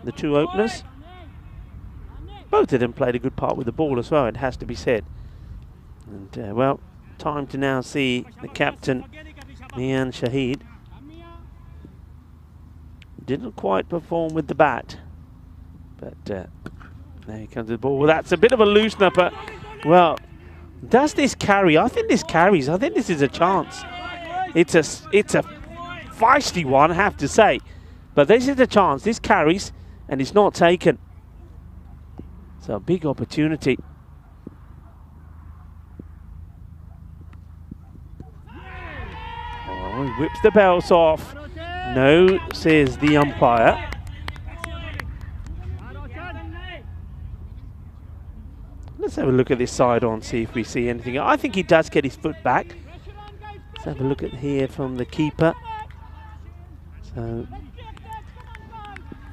the 2 openers. Both of them played a good part with the ball as well, it has to be said. And, well, time to now see the captain, Mian Shahid. Didn't quite perform with the bat. But there he comes with the ball. Well, that's a bit of a loosener, but, well, does this carry? I think this carries. I think this is a chance. It's a feisty one, I have to say. But this is a chance. This carries, and it's not taken. So a big opportunity. Oh, he whips the bells off. No, says the umpire. Let's have a look at this side on, see if we see anything. I think he does get his foot back. Let's have a look at here from the keeper. So,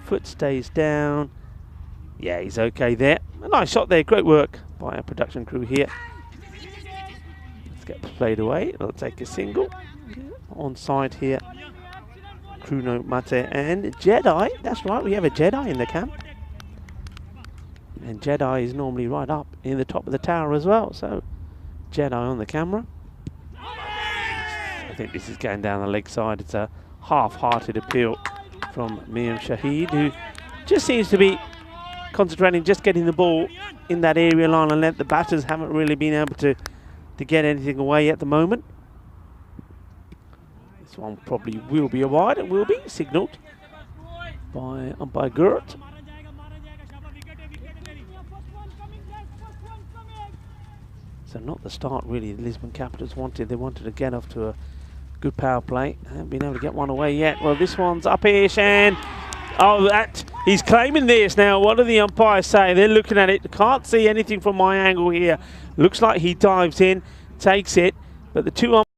foot stays down. Yeah, he's okay there. A nice shot there. Great work by our production crew here. Let's get played away. It'll take a single. On side here. Kruno Mate and Jedi. That's right, we have a Jedi in the camp. And Jedi is normally right up in the top of the tower as well. So, Jedi on the camera. I think this is going down the leg side. It's a half-hearted appeal from Mian Shahid, who just seems to be concentrating, just getting the ball in that area line and length. The batters haven't really been able to get anything away at the moment. This one probably will be a wide. It will be signalled by umpire Gertz. So not the start really the Lisbon Capitals wanted. They wanted to get off to a good power play. Haven't been able to get one away yet. Well, this one's up-ish and oh, that He's claiming this. Now, what do the umpires say? They're looking at it. Can't see anything from my angle here. Looks like he dives in, takes it, but the two umpires